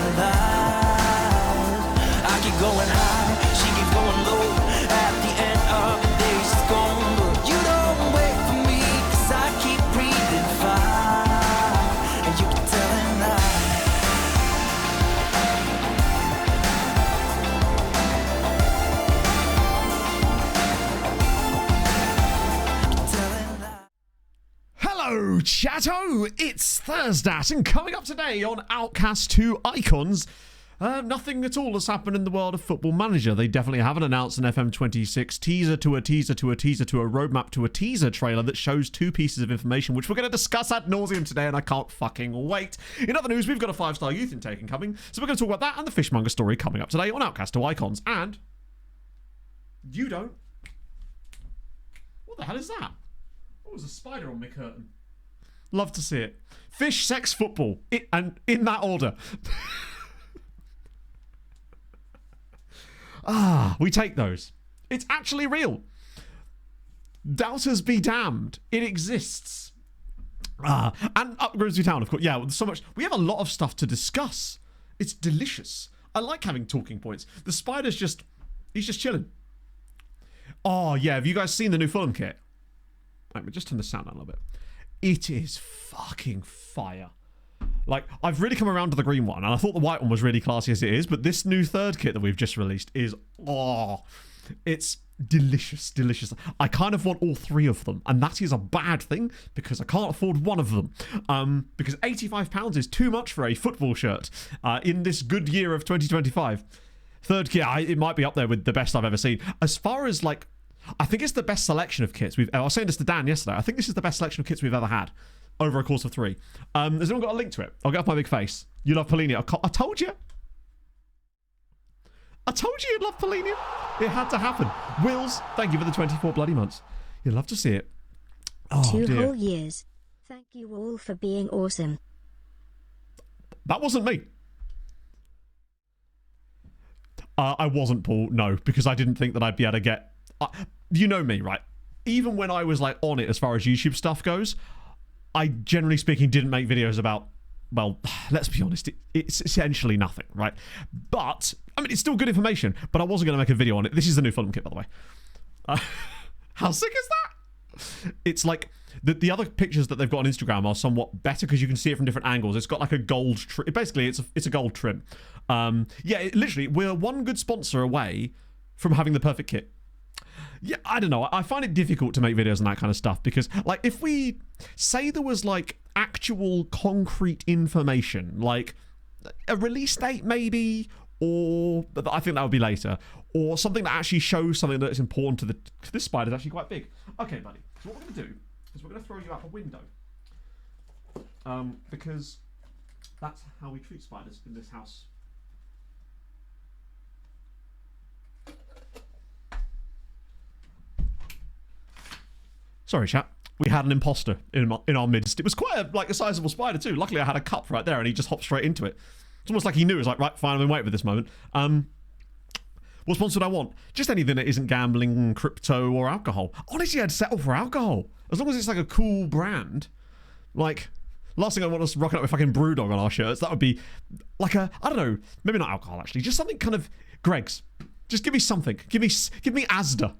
telling lies. I keep going high, she keeps going low. At the end of the day, she's gone, but you don't wait for me, 'cause I keep breathing fire, and you keep telling lies. Hello, chatto! It's Thursday, and coming up today on Outcasts 2 Icons, nothing at all has happened in the world of Football Manager. They definitely haven't announced an FM26 teaser to a teaser to a teaser to a roadmap to a teaser trailer that shows two pieces of information, which we're going to discuss ad nauseum today, and I can't fucking wait. In other news, we've got a 5-star youth intake incoming, so we're going to talk about that and the fishmonger story coming up today on Outcast 2 Icons. And you don't. What the hell is that? Oh, there's a spider on my curtain. Love to see it. Fish, sex, football. And in that order. We take those. It's actually real. Doubters be damned. It exists. And up Grimsby Town, of course. Yeah, there's so much. We have a lot of stuff to discuss. It's delicious. I like having talking points. The spider's he's just chilling. Oh, yeah. Have you guys seen the new Fulham kit? Let me just turn the sound down a little bit. It is fucking fire. Like, I've really come around to the green one, and I thought the white one was really classy as it is, but this new third kit that we've just released is, it's delicious, delicious. I kind of want all three of them, and that is a bad thing, because I can't afford one of them. Because £85 is too much for a football shirt in this good year of 2025. Third kit, it might be up there with the best I've ever seen. As far as, like, I think it's the best selection of kits I was saying this to Dan yesterday. I think this is the best selection of kits we've ever had over a course of 3. Has anyone got a link to it? I'll get off my big face. You love Polina. I told you. I told you you'd love Polina. It had to happen. Wills, thank you for the 24 bloody months. You'd love to see it. Oh, 2 dear. whole years. Thank you all for being awesome. That wasn't me. I wasn't, Paul. No, because I didn't think that I'd be able to get... you know me, right? Even when I was like on it as far as YouTube stuff goes, I generally speaking didn't make videos about, well, let's be honest, it's essentially nothing, right? But, I mean, it's still good information, but I wasn't going to make a video on it. This is the new Fulham kit, by the way. How sick is that? It's like, the other pictures that they've got on Instagram are somewhat better because you can see it from different angles. It's got like a gold trim. Basically, it's a gold trim. Literally, we're one good sponsor away from having the perfect kit. Yeah, I don't know. I find it difficult to make videos on that kind of stuff because, like, if we say there was, like, actual concrete information, like a release date maybe, or I think that would be later, or something that actually shows something that's important to this spider's actually quite big. Okay, buddy. So what we're going to do is we're going to throw you out a window. Because that's how we treat spiders in this house. Sorry, chat. We had an imposter in our midst. It was quite a sizable spider too. Luckily, I had a cup right there, and he just hopped straight into it. It's almost like he knew. It was like, right, fine, I'm in wait for this moment. What sponsor would I want? Just anything that isn't gambling, crypto, or alcohol. Honestly, I'd settle for alcohol as long as it's like a cool brand. Like, last thing I want us rocking up with fucking Brewdog on our shirts. That would be like I don't know, maybe not alcohol actually. Just something kind of Greg's. Just give me something. Give me Asda.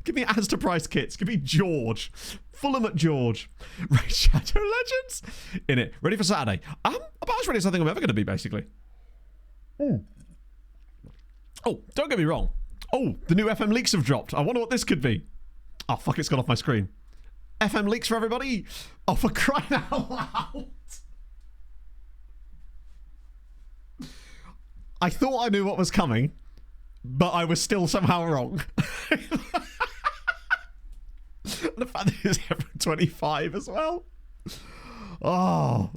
Give me Asda priced kits. Give me George. Fulham at George. Raid Shadow Legends. In it. Ready for Saturday. I'm about as ready as I think I'm ever going to be, basically. Oh, don't get me wrong. Oh, the new FM leaks have dropped. I wonder what this could be. Oh, fuck, it's gone off my screen. FM leaks for everybody. Oh, for crying out loud. I thought I knew what was coming, but I was still somehow wrong. The fact that it's FM25 as well. Oh,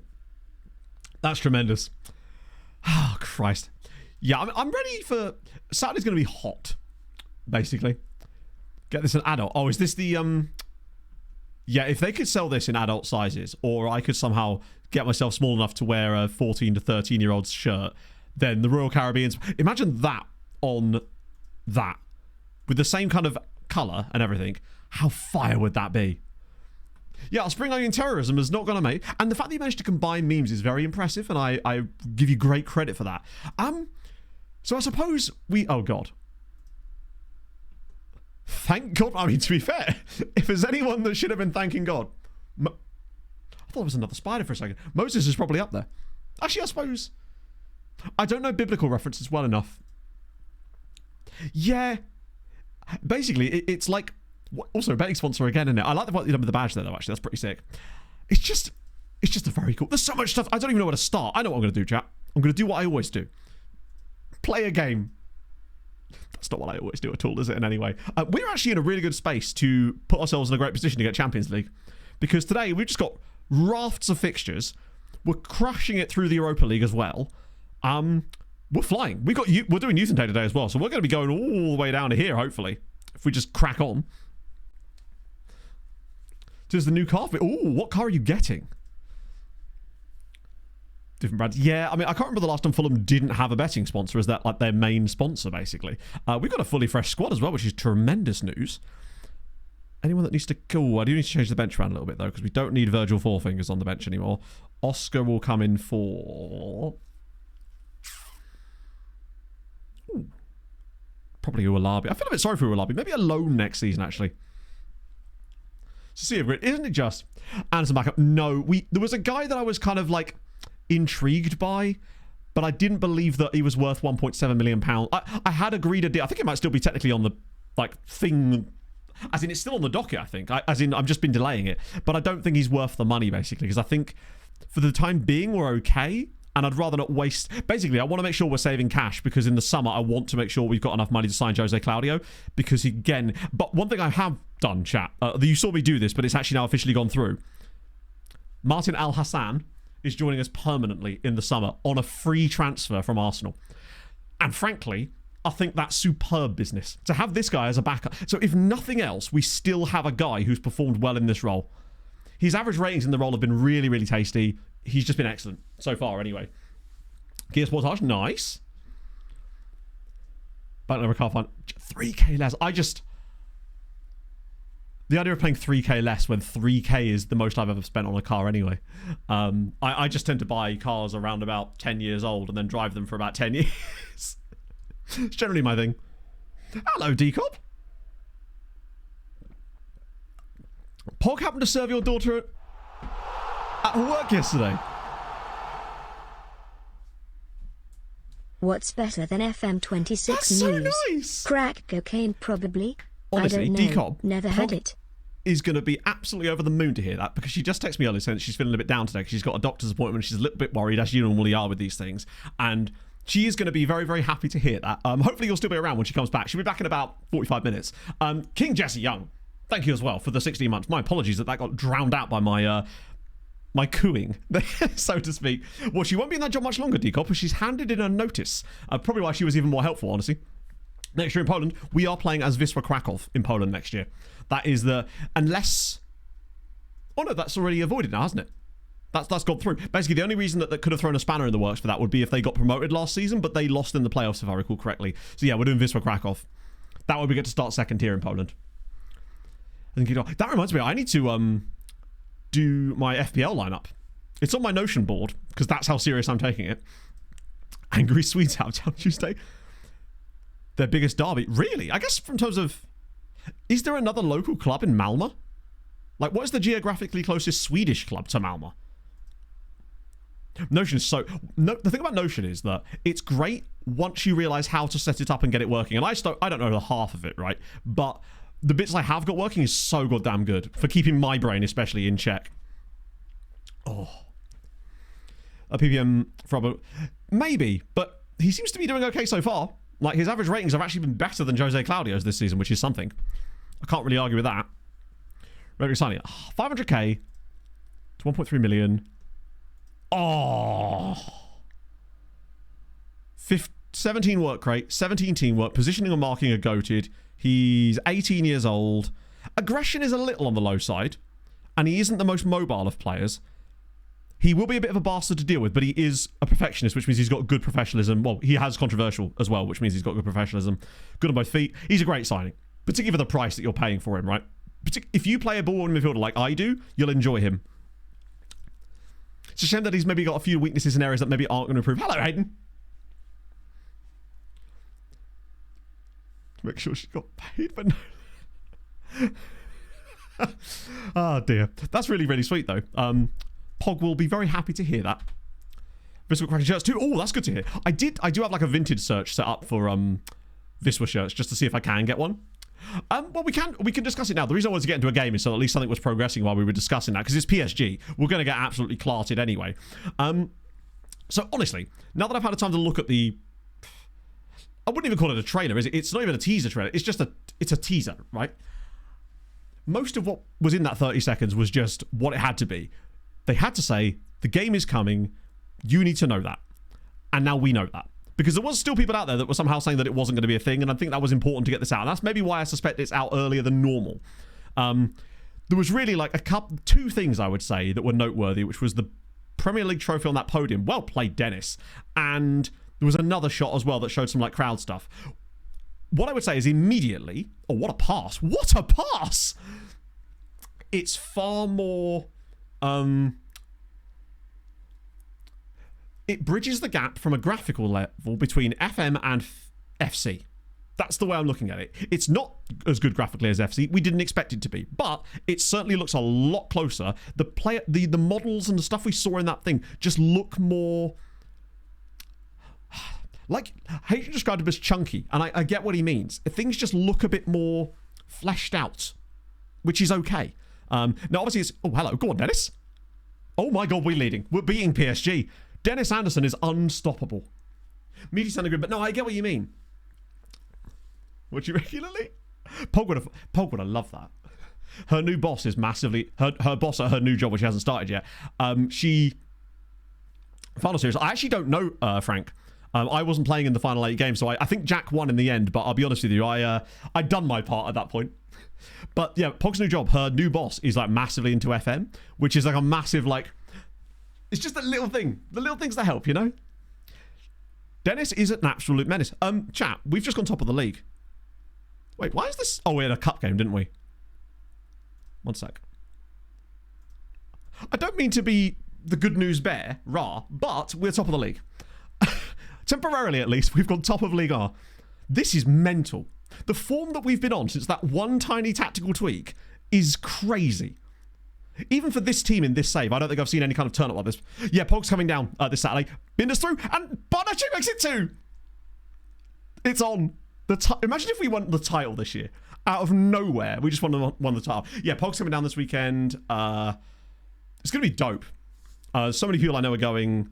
that's tremendous. Oh, Christ. Yeah, I'm ready for... Saturday's going to be hot, basically. Get this in adult. Oh, is this the... Yeah, if they could sell this in adult sizes, or I could somehow get myself small enough to wear a 14 to 13-year-old's shirt, then the Royal Caribbean's... Imagine that on that. With the same kind of colour and everything. How fire would that be? Yeah, spring onion terrorism has not gone on, mate. And the fact that you managed to combine memes is very impressive, and I give you great credit for that. So I suppose we... Oh, God. Thank God. I mean, to be fair, if there's anyone that should have been thanking God... I thought it was another spider for a second. Moses is probably up there. Actually, I suppose... I don't know biblical references well enough. Yeah. Basically, it's like... Also, a betting sponsor again, isn't it? I like the badge there, though, actually. That's pretty sick. It's just a very cool... There's so much stuff. I don't even know where to start. I know what I'm going to do, chat. I'm going to do what I always do. Play a game. That's not what I always do at all, is it, in any way? We're actually in a really good space to put ourselves in a great position to get Champions League. Because today, we've just got rafts of fixtures. We're crushing it through the Europa League as well. We're flying. We're doing Youth and Day today as well, so we're going to be going all the way down to here, hopefully, if we just crack on. There's the new car. Oh, what car are you getting? Different brands. Yeah, I mean, I can't remember the last time Fulham didn't have a betting sponsor as that, like, their main sponsor, basically. We've got a fully fresh squad as well, which is tremendous news. Anyone that needs to... Oh, I do need to change the bench around a little bit, though, because we don't need Virgil Fourfingers on the bench anymore. Oscar will come in for... Ooh. Probably Uwalabi. I feel a bit sorry for Uwalabi. Maybe a loan next season, actually. So, isn't it just Anderson backup? No, there was a guy that I was kind of like intrigued by, but I didn't believe that he was worth £1.7 million. I had agreed a deal. I think it might still be technically on the thing, as in it's still on the docket. I think, I've just been delaying it, but I don't think he's worth the money basically because I think for the time being we're okay. And I'd rather not waste... Basically, I want to make sure we're saving cash because in the summer, I want to make sure we've got enough money to sign Jose Claudio because, again... But one thing I have done, chat, you saw me do this, but it's actually now officially gone through. Martin Al-Hassan is joining us permanently in the summer on a free transfer from Arsenal. And frankly, I think that's superb business. To have this guy as a backup. So if nothing else, we still have a guy who's performed well in this role. His average ratings in the role have been really, really tasty. He's just been excellent so far, anyway. Gear Sportage, nice. Back over car fund. 3k less. The idea of paying 3k less when 3k is the most I've ever spent on a car anyway. I just tend to buy cars around about 10 years old and then drive them for about 10 years. It's generally my thing. Hello, Decop. Pog happened to serve your daughter at work yesterday. What's better than FM26 That's news? so nice. Crack cocaine, probably. Honestly, I don't know. Decob Never had it. Is going to be absolutely over the moon to hear that because she just texted me earlier saying she's feeling a bit down today because she's got a doctor's appointment and she's a little bit worried, as you normally are with these things. And she is going to be very, very happy to hear that. Hopefully you'll still be around when she comes back. She'll be back in about 45 minutes. King Jesse Young, thank you as well for the 16 months. My apologies that got drowned out by my cooing, so to speak. Well, she won't be in that job much longer, Decop, because she's handed in a notice. Probably why she was even more helpful, honestly. Next year in Poland, we are playing as Wisła Kraków in Poland next year. That is unless... Oh no, that's already avoided now, hasn't it? That's gone through. Basically, the only reason that could have thrown a spanner in the works for that would be if they got promoted last season, but they lost in the playoffs, if I recall correctly. So yeah, we're doing Wisła Kraków. That way we get to start second tier in Poland. I think that reminds me, I need to do my FPL lineup. It's on my Notion board because that's how serious I'm taking it. Angry Swedes out on Tuesday. Their biggest derby. Really? I guess from terms of... Is there another local club in Malmö? Like, what is the geographically closest Swedish club to Malmö? Notion is so... the thing about Notion is that it's great once you realise how to set it up and get it working. And I don't know the half of it, right? But the bits I have got working is so goddamn good for keeping my brain especially in check. Oh. A PPM from... Maybe, but he seems to be doing okay so far. Like, his average ratings have actually been better than Jose Claudio's this season, which is something. I can't really argue with that. Revenue signing, 500k to 1.3 million. Oh. 17 work rate, 17 teamwork, positioning and marking are goated. He's 18 years old. Aggression is a little on the low side, and he isn't the most mobile of players. He will be a bit of a bastard to deal with, but he is a perfectionist, which means he's got good professionalism. Well, he has controversial as well, which means he's got good professionalism. Good on both feet. He's a great signing, particularly for the price that you're paying for him, right? If you play a ball midfielder like I do, you'll enjoy him. It's a shame that he's maybe got a few weaknesses in areas that maybe aren't going to improve. Hello, Hayden. Make sure she got paid, but no. Oh dear. That's really, really sweet though. Pog will be very happy to hear that. Viscera cracking shirts too. Oh, that's good to hear. I do have like a vintage search set up for Viscera shirts just to see if I can get one. Well, we can discuss it now. The reason I wanted to get into a game is so at least something was progressing while we were discussing that, because it's PSG. We're going to get absolutely clarted anyway. So honestly, now that I've had a time to look at the, I wouldn't even call it a trailer, is it? It's not even a teaser trailer. It's just it's a teaser, right? Most of what was in that 30 seconds was just what it had to be. They had to say, the game is coming, you need to know that. And now we know that. Because there was still people out there that were somehow saying that it wasn't going to be a thing, and I think that was important to get this out. And that's maybe why I suspect it's out earlier than normal. There was really like two things I would say that were noteworthy, which was the Premier League trophy on that podium. Well played, Dennis. And there was another shot as well that showed some like crowd stuff. What I would say is immediately, oh, what a pass. What a pass! It's far more, it bridges the gap from a graphical level between FM and FC. That's the way I'm looking at it. It's not as good graphically as FC. We didn't expect it to be, but it certainly looks a lot closer. The models and the stuff we saw in that thing just look more, like, Hayden described it as chunky, and I get what he means. Things just look a bit more fleshed out, which is okay. Now, obviously, it's... Oh, hello. Go on, Dennis. Oh, my God, we're leading. We're beating PSG. Dennis Anderson is unstoppable. Meaty sounded good, but no, I get what you mean. Would you regularly? Pog would have loved that. Her new boss is massively... Her boss at her new job, which hasn't started yet. Final series. I actually don't know, Frank. I wasn't playing in the final 8 games, so I think Jack won in the end, but I'll be honest with you, I'd done my part at that point. But yeah, Pog's new job, her new boss is like massively into FM, which is like a massive, like, it's just a little thing. The little things that help, you know? Dennis is an absolute menace. Chat, we've just gone top of the league. Wait, why is this? Oh, we had a cup game, didn't we? One sec. I don't mean to be the good news bear, but we're top of the league. Temporarily, at least, we've gone top of League R. This is mental. The form that we've been on since that one tiny tactical tweak is crazy. Even for this team in this save, I don't think I've seen any kind of turn up like this. Yeah, Pog's coming down this Saturday. Binder's through, and Bonacic makes it 2. It's on. Imagine if we won the title this year. Out of nowhere, we just won the title. Yeah, Pog's coming down this weekend. It's going to be dope. So many people I know are going...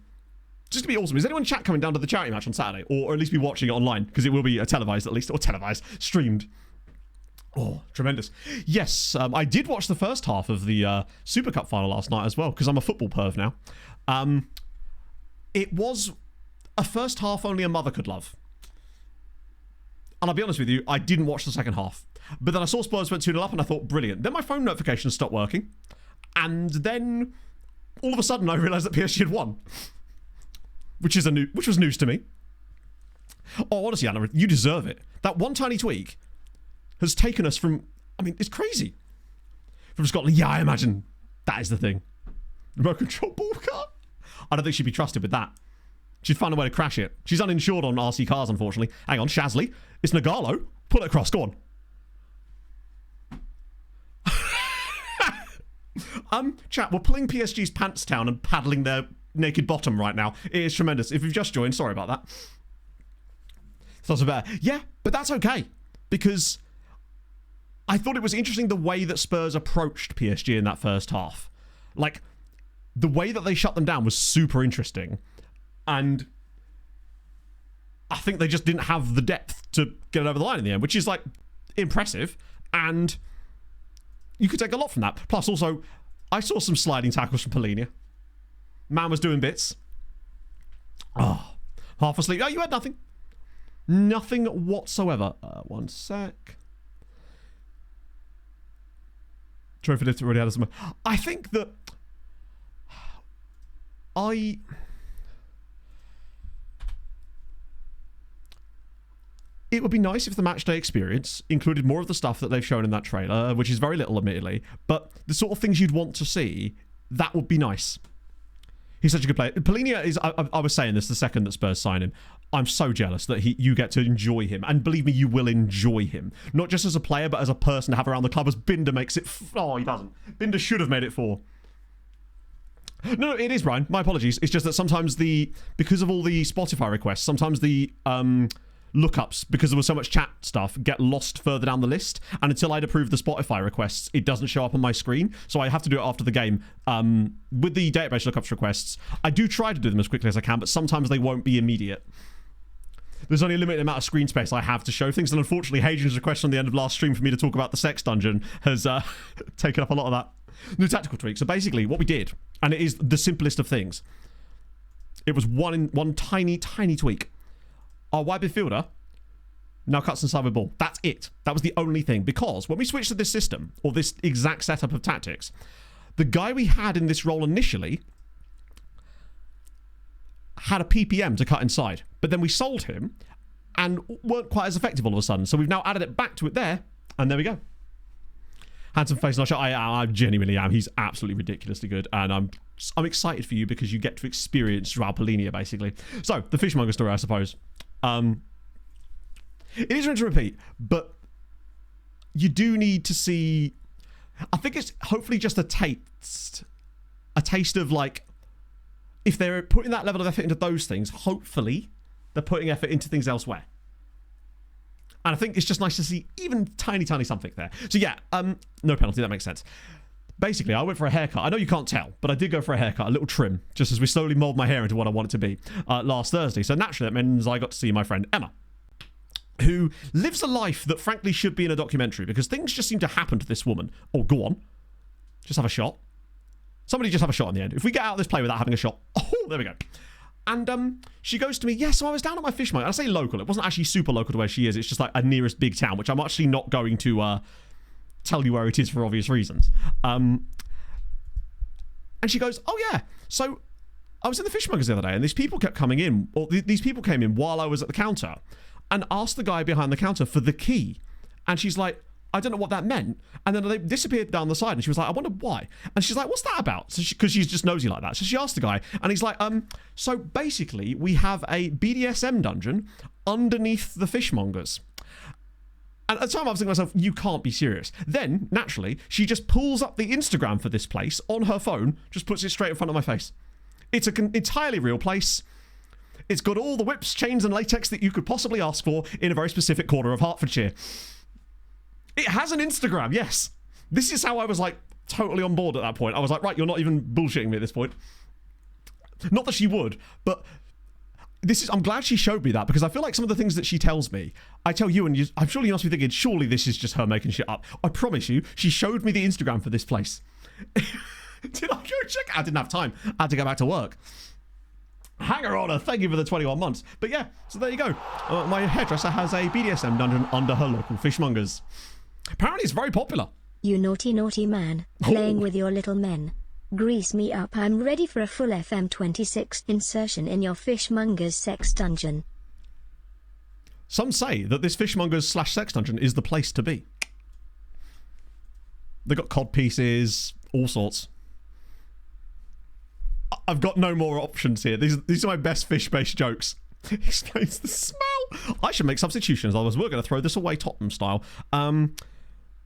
It's just going to be awesome. Is anyone in chat coming down to the charity match on Saturday? Or at least be watching it online? Because it will be televised at least. Or televised. Streamed. Oh, tremendous. Yes, I did watch the first half of the Super Cup final last night as well. Because I'm a football perv now. It was a first half only a mother could love. And I'll be honest with you, I didn't watch the second half. But then I saw Spurs went 2-0 up and I thought, brilliant. Then my phone notifications stopped working. And then all of a sudden I realised that PSG had won. Which was news to me. Oh, honestly, Anna, you deserve it. That one tiny tweak has taken us from... I mean, it's crazy. From Scotland, yeah, I imagine that is the thing. Remote control ball car? I don't think she'd be trusted with that. She'd find a way to crash it. She's uninsured on RC cars, unfortunately. Hang on, Shasley. It's Nagalo. Pull it across, go on. Chat, we're pulling PSG's pants down and paddling their naked bottom right now. It is tremendous. If you've just joined, sorry about that. It's not so bad. Yeah, but that's okay. Because I thought it was interesting the way that Spurs approached PSG in that first half. Like, the way that they shut them down was super interesting. And I think they just didn't have the depth to get it over the line in the end, which is, like, impressive. And you could take a lot from that. Plus, also, I saw some sliding tackles from Polinia. Man was doing bits. Oh, half asleep. Oh, you had nothing. Nothing whatsoever. One sec. Trophy lift already had some. I think that it would be nice if the Matchday experience included more of the stuff that they've shown in that trailer, which is very little, admittedly, but the sort of things you'd want to see, that would be nice. He's such a good player. Polinia is, I was saying this the second that Spurs sign him, I'm so jealous that you get to enjoy him. And believe me, you will enjoy him. Not just as a player, but as a person to have around the club, as Binder makes it. Oh, he doesn't. Binder should have made it 4. No, it is, Brian. My apologies. It's just that sometimes because of all the Spotify requests, sometimes the lookups, because there was so much chat stuff, get lost further down the list. And until I'd approve the Spotify requests, it doesn't show up on my screen. So I have to do it after the game. With the database lookups requests, I do try to do them as quickly as I can, but sometimes they won't be immediate. There's only a limited amount of screen space I have to show things, and unfortunately, Hadrian's request on the end of last stream for me to talk about the sex dungeon has taken up a lot of that. New tactical tweak. So basically, what we did, and it is the simplest of things, it was one tiny tweak. Our wide midfielder now cuts inside with ball. That's it. That was the only thing. Because when we switched to this system, or this exact setup of tactics, the guy we had in this role initially had a PPM to cut inside. But then we sold him and weren't quite as effective all of a sudden. So we've now added it back to it there, and there we go. Handsome face, not shot. I genuinely am. He's absolutely ridiculously good, and I'm excited for you because you get to experience Joao Polinia, basically. So, the fishmonger story, I suppose. It is going to repeat, but you do need to see... I think it's hopefully just a taste of, like, if they're putting that level of effort into those things, hopefully they're putting effort into things elsewhere. And I think it's just nice to see even tiny something there. So yeah, no penalty, that makes sense. Basically, I went for a haircut. I know you can't tell, but I did go for a haircut, a little trim, just as we slowly mould my hair into what I want it to be last Thursday. So naturally, that means I got to see my friend Emma, who lives a life that frankly should be in a documentary, because things just seem to happen to this woman. Oh, go on. Just have a shot. Somebody just have a shot in the end. If we get out of this play without having a shot. Oh, there we go. And she goes to me, yeah, so I was down at my fish market. I say local. It wasn't actually super local to where she is. It's just like a nearest big town, which I'm actually not going to tell you where it is for obvious reasons. And she goes, oh, yeah. So I was in the fishmongers the other day, and these people kept coming in. Or these people came in while I was at the counter and asked the guy behind the counter for the key. And she's like, I don't know what that meant. And then they disappeared down the side, and she was like, I wonder why. And she's like, what's that about? So because she's just nosy like that. So she asked the guy, and he's like, so basically we have a BDSM dungeon underneath the fishmongers. And at the time I was thinking to myself, you can't be serious. Then, naturally, she just pulls up the Instagram for this place on her phone, just puts it straight in front of my face. It's an entirely real place. It's got all the whips, chains, and latex that you could possibly ask for in a very specific corner of Hertfordshire. It has an Instagram, yes. This is how I was, like, totally on board at that point. I was like, right, you're not even bullshitting me at this point. Not that she would, but I'm glad she showed me that, because I feel like some of the things that she tells me, I tell you, and I'm sure you must be thinking, surely this is just her making shit up. I promise you, she showed me the Instagram for this place. Did I go check it? I didn't have time. I had to go back to work. Hanger on her, thank you for the 21 months. But yeah, so there you go. My hairdresser has a BDSM dungeon under her local fishmongers. Apparently it's very popular. You naughty man, playing with your little men. Grease me up, I'm ready for a full FM26 insertion in your fishmonger's sex dungeon. Some say that this fishmonger's / sex dungeon is the place to be. They got cod pieces, all sorts. I've got no more options here. These are my best fish-based jokes. Explains the smell. I should make substitutions, otherwise we're going to throw this away Tottenham style.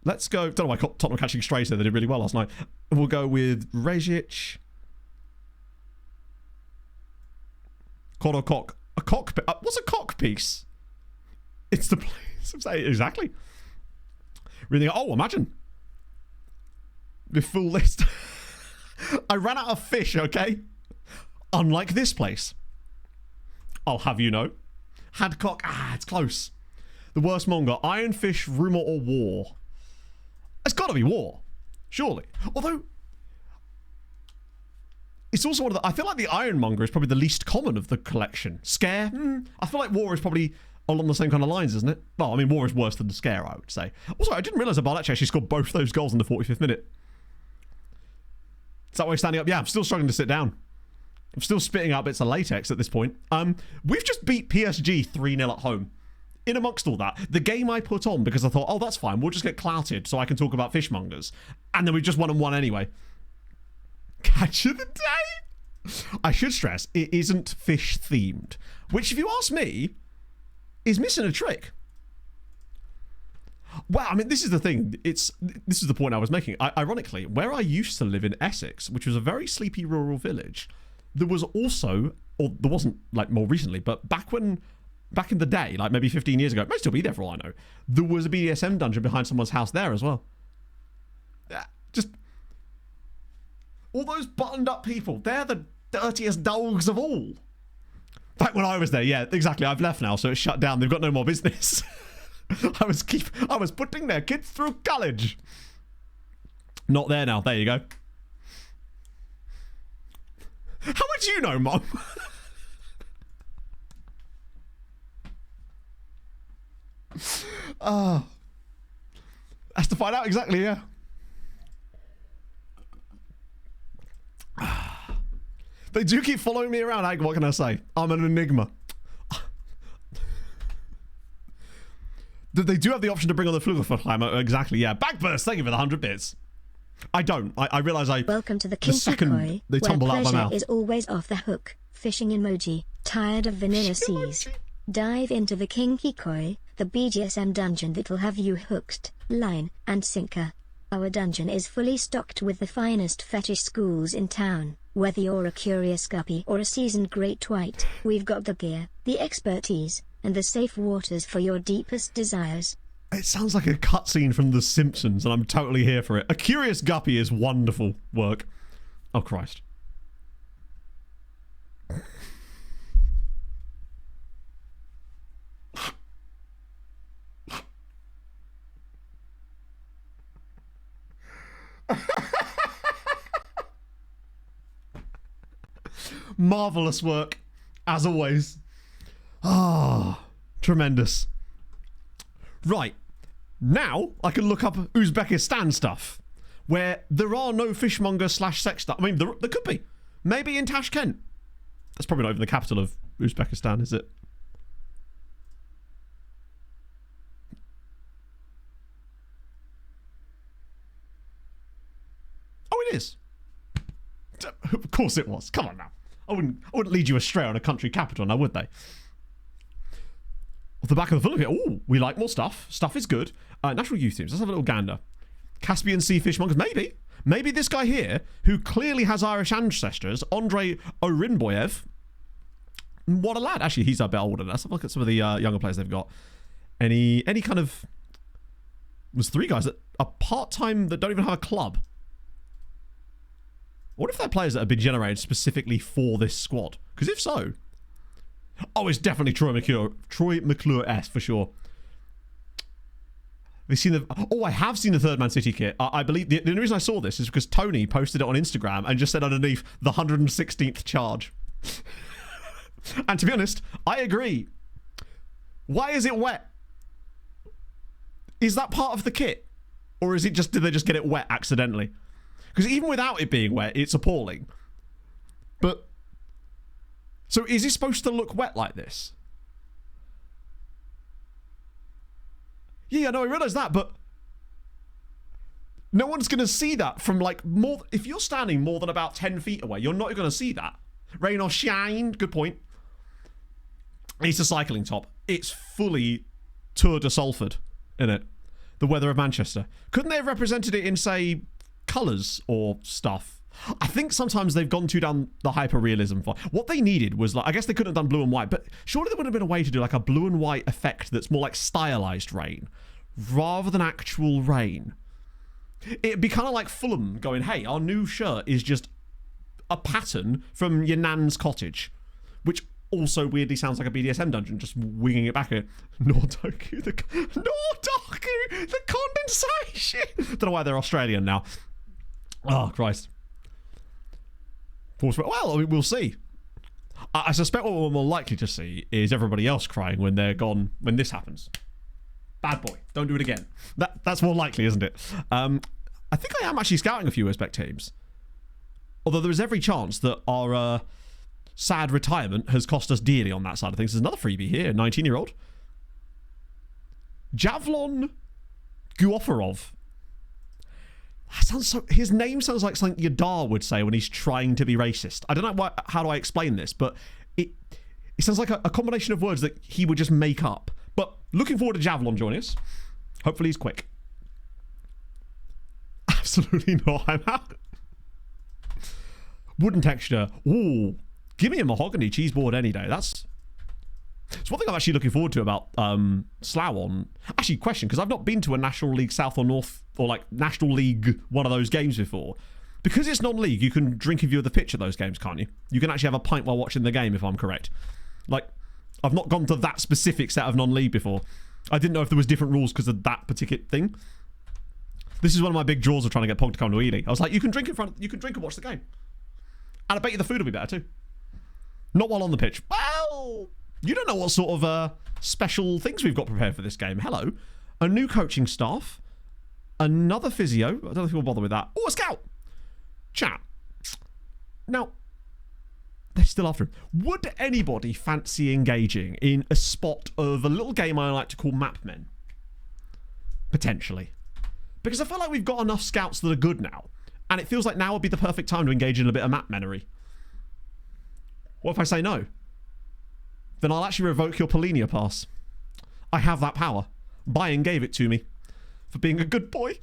Let's go. Don't know why Tottenham catching strays here. They did really well last night. We'll go with Rezic. Cod or cock? A cock? What's a cock piece? It's the place. Exactly. Really. Oh, imagine. The full list. I ran out of fish, okay? Unlike this place. I'll have you know. Hadcock. It's close. The worst monger. Iron Fish, Rumour, or War? It's got to be War. Surely. Although, it's also one of the... I feel like the Ironmonger is probably the least common of the collection. Scare? I feel like War is probably along the same kind of lines, isn't it? Well, I mean, War is worse than the Scare, I would say. Also, I didn't realise that Barlecci actually scored both those goals in the 45th minute. Is that why he's standing up? Yeah, I'm still struggling to sit down. I'm still spitting out bits of latex at this point. We've just beat PSG 3-0 at home. in amongst all that, the game I put on because I thought, oh, that's fine, we'll just get clouted so I can talk about fishmongers. And then we just 1-on-1 anyway. Catch of the day! I should stress, it isn't fish themed, which, if you ask me, is missing a trick. Well, I mean, this is the thing. This is the point I was making. Ironically, where I used to live in Essex, which was a very sleepy rural village, there was also, or there wasn't like more recently, but back in the day, like maybe 15 years ago, it might still be there for all I know, there was a BDSM dungeon behind someone's house there as well. Just all those buttoned up people, they're the dirtiest dogs of all. Back when I was there, yeah, exactly. I've left now, so it's shut down. They've got no more business. I was putting their kids through college. Not there now. There you go. How much you know, Mom? Has to find out exactly, yeah. They do keep following me around. What can I say? I'm an enigma. They do have the option to bring on the Flugelverkleimer. Exactly, yeah. Backburst, thank you for the 100 bits. I don't. I realise Welcome to the kinky koi, they tumble where out of my pleasure mouth. is always off the hook. Fishing emoji. Tired of vanilla seas? Dive into the kinky koi, the BDSM dungeon that'll have you hooked, line, and sinker. Our dungeon is fully stocked with the finest fetish schools in town. Whether you're a curious guppy or a seasoned great white, we've got the gear, the expertise, and the safe waters for your deepest desires. It sounds like a cutscene from The Simpsons, and I'm totally here for it. A curious guppy is wonderful work. Oh, Christ. Marvellous work, as always. Ah, tremendous. Right, now I can look up Uzbekistan stuff, where there are no fishmonger / sex stuff. I mean, there could be. Maybe in Tashkent. That's probably not even the capital of Uzbekistan, is it? Oh, it is. Of course it was. Come on now. I wouldn't lead you astray on a country capital, now would they? Off the back of the full of it, ooh, we like more stuff. Stuff is good. Natural youth teams. Let's have a little gander. Caspian Sea fishmongers. Maybe this guy here, who clearly has Irish ancestors, Andrei Orinboyev. What a lad. Actually, he's a bit older. Let's have a look at some of the younger players they've got. Any kind of... There's 3 guys that are part-time that don't even have a club. What if they're players that have been generated specifically for this squad? Because if so... Oh, it's definitely Troy McClure S for sure. We've seen the... Oh, I have seen the Third Man City kit. I believe... The only reason I saw this is because Tony posted it on Instagram and just said underneath, the 116th charge. And to be honest, I agree. Why is it wet? Is that part of the kit? Or is it just... Did they just get it wet accidentally? Because even without it being wet, it's appalling. But... So is it supposed to look wet like this? Yeah, no, I realise that, but... No one's going to see that from, like, more... If you're standing more than about 10 feet away, you're not going to see that. Rain or shine, good point. It's a cycling top. It's fully Tour de Salford in it. The weather of Manchester. Couldn't they have represented it in, say... colours or stuff? I think sometimes they've gone too down the hyper-realism for... What they needed was, like... I guess they couldn't have done blue and white, but surely there would have been a way to do, like, a blue and white effect that's more like stylised rain, rather than actual rain. It'd be kind of like Fulham going, hey, our new shirt is just a pattern from your nan's cottage, which also weirdly sounds like a BDSM dungeon, just winging it back at Nordoku, the condensation! Don't know why they're Australian now. Oh, Christ. Well, I mean, we'll see. I suspect what we're more likely to see is everybody else crying when they're gone, when this happens. Bad boy. Don't do it again. That's more likely, isn't it? I think I am actually scouting a few Uzbek teams. Although there is every chance that our sad retirement has cost us dearly on that side of things. There's another freebie here, 19-year-old. Javlon Guofarov. That sounds so. His name sounds like something Yadar would say when he's trying to be racist. I don't know how do I explain this, but it sounds like a combination of words that he would just make up. But looking forward to Javlon joining us. Hopefully he's quick. Absolutely not. I'm out. Wooden texture. Ooh, give me a mahogany cheese board any day. It's one thing I'm actually looking forward to about Slough on. Actually, question, because I've not been to a National League South or North or like National League one of those games before. Because it's non-league, you can drink in view of the pitch at those games, can't you? You can actually have a pint while watching the game, if I'm correct. Like, I've not gone to that specific set of non-league before. I didn't know if there was different rules because of that particular thing. This is one of my big draws of trying to get Pog to come to Ely. I was like, you can drink and watch the game. And I bet you the food will be better too. Not while on the pitch. Well, you don't know what sort of special things we've got prepared for this game. Hello. A new coaching staff. Another physio. I don't know if you'll bother with that. Oh, a scout. Chat. Now, they're still after him. Would anybody fancy engaging in a spot of a little game I like to call Mapmen? Potentially. Because I feel like we've got enough scouts that are good now. And it feels like now would be the perfect time to engage in a bit of Mapmenery. What if I say no? Then I'll actually revoke your Polinia pass. I have that power. Bayern gave it to me. For being a good boy.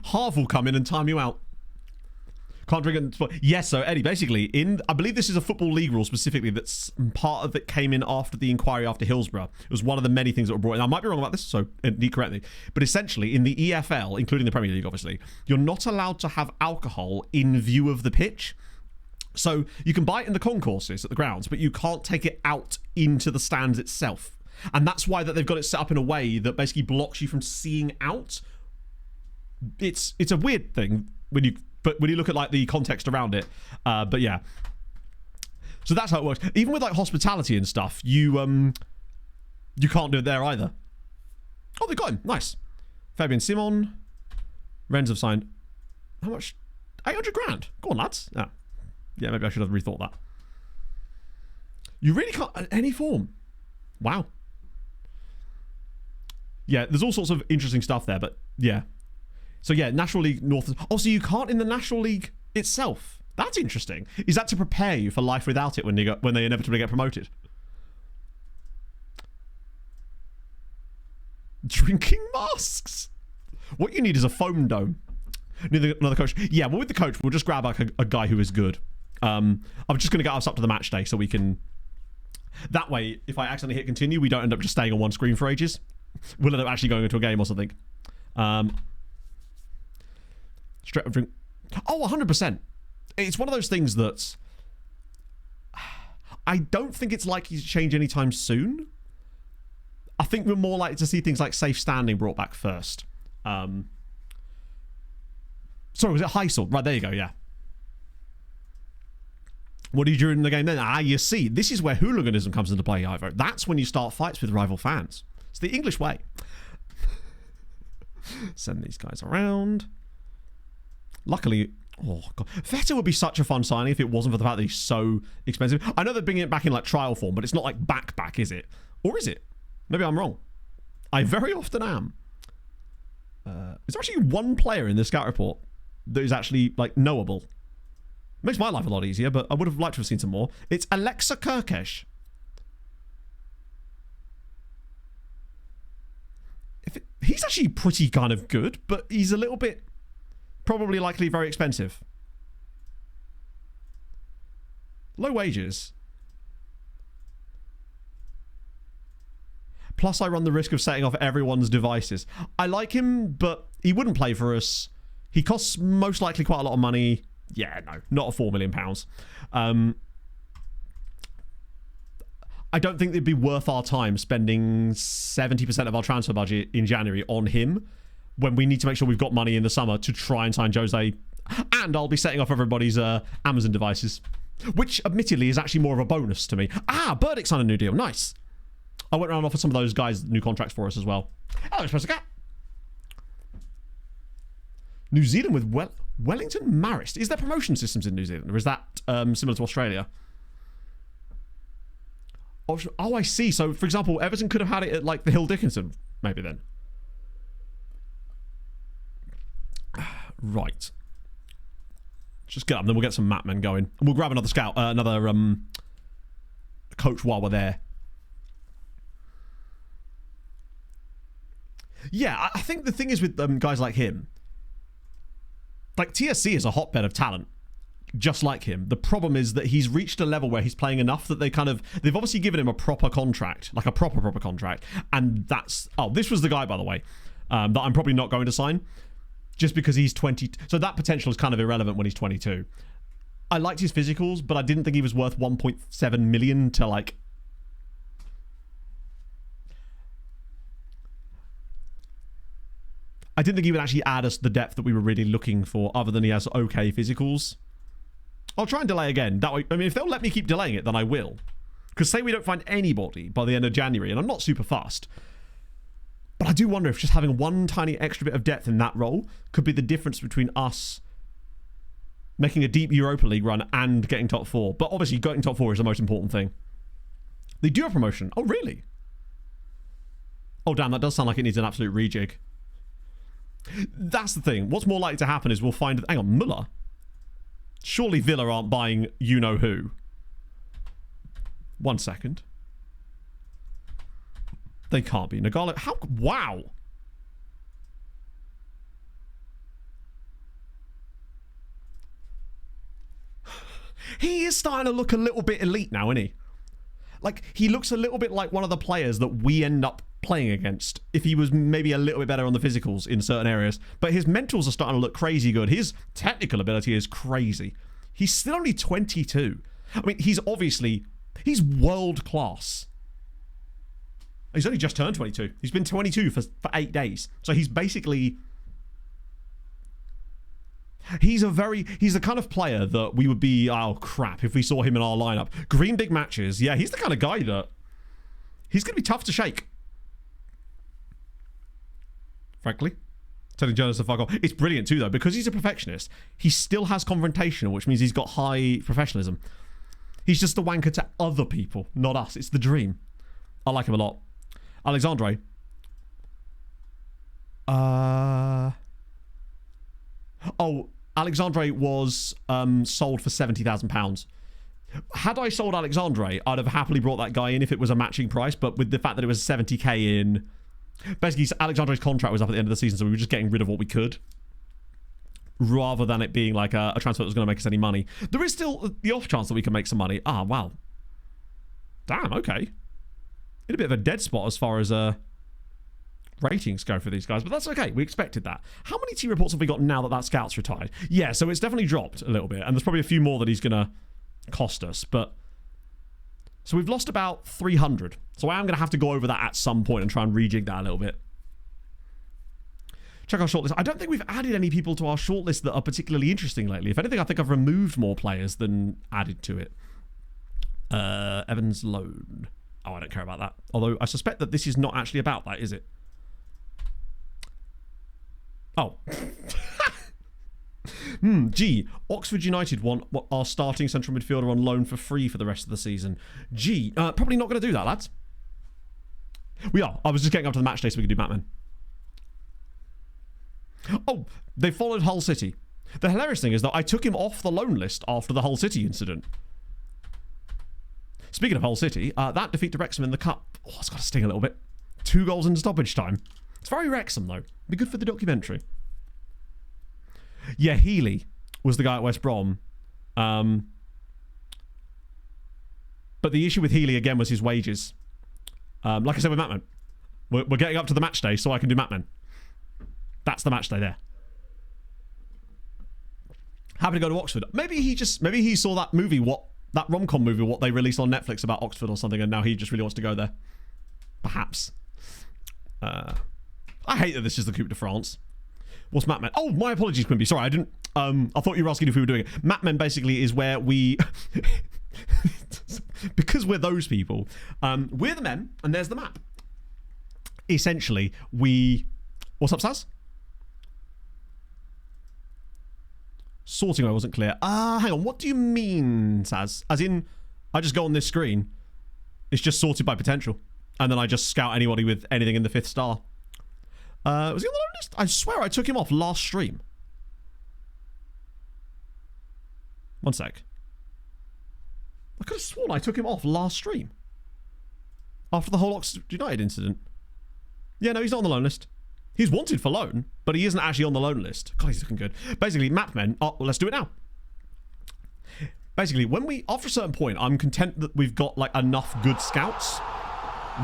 Harv will come in and time you out. Can't drink it. Yes, so Eddie, basically, I believe this is a football league rule specifically that's part of it came in after the inquiry after Hillsborough. It was one of the many things that were brought in. I might be wrong about this, so indeed correct me. But essentially, in the EFL, including the Premier League, obviously, you're not allowed to have alcohol in view of the pitch. So you can buy it in the concourses at the grounds, but you can't take it out into the stands itself. And that's why that they've got it set up in a way that basically blocks you from seeing out. It's a weird thing when you look at like the context around it. But yeah. So that's how it works. Even with like hospitality and stuff, you can't do it there either. Oh, they got him. Nice. Fabian Simon. Rennes have signed. How much? 800 grand. Go on, lads. Yeah, maybe I should have rethought that. You really can't in any form. Wow. Yeah, there's all sorts of interesting stuff there, but yeah. So yeah, National League North. Oh, so you can't in the National League itself. That's interesting. Is that to prepare you for life without it when they inevitably get promoted? Drinking masks. What you need is a foam dome. Another coach. Yeah, well, with the coach, we'll just grab like a guy who is good. I'm just going to get us up to the match day so we can. That way, if I accidentally hit continue, we don't end up just staying on one screen for ages. We'll end up actually going into a game or something. Straight up drink. Oh, 100%. It's one of those things that I don't think it's likely to change anytime soon. I think we're more likely to see things like safe standing brought back first. Sorry, was it Heysel? Right, there you go, yeah. What do you do in the game then? You see, this is where hooliganism comes into play, Ivo. That's when you start fights with rival fans. It's the English way. Send these guys around. Luckily, oh god, Vettel would be such a fun signing if it wasn't for the fact that he's so expensive. I know they're bringing it back in like trial form, but it's not like back, is it? Or is it? Maybe I'm wrong. I very often am. Is there actually one player in this scout report that is actually like knowable? Makes my life a lot easier, but I would have liked to have seen some more. It's Alexa Kirkesh. He's actually pretty kind of good, but he's a little bit probably likely very expensive. Low wages. Plus, I run the risk of setting off everyone's devices. I like him, but he wouldn't play for us. He costs most likely quite a lot of money. Yeah, no, not a £4 million. I don't think it'd be worth our time spending 70% of our transfer budget in January on him when we need to make sure we've got money in the summer to try and sign Jose. And I'll be setting off everybody's Amazon devices, which admittedly is actually more of a bonus to me. Burdick signed a new deal. Nice. I went around and offered some of those guys new contracts for us as well. Hello, Professor Cat. New Zealand with Wellington Marist. Is there promotion systems in New Zealand, or is that similar to Australia? Oh, I see. So, for example, Everton could have had it at like the Hill Dickinson, maybe then. Right. Just get up, and then we'll get some Mapmen going. And we'll grab another scout, another coach while we're there. Yeah, I think the thing is with guys like him, like TSC is a hotbed of talent, just like him. The problem is that he's reached a level where he's playing enough that they've obviously given him a proper contract, like a proper contract, and that's, this was the guy, by the way, that I'm probably not going to sign, just because he's 20, so that potential is kind of irrelevant when he's 22. I liked his physicals, but I didn't think he was worth 1.7 million to like, I didn't think he would actually add us the depth that we were really looking for, other than he has okay physicals. I'll try and delay again. That way, I mean, if they'll let me keep delaying it, then I will. Because say we don't find anybody by the end of January, and I'm not super fast, but I do wonder if just having one tiny extra bit of depth in that role could be the difference between us making a deep Europa League run and getting top 4. But obviously, getting top 4 is the most important thing. They do have promotion. Oh, really? Oh, damn, that does sound like it needs an absolute rejig. That's the thing. What's more likely to happen is we'll find... Hang on, Muller? Surely Villa aren't buying you-know-who. 1 second. They can't be. Nagalo... How... Wow! He is starting to look a little bit elite now, isn't he? Like, he looks a little bit like one of the players that we end up playing against if he was maybe a little bit better on the physicals in certain areas. But his mentals are starting to look crazy good. His technical ability is crazy. He's still only 22. I mean, he's world class. He's only just turned 22. He's been 22 for 8 days. So he's basically... He's the kind of player that we would be, oh crap, if we saw him in our lineup. Green big matches. Yeah, he's the kind of guy that he's going to be tough to shake. Frankly. Telling journalists to fuck off. It's brilliant too, though, because he's a perfectionist. He still has confrontation, which means he's got high professionalism. He's just a wanker to other people, not us. It's the dream. I like him a lot. Alexandre. Oh, Alexandre was sold for £70,000. Had I sold Alexandre, I'd have happily brought that guy in if it was a matching price, but with the fact that it was 70k in... Basically, Alexandre's contract was up at the end of the season, so we were just getting rid of what we could, rather than it being like a transfer that was going to make us any money. There is still the off chance that we can make some money. Ah, wow. Damn, okay. In a bit of a dead spot as far as ratings go for these guys, but that's okay. We expected that. How many team reports have we got now that scout's retired? Yeah, so it's definitely dropped a little bit, and there's probably a few more that he's going to cost us, but... So we've lost about 300. So I am going to have to go over that at some point and try and rejig that a little bit. Check our shortlist. I don't think we've added any people to our shortlist that are particularly interesting lately. If anything, I think I've removed more players than added to it. Evans loan. Oh, I don't care about that. Although I suspect that this is not actually about that, is it? Oh. G. Oxford United want our starting central midfielder on loan for free for the rest of the season. G. Probably not going to do that, lads. We are. I was just getting up to the match day so we could do Mapman. Oh, they followed Hull City. The hilarious thing is that I took him off the loan list after the Hull City incident. Speaking of Hull City, that defeat to Wrexham in the Cup. Oh, it's got to sting a little bit. 2 goals in stoppage time. It's very Wrexham, though. Be good for the documentary. Yeah, Healy was the guy at West Brom. But the issue with Healy, again, was his wages. Like I said with Mapman, we're getting up to the match day so I can do Mapman. That's the match day there. Happy to go to Oxford. Maybe he saw that movie, that rom-com movie, what they released on Netflix about Oxford or something, and now he just really wants to go there. Perhaps. I hate that this is the Coupe de France. What's Mapman? Oh, my apologies, Quimby. Sorry, I didn't... I thought you were asking if we were doing it. Mapman basically is where we... because we're those people, we're the men, and there's the map. Essentially, we... What's up, Saz? Sorting I wasn't clear. Hang on. What do you mean, Saz? As in, I just go on this screen. It's just sorted by potential. And then I just scout anybody with anything in the 5th star. Was he on the loan list? I swear I took him off last stream. One sec. I could have sworn I took him off last stream. After the whole Oxford United incident. Yeah, no, he's not on the loan list. He's wanted for loan, but he isn't actually on the loan list. God, he's looking good. Basically, Mapman... Oh, well, let's do it now. Basically, after a certain point, I'm content that we've got like enough good scouts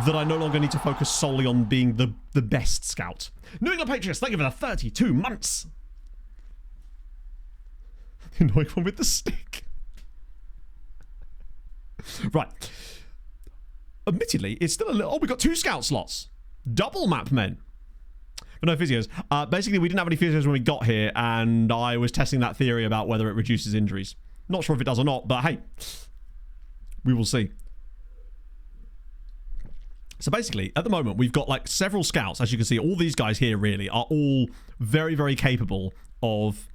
that I no longer need to focus solely on being the best scout. New England Patriots, thank you for the 32 months. Annoying one with the stick. Right. Admittedly, it's still a little... Oh, we got 2 scout slots. Double Mapmen. But no physios. Basically, we didn't have any physios when we got here, and I was testing that theory about whether it reduces injuries. Not sure if it does or not, but hey, we will see. So basically, at the moment, we've got like several scouts. As you can see, all these guys here really are all very, very capable of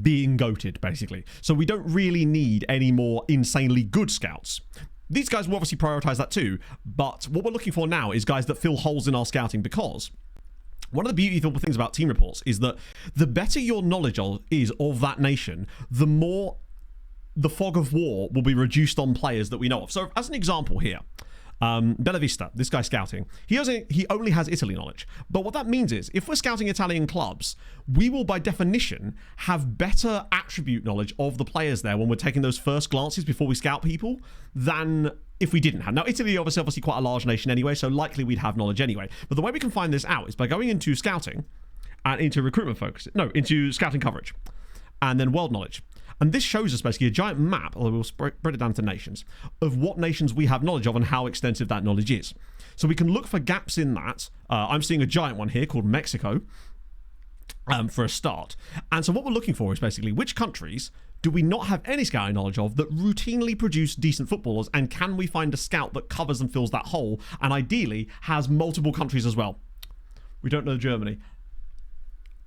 being goated, basically. So we don't really need any more insanely good scouts. These guys will obviously prioritize that too, but what we're looking for now is guys that fill holes in our scouting, because one of the beautiful things about team reports is that the better your knowledge is of that nation, the more the fog of war will be reduced on players that we know of. So as an example here, Bella Vista, this guy scouting, he only has Italy knowledge. But what that means is, if we're scouting Italian clubs, we will by definition have better attribute knowledge of the players there when we're taking those first glances before we scout people than if we didn't have. Now, Italy obviously quite a large nation anyway, so likely we'd have knowledge anyway. But the way we can find this out is by going into scouting and into recruitment focus. No, into scouting coverage and then world knowledge. And this shows us basically a giant map, although we'll spread it down to nations, of what nations we have knowledge of and how extensive that knowledge is. So we can look for gaps in that. I'm seeing a giant one here called Mexico for a start. And so what we're looking for is basically which countries do we not have any scouting knowledge of that routinely produce decent footballers, and can we find a scout that covers and fills that hole and ideally has multiple countries as well. We don't know Germany.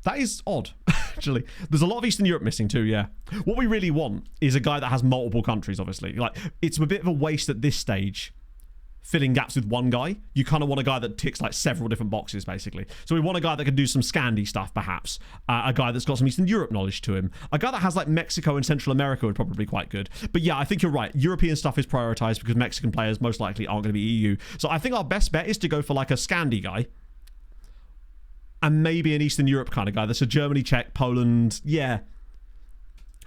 That is odd, actually. There's a lot of Eastern Europe missing too, yeah. What we really want is a guy that has multiple countries, obviously. Like, it's a bit of a waste at this stage, filling gaps with one guy. You kind of want a guy that ticks like several different boxes, basically. So we want a guy that can do some Scandi stuff, perhaps. A guy that's got some Eastern Europe knowledge to him. A guy that has like Mexico and Central America would probably be quite good. But yeah, I think you're right. European stuff is prioritized because Mexican players most likely aren't going to be EU. So I think our best bet is to go for like a Scandi guy. And maybe an Eastern Europe kind of guy. That's a Germany, Czech, Poland. Yeah.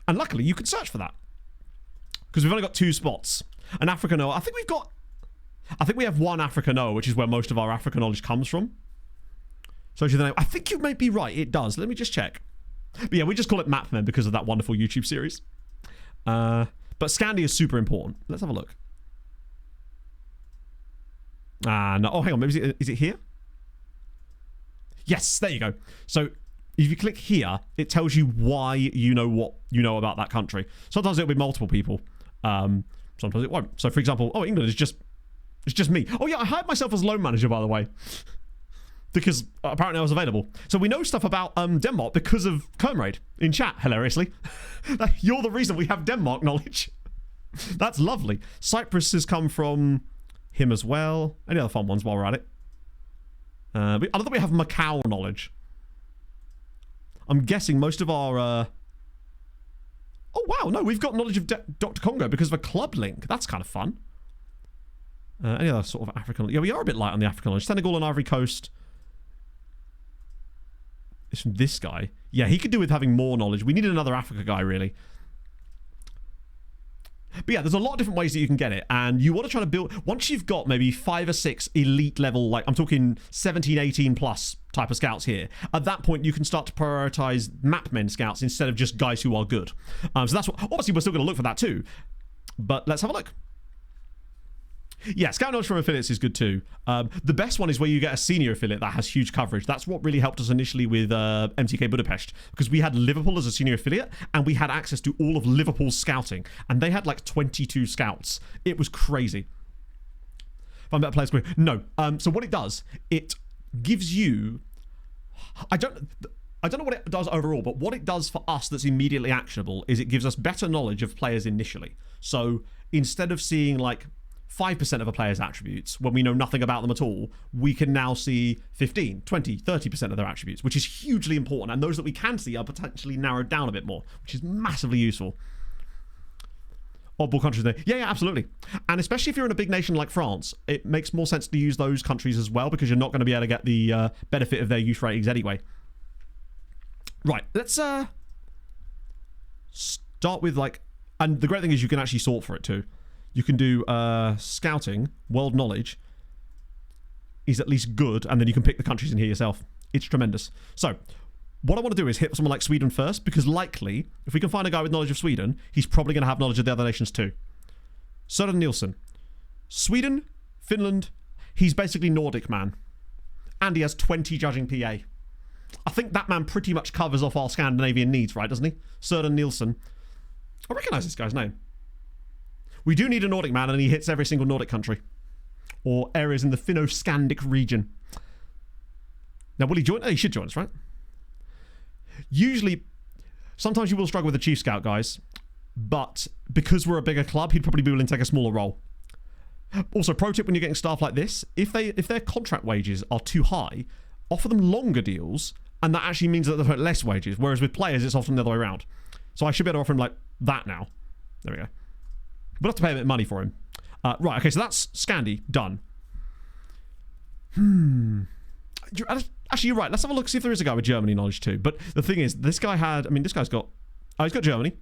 And luckily, you can search for that. Because we've only got 2 spots. An Africa Noah. I think we have one Africa Noah, which is where most of our African knowledge comes from. So I think you may be right. It does. Let me just check. But yeah, we just call it Mapman because of that wonderful YouTube series. But Scandi is super important. Let's have a look. No. Oh, hang on. Maybe is it here? Yes, there you go. So if you click here, it tells you why you know what you know about that country. Sometimes it'll be multiple people. Sometimes it won't. So for example, England is just me. Oh yeah, I hired myself as loan manager, by the way, because apparently I was available. So we know stuff about Denmark because of Kermraid in chat, hilariously. You're the reason we have Denmark knowledge. That's lovely. Cyprus has come from him as well. Any other fun ones while we're at it? I don't think we have Macau knowledge. I'm guessing most of our... Oh, wow. No, we've got knowledge of Dr. Congo because of a club link. That's kind of fun. Any other sort of African... Yeah, we are a bit light on the African knowledge. Senegal and Ivory Coast. It's from this guy. Yeah, he could do with having more knowledge. We needed another Africa guy, really. But yeah, there's a lot of different ways that you can get it, and you want to try to build, once you've got maybe 5 or 6 elite level, like I'm talking 17, 18 plus type of scouts here, at that point you can start to prioritize Mapmen scouts instead of just guys who are good. So that's what, obviously we're still going to look for that too, but let's have a look. Yeah, scout knowledge from affiliates is good too. The best one is where you get a senior affiliate that has huge coverage. That's what really helped us initially with MTK Budapest, because we had Liverpool as a senior affiliate and we had access to all of Liverpool's scouting, and they had like 22 scouts. It was crazy. Find better players. No. So what it does, it gives you... I don't know what it does overall, but what it does for us that's immediately actionable is it gives us better knowledge of players initially. So instead of seeing like 5% of a player's attributes, when we know nothing about them at all, we can now see 15, 20, 30% of their attributes, which is hugely important. And those that we can see are potentially narrowed down a bit more, which is massively useful. Oddball countries there. Yeah, absolutely. And especially if you're in a big nation like France, it makes more sense to use those countries as well, because you're not going to be able to get the benefit of their youth ratings anyway. Right, let's start with and the great thing is you can actually sort for it too. You can do scouting, world knowledge is at least good, and then you can pick the countries in here yourself. It's tremendous. So, what I want to do is hit someone like Sweden first, because likely, if we can find a guy with knowledge of Sweden, he's probably going to have knowledge of the other nations too. Søren Nielsen. Sweden, Finland, he's basically Nordic man. And he has 20 judging PA. I think that man pretty much covers off our Scandinavian needs, right, doesn't he? Søren Nielsen. I recognise this guy's name. We do need a Nordic man, and he hits every single Nordic country. Or areas in the Finno-Scandic region. Now, will he join? Oh, he should join us, right? Usually, sometimes you will struggle with the Chief Scout guys, but because we're a bigger club, he'd probably be willing to take a smaller role. Also, pro tip when you're getting staff like this, if their contract wages are too high, offer them longer deals, and that actually means that they'll pay less wages, whereas with players, it's often the other way around. So I should be able to offer him like that now. There we go. We'll have to pay a bit of money for him. Right, okay, so that's Scandi, done. Actually, you're right. Let's have a look, see if there is a guy with Germany knowledge too. But the thing is, this guy's got Germany.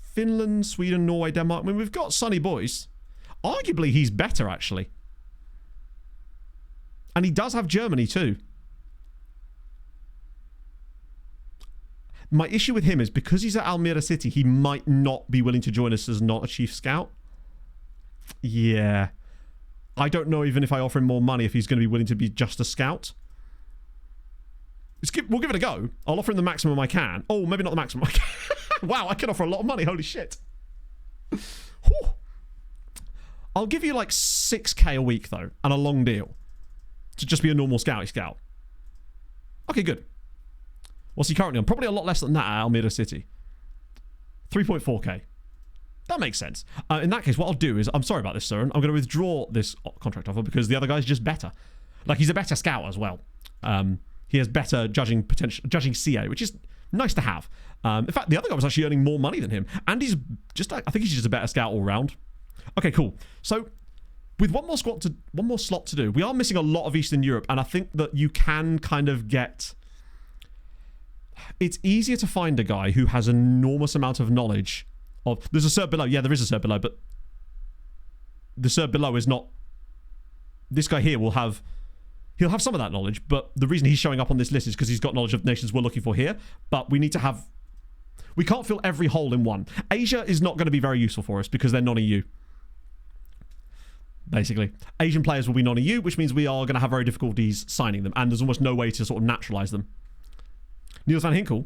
Finland, Sweden, Norway, Denmark. I mean, we've got sunny boys. Arguably, he's better, actually. And he does have Germany too. My issue with him is because he's at Almere City, he might not be willing to join us as not a chief scout. Yeah. I don't know even if I offer him more money if he's going to be willing to be just a scout. We'll give it a go. I'll offer him the maximum I can. Oh, maybe not the maximum I can. Wow, I can offer a lot of money. Holy shit. Whew. I'll give you like 6k a week, though, and a long deal. To just be a normal scouty scout. Okay, good. What's he currently on? Probably a lot less than that at Almere City. 3.4k. That makes sense. In that case, what I'll do is, I'm sorry about this, Søren. I'm going to withdraw this contract offer because the other guy's just better. Like, he's a better scout as well. He has better judging CA, which is nice to have. In fact, the other guy was actually earning more money than him. And I think he's just a better scout all round. Okay, cool. So, with one more slot to do, we are missing a lot of Eastern Europe, and I think that you can kind of get... It's easier to find a guy who has an enormous amount of knowledge of... There's a Serb below. Yeah, there is a Serb below, but the Serb below is not... This guy here will have... He'll have some of that knowledge, but the reason he's showing up on this list is because he's got knowledge of nations we're looking for here, but we need to have... We can't fill every hole in one. Asia is not going to be very useful for us because they're non-EU. Basically. Asian players will be non-EU, which means we are going to have very difficulties signing them, and there's almost no way to sort of naturalise them. Niels van Hinkel.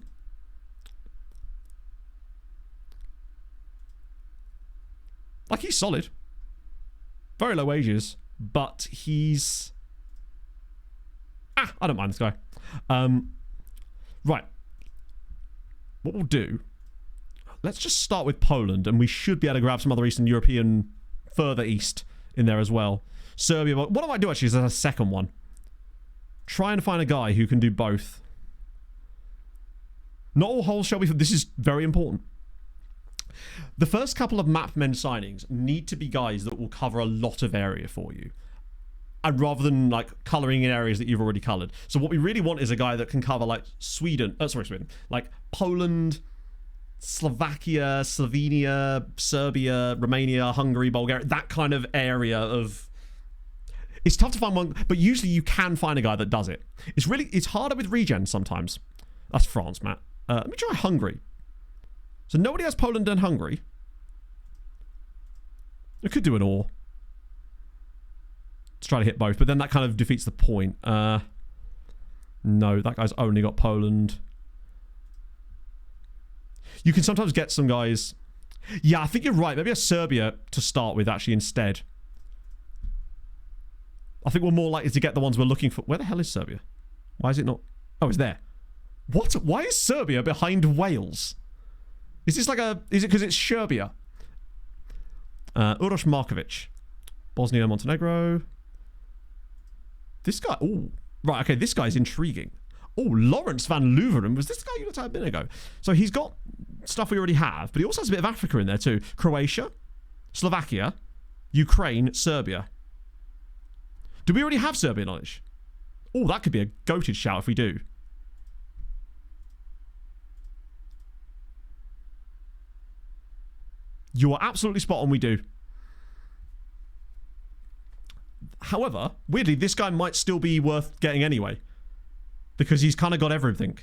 Like, he's solid. Very low wages, but he's... I don't mind this guy. Right. What we'll do... Let's just start with Poland, and we should be able to grab some other Eastern European further east in there as well. Serbia. What I might do, actually, is a second one. Try and find a guy who can do both. Not all holes shall be... This is very important. The first couple of Mapman signings need to be guys that will cover a lot of area for you. And rather than, like, colouring in areas that you've already coloured. So what we really want is a guy that can cover, like, Sweden. Like, Poland, Slovakia, Slovenia, Serbia, Romania, Hungary, Bulgaria. That kind of area of... It's tough to find one, but usually you can find a guy that does it. It's harder with regen sometimes. That's France, Matt. Let me try Hungary. So nobody has Poland and Hungary. I could do an or. Let's try to hit both, but then that kind of defeats the point. No, that guy's only got Poland. You can sometimes get some guys... Yeah, I think you're right. Maybe a Serbia to start with, actually, instead. I think we're more likely to get the ones we're looking for. Where the hell is Serbia? Why is it not... Oh, it's there. What? Why is Serbia behind Wales? Is this like a... Is it because it's Serbia? Uroš Markovic. Bosnia, Montenegro. This guy... Oh, right, okay, this guy's intriguing. Oh, Lawrence van Luveren. Was this the guy you looked at a minute ago? So he's got stuff we already have, but he also has a bit of Africa in there too. Croatia, Slovakia, Ukraine, Serbia. Do we already have Serbian knowledge? Oh, that could be a goated shout if we do. You are absolutely spot on, we do. However, weirdly, this guy might still be worth getting anyway. Because he's kind of got everything.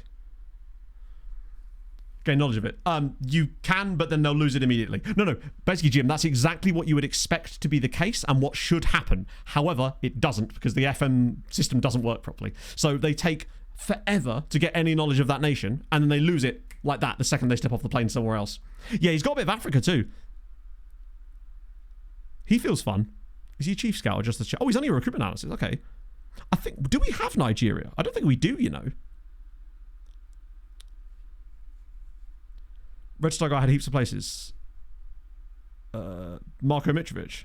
Gain knowledge of it. You can, but then they'll lose it immediately. No. Basically, Jim, that's exactly what you would expect to be the case and what should happen. However, it doesn't because the FM system doesn't work properly. So they take forever to get any knowledge of that nation and then they lose it like that the second they step off the plane somewhere else. Yeah, he's got a bit of Africa too. He feels fun. Is he a chief scout or just a... Oh, he's only a recruitment analysis. Okay. I think... Do we have Nigeria? I don't think we do, you know. Red Star guy had heaps of places. Marko Mitrovic.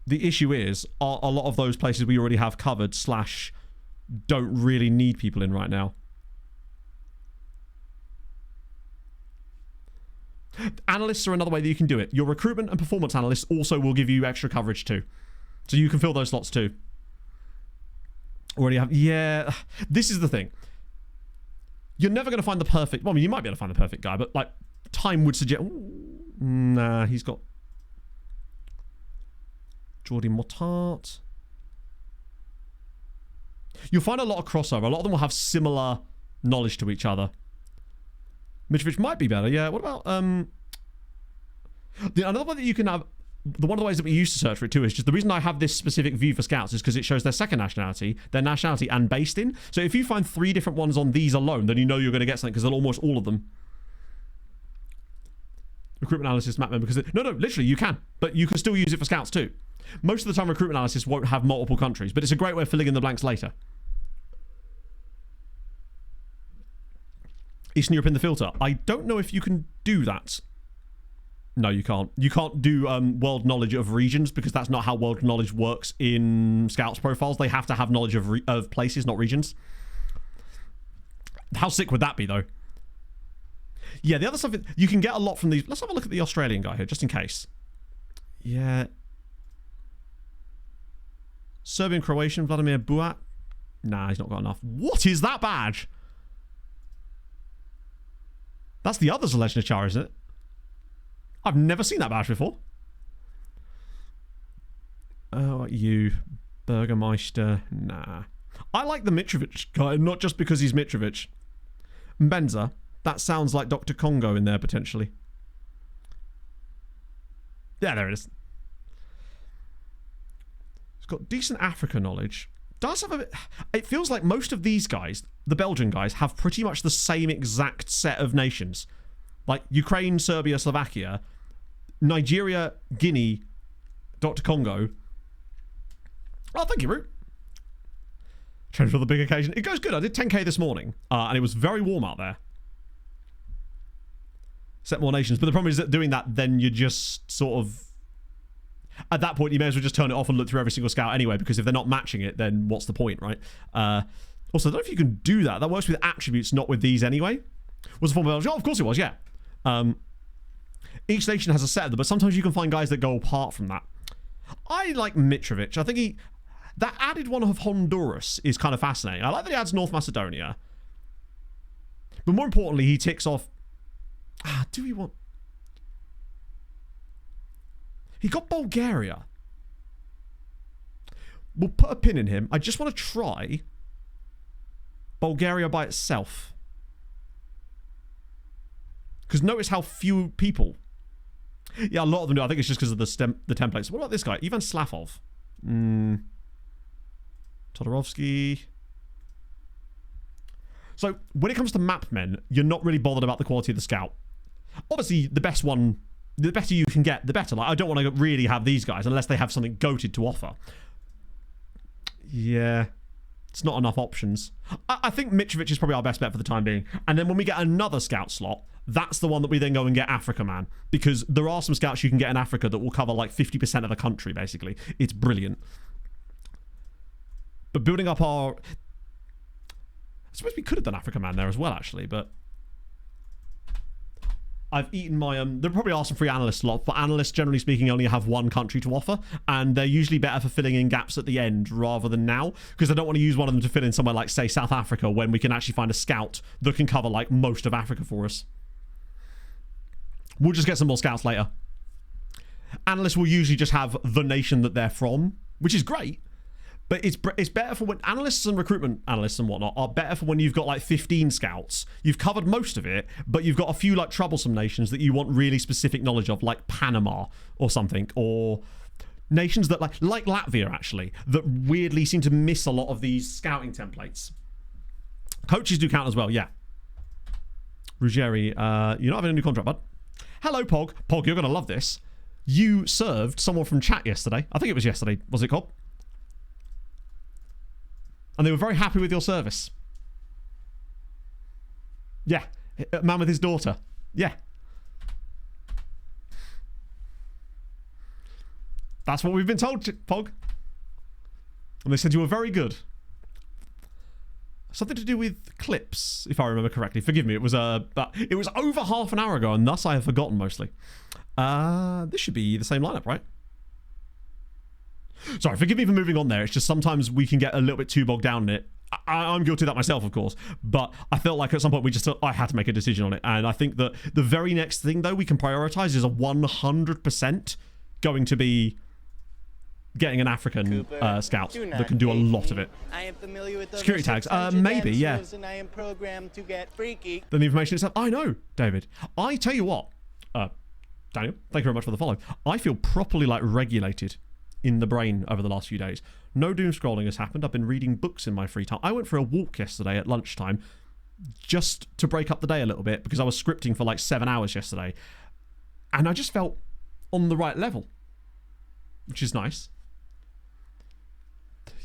The issue is, are a lot of those places we already have covered / don't really need people in right now. Analysts are another way that you can do it. Your recruitment and performance analysts also will give you extra coverage too. So you can fill those slots too. Already have... Yeah, this is the thing. You're never going to find the perfect... Well, I mean, you might be able to find the perfect guy, but like time would suggest... Ooh, nah, he's got... Jordi Mortart. You'll find a lot of crossover. A lot of them will have similar knowledge to each other. Mitrovic might be better, yeah. What about another one that you can have? One of the ways that we used to search for it too is just the reason I have this specific view for scouts is because it shows their second nationality, their nationality, and based in. So if you find 3 different ones on these alone, then you know you're going to get something because they're almost all of them. Recruitment analysis, Mapman, because no, literally you can, but you can still use it for scouts too. Most of the time, recruitment analysis won't have multiple countries, but it's a great way of filling in the blanks later. Eastern Europe in the filter. I don't know if you can do that. No, you can't. You can't do world knowledge of regions because that's not how world knowledge works in Scouts profiles. They have to have knowledge of places, not regions. How sick would that be, though? Yeah, the other stuff, you can get a lot from these. Let's have a look at the Australian guy here, just in case. Yeah. Serbian, Croatian, Vladimir Buat. Nah, he's not got enough. What is that badge? That's the other Legend of Char, isn't it? I've never seen that badge before. Oh, you. Burgermeister. Nah. I like the Mitrovic guy, not just because he's Mitrovic. Mbenza. That sounds like Dr. Congo in there, potentially. Yeah, there it is. He's got decent Africa knowledge. Does have a bit... It feels like most of these guys, the Belgian guys, have pretty much the same exact set of nations. Like Ukraine, Serbia, Slovakia, Nigeria, Guinea, Dr. Congo. Oh, thank you, Root. Change for the big occasion. It goes good. I did 10k this morning, and it was very warm out there. Set more nations. But the problem is that doing that, then you just sort of... At that point, you may as well just turn it off and look through every single scout anyway, because if they're not matching it, then what's the point, right? Also, I don't know if you can do that. That works with attributes, not with these anyway. Was the form of... Oh, of course it was, yeah. Each nation has a set of them, but sometimes you can find guys that go apart from that. I like Mitrovic. I think that added one of Honduras is kind of fascinating. I like that he adds North Macedonia. But more importantly, he ticks off... do we want... He got Bulgaria. We'll put a pin in him. I just want to try Bulgaria by itself. Because notice how few people... Yeah, a lot of them do. I think it's just because of the templates. What about this guy? Ivan Slavov. Todorovsky. So, when it comes to Mapmen, you're not really bothered about the quality of the scout. Obviously, the best one... The better you can get, the better. Like, I don't want to really have these guys unless they have something goated to offer. Yeah. It's not enough options. I think Mitrovic is probably our best bet for the time being. And then when we get another scout slot, that's the one that we then go and get Africa Man, because there are some scouts you can get in Africa that will cover like 50% of the country, basically. It's brilliant. But building up our... I suppose we could have done Africa Man there as well, actually, but... I've eaten my... There probably are some free analyst slots, but analysts, generally speaking, only have one country to offer, and they're usually better for filling in gaps at the end rather than now, because I don't want to use one of them to fill in somewhere like, say, South Africa, when we can actually find a scout that can cover, like, most of Africa for us. We'll just get some more scouts later. Analysts will usually just have the nation that they're from, which is great. But it's better for when analysts and recruitment analysts and whatnot are better for when you've got like 15 scouts. You've covered most of it, but you've got a few like troublesome nations that you want really specific knowledge of, like Panama or something, or nations that like Latvia actually, that weirdly seem to miss a lot of these scouting templates. Coaches do count as well, yeah. Ruggieri, you're not having a new contract, bud. Hello, Pog. Pog, you're going to love this. You served someone from chat yesterday. I think it was yesterday. Was it called? And they were very happy with your service. Yeah. A man with his daughter. Yeah. That's what we've been told, Pog. And they said you were very good. Something to do with clips, if I remember correctly. Forgive me, it was over half an hour ago, and thus I have forgotten mostly. This should be the same lineup, right? Sorry, forgive me for moving on there. It's just sometimes we can get a little bit too bogged down in it. I'm guilty of that myself, of course. But I felt like at some point I had to make a decision on it. And I think that the very next thing, though, we can prioritize is a 100% going to be getting an African scout that can do a lot of it. I am familiar with security tags. Maybe, yeah. And I am programmed to get freaky. Then the information itself. I know, David. I tell you what, Daniel, thank you very much for the follow. I feel properly like regulated in the brain over the last few days. No doom scrolling has happened. I've been reading books in my free time. I went for a walk yesterday at lunchtime just to break up the day a little bit because I was scripting for like 7 hours yesterday. And I just felt on the right level, which is nice.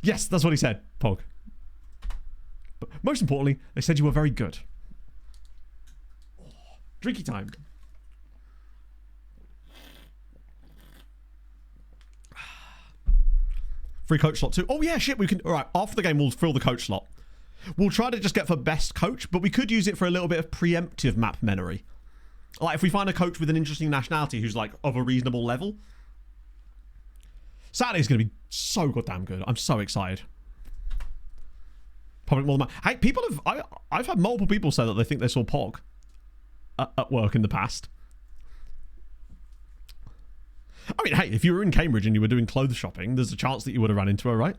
Yes, that's what he said, Pog. But most importantly, they said you were very good. Oh, drinky time. Free coach slot too. Oh yeah, shit, we can... Alright, after the game we'll fill the coach slot. We'll try to just get for best coach, but we could use it for a little bit of preemptive mapmenery. Like if we find a coach with an interesting nationality who's like of a reasonable level. Saturday's going to be so goddamn good. I'm so excited. Public more than hey, people have... I've had multiple people say that they think they saw Pog at work in the past. I mean, hey, if you were in Cambridge and you were doing clothes shopping, there's a chance that you would have run into her, right?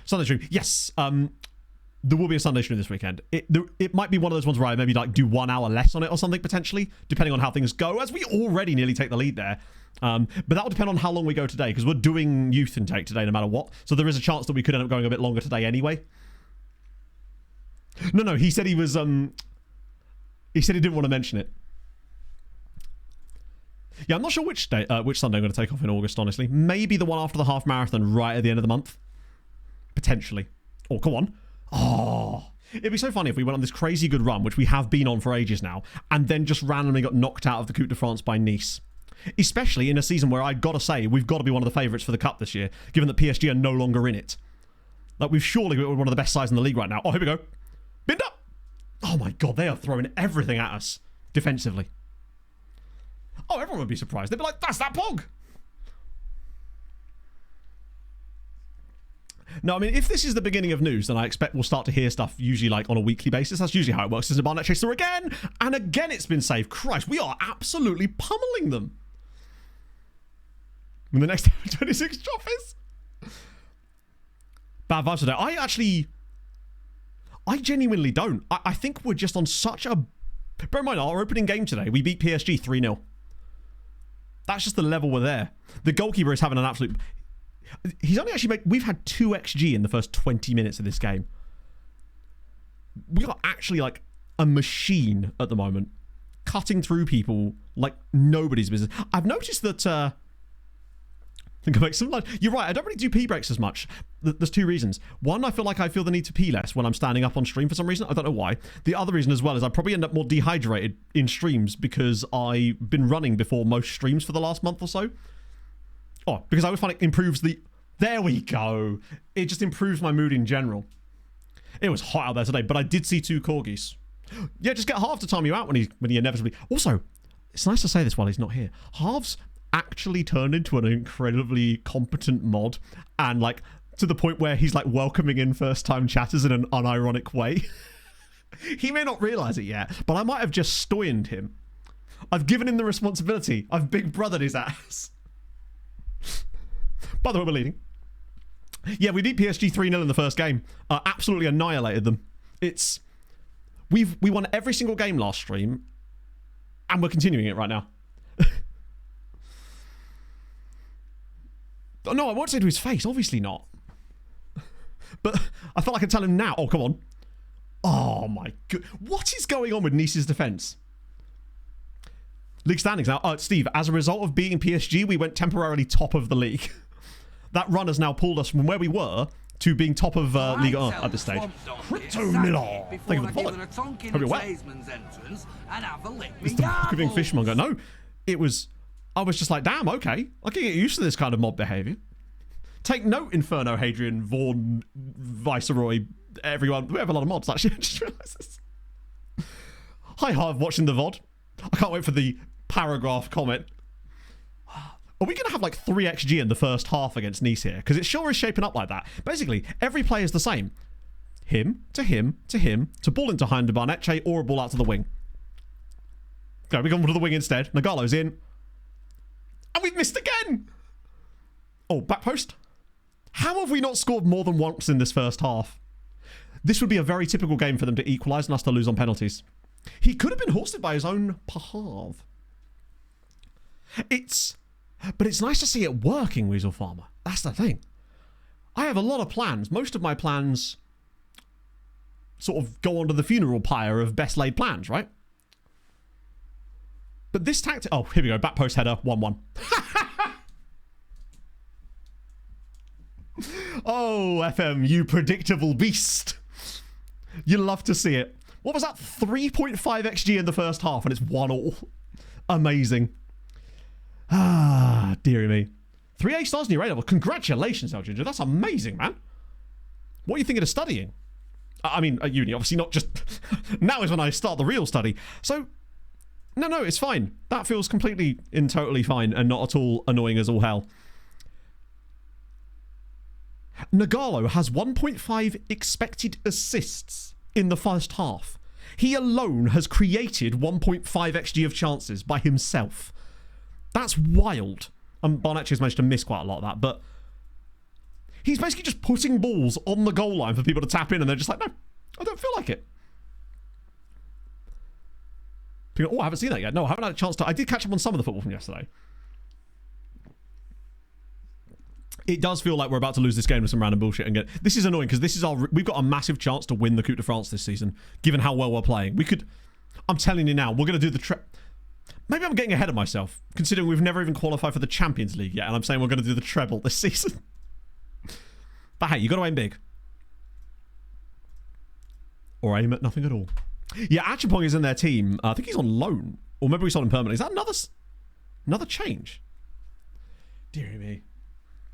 Sunday stream. Yes, there will be a Sunday stream this weekend. It might be one of those ones where I maybe like do 1 hour less on it or something, potentially, depending on how things go, as we already nearly take the lead there. But that will depend on how long we go today, because we're doing youth intake today no matter what. So there is a chance that we could end up going a bit longer today anyway. No, he said he was... he said he didn't want to mention it. Yeah, I'm not sure which Sunday I'm going to take off in August, honestly. Maybe the one after the half marathon right at the end of the month. Potentially. Oh, come on. Oh, it'd be so funny if we went on this crazy good run, which we have been on for ages now, and then just randomly got knocked out of the Coupe de France by Nice. Especially in a season where I've got to say, we've got to be one of the favourites for the Cup this year, given that PSG are no longer in it. Like, we've surely got one of the best sides in the league right now. Oh, here we go. Binned up. Oh my God, they are throwing everything at us defensively. Oh, everyone would be surprised. They'd be like, that's that Pog. No, I mean, if this is the beginning of news, then I expect we'll start to hear stuff usually like on a weekly basis. That's usually how it works. There's a Barnet Chaser again. And again, it's been saved. Christ, we are absolutely pummeling them. In the next 26 trophies. Bad vibes today. I genuinely don't. I think we're just on such a... Bear in mind, our opening game today, we beat PSG 3-0. That's just the level we're there. The goalkeeper is having an absolute... He's only actually made... We've had 2 XG in the first 20 minutes of this game. We are actually like a machine at the moment. Cutting through people like nobody's business. I've noticed that think I'll make some lunch. You're right, I don't really do pee breaks as much. There's two reasons. One, I feel the need to pee less when I'm standing up on stream for some reason. I don't know why. The other reason as well is I probably end up more dehydrated in streams because I've been running before most streams for the last month or so. Oh, because I always find it improves the... There we go. It just improves my mood in general. It was hot out there today, but I did see 2 corgis. Yeah, just get Half to time you out when he inevitably... Also, it's nice to say this while he's not here. Halves actually turned into an incredibly competent mod, and like to the point where he's like welcoming in first-time chatters in an unironic way. He may not realize it yet, but I might have just stoined him. I've given him the responsibility. I've big brothered his ass. By the way, we're leading. Yeah, we beat PSG 3-0 in the first game. Absolutely annihilated them. We won every single game last stream, and we're continuing it right now. No, I won't say to his face. Obviously not. But I felt like I could tell him now. Oh, come on. Oh, my God. What is going on with Nice's defense? League standings now. Steve, as a result of beating PSG, we went temporarily top of the league. That run has now pulled us from where we were to being top of Ligue 1 at this stage. Crypto Miller. Thank you for the follow. Hope you're well. It's the marketing fishmonger. No, it was... I was just like, damn, okay. I can get used to this kind of mob behaviour. Take note, Inferno, Hadrian, Vaughan, Viceroy, everyone. We have a lot of mods, actually. I just realised this. Hi, Harv, watching the VOD. I can't wait for the paragraph comment. Are we going to have like 3xg in the first half against Nice here? Because it sure is shaping up like that. Basically, every play is the same. Him, to him, to him, to ball into Hind to Barnetche, or a ball out to the wing. Okay, we go to the wing instead. Nagalo's in. And we've missed again! Oh, back post. How have we not scored more than once in this first half? This would be a very typical game for them to equalise and us to lose on penalties. He could have been horsed by his own Pahav. But it's nice to see it working, Weasel Farmer. That's the thing. I have a lot of plans. Most of my plans sort of go onto the funeral pyre of best laid plans, right? But this tactic... Oh, here we go. Back post header. 1-1. Oh, FM, you predictable beast. You love to see it. What was that? 3.5 XG in the first half, and it's 1-1. Amazing. Ah, dearie me. 3 A stars in your A level. Congratulations, El Ginger. That's amazing, man. What are you thinking of studying? I mean, at uni, obviously not just... Now is when I start the real study. So... No, it's fine. That feels completely and totally fine and not at all annoying as all hell. Nagalo has 1.5 expected assists in the first half. He alone has created 1.5 XG of chances by himself. That's wild. Barnett has managed to miss quite a lot of that, but he's basically just putting balls on the goal line for people to tap in, and they're just like, no, I don't feel like it. Oh, I haven't seen that yet. No, I haven't had a chance to. I did catch up on some of the football from yesterday. It does feel like we're about to lose this game with some random bullshit and get... This is annoying because this is we've got a massive chance to win the Coupe de France this season, given how well we're playing. We could... I'm telling you now, we're going to do the... Maybe I'm getting ahead of myself, considering we've never even qualified for the Champions League yet, and I'm saying we're going to do the treble this season. But hey, you got to aim big. Or aim at nothing at all. Yeah, Achapong is in their team. I think he's on loan. Or maybe we sold him permanently. Is that another change? Dear me.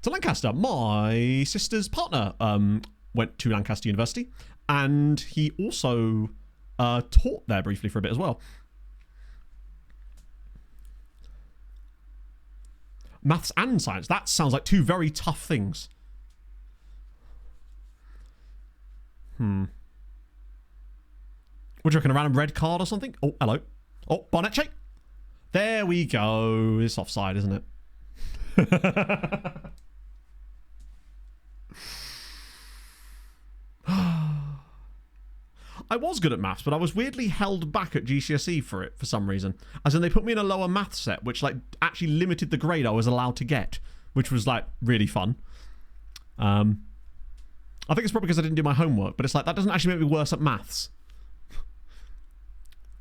To Lancaster. My sister's partner went to Lancaster University. And he also taught there briefly for a bit as well. Maths and science. That sounds like two very tough things. What do you reckon? A random red card or something? Oh, hello. Oh, Barnetche. There we go. It's offside, isn't it? I was good at maths, but I was weirdly held back at GCSE for it for some reason. As in, they put me in a lower maths set, which like actually limited the grade I was allowed to get, which was like really fun. I think it's probably because I didn't do my homework, but it's like that doesn't actually make me worse at maths.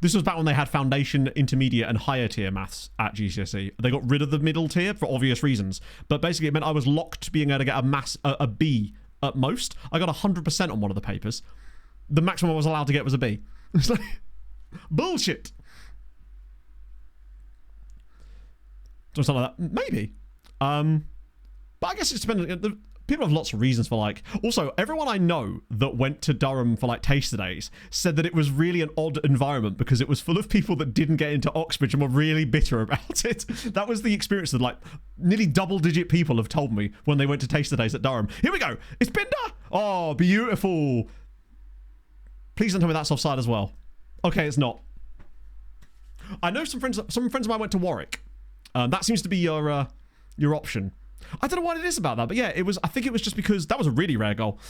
This was back when they had foundation, intermediate, and higher tier maths at GCSE. They got rid of the middle tier for obvious reasons. But basically, it meant I was locked to being able to get a B at most. I got 100% on one of the papers. The maximum I was allowed to get was a B. It's like, bullshit. Or something like that. Maybe. But I guess it's dependent. People have lots of reasons for like. Also, everyone I know that went to Durham for like taster days said that it was really an odd environment because it was full of people that didn't get into Oxbridge and were really bitter about it. That was the experience that like nearly double-digit people have told me when they went to taster days at Durham. Here we go. It's Binder. Oh, beautiful. Please don't tell me that's offside as well. Okay, it's not. I know some friends of mine went to Warwick. That seems to be your option. I don't know what it is about that, but yeah, I think it was just because that was a really rare goal.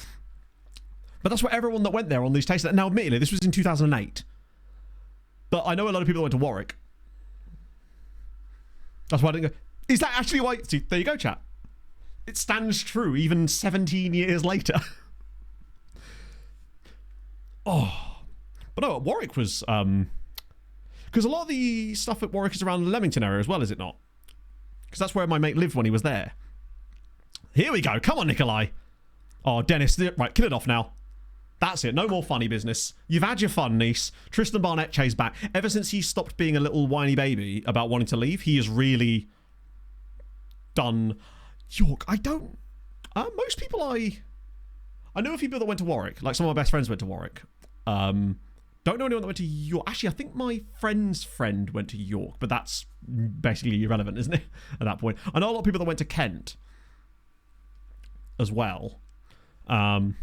But that's what everyone that went there on these tastes. Now, admittedly, this was in 2008. But I know a lot of people that went to Warwick. That's why I didn't go. Is that actually why? See, there you go, chat. It stands true even 17 years later. Oh. But no, Warwick was... Because a lot of the stuff at Warwick is around the Leamington area as well, is it not? Because that's where my mate lived when he was there. Here we go. Come on, Nikolai. Oh, Dennis. Right, kill it off now. That's it. No more funny business. You've had your fun, niece. Tristan Barnett-Che's back. Ever since he stopped being a little whiny baby about wanting to leave, he has really done... York, I don't... most people I know a few people that went to Warwick. Like, some of my best friends went to Warwick. Don't know anyone that went to York. Actually, I think my friend's friend went to York, but that's basically irrelevant, isn't it? At that point. I know a lot of people that went to Kent as well. And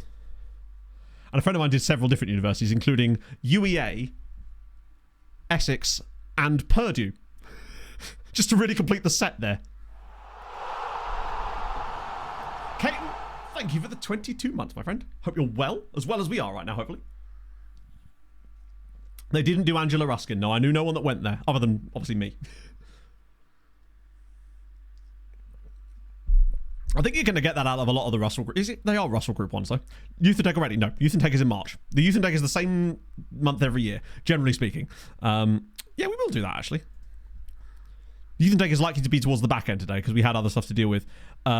a friend of mine did several different universities, including UEA, Essex, and Purdue. Just to really complete the set there. Caton, thank you for the 22 months, my friend. Hope you're well as we are right now, hopefully. They didn't do Angela Ruskin. No, I knew no one that went there, other than, obviously, me. I think you're going to get that out of a lot of the Russell Group. Is it? They are Russell Group ones, though. Youth and Tech already? No. Youth and Tech is in March. The Youth and Tech is the same month every year, generally speaking. Yeah, we will do that, actually. Youth and Tech is likely to be towards the back end today, because we had other stuff to deal with. But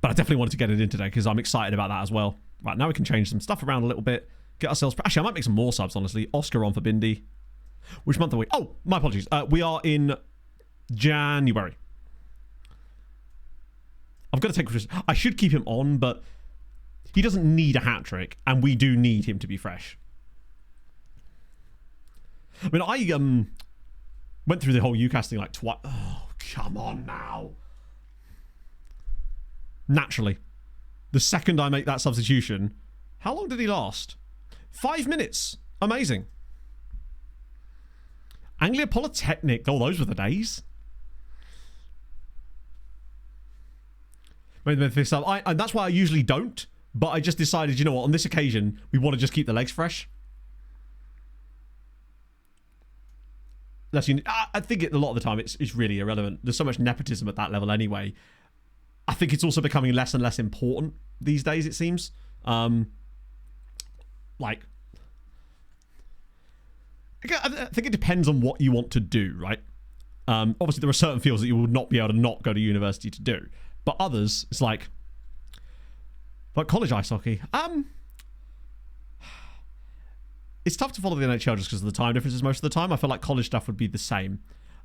I definitely wanted to get it in today, because I'm excited about that as well. Right, now we can change some stuff around a little bit. Get ourselves... Actually, I might make some more subs, honestly. Oscar on for Bindi. Which month are we? Oh, my apologies. We are in January. I've got to take... I should keep him on, but he doesn't need a hat-trick, and we do need him to be fresh. I mean, I went through the whole Outcasts thing like twice. Oh, come on now. Naturally. The second I make that substitution... How long did he last? 5 minutes. Amazing. Anglia Polytechnic. Oh, those were the days. And that's why I usually don't. But I just decided, you know what, on this occasion, we want to just keep the legs fresh. I think a lot of the time it's really irrelevant. There's so much nepotism at that level anyway. I think it's also becoming less and less important these days, it seems. Like, I think it depends on what you want to do, right? Obviously, there are certain fields that you will not be able to not go to university to do. But others, it's like college ice hockey. It's tough to follow the NHL just because of the time differences most of the time. I feel like college stuff would be the same.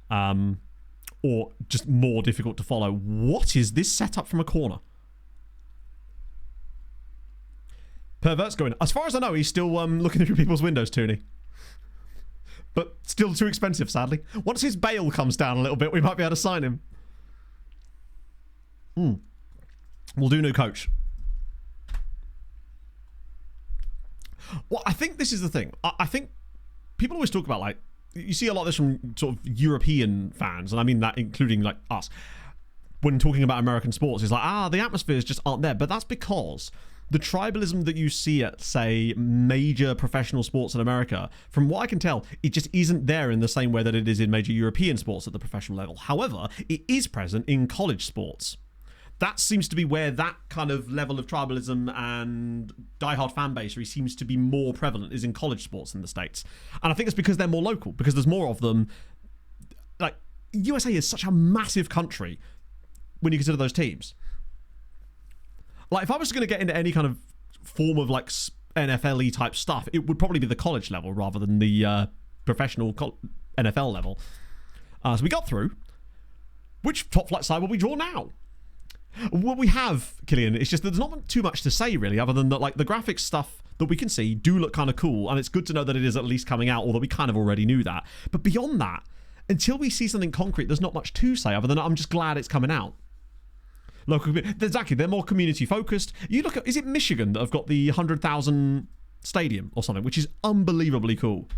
Or just more difficult to follow. What is this setup from a corner? Pervert's going. As far as I know, he's still looking through people's windows, Tooney. But still too expensive, sadly. Once his bail comes down a little bit, we might be able to sign him. We'll do new coach. Well, I think this is the thing. I think people always talk about, like, you see a lot of this from sort of European fans, and I mean that including, like, us. When talking about American sports, it's like, the atmospheres just aren't there. But that's because the tribalism that you see at, say, major professional sports in America, from what I can tell, it just isn't there in the same way that it is in major European sports at the professional level. However, it is present in college sports. that seems to be where that kind of level of tribalism and diehard fan basery seems to be more prevalent, is in college sports in the States. And I think it's because they're more local, because there's more of them. Like, USA is such a massive country when you consider those teams. Like, if I was going to get into any kind of form of like NFL-y type stuff, it would probably be the college level rather than the professional NFL level. So we got through. Which top flight side will we draw now? What we have, Killian, it's just that there's not too much to say really, other than that like the graphics stuff that we can see do look kind of cool, and it's good to know that it is at least coming out, although we kind of already knew that. But beyond that, until we see something concrete, there's not much to say other than I'm just glad it's coming out. Local, exactly, they're more community focused. You look at, is it Michigan that have got the 100,000 stadium or something, which is unbelievably cool.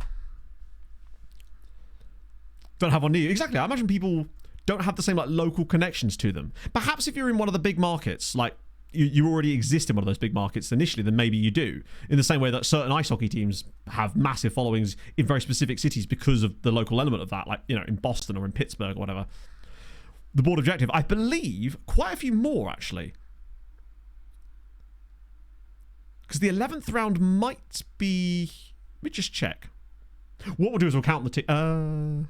Don't have one near you. Exactly, I imagine people don't have the same like local connections to them. Perhaps if you're in one of the big markets, like you already exist in one of those big markets initially, then maybe you do. In the same way that certain ice hockey teams have massive followings in very specific cities because of the local element of that, like, you know, in Boston or in Pittsburgh or whatever. The board objective, I believe, quite a few more actually. Because the 11th round might be... Let me just check. What we'll do is we'll count the...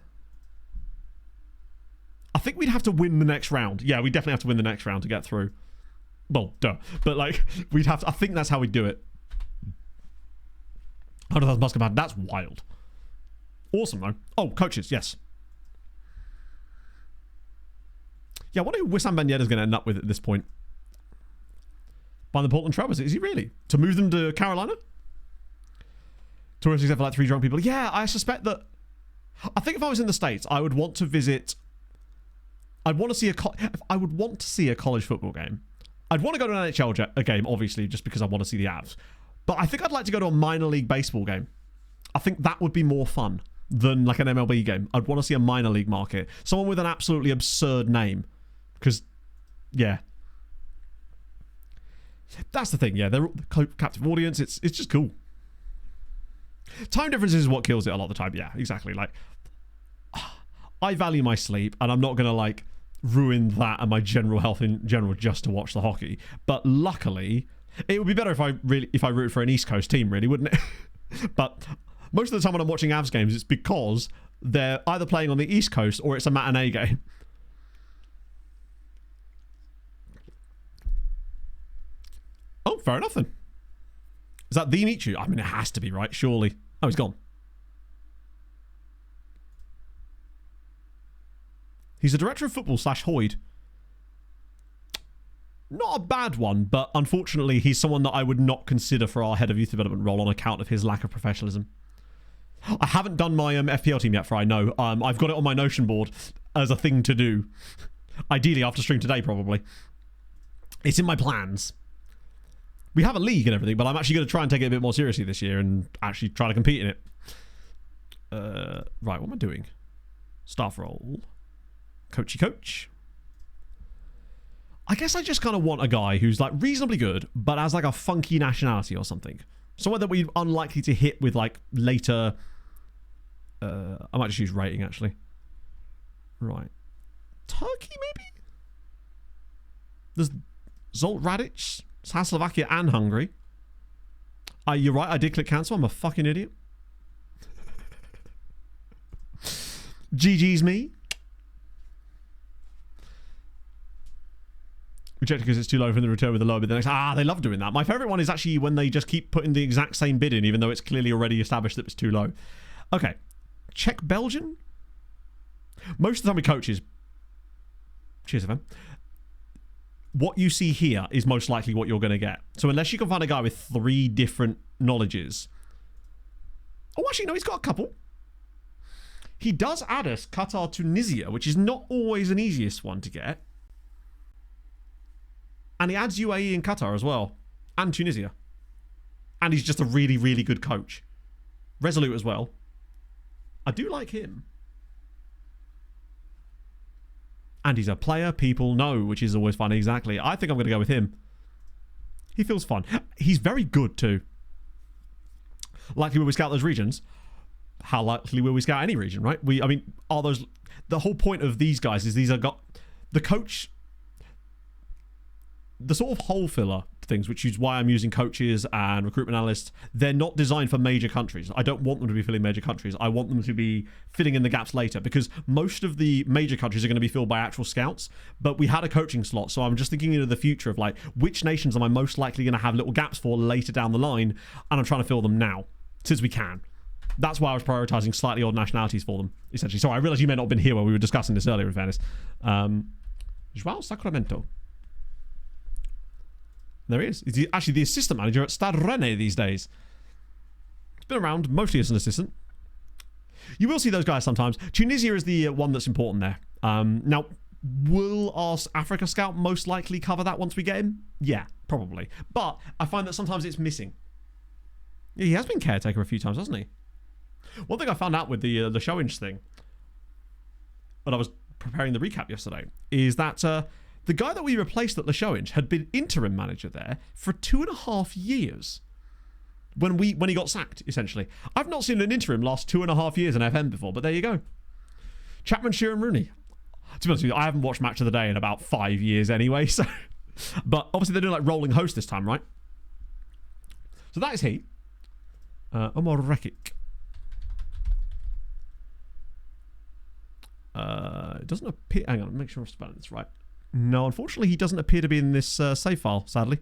I think we'd have to win the next round. Yeah, we definitely have to win the next round to get through. Well, duh. But, like, we'd have to... I think that's how we do it. 100,000 Muscat, that's wild. Awesome, though. Oh, coaches, yes. Yeah, I wonder who Wissam Ben Yedder's going to end up with at this point. Buying the Portland Trailblazers. Is he really? To move them to Carolina? Tourists except for, like, 3 drunk people. Yeah, I suspect that... I think if I was in the States, I would want to visit... I'd want to see I would want to see a college football game. I'd want to go to an NHL game, obviously, just because I want to see the Avs. But I think I'd like to go to a minor league baseball game. I think that would be more fun than like an MLB game. I'd want to see a minor league market. Someone with an absolutely absurd name. Because, yeah. That's the thing, yeah. They're captive audience. It's just cool. Time differences is what kills it a lot of the time. Yeah, exactly. Like, I value my sleep, and I'm not going to, like, ruin that and my general health in general just to watch the hockey. But luckily, it would be better if I rooted for an East Coast team, really, wouldn't it? But most of the time when I'm watching Avs games, it's because they're either playing on the East Coast or it's a matinee game. Oh, fair enough then. Is that the Michu? I mean, it has to be, right? Surely. Oh, he's gone. He's the director of football / Hoyd. Not a bad one, but unfortunately, he's someone that I would not consider for our head of youth development role on account of his lack of professionalism. I haven't done my FPL team yet, for I know. I've got it on my Notion board as a thing to do. Ideally, after stream today, probably. It's in my plans. We have a league and everything, but I'm actually going to try and take it a bit more seriously this year and actually try to compete in it. Right, what am I doing? Staff role. Coachy coach. I guess I just kind of want a guy who's like reasonably good, but has like a funky nationality or something. Someone that we're unlikely to hit with like later... I might just use rating, actually. Right. Turkey, maybe? There's Zolt Radic, Slovakia and Hungary. You're right, I did click cancel. I'm a fucking idiot. GG's me. Rejected because it's too low from the return with the lower bid. The next, they love doing that. My favourite one is actually when they just keep putting the exact same bid in, even though it's clearly already established that it's too low. Okay. Czech Belgian? Most of the time with coaches. Cheers, FM. What you see here is most likely what you're going to get. So unless you can find a guy with 3 different knowledges. Oh, actually, no, he's got a couple. He does add us Qatar, Tunisia, which is not always an easiest one to get. And he adds UAE and Qatar as well. And Tunisia. And he's just a really, really good coach. Resolute as well. I do like him. And he's a player people know, which is always fun. Exactly. I think I'm going to go with him. He feels fun. He's very good too. Likely will we scout those regions? How likely will we scout any region, right? I mean, are those... The whole point of these guys is these are got... The coach... the sort of hole filler things, which is why I'm using coaches and recruitment analysts, they're not designed for major countries. I don't want them to be filling major countries. I want them to be filling in the gaps later, because most of the major countries are going to be filled by actual scouts, but we had a coaching slot, so I'm just thinking into the future of like, which nations am I most likely going to have little gaps for later down the line, and I'm trying to fill them now, since we can. That's why I was prioritising slightly odd nationalities for them, essentially. Sorry, I realise you may not have been here when we were discussing this earlier, in fairness. João Sacramento. There he is. He's actually the assistant manager at Stade Rennais these days. He's been around mostly as an assistant. You will see those guys sometimes. Tunisia is the one that's important there. Now, will our Africa scout most likely cover that once we get him? Yeah, probably. But I find that sometimes it's missing. Yeah, he has been caretaker a few times, hasn't he? One thing I found out with the showings thing, when I was preparing the recap yesterday, is that the guy that we replaced at the showings had been interim manager there for 2.5 years when he got sacked, essentially. I've not seen an interim last 2.5 years in FM before, but there you go. Chapman, Shearer and Rooney. To be honest with you, I haven't watched Match of the Day in about 5 years anyway, so... But obviously they're doing like rolling host this time, right? So that is he. Omar Rekik. It doesn't appear... Hang on, make sure I'm spelling this right. No, unfortunately, he doesn't appear to be in this save file, sadly.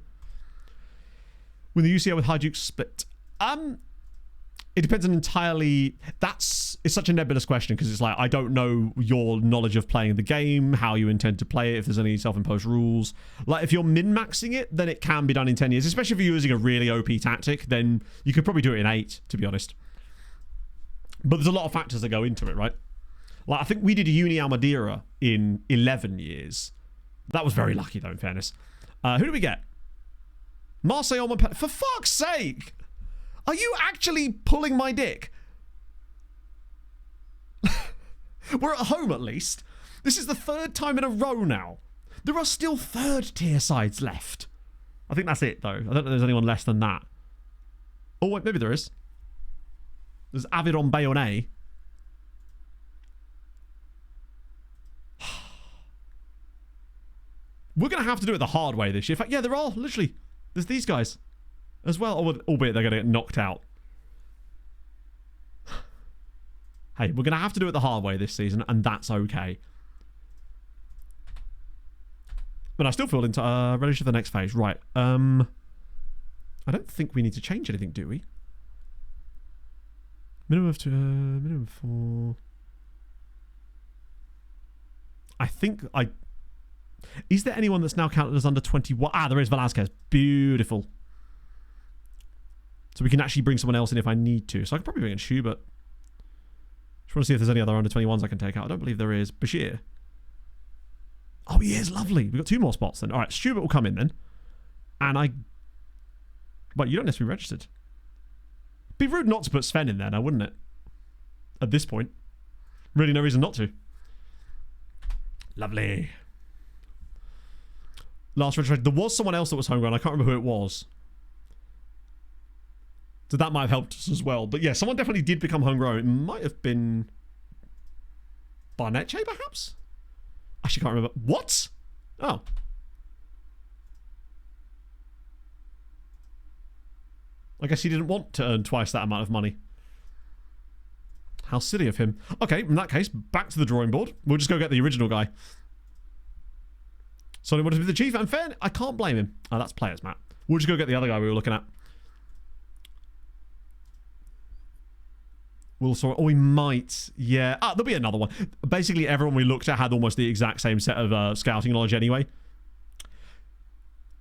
When the UCL with Hydukes split. It depends on entirely... It's such a nebulous question, because it's like, I don't know your knowledge of playing the game, how you intend to play it, if there's any self-imposed rules. Like, if you're min-maxing it, then it can be done in 10 years. Especially if you're using a really OP tactic, then you could probably do it in 8, to be honest. But there's a lot of factors that go into it, right? Like, I think we did Uni Almadeira in 11 years. That was very lucky, though, in fairness. Who do we get? Marseille on for fuck's sake! Are you actually pulling my dick? We're at home, at least. This is the 3rd time in a row now. There are still 3rd tier sides left. I think that's it, though. I don't think there's anyone less than that. Oh, wait, maybe there is. There's Aviron Bayonnais. We're going to have to do it the hard way this year. In fact, yeah, there are, literally. There's these guys as well, albeit they're going to get knocked out. Hey, we're going to have to do it the hard way this season, and that's okay. But I still feel ready for the next phase. Right. I don't think we need to change anything, do we? Minimum 4. I think Is there anyone that's now counted as under 21? Ah, there is Velasquez. Beautiful. So we can actually bring someone else in if I need to. So I can probably bring in Schubert. Just want to see if there's any other under 21s I can take out. I don't believe there is. Bashir. Oh, he is. Lovely. We've got 2 more spots then. All right, Schubert will come in then. And But you don't necessarily be registered. Be rude not to put Sven in there now, wouldn't it? At this point. Really no reason not to. Lovely. Last registration. There was someone else that was homegrown. I can't remember who it was. So that might have helped us as well. But yeah, someone definitely did become homegrown. It might have been Barnetche, perhaps? Actually, can't remember. What? Oh. I guess he didn't want to earn twice that amount of money. How silly of him. Okay, in that case, back to the drawing board. We'll just go get the original guy. So he wanted to be the chief, and fair, I can't blame him. Oh, that's players, Matt. We'll just go get the other guy we were looking at. We might. Yeah. Ah, there'll be another one. Basically, everyone we looked at had almost the exact same set of scouting knowledge anyway.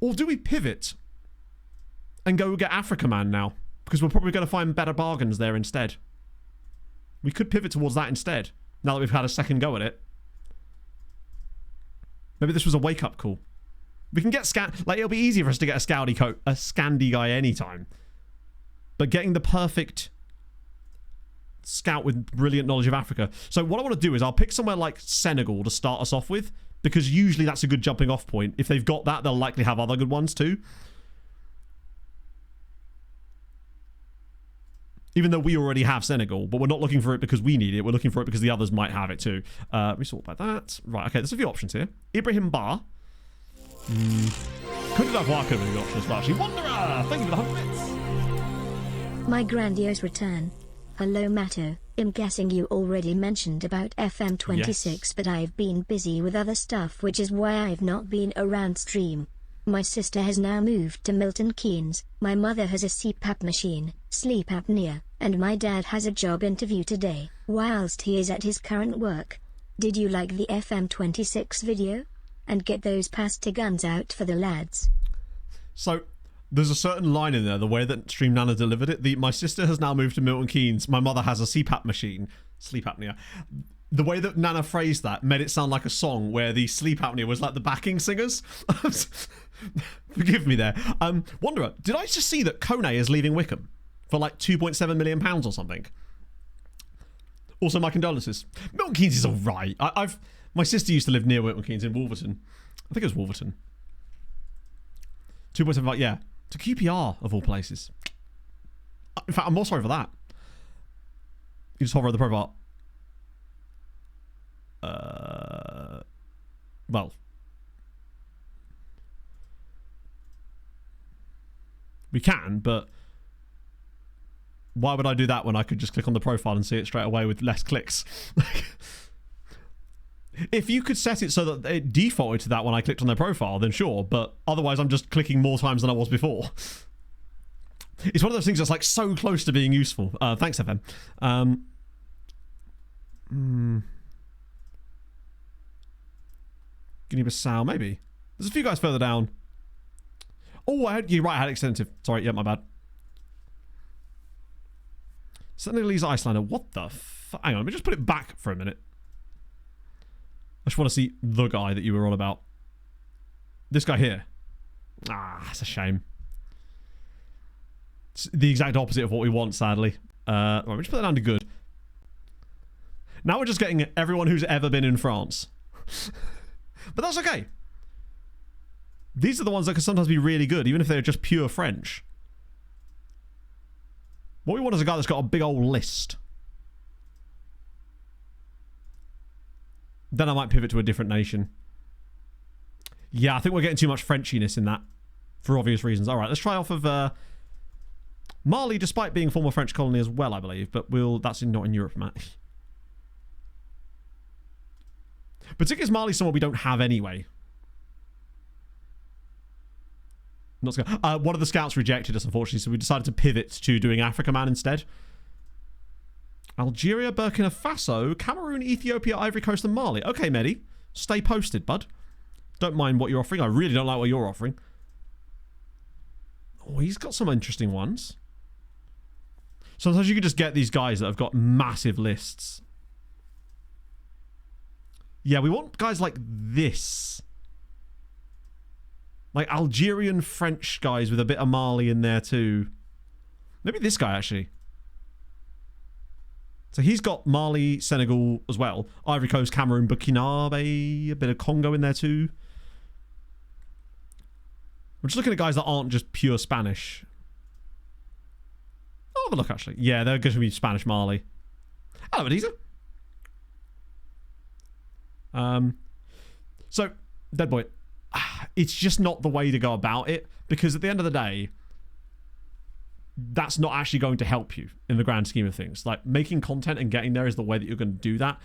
Or do we pivot and go get Africa Man now? Because we're probably going to find better bargains there instead. We could pivot towards that instead, now that we've had a second go at it. Maybe this was a wake-up call. We can get it'll be easier for us to get a Scandi guy anytime. But getting the perfect scout with brilliant knowledge of Africa. So what I want to do is I'll pick somewhere like Senegal to start us off with, because usually that's a good jumping off point. If they've got that, they'll likely have other good ones too. Even though we already have Senegal, but we're not looking for it because we need it. We're looking for it because the others might have it too. We sort by that. Right, okay, there's a few options here. Ibrahim Bar. Could Couldn't have Waka been the option as well. Actually, Wanderer! Thank you for the 100 bits. My grandiose return. Hello Matto, I'm guessing you already mentioned about FM26 Yes. but I've been busy with other stuff which is why I've not been around stream. My sister has now moved to Milton Keynes, my mother has a CPAP machine, sleep apnea, and my dad has a job interview today, whilst he is at his current work. Did you like the FM26 video? And get those pasta guns out for the lads. So, there's a certain line in there, the way that Stream Nana delivered it. My sister has now moved to Milton Keynes. My mother has a CPAP machine. Sleep apnea. The way that Nana phrased that made it sound like a song where the sleep apnea was like the backing singers. Forgive me there. Wanderer, did I just see that Kone is leaving Wickham for like £2.7 million or something? Also, my condolences. Milton Keynes is alright. My sister used to live near Milton Keynes in Wolverton. I think it was Wolverton. 2.75, yeah. To QPR, of all places. In fact, I'm more sorry for that. You just hover over the profile. Well. We can, but why would I do that when I could just click on the profile and see it straight away with less clicks? If you could set it so that it defaulted to that when I clicked on their profile, then sure, but otherwise I'm just clicking more times than I was before. It's one of those things that's like so close to being useful. Thanks, FM. Guinea-Bissau, maybe. There's a few guys further down. Oh, you're right, I had extensive. Sorry, yeah, my bad. Senegalese Icelander. What the hang on, let me just put it back for a minute. I just want to see the guy that you were on about. This guy here. Ah, that's a shame. It's the exact opposite of what we want, sadly. Right, we'll just put that down to good. Now we're just getting everyone who's ever been in France. But that's okay. These are the ones that can sometimes be really good, even if they're just pure French. What we want is a guy that's got a big old list. Then I might pivot to a different nation. Yeah, I think we're getting too much Frenchiness in that. For obvious reasons. Alright, let's try off of Mali, despite being a former French colony as well, I believe. But that's not in Europe, Matt. Particularly as Mali's somewhere we don't have anyway. Not one of the scouts rejected us, unfortunately, so we decided to pivot to doing Africa Man instead. Algeria, Burkina Faso, Cameroon, Ethiopia, Ivory Coast, and Mali. Okay, Mehdi. Stay posted, bud. Don't mind what you're offering. I really don't like what you're offering. Oh, he's got some interesting ones. Sometimes you can just get these guys that have got massive lists. Yeah, we want guys like this. Like Algerian French guys with a bit of Mali in there too. Maybe this guy, actually. So he's got Mali, Senegal as well. Ivory Coast, Cameroon, Burkinabe, a bit of Congo in there too. We're just looking at guys that aren't just pure Spanish. Oh, have a look, actually. Yeah, they're going to be Spanish Mali. Hello, Adiza. So, Dead Boy, it's just not the way to go about it, because at the end of the day, that's not actually going to help you in the grand scheme of things. Like, making content and getting there is the way that you're going to do that.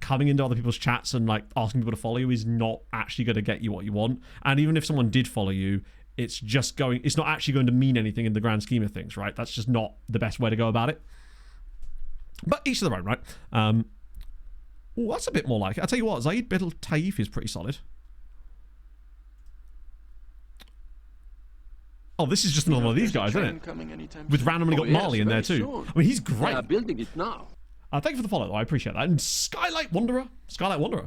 Coming into other people's chats and like asking people to follow you is not actually going to get you what you want. And even if someone did follow you, it's not actually going to mean anything in the grand scheme of things, right? That's just not the best way to go about it. But each to their own, right? Oh, that's a bit more like it. I'll tell you what, Zaid Biddle Taif is pretty solid. Oh, this is just another one of these guys, isn't it? With randomly got Mali in there too. Soon. I mean, he's great. They are building it now. Thank you for the follow, though. I appreciate that. And Skylight Wanderer,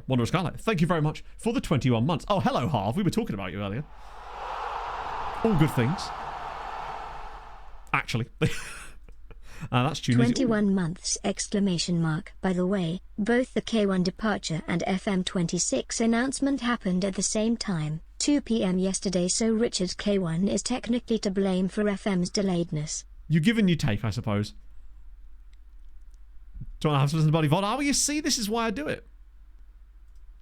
Wanderer Skylight, thank you very much for the 21 months. Oh, hello, Harv. We were talking about you earlier. All good things. Actually. That's Tunisia. 21 months! Exclamation mark. By the way, both the K1 departure and FM26 announcement happened at the same time, 2 p.m. yesterday, so Richard K1 is technically to blame for FM's delayedness. You give and you take, I suppose. Do you want to have to listen to Buddy VOD? Oh, you see, this is why I do it.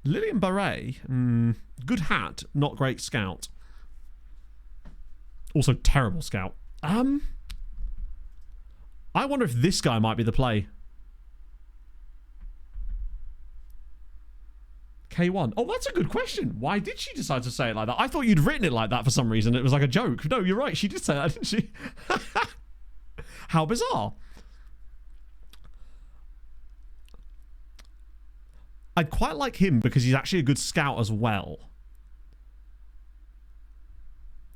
Lillian Beret. Good hat, not great scout. Also, terrible scout. I wonder if this guy might be the play. K1. Oh, that's a good question. Why did she decide to say it like that? I thought you'd written it like that for some reason. It was like a joke. No, you're right. She did say that, didn't she? How bizarre. I'd quite like him because he's actually a good scout as well.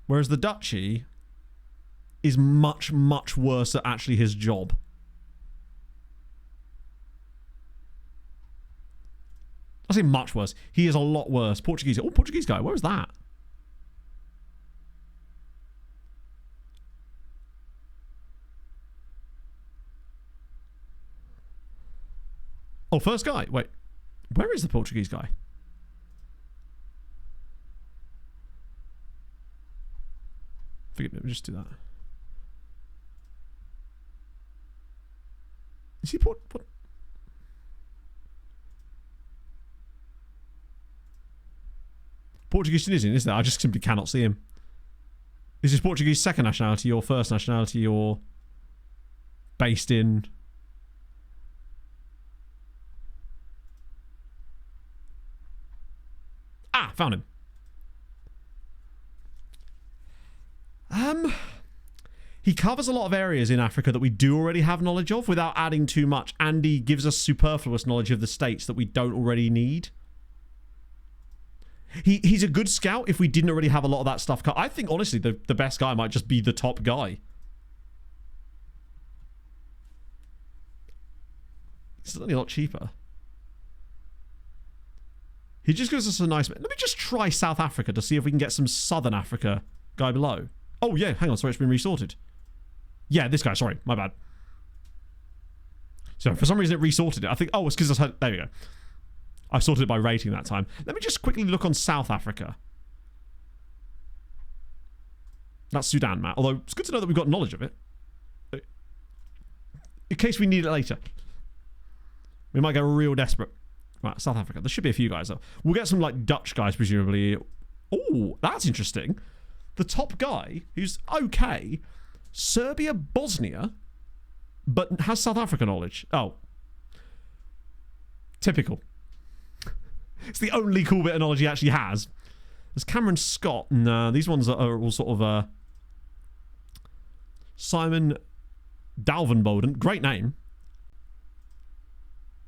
Whereas the Dutchie is much, much worse at actually his job. I say much worse. He is a lot worse. Portuguese. Oh, Portuguese guy. Where was that? Oh, first guy. Wait. Where is the Portuguese guy? Forgive me. Let me just do that. Is he what? Portuguese Tunisian, isn't it? I just simply cannot see him. Is his Portuguese second nationality or first nationality or based in... Ah, found him. He covers a lot of areas in Africa that we do already have knowledge of without adding too much, and he gives us superfluous knowledge of the states that we don't already need. He's a good scout if we didn't already have a lot of that stuff. I think, honestly, the best guy might just be the top guy. It's only a lot cheaper. He just gives us a nice... Let me just try South Africa to see if we can get some Southern Africa guy below. Oh, yeah, hang on. Sorry, it's been resorted. Yeah, this guy. Sorry, my bad. So, for some reason, it resorted it. I think... Oh, it's because I had... There we go. I sorted it by rating that time. Let me just quickly look on South Africa. That's Sudan, Matt. Although, it's good to know that we've got knowledge of it. In case we need it later. We might get real desperate. Right, South Africa. There should be a few guys, though. We'll get some, like, Dutch guys, presumably. Oh, that's interesting. The top guy, who's okay, Serbia, Bosnia, but has South Africa knowledge. Oh. Typical. It's the only cool bit of knowledge he actually has. There's Cameron Scott. No, these ones are all sort of... Simon Dalvenboden. Great name.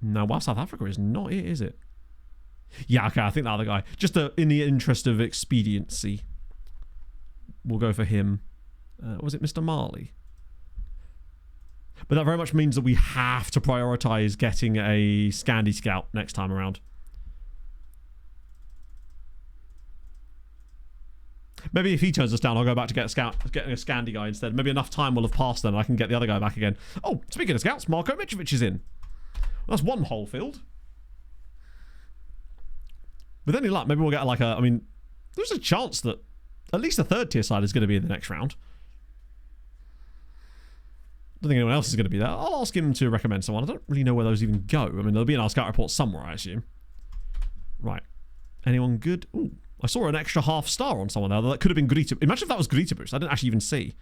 No, well, South Africa is not it, is it? Yeah, okay, I think the other guy. Just in the interest of expediency, we'll go for him. Was it Mr. Marley? But that very much means that we have to prioritise getting a Scandi Scout next time around. Maybe if he turns us down, I'll go back to getting a Scandi guy instead. Maybe enough time will have passed then and I can get the other guy back again. Oh, speaking of scouts, Marko Mitrovic is in. Well, that's one whole field. With any luck, maybe we'll get like a... I mean, there's a chance that at least a third tier side is going to be in the next round. I don't think anyone else is going to be there. I'll ask him to recommend someone. I don't really know where those even go. I mean, they'll be in our scout report somewhere, I assume. Right. Anyone good? Ooh. I saw an extra half star on someone there. That could have been Grita. Imagine if that was Grita Boost. I didn't actually even see.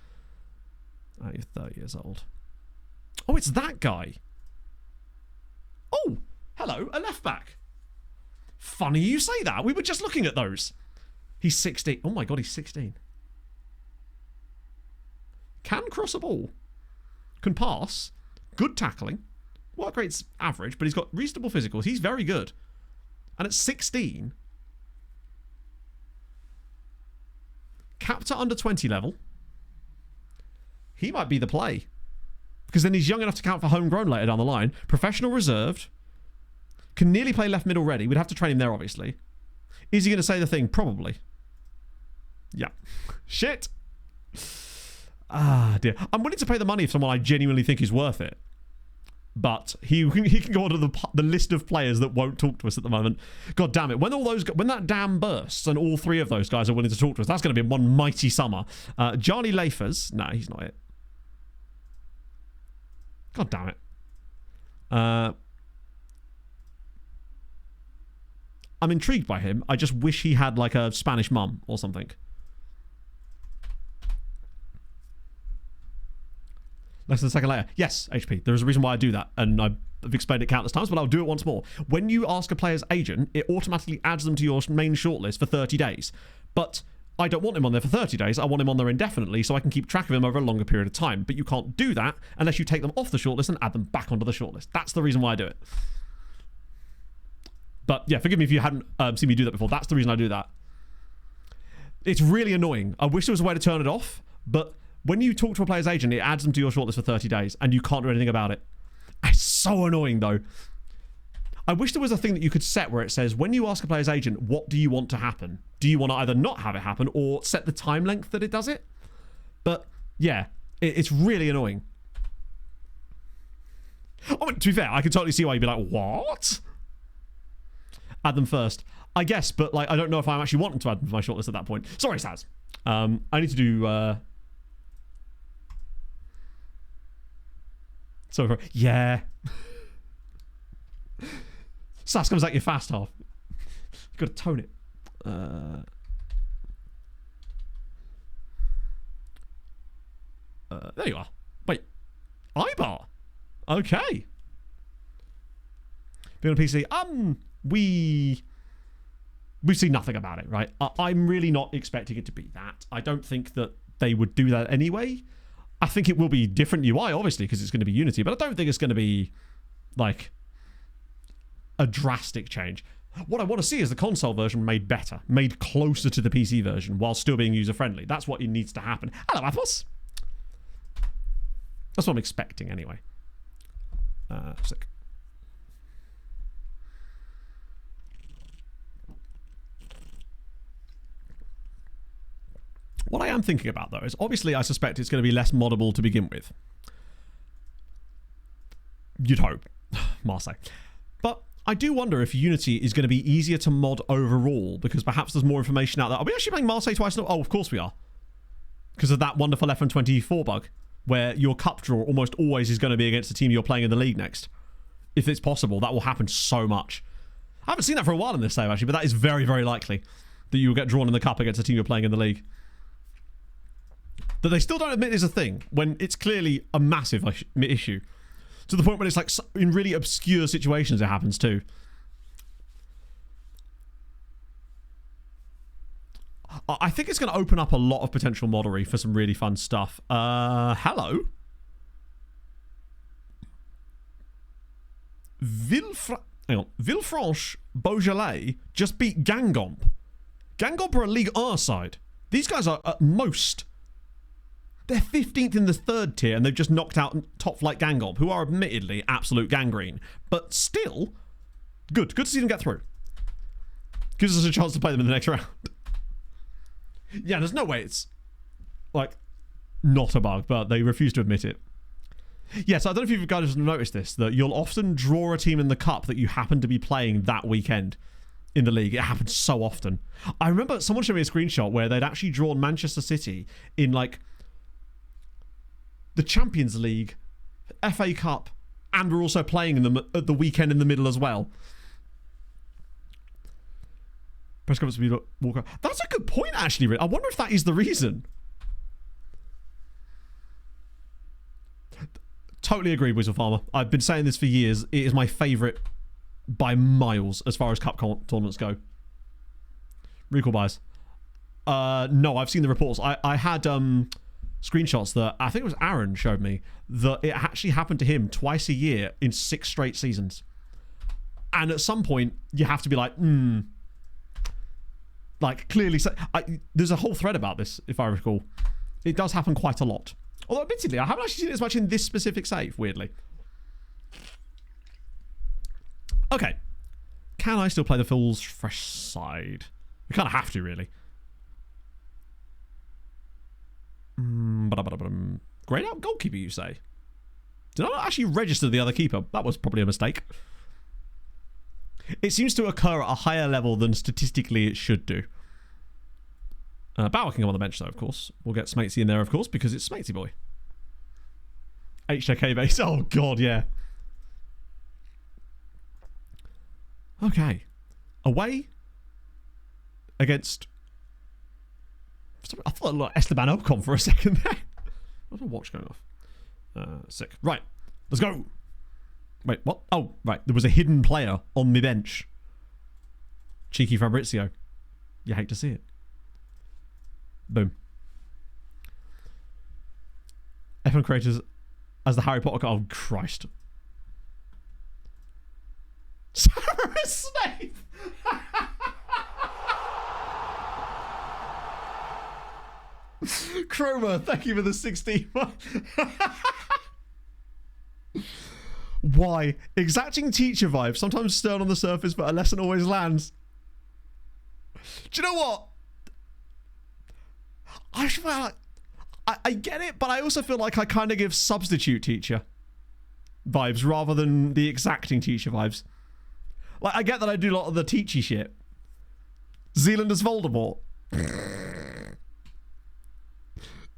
Oh, you're 30 years old. Oh, it's that guy. Oh, hello, a left back. Funny you say that. We were just looking at those. He's 16. Oh my God, he's 16. Can cross a ball. Can pass. Good tackling. Work rate's average, but he's got reasonable physicals. He's very good. And at 16... capped at under 20 level. He might be the play. Because then he's young enough to count for homegrown later down the line. Professional reserved. Can nearly play left mid already. We'd have to train him there, obviously. Is he going to say the thing? Probably. Yeah. Shit. Ah, dear. I'm willing to pay the money for someone I genuinely think is worth it. But he can go onto the list of players that won't talk to us at the moment. God damn it. When that dam bursts and all three of those guys are willing to talk to us, that's going to be one mighty summer. Johnny Lafers. No, he's not it. God damn it. I'm intrigued by him. I just wish he had like a Spanish mum or something. Less than a second later. Yes, HP. There's a reason why I do that, and I've explained it countless times, but I'll do it once more. When you ask a player's agent, it automatically adds them to your main shortlist for 30 days. But I don't want him on there for 30 days. I want him on there indefinitely so I can keep track of him over a longer period of time. But you can't do that unless you take them off the shortlist and add them back onto the shortlist. That's the reason why I do it. But yeah, forgive me if you hadn't seen me do that before. That's the reason I do that. It's really annoying. I wish there was a way to turn it off, but when you talk to a player's agent, it adds them to your shortlist for 30 days, and you can't do anything about it. It's so annoying, though. I wish there was a thing that you could set where it says, when you ask a player's agent, what do you want to happen? Do you want to either not have it happen or set the time length that it does it? But, yeah, it's really annoying. I mean, to be fair, I can totally see why you'd be like, what? Add them first. I guess, but like I don't know if I'm actually wanting to add them to my shortlist at that point. Sorry, Saz. I need to do... So, yeah. Sass comes out your fast half. You've got to tone it. There you are. Wait. iBar. Okay. Being on PC. We've seen nothing about it, right? I'm really not expecting it to be that. I don't think that they would do that anyway. I think it will be different UI, obviously, because it's going to be Unity, but I don't think it's going to be, like, a drastic change. What I want to see is the console version made better, made closer to the PC version, while still being user-friendly. That's what needs to happen. Hello, Athos! That's what I'm expecting, anyway. Sick. What I am thinking about, though, is obviously I suspect it's going to be less moddable to begin with. You'd hope. Marseille. But I do wonder if Unity is going to be easier to mod overall, because perhaps there's more information out there. Are we actually playing Marseille twice? Oh, of course we are. Because of that wonderful FM24 bug, where your cup draw almost always is going to be against the team you're playing in the league next. If it's possible, that will happen so much. I haven't seen that for a while in this save, actually, but that is very, very likely that you will get drawn in the cup against the team you're playing in the league. That they still don't admit is a thing when it's clearly a massive issue. To the point where it's like in really obscure situations it happens too. I think it's going to open up a lot of potential moddery for some really fun stuff. Hello? Villefranche Beaujolais just beat Gangomp. Gangomp are a League R side. These guys are at most... They're 15th in the third tier, and they've just knocked out top flight Gangomp, who are admittedly absolute gangrene. But still, good. Good to see them get through. Gives us a chance to play them in the next round. Yeah, there's no way it's, like, not a bug, but they refuse to admit it. Yes, I don't know if you guys have noticed this, that you'll often draw a team in the cup that you happen to be playing that weekend in the league. It happens so often. I remember someone showed me a screenshot where they'd actually drawn Manchester City in, like, the Champions League, FA Cup, and we're also playing them at the weekend in the middle as well. Press conference speed Walker. That's a good point, actually. I wonder if that is the reason. Totally agree, Whistle Farmer. I've been saying this for years. It is my favourite by miles as far as cup tournaments go. Recall buys. No, I've seen the reports. I had screenshots that I think it was Aaron showed me that it actually happened to him twice a year in 6 straight seasons. And at some point, you have to be like, like clearly. There's a whole thread about this, if I recall. It does happen quite a lot. Although, admittedly, I haven't actually seen it as much in this specific save, weirdly. Okay. Can I still play the Fool's Fresh side? We kind of have to, really. Grayed out goalkeeper, you say? Did I not actually register the other keeper? That was probably a mistake. It seems to occur at a higher level than statistically it should do. Bauer can come on the bench, though, of course. We'll get Smatesy in there, of course, because it's Smatesy boy. HJK base. Oh, God, yeah. Okay. Away against... I thought like Esteban Ocon for a second there. What's my watch going off? Sick. Right, let's go. Wait, what? Oh, right. There was a hidden player on my bench. Cheeky Fabrizio. You hate to see it. Boom. FM creators as the Harry Potter card. Oh, Christ. Severus Snape! Chroma, thank you for the 16 month. Why? Exacting teacher vibe, sometimes stern on the surface, but a lesson always lands. Do you know what? I get it, but I also feel like I kind of give substitute teacher vibes rather than the exacting teacher vibes. Like, I get that I do a lot of the teachy shit. Zealand as Voldemort.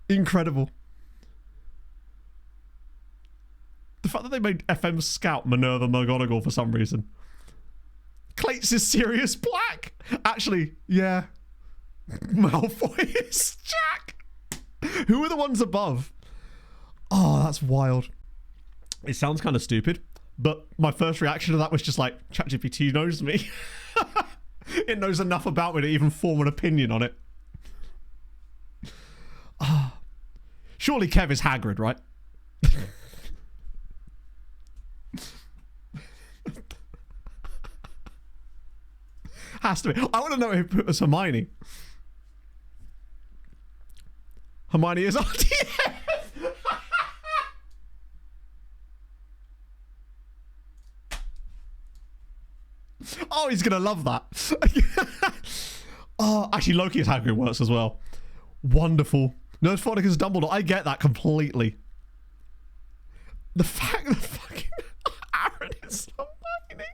Incredible. The fact that they made FM Scout Minerva McGonagall for some reason. Clates is Sirius Black. Actually, yeah. Malfoy is Jack. Who are the ones above? Oh, that's wild. It sounds kind of stupid, but my first reaction to that was just like, ChatGPT knows me. It knows enough about me to even form an opinion on it. Oh. Surely Kev is Hagrid, right? Has to be. I want to know who put us Hermione. Hermione is RTF. Oh, he's gonna love that. Oh, actually, Loki as Hagrid works as well. Wonderful. Nurse Phonic is Dumbledore. I get that completely. The fact that fucking Aaron is Hermione.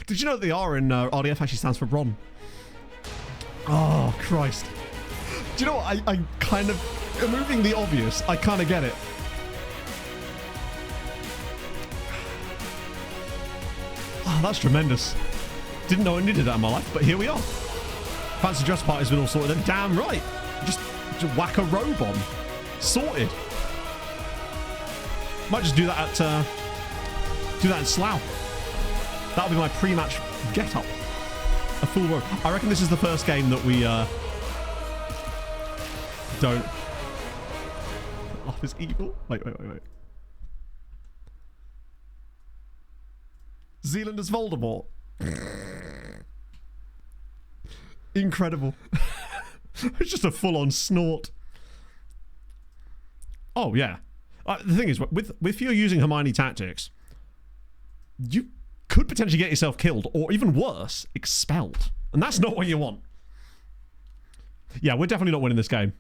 Did you know that the R in RDF actually stands for Ron? Oh, Christ. Do you know what? I kind of, removing the obvious, I kind of get it. Oh, that's tremendous. Didn't know I needed that in my life, but here we are. Fancy dress party's been all sorted then. Damn right. Just whack a robe on. Sorted. Might just do that at, in Slough. That'll be my pre-match get-up. A full robe. I reckon this is the first game that we, don't. Life is evil. Wait. Zealand as Voldemort. Incredible. It's just a full-on snort. Oh, yeah. The thing is, if you're using Hermione tactics, you could potentially get yourself killed, or even worse, expelled. And that's not what you want. Yeah, we're definitely not winning this game.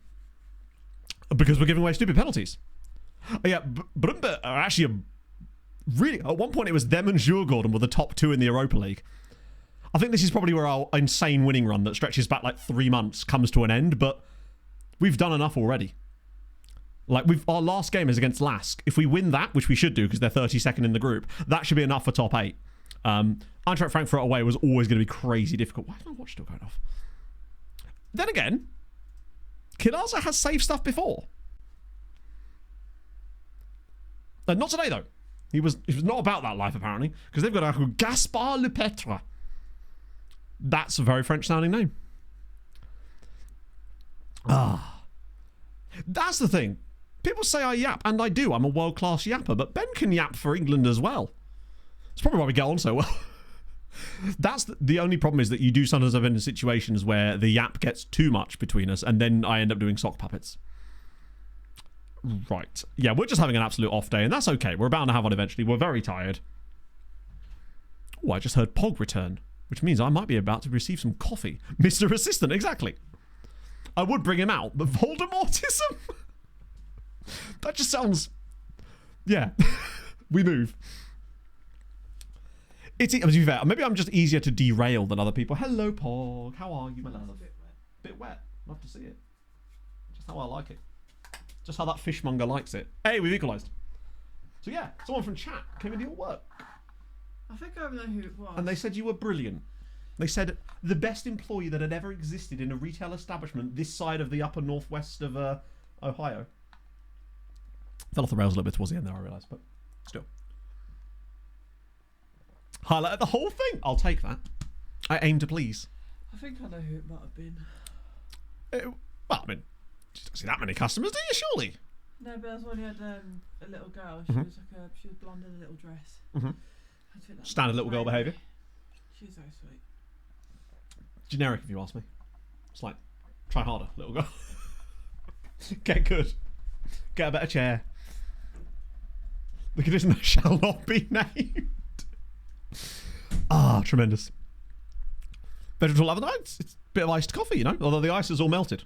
Because we're giving away stupid penalties. Yeah, Brumba are actually really... At one point, it was them and Djurgården were the top two in the Europa League. I think this is probably where our insane winning run that stretches back like 3 months comes to an end, but we've done enough already. Like, our last game is against Lask. If we win that, which we should do because they're 32nd in the group, that should be enough for top 8. Eintracht Frankfurt away was always going to be crazy difficult. Why is my watch still going off? Then again, Kilaza has saved stuff before. Not today, though. He was not about that life, apparently, because they've got a Gaspard Lepetre. That's a very French-sounding name. That's the thing. People say I yap, and I do. I'm a world-class yapper, but Ben can yap for England as well. That's probably why we get on so well. That's the only problem, is that you do sometimes have in situations where the yap gets too much between us, and then I end up doing sock puppets. Right. Yeah, we're just having an absolute off day, and that's okay. We're bound to have one eventually. We're very tired. Oh, I just heard Pog return, which means I might be about to receive some coffee. Mr. Assistant, exactly. I would bring him out, but Voldemortism? That just sounds... Yeah. We move. To be fair, maybe I'm just easier to derail than other people. Hello, Pog. How are you, my love? Bit wet. Love to see it. Just how I like it. Just how that fishmonger likes it. Hey, we've equalised. So yeah, someone from chat came into your work. I think I know who it was. And they said you were brilliant. They said the best employee that had ever existed in a retail establishment this side of the upper northwest of Ohio. Fell off the rails a little bit towards the end there, I realised, but still. Highlight the whole thing. I'll take that. I aim to please. I think I know who it might have been. Well, I mean, you don't see that many customers, do you? Surely. No, but that's when he had a little girl. She was she was blonde in a little dress. I think that Standard little girl behaviour. She's so sweet. Generic, if you ask me. It's like, try harder, little girl. Get good. Get a better chair. The condition that shall not be named. Ah, tremendous. Better to 11 nights. It's a bit of iced coffee, you know, although the ice is all melted.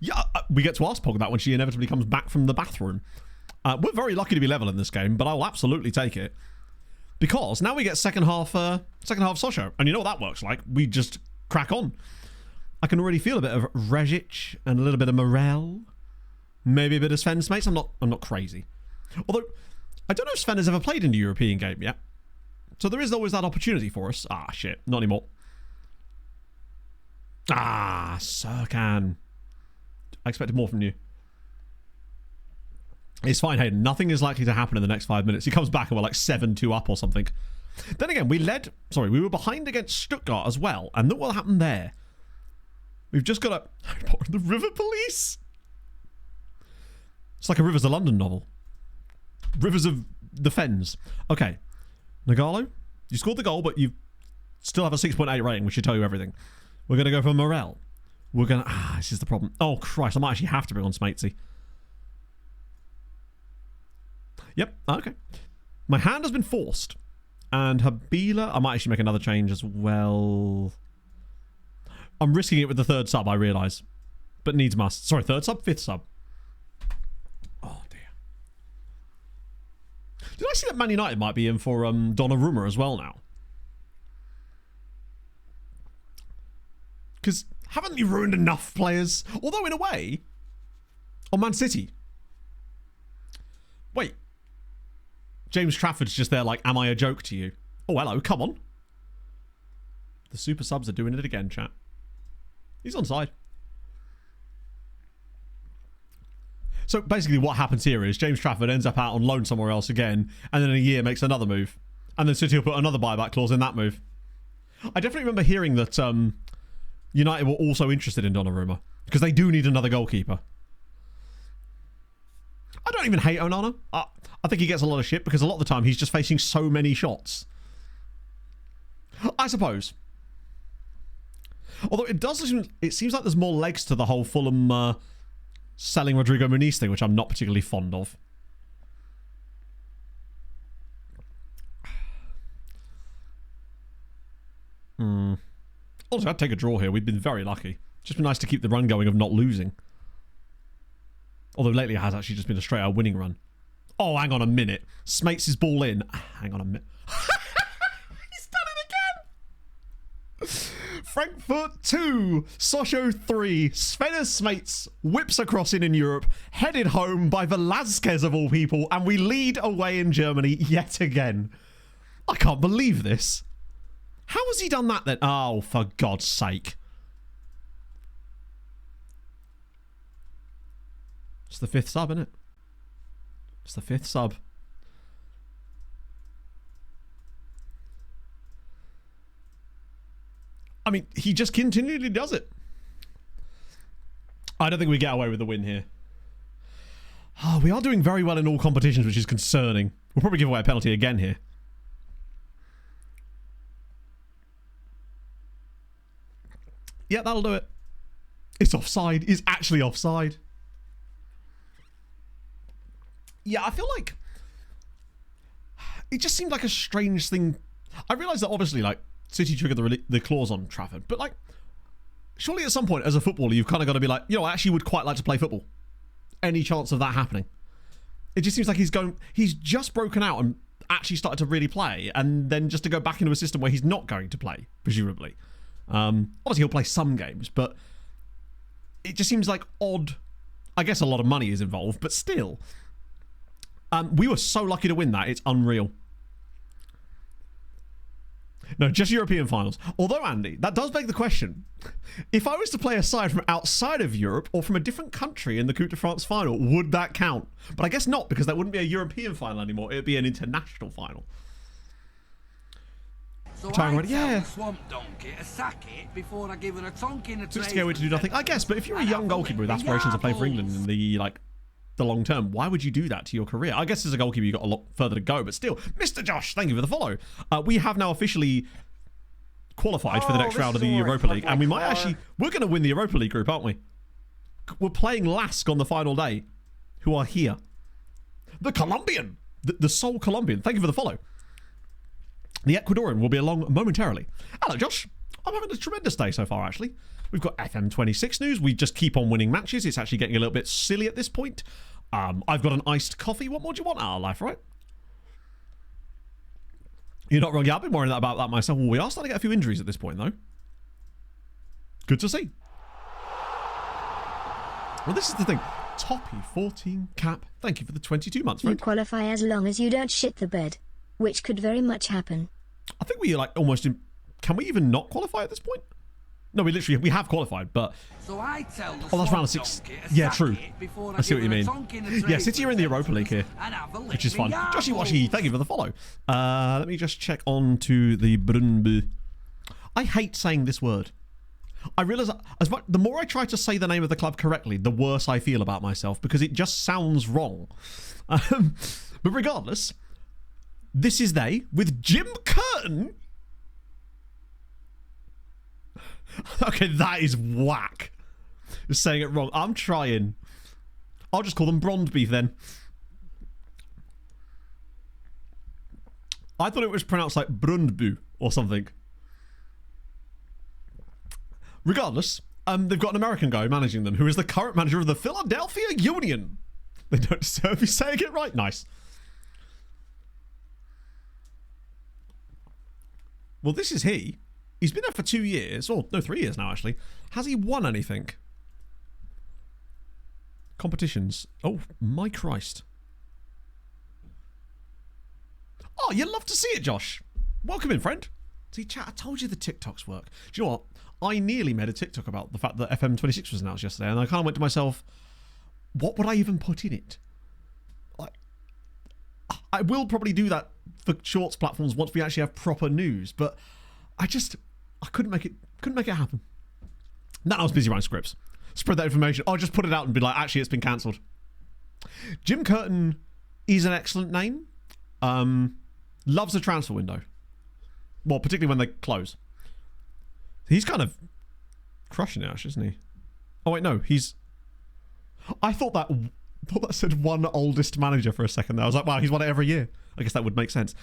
Yeah, we get to ask Pog that when she inevitably comes back from the bathroom. We're very lucky to be level in this game, but I will absolutely take it. Because now we get second half Sochaux. And you know what that works like. We just crack on. I can already feel a bit of Rezic and a little bit of Morel. Maybe a bit of Sven's mates. I'm not crazy. Although, I don't know if Sven has ever played in a European game yet. So there is always that opportunity for us. Ah, shit. Not anymore. Ah, Serkan. I expected more from you. It's fine, Hayden. Nothing is likely to happen in the next 5 minutes. He comes back and we're like 7-2 up or something. Then again, we were behind against Stuttgart as well. And look what happened there. We've just got the River Police. It's like a Rivers of London novel. Rivers of the Fens. Okay. Nagalo, you scored the goal, but you still have a 6.8 rating, which should tell you everything. We're going to go for Morel. We're going to... this is the problem. Oh, Christ. I might actually have to bring on Smatesy. Yep. Okay. My hand has been forced. And Habila... I might actually make another change as well. I'm risking it with the third sub, I realise. But needs must. Sorry, third sub? Fifth sub. Oh, dear. Did I see that Man United might be in for Donnarumma as well now? Because haven't you ruined enough players? Although, in a way, on Man City. Wait. James Trafford's just there like, am I a joke to you? Oh, hello, come on. The super subs are doing it again, chat. He's on side. So basically what happens here is James Trafford ends up out on loan somewhere else again, and then in a year makes another move. And then City will put another buyback clause in that move. I definitely remember hearing that United were also interested in Donnarumma, because they do need another goalkeeper. I don't even hate Onana. I think he gets a lot of shit because a lot of the time he's just facing so many shots. I suppose. Although it seems like there's more legs to the whole Fulham selling Rodrigo Muniz thing, which I'm not particularly fond of. Also, I'd take a draw here. We've been very lucky. Just been nice to keep the run going of not losing. Although lately it has actually just been a straight out winning run. Oh, hang on a minute. Smates his ball in. Hang on a minute. He's done it again. Frankfurt 2, Sochaux 3. Svenner Smates whips across in Europe, headed home by Velasquez of all people, and we lead away in Germany yet again. I can't believe this. How has he done that then? Oh, for God's sake. It's the fifth sub, isn't it? It's the fifth sub. I mean, he just continually does it. I don't think we get away with the win here. Oh, we are doing very well in all competitions, which is concerning. We'll probably give away a penalty again here. Yeah, that'll do it. It's offside. It's actually offside. Yeah, I feel like it just seemed like a strange thing. I realised that obviously, like, City triggered the clause on Trafford, but like, surely at some point as a footballer, you've kind of got to be like, you know, I actually would quite like to play football. Any chance of that happening? It just seems like he's just broken out and actually started to really play, and then just to go back into a system where he's not going to play, presumably. Obviously, he'll play some games, but it just seems like odd. I guess a lot of money is involved, but still. We were so lucky to win that. It's unreal. No, just European finals. Although, Andy, that does beg the question. If I was to play a side from outside of Europe or from a different country in the Coupe de France final, would that count? But I guess not, because that wouldn't be a European final anymore. It would be an international final. So Time I ready? Yeah. tell the swamp donkey to sack it before I give her a tonk in the Just to go away to do nothing. I guess, but if you're a young goalkeeper with aspirations to play for England in the long term, why would you do that to your career? I guess as a goalkeeper you've got a lot further to go, but still, Mr. Josh, thank you for the follow. We have now officially qualified for the next round of the Europa League, and we might we're going to win the Europa League group, aren't we? We're playing Lask on the final day, who are here. The Colombian, the sole Colombian. Thank you for the follow. The Ecuadorian will be along momentarily. Hello, Josh. I'm having a tremendous day so far, actually. We've got FM26 news. We just keep on winning matches. It's actually getting a little bit silly at this point. I've got an iced coffee. What more do you want out of life, right? You're not wrong. Yeah, I've been worrying about that myself. Well, we are starting to get a few injuries at this point, though. Good to see. Well, this is the thing. Toppy 14 cap. Thank you for the 22 months, You friend. qualify as long as you don't shit the bed, which could very much happen. I think we almost in. Can we even not qualify at this point? No, we have qualified, but So I tell the that's round of swamp 6. donkey to Yeah, sack true. it before I see give what you her a mean. tonk in the Yeah, trade City are in the Europa League here, and have a lick which is me fun. yarble. Joshy Washy, thank you for the follow. Let me just check on to the Brunbu. I hate saying this word. I realise the more I try to say the name of the club correctly, the worse I feel about myself because it just sounds wrong. But regardless, this is they with Jim Curtin. Okay, that is whack. Just saying it wrong. I'm trying. I'll just call them Brondby then. I thought it was pronounced like Brundbu or something. Regardless, they've got an American guy managing them who is the current manager of the Philadelphia Union. They don't deserve you saying it right. Nice. Well, this is he. He's been there for 2 years. Oh, no, 3 years now, actually. Has he won anything? Competitions. Oh, my Christ. Oh, you'd love to see it, Josh. Welcome in, friend. See, chat, I told you the TikToks work. Do you know what? I nearly made a TikTok about the fact that FM26 was announced yesterday, and I kind of went to myself, what would I even put in it? I will probably do that for shorts platforms once we actually have proper news, but I couldn't make it happen. Then I was busy writing scripts. Spread that information. I'll just put it out and be like, actually, it's been cancelled. Jim Curtin is an excellent name. Loves a transfer window. Well, particularly when they close. He's kind of crushing it, actually, isn't he? Oh, wait, no. I thought that said one oldest manager for a second there. I was like, wow, he's won it every year. I guess that would make sense.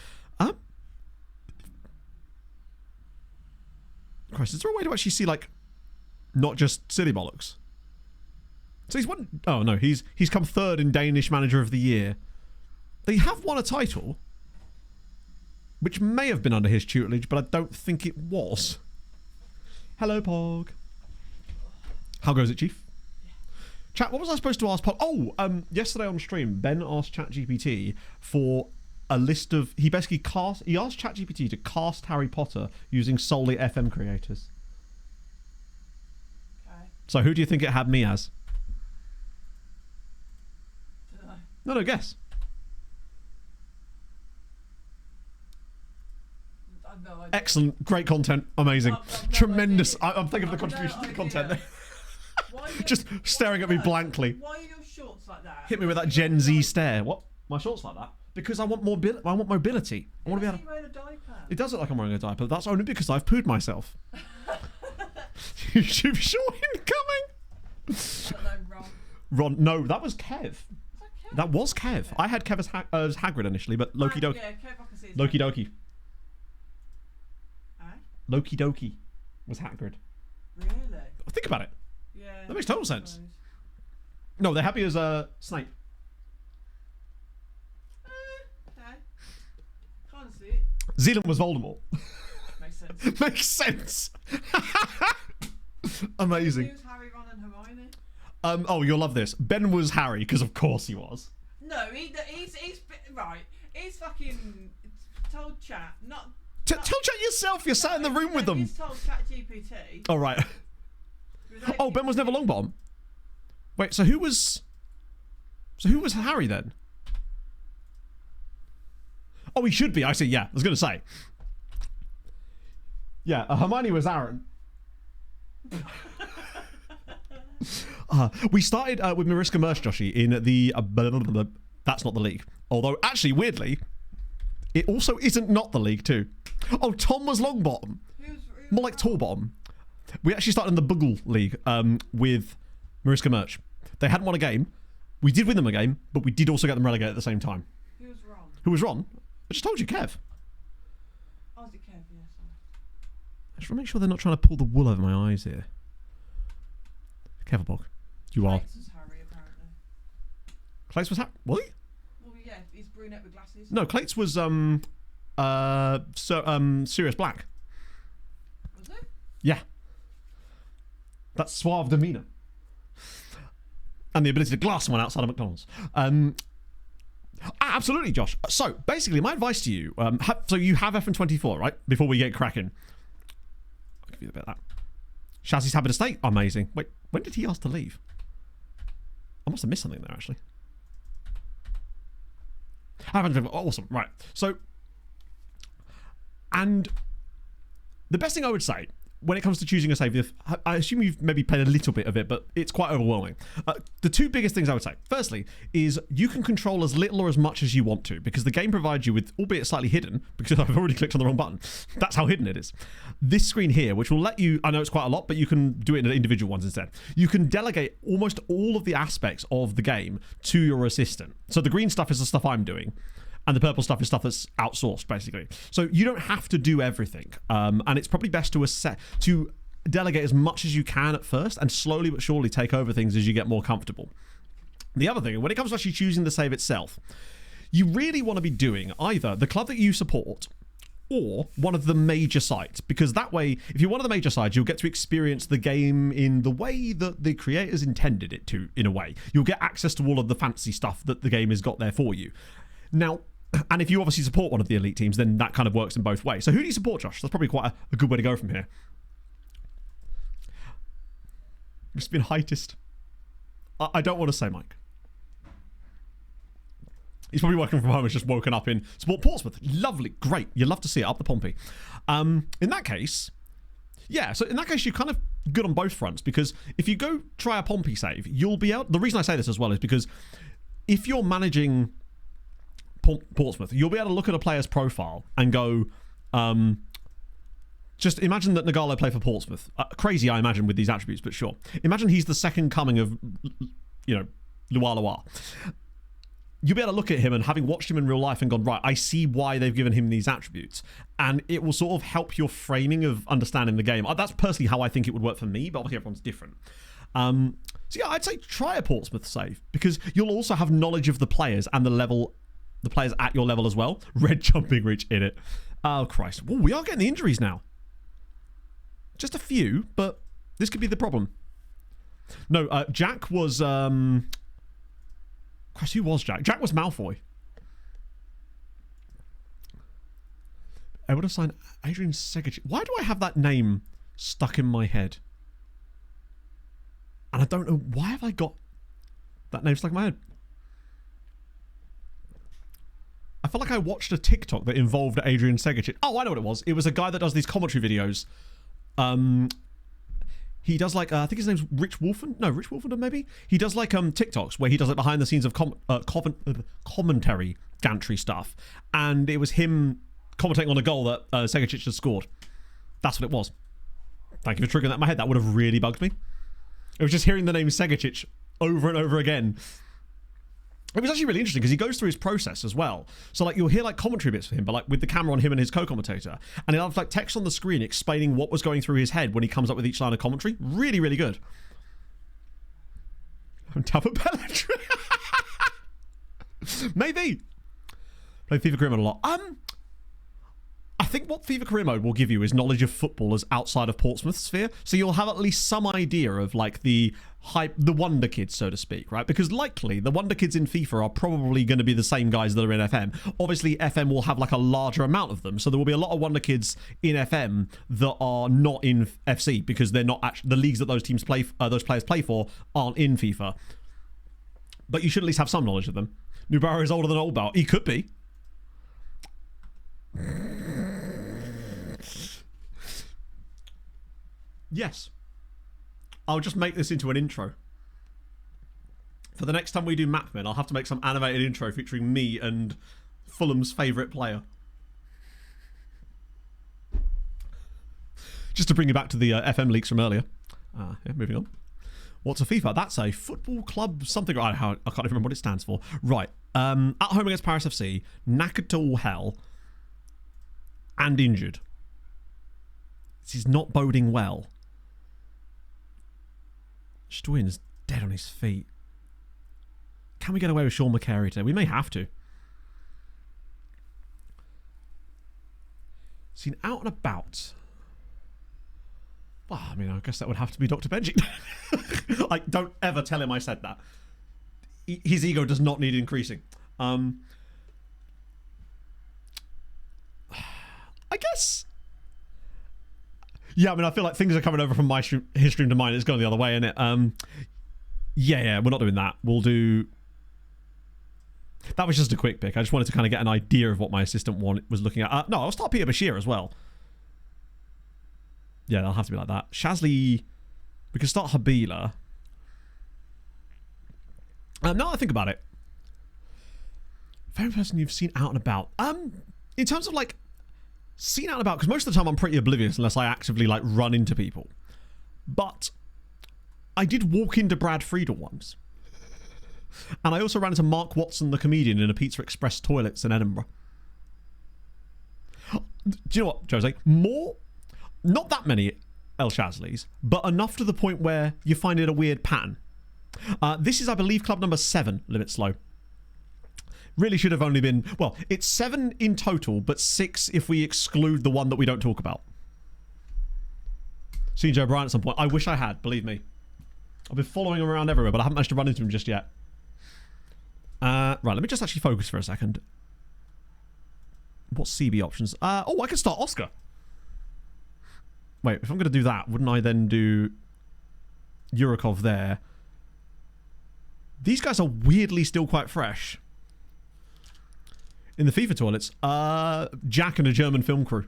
Christ, is there a way to actually see, like, not just silly bollocks? So he's won... Oh, no, he's come third in Danish Manager of the Year. They have won a title, which may have been under his tutelage, but I don't think it was. Hello, Pog. How goes it, Chief? Chat, what was I supposed to ask Pog? Oh, yesterday on stream, Ben asked ChatGPT for a list of... He asked ChatGPT to cast Harry Potter using solely FM creators. Okay. So who do you think it had me as? Dunno. No, guess. I've no idea. Excellent. Great content. Amazing. I've no Tremendous. idea. I'm thinking of the I've no contribution to the idea. content there. Why are you- Just staring at me blankly. Why are your shorts like that? Hit me with that Gen Z stare. What? My shorts like that? Because I want mobility. I want to be able to... wearing a diaper. It does look like I'm wearing a diaper. That's only because I've pooed myself. YouTube short incoming. Ron. No, that was Kev. That was Kev. I had Kev as Hagrid initially, but Loki Doki. Yeah, Kev, I can see his Loki name. Doki. Eh? Loki Doki was Hagrid. Really? Think about it. Yeah. That makes total sense. Suppose. No, they're happy as Snape. Okay. Can't see it. Zealand was Voldemort. Makes sense. Makes sense. Amazing. Who's Harry, Ron, and Hermione? Oh, you'll love this. Ben was Harry, because of course he was. No, he's right. He's fucking told chat not Tell chat yourself. You're sat in the room with them. He's told ChatGPT. Oh, right. Oh, Ben was never Longbottom. Wait, so who was Harry then? Oh, he should be. I see. Yeah, I was going to say. Yeah, Hermione was Aaron. We started with Mariska Mersh, Joshy, in the... that's not the league. Although, actually, weirdly, it also isn't not the league, too. Oh, Tom was Longbottom. More like Tallbottom. We actually started in the Buggle League with Mariska Merch. They hadn't won a game. We did win them a game, but we did also get them relegated at the same time. Who was wrong? Who was Ron? I just told you, Kev. Oh, was it Kev? Yeah, sorry. I just want to make sure they're not trying to pull the wool over my eyes here. Kev, you are. Clates was Harry, apparently. Clates was Was he? Well, yeah, he's brunette with glasses. No, Clates was Sirius Black. Was it? Yeah. That suave demeanour. And the ability to glass someone outside of McDonald's. Absolutely, Josh. So, basically, my advice to you... so, you have FM24, right? Before we get cracking. I'll give you a bit of that. Shazzy's happy to stay. Amazing. Wait, when did he ask to leave? I must have missed something there, actually. Awesome. Right. So... And... The best thing I would say... When it comes to choosing a save, I assume you've maybe played a little bit of it, but it's quite overwhelming. The two biggest things I would say, firstly, is you can control as little or as much as you want to, because the game provides you with, albeit slightly hidden, because I've already clicked on the wrong button. That's how hidden it is. This screen here, which will let you, I know it's quite a lot, but you can do it in individual ones instead. You can delegate almost all of the aspects of the game to your assistant. So the green stuff is the stuff I'm doing. And the purple stuff is stuff that's outsourced, basically. So you don't have to do everything. And it's probably best to delegate as much as you can at first and slowly but surely take over things as you get more comfortable. The other thing, when it comes to actually choosing the save itself, you really want to be doing either the club that you support or one of the major sites. Because that way, if you're one of the major sides, you'll get to experience the game in the way that the creators intended it to, in a way. You'll get access to all of the fancy stuff that the game has got there for you. Now... And if you obviously support one of the elite teams, then that kind of works in both ways. So who do you support, Josh? That's probably quite a good way to go from here. It's been heightest. I don't want to say Mike. He's probably working from home. He's just woken up in support Portsmouth. Lovely. Great. You love to see it. Up the Pompey. In that case... Yeah, so in that case, you're kind of good on both fronts, because if you go try a Pompey save, you'll be able... The reason I say this as well is because if you're managing... Portsmouth, you'll be able to look at a player's profile and go, just imagine that Nagalo played for Portsmouth. Crazy, I imagine, with these attributes, but sure. Imagine he's the second coming of, Lualua. You'll be able to look at him and having watched him in real life and gone, right, I see why they've given him these attributes. And it will sort of help your framing of understanding the game. That's personally how I think it would work for me, but obviously everyone's different. So yeah, I'd say try a Portsmouth save, because you'll also have knowledge of the players and the players at your level as well. Red jumping reach in it. Oh, Christ. Well, we are getting the injuries now. Just a few, but this could be the problem. No, Jack was... Christ, who was Jack? Jack was Malfoy. I would have signed Adrian Segich. Why do I have that name stuck in my head? And I don't know... Why have I got that name stuck in my head? I felt like I watched a TikTok that involved Adrian Segich. Oh, I know what it was. It was a guy that does these commentary videos. He does like, I think his name's Rich Wolfen. No, Rich Wolfen maybe? He does like TikToks where he does like behind the scenes of commentary gantry stuff. And it was him commentating on a goal that Segich had scored. That's what it was. Thank you for triggering that in my head. That would have really bugged me. It was just hearing the name Segich over and over again. It was actually really interesting because he goes through his process as well. So like you'll hear like commentary bits for him, but like with the camera on him and his co-commentator, and he'll have like text on the screen explaining what was going through his head when he comes up with each line of commentary. Really, really good. Tap Belletry. Maybe. Play FIFA Grim a lot. I think what FIFA Career Mode will give you is knowledge of footballers outside of Portsmouth sphere. So you'll have at least some idea of like the wonder kids, so to speak, right? Because likely the wonder kids in FIFA are probably going to be the same guys that are in FM. Obviously, FM will have like a larger amount of them, so there will be a lot of wonder kids in FM that are not in FC because they're not actually the leagues that those players play for aren't in FIFA. But you should at least have some knowledge of them. Nubara is older than Old Bow. He could be. Yes. I'll just make this into an intro. For the next time we do Mapman, I'll have to make some animated intro featuring me and Fulham's favourite player. Just to bring you back to the FM leaks from earlier. Yeah, moving on. What's a FIFA? That's a football club something. I can't even remember what it stands for. Right. At home against Paris FC, knackered to all hell, and injured. This is not boding well. Stewin's dead on his feet. Can we get away with Sean McCary today? We may have to. Seen out and about. Well, I mean, I guess that would have to be Dr. Benji. Like, don't ever tell him I said that. His ego does not need increasing. I guess. Yeah, I mean, I feel like things are coming over from his stream to mine. It's going the other way, isn't it? Yeah, we're not doing that. We'll do. That was just a quick pick. I just wanted to kind of get an idea of what my assistant was looking at. No, I'll start Peter Bashir as well. Yeah, they'll have to be like that. Shazly, we can start Habila. Now I think about it. Favorite person you've seen out and about. In terms of like seen out and about, because most of the time I'm pretty oblivious unless I actively like run into people. But I did walk into Brad Friedel once. And I also ran into Mark Watson, the comedian, in a Pizza Express toilets in Edinburgh. Do you know what, Jose? Not that many El Shazlies, but enough to the point where you find it a weird pattern. This is, I believe, club number 7, Limit Slow. Really should have only been... Well, it's 7 in total, but 6 if we exclude the one that we don't talk about. Seen Joe Bryant at some point. I wish I had, believe me. I've been following him around everywhere, but I haven't managed to run into him just yet. Right, let me just actually focus for a second. What CB options? I can start Oscar. Wait, if I'm going to do that, wouldn't I then do Yurikov there? These guys are weirdly still quite fresh. In the FIFA toilets, Jack and a German film crew.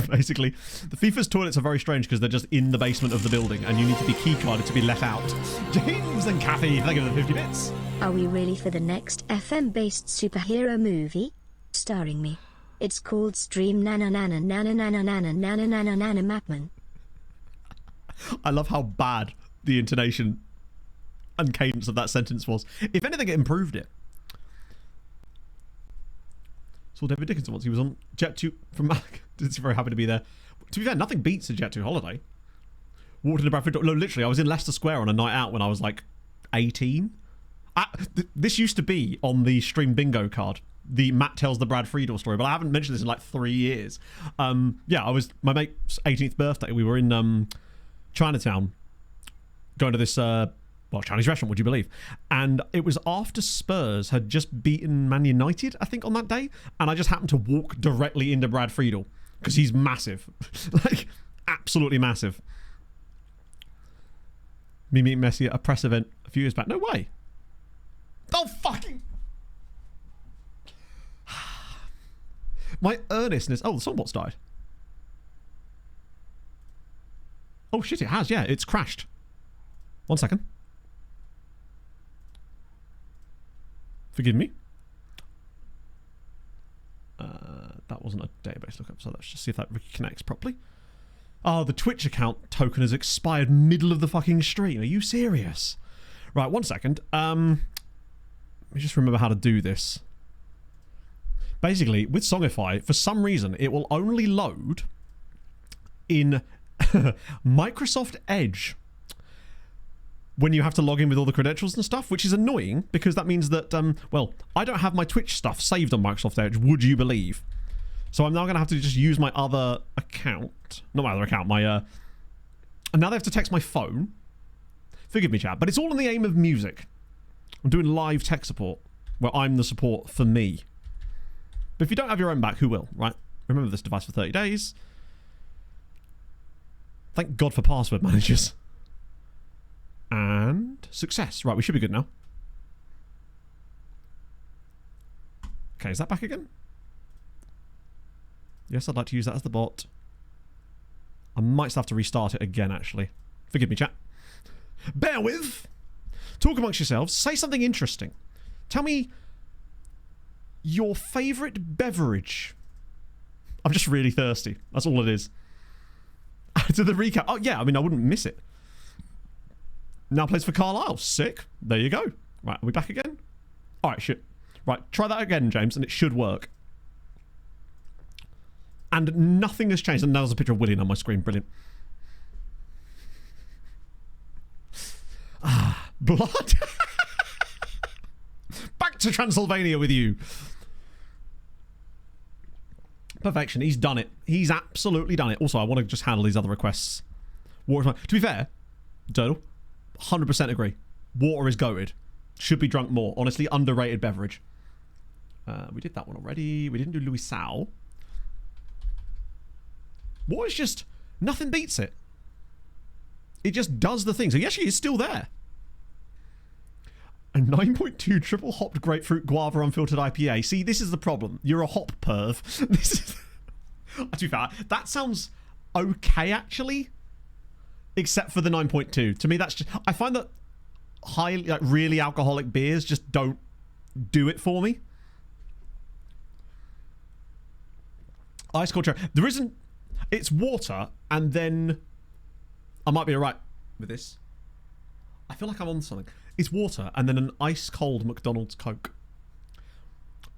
Basically, the FIFA's toilets are very strange because they're just in the basement of the building and you need to be keycarded to be let out. James and Kathy, thank you for the 50 bits. Are we ready for the next FM-based superhero movie? Starring me. It's called Stream Nana Nana Nana Nana Nana Nana Nana Nana Mapman. I love how bad the intonation and cadence of that sentence was. If anything, it improved it. Saw David Dickinson once. He was on Jet 2 from Mac. He's very happy to be there. To be fair, nothing beats a Jet 2 holiday. Walked into Bradford. No, literally, I was in Leicester Square on a night out when I was like 18. This used to be on the stream bingo card. The Matt tells the Brad Friedel story, but I haven't mentioned this in like 3 years. Yeah, I was my mate's 18th birthday. We were in Chinatown, going to this Chinese restaurant, would you believe? And it was after Spurs had just beaten Man United, I think, on that day, and I just happened to walk directly into Brad Friedel because he's massive, like absolutely massive. Me meeting Messi at a press event a few years back. No way. Oh fucking. My earnestness. Oh, the songbot's died. Oh shit, it has. Yeah, it's crashed. 1 second. Forgive me. That wasn't a database lookup, so let's just see if that reconnects properly. Oh, the Twitch account token has expired middle of the fucking stream. Are you serious? Right, 1 second. Let me just remember how to do this. Basically, with Songify, for some reason, it will only load in Microsoft Edge when you have to log in with all the credentials and stuff, which is annoying because that means that, well, I don't have my Twitch stuff saved on Microsoft Edge, would you believe? So I'm now going to have to just use my other account. Not my other account, my... And now they have to text my phone. Forgive me, chat, but it's all in the aim of music. I'm doing live tech support, where I'm the support for me. But if you don't have your own back, who will, right? Remember this device for 30 days. Thank God for password managers. And success. Right, we should be good now. Okay, is that back again? Yes, I'd like to use that as the bot. I might still have to restart it again, actually. Forgive me, chat. Bear with. Talk amongst yourselves. Say something interesting. Tell me your favourite beverage. I'm just really thirsty. That's all it is. To the recap. Oh, yeah, I mean, I wouldn't miss it. Now plays for Carlisle. Sick. There you go. Right, are we back again? All right, shit. Right, try that again, James, and it should work. And nothing has changed. And now there's a picture of William on my screen. Brilliant. Ah, blood. Back to Transylvania with you. Perfection. He's done it. He's absolutely done it. Also, I want to just handle these other requests. Water. To be fair, Turtle, 100% agree. Water is goated. Should be drunk more. Honestly, underrated beverage. We did that one already. We didn't do Louis Sal. Water is just... Nothing beats it. It just does the thing. So, yes, she is still there. A 9.2 triple hopped grapefruit guava unfiltered IPA. See, this is the problem. You're a hop perv. This is... To be fair, that sounds okay, actually. Except for the 9.2. To me, that's just... I find that highly, like, really alcoholic beers just don't do it for me. Ice cold cherry. There isn't... It's water, and then... I might be alright with this. I feel like I'm on something. It's water, and then an ice-cold McDonald's Coke.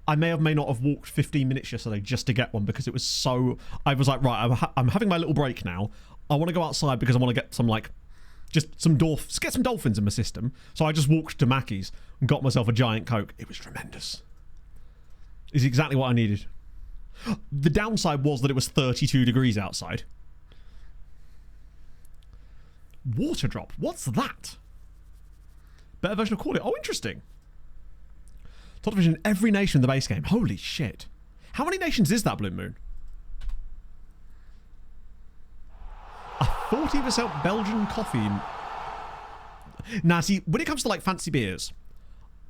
I may not have walked 15 minutes yesterday just to get one because it was so... I was like, right, I'm having my little break now. I want to go outside because I want to get some, like... Just some get some dolphins in my system. So I just walked to Mackey's and got myself a giant Coke. It was tremendous. It's exactly what I needed. The downside was that it was 32 degrees outside. Water drop. What's that? Better version of Call It. Oh, interesting. Top division in every nation in the base game. Holy shit. How many nations is that, Blue Moon? A 40% Belgian coffee. Now, see, when it comes to, like, fancy beers,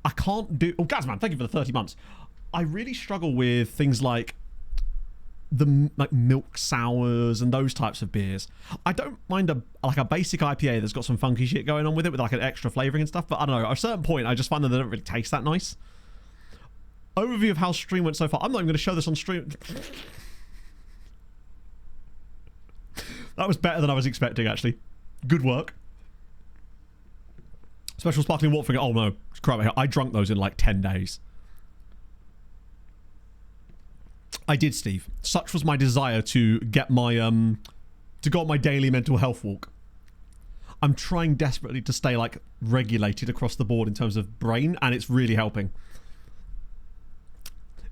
I can't do... Oh, Gazman, thank you for the 30 months. I really struggle with things like the milk sours and those types of beers. I don't mind a basic IPA that's got some funky shit going on with it, with like an extra flavouring and stuff, but I don't know, at a certain point I just find that they don't really taste that nice. Overview of how stream went so far. I'm not even going to show this on stream. That was better than I was expecting, actually. Good work. Special sparkling water finger. Oh no, crap, I drunk those in like 10 days. I did, Steve. Such was my desire to get my, to go on my daily mental health walk. I'm trying desperately to stay, like, regulated across the board in terms of brain, and it's really helping.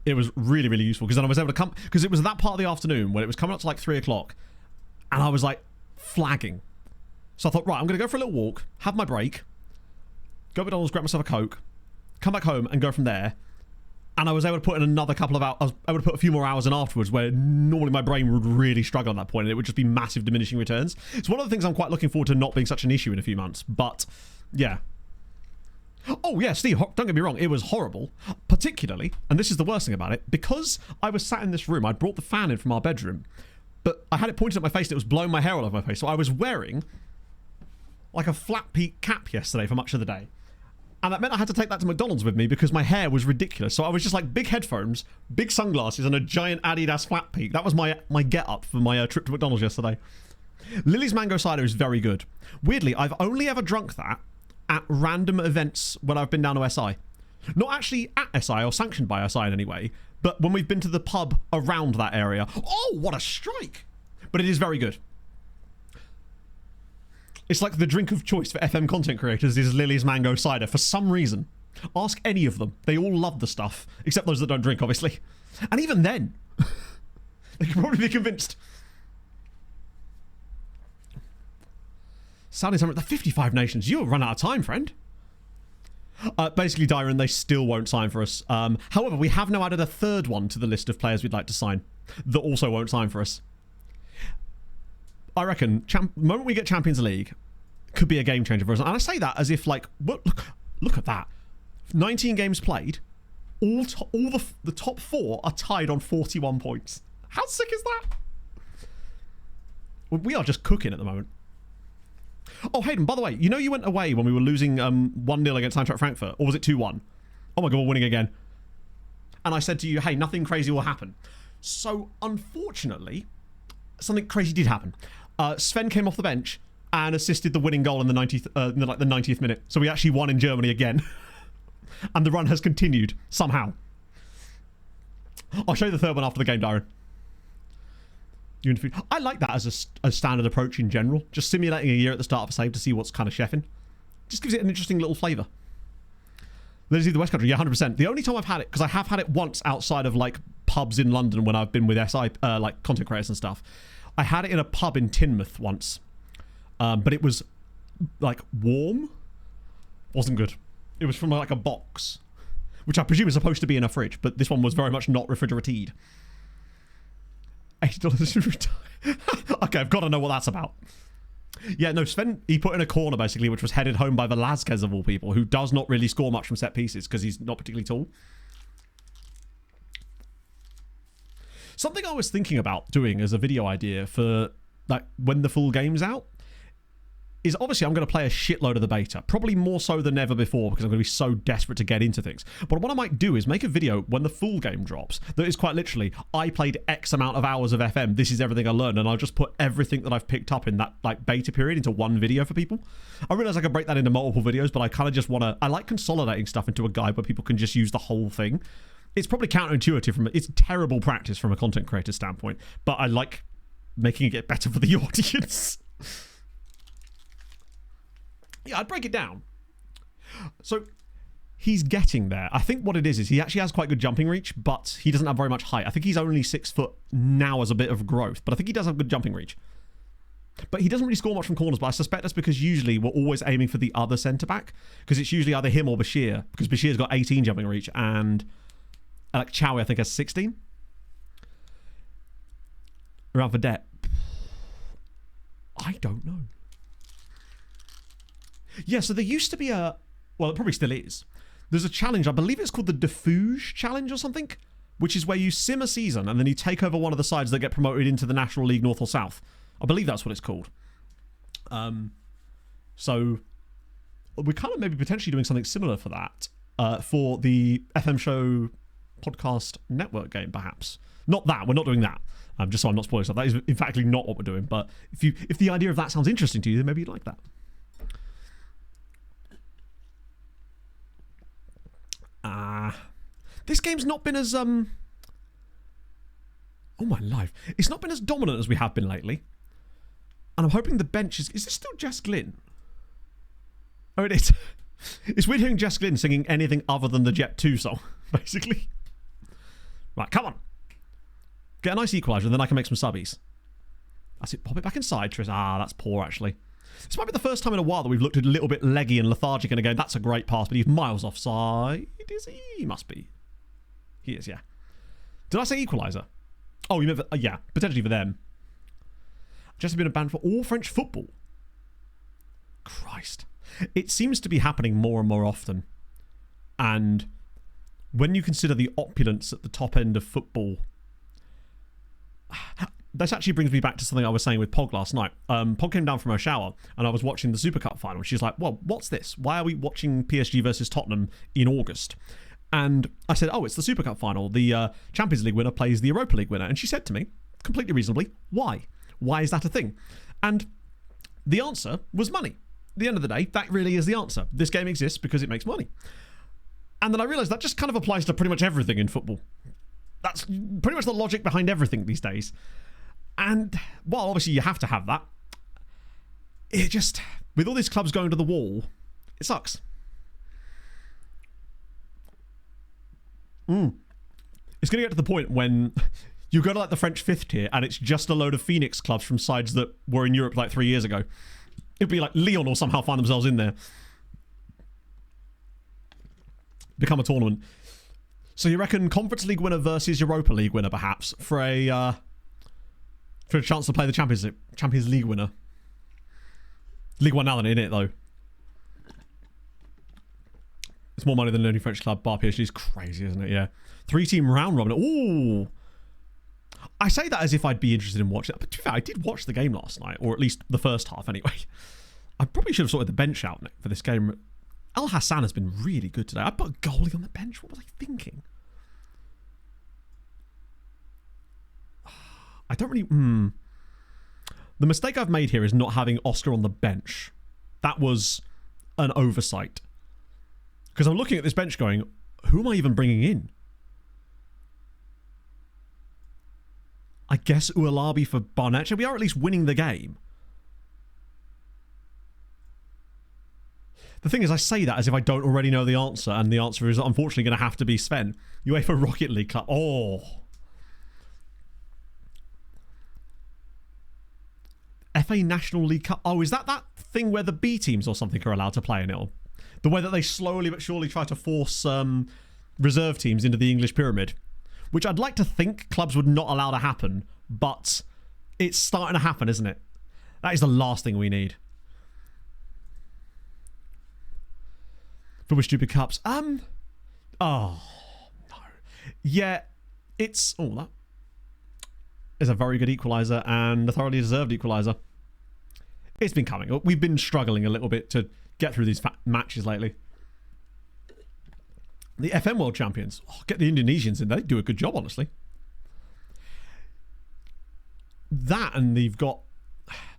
It was really, really useful, because then I was able to come, because it was that part of the afternoon when it was coming up to, like, 3 o'clock, and I was, like, flagging. So I thought, right, I'm going to go for a little walk, have my break, go to McDonald's, grab myself a Coke, come back home, and go from there. And I was able to put in another couple of hours. I was able to put a few more hours in afterwards, where normally my brain would really struggle at that point, and it would just be massive diminishing returns. It's one of the things I'm quite looking forward to not being such an issue in a few months. But, yeah. Oh, yeah, Steve, don't get me wrong. It was horrible. Particularly, and this is the worst thing about it, because I was sat in this room, I'd brought the fan in from our bedroom, but I had it pointed at my face and it was blowing my hair all over my face. So I was wearing, like, a flat peak cap yesterday for much of the day. And that meant I had to take that to McDonald's with me because my hair was ridiculous. So I was just like big headphones, big sunglasses, and a giant Adidas flat peak. That was my get-up for my trip to McDonald's yesterday. Lily's mango cider is very good. Weirdly, I've only ever drunk that at random events when I've been down to SI. Not actually at SI or sanctioned by SI in any way, but when we've been to the pub around that area. Oh, what a strike! But it is very good. It's like the drink of choice for FM content creators is Lily's mango cider for some reason. Ask any of them. They all love the stuff, except those that don't drink, obviously. And even then, They can probably be convinced. Saudi Summit, the 55 nations. You'll run out of time, friend. Basically, Dyron, they still won't sign for us. However, we have now added a third one to the list of players we'd like to sign that also won't sign for us. I reckon the moment we get Champions League could be a game changer for us. And I say that as if, like, look at that. 19 games played. All the top 4 are tied on 41 points. How sick is that? We are just cooking at the moment. Oh, Hayden, by the way, you know you went away when we were losing 1-0 against Eintracht Frankfurt? Or was it 2-1? Oh my god, we're winning again. And I said to you, hey, nothing crazy will happen. So, unfortunately, something crazy did happen. Sven came off the bench and assisted the winning goal in the 90th minute. So we actually won in Germany again. And the run has continued, somehow. I'll show you the third one after the game, Darren. I like that as a standard approach in general. Just simulating a year at the start of a save to see what's kind of chefing. Just gives it an interesting little flavour. Let's do the West Country. Yeah, 100%. The only time I've had it, because I have had it once outside of like pubs in London when I've been with like content creators and stuff. I had it in a pub in Teignmouth once. But it was like warm. Wasn't good. It was from like a box, which I presume is supposed to be in a fridge, but this one was very much not refrigerated. $80 Okay, I've got to know what that's about. Yeah, no, Sven, he put in a corner basically, which was headed home by Velasquez of all people, who does not really score much from set pieces because he's not particularly tall. Something I was thinking about doing as a video idea for like when the full game's out is obviously I'm going to play a shitload of the beta, probably more so than ever before because I'm going to be so desperate to get into things. But what I might do is make a video when the full game drops that is quite literally, I played X amount of hours of FM, this is everything I learned, and I'll just put everything that I've picked up in that like beta period into one video for people. I realise I can break that into multiple videos, but I kind of just want to, I like consolidating stuff into a guide where people can just use the whole thing. It's probably counterintuitive, it's terrible practice from a content creator standpoint, but I like making it get better for the audience. Yeah, I'd break it down. So, he's getting there. I think what it is he actually has quite good jumping reach, but he doesn't have very much height. I think he's only 6 foot now as a bit of growth, but I think he does have good jumping reach. But he doesn't really score much from corners, but I suspect that's because usually we're always aiming for the other centre-back, because it's usually either him or Bashir, because Bashir's got 18 jumping reach, and Alec Chowie, I think, has 16. Around for debt. I don't know. Yeah, so there used to be a... Well, it probably still is. There's a challenge, I believe it's called the Diffuge Challenge or something, which is where you sim a season and then you take over one of the sides that get promoted into the National League North or South. I believe that's what it's called. So we're kind of maybe potentially doing something similar for that for the FM Show podcast network game, perhaps. Not that, we're not doing that. Just so I'm not spoiling stuff. That is in fact not what we're doing. But if the idea of that sounds interesting to you, then maybe you'd like that. This game's not been as oh my life, it's not been as dominant as we have been lately, and I'm hoping the bench is this still Jess Glynn? Oh, it is. It's weird hearing Jess Glynn singing anything other than the Jet 2 song, basically. Right, come on, get a nice equaliser and then I can make some subbies. That's it, pop it back inside, Tris. That's poor actually. This might be the first time in a while that we've looked a little bit leggy and lethargic and again, that's a great pass, but he's miles offside. Is he? He must be. He is, yeah. Did I say equaliser? Oh, you meant for, yeah, potentially for them. Just been banned for all French football. Christ. It seems to be happening more and more often. And when you consider the opulence at the top end of football... This actually brings me back to something I was saying with Pog last night. Pog came down from her shower and I was watching the Super Cup final. She's like, well, what's this? Why are we watching PSG versus Tottenham in August? And I said, oh, it's the Super Cup final. The Champions League winner plays the Europa League winner. And she said to me, completely reasonably, why? Why is that a thing? And the answer was money. At the end of the day, that really is the answer. This game exists because it makes money. And then I realised that just kind of applies to pretty much everything in football. That's pretty much the logic behind everything these days. And, well, obviously you have to have that. It just, with all these clubs going to the wall, it sucks. It's going to get to the point when You go to like the French fifth tier, and it's just a load of Phoenix clubs from sides that were in Europe like 3 years ago. It'd be like Lyon will somehow find themselves in there. Become a tournament. So you reckon Conference League winner versus Europa League winner, perhaps, for a chance to play the Champions League winner? League One now than in it, though. It's more money than any French club. Bar PSG is crazy, isn't it? Yeah. 3-team round robin. Ooh. I say that as if I'd be interested in watching it. But to be fair, I did watch the game last night, or at least the first half anyway. I probably should have sorted the bench out for this game. Al Hassan has been really good today. I put a goalie on the bench. What was I thinking? I don't really... The mistake I've made here is not having Oscar on the bench. That was an oversight. Because I'm looking at this bench going, who am I even bringing in? I guess Ualabi for Barnett. We are at least winning the game. The thing is, I say that as if I don't already know the answer, and the answer is unfortunately going to have to be Sven. UEFA Rocket League Club. Oh. FA National League Cup. Oh, is that thing where the B teams or something are allowed to play in it? Or the way that they slowly but surely try to force reserve teams into the English pyramid? Which I'd like to think clubs would not allow to happen, but it's starting to happen, isn't it? That is the last thing we need. For which stupid cups? Oh, no. Yeah, it's... Oh, that is a very good equaliser and a thoroughly deserved equaliser. It's been coming. We've been struggling a little bit to get through these matches lately. The FM World Champions. Oh, get the Indonesians in. They do a good job, honestly. That, and they've got...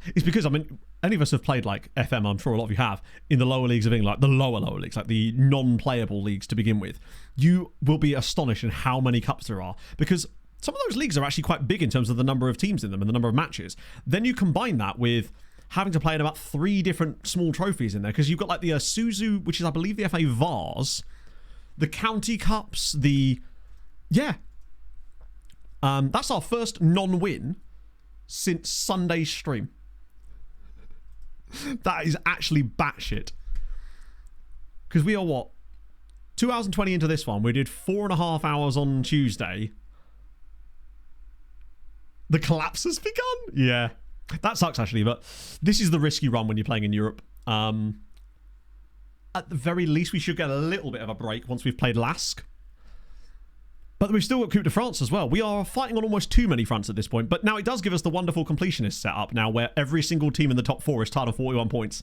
It's because, I mean, any of us have played, like, FM, I'm sure a lot of you have, in the lower leagues of England, like the lower leagues, like the non-playable leagues to begin with. You will be astonished in how many cups there are, because some of those leagues are actually quite big in terms of the number of teams in them and the number of matches. Then you combine that with having to play in about 3 different small trophies in there, because you've got, like, the Isuzu, which is, I believe, the FA Vars, the County Cups, the... Yeah. That's our first non-win since Sunday's stream. That is actually batshit. Because we are, what? 2 hours and 20 into this one. We did 4.5 hours on Tuesday. The collapse has begun? Yeah. That sucks, actually, but this is the risk you run when you're playing in Europe. At the very least, we should get a little bit of a break once we've played LASK. But we've still got Coupe de France as well. We are fighting on almost too many fronts at this point. But now it does give us the wonderful completionist setup now where every single team in the top 4 is tied on 41 points.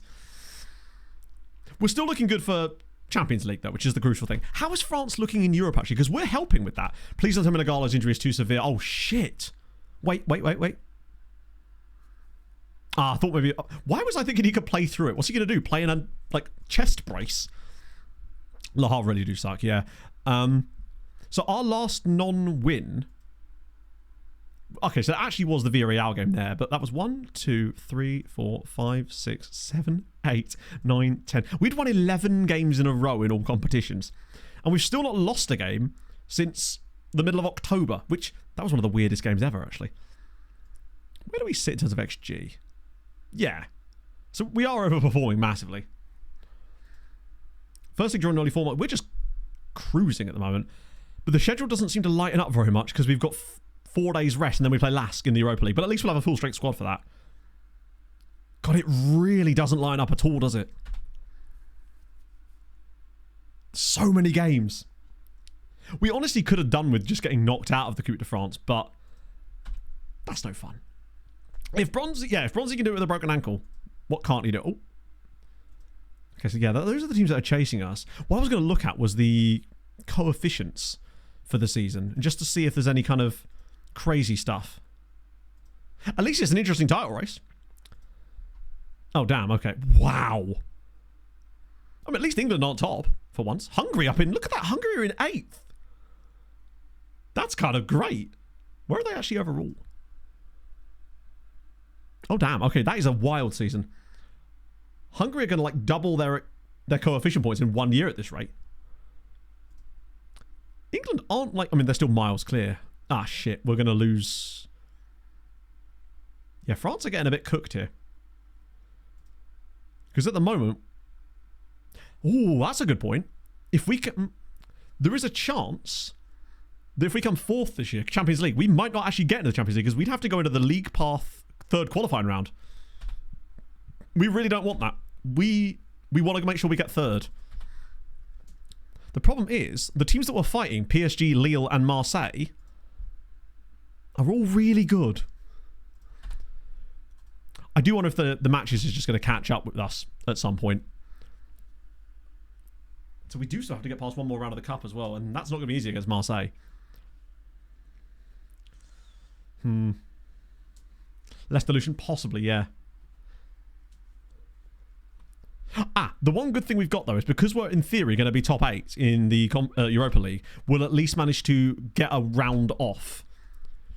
We're still looking good for Champions League, though, which is the crucial thing. How is France looking in Europe, actually? Because we're helping with that. Please don't tell me Nagalo's injury is too severe. Oh, shit. Wait. I thought maybe... Why was I thinking he could play through it? What's he going to do? Play in a, like, chest brace? Le Havre really do suck, yeah. So our last non-win... Okay, so that actually was the Villarreal game there, but that was 1, 2, 3, 4, 5, 6, 7, 8, 9, 10. We'd won 11 games in a row in all competitions. And we've still not lost a game since the middle of October, which, that was one of the weirdest games ever, actually. Where do we sit in terms of XG? Yeah. So we are overperforming massively. First league drawing only 4 months. We're just cruising at the moment. But the schedule doesn't seem to lighten up very much because we've got 4 days rest and then we play LASK in the Europa League. But at least we'll have a full strength squad for that. God, it really doesn't line up at all, does it? So many games. We honestly could have done with just getting knocked out of the Coupe de France, but that's no fun. If Bronzy can do it with a broken ankle, what can't he do? Oh. Okay, so yeah, those are the teams that are chasing us. What I was going to look at was the coefficients for the season, just to see if there's any kind of crazy stuff. At least it's an interesting title race. Oh, damn, okay. Wow. I mean, at least England aren't top, for once. Hungary up in... Look at that, Hungary are in 8th. That's kind of great. Where are they actually overall? Oh, damn. Okay, that is a wild season. Hungary are going to, like, double their coefficient points in 1 year at this rate. England aren't, like... I mean, they're still miles clear. Ah, shit. We're going to lose. Yeah, France are getting a bit cooked here. Because at the moment... Oh, that's a good point. If we can... There is a chance that if we come fourth this year, Champions League, we might not actually get into the Champions League because we'd have to go into the league path third qualifying round. We really don't want that. We want to make sure we get third. The problem is, the teams that we're fighting, PSG, Lille, and Marseille, are all really good. I do wonder if the matches is just going to catch up with us at some point. So we do still have to get past one more round of the Cup as well, and that's not going to be easy against Marseille. Less dilution? Possibly, yeah. The one good thing we've got, though, is because we're, in theory, going to be top 8 in the Europa League, we'll at least manage to get a round off.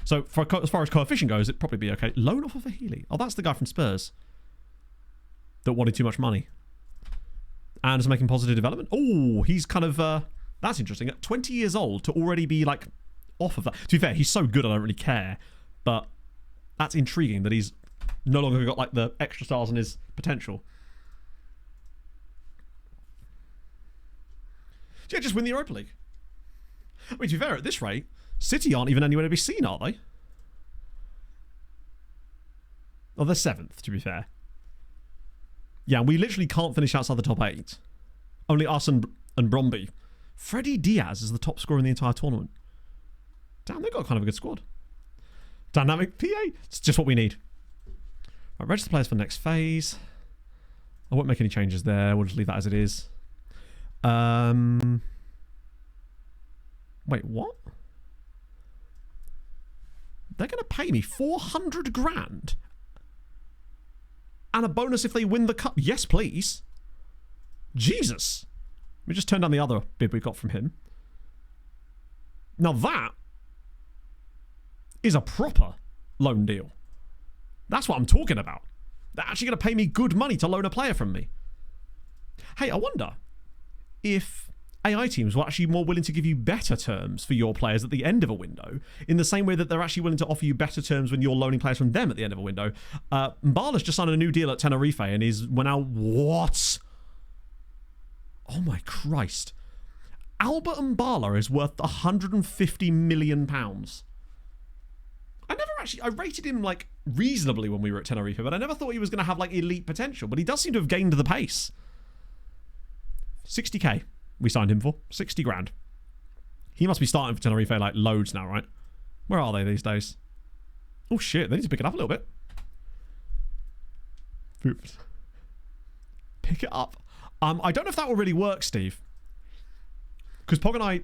So, as far as coefficient goes, it'd probably be okay. Loan offer for Healy. Oh, that's the guy from Spurs that wanted too much money. And is making positive development. Oh, he's kind of... that's interesting. At 20 years old to already be, like, off of that. To be fair, he's so good I don't really care. But that's intriguing that he's no longer got, like, the extra stars in his potential. Yeah, just win the Europa League. I mean, to be fair, at this rate, City aren't even anywhere to be seen, are they? Oh, they're 7th, to be fair. Yeah, we literally can't finish outside the top 8. Only us and Bromby. Freddie Diaz is the top scorer in the entire tournament. Damn, they've got kind of a good squad. Dynamic PA. It's just what we need. Right, register players for the next phase. I won't make any changes there. We'll just leave that as it is. Wait, what? They're going to pay me 400 grand and a bonus if they win the cup. Yes, please. Jesus. Let me just turn down the other bid we got from him. Now that is a proper loan deal. That's what I'm talking about. They're actually going to pay me good money to loan a player from me. Hey, I wonder if AI teams were actually more willing to give you better terms for your players at the end of a window, in the same way that they're actually willing to offer you better terms when you're loaning players from them at the end of a window. Mbala's just signed a new deal at Tenerife and we're now... What? Oh my Christ. Albert Mbala is worth £150 million. I rated him like reasonably when we were at Tenerife, but I never thought he was going to have like elite potential, but he does seem to have gained the pace. 60k we signed him for. 60 grand. He must be starting for Tenerife like loads now, right? Where are they these days? Oh shit, they need to pick it up a little bit. Oops. Pick it up. I don't know if that will really work, Steve. Because Pog and I,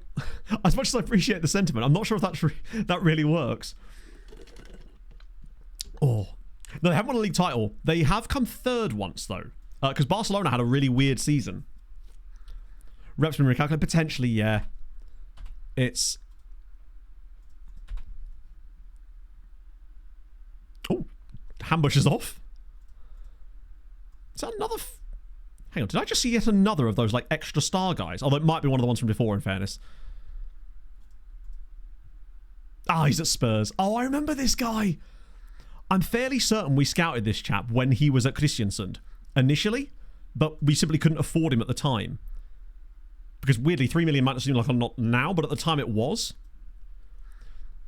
as much as I appreciate the sentiment, I'm not sure if that really works. Oh. No, they haven't won a league title. They have come third once, though. Because Barcelona had a really weird season. Reps been recalculated. Potentially, yeah. It's... Oh. Hambush is off. Is that another... Hang on, did I just see yet another of those, like, extra star guys? Although it might be one of the ones from before, in fairness. Ah, he's at Spurs. Oh, I remember this guy. I'm fairly certain we scouted this chap when he was at Kristiansund initially, but we simply couldn't afford him at the time. Because weirdly, 3 million might not seem like a lot now, but at the time it was.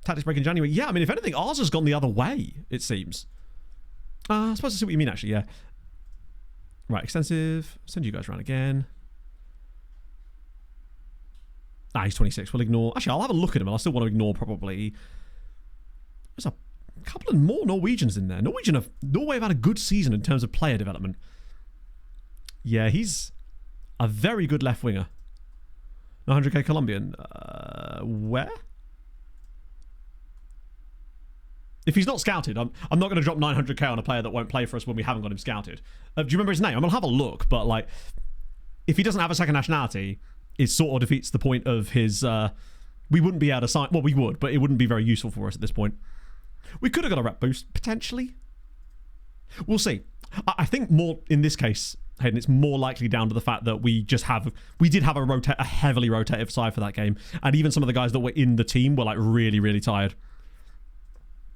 Tactics break in January. Yeah, I mean, if anything, ours has gone the other way, it seems. I suppose I see what you mean, actually, yeah. Right, extensive. Send you guys around again. Ah, he's 26. We'll ignore... Actually, I'll have a look at him. I'll still want to ignore, probably. There's a couple of more Norwegians in there. Norway have had a good season in terms of player development. Yeah, he's a very good left winger. 900k Colombian. Where? If he's not scouted, I'm not going to drop 900k on a player that won't play for us when we haven't got him scouted. Do you remember his name? I'm going to have a look, but like, if he doesn't have a second nationality, it sort of defeats the point of his... we wouldn't be able to sign... Well, we would, but it wouldn't be very useful for us at this point. We could have got a rep boost, potentially. We'll see. I think more, in this case, Hayden, it's more likely down to the fact that we did have a heavily rotative side for that game, and even some of the guys that were in the team were like really, really tired.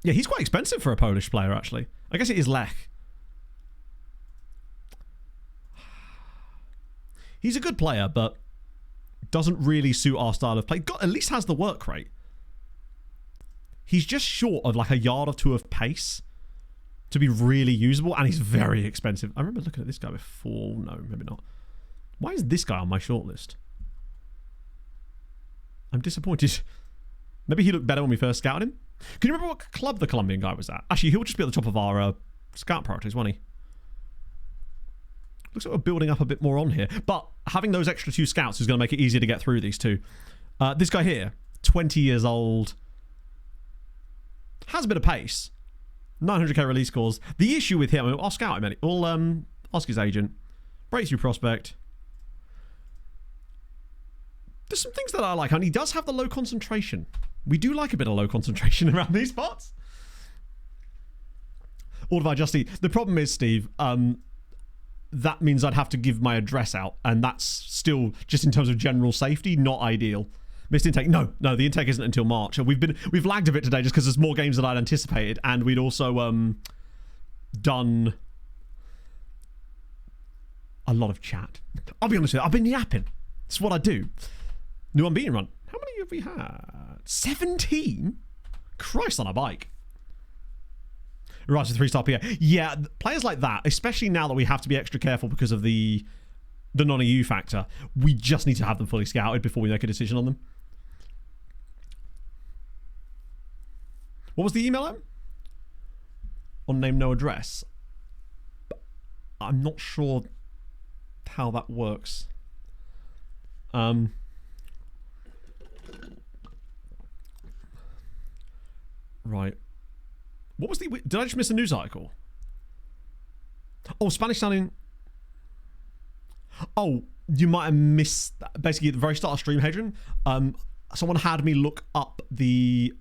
Yeah, he's quite expensive for a Polish player, actually. I guess it is Lech. He's a good player, but doesn't really suit our style of play. At least has the work rate. He's just short of like a yard or two of pace to be really usable, and he's very expensive. I remember looking at this guy before. No, maybe not. Why is this guy on my shortlist? I'm disappointed. Maybe he looked better when we first scouted him. Can you remember what club the Colombian guy was at? Actually, he'll just be at the top of our scout priorities, won't he? Looks like we're building up a bit more on here. But having those extra 2 scouts is going to make it easier to get through these 2. This guy here, 20 years old. Has a bit of pace. 900k release scores. The issue with him, I'll scout him. We'll ask his agent. Breakthrough prospect. There's some things that I like, and he does have the low concentration. We do like a bit of low concentration around these spots. All of our Justy. The problem is, Steve, that means I'd have to give my address out, and that's still, just in terms of general safety, not ideal. Missed intake. No, the intake isn't until March. We've lagged a bit today just because there's more games than I'd anticipated, and we'd also done a lot of chat. I'll be honest with you, I've been yapping. It's what I do. New unbeaten run. How many have we had? 17? Christ on a bike. Right, to 3-star PA. Yeah, players like that, especially now that we have to be extra careful because of the non-EU factor, we just need to have them fully scouted before we make a decision on them. What was the email at? On name, no address. I'm not sure how that works. Right. What was the... Did I just miss a news article? Oh, Spanish sounding... Oh, you might have missed... Basically, at the very start of stream, Hadrian, someone had me look up the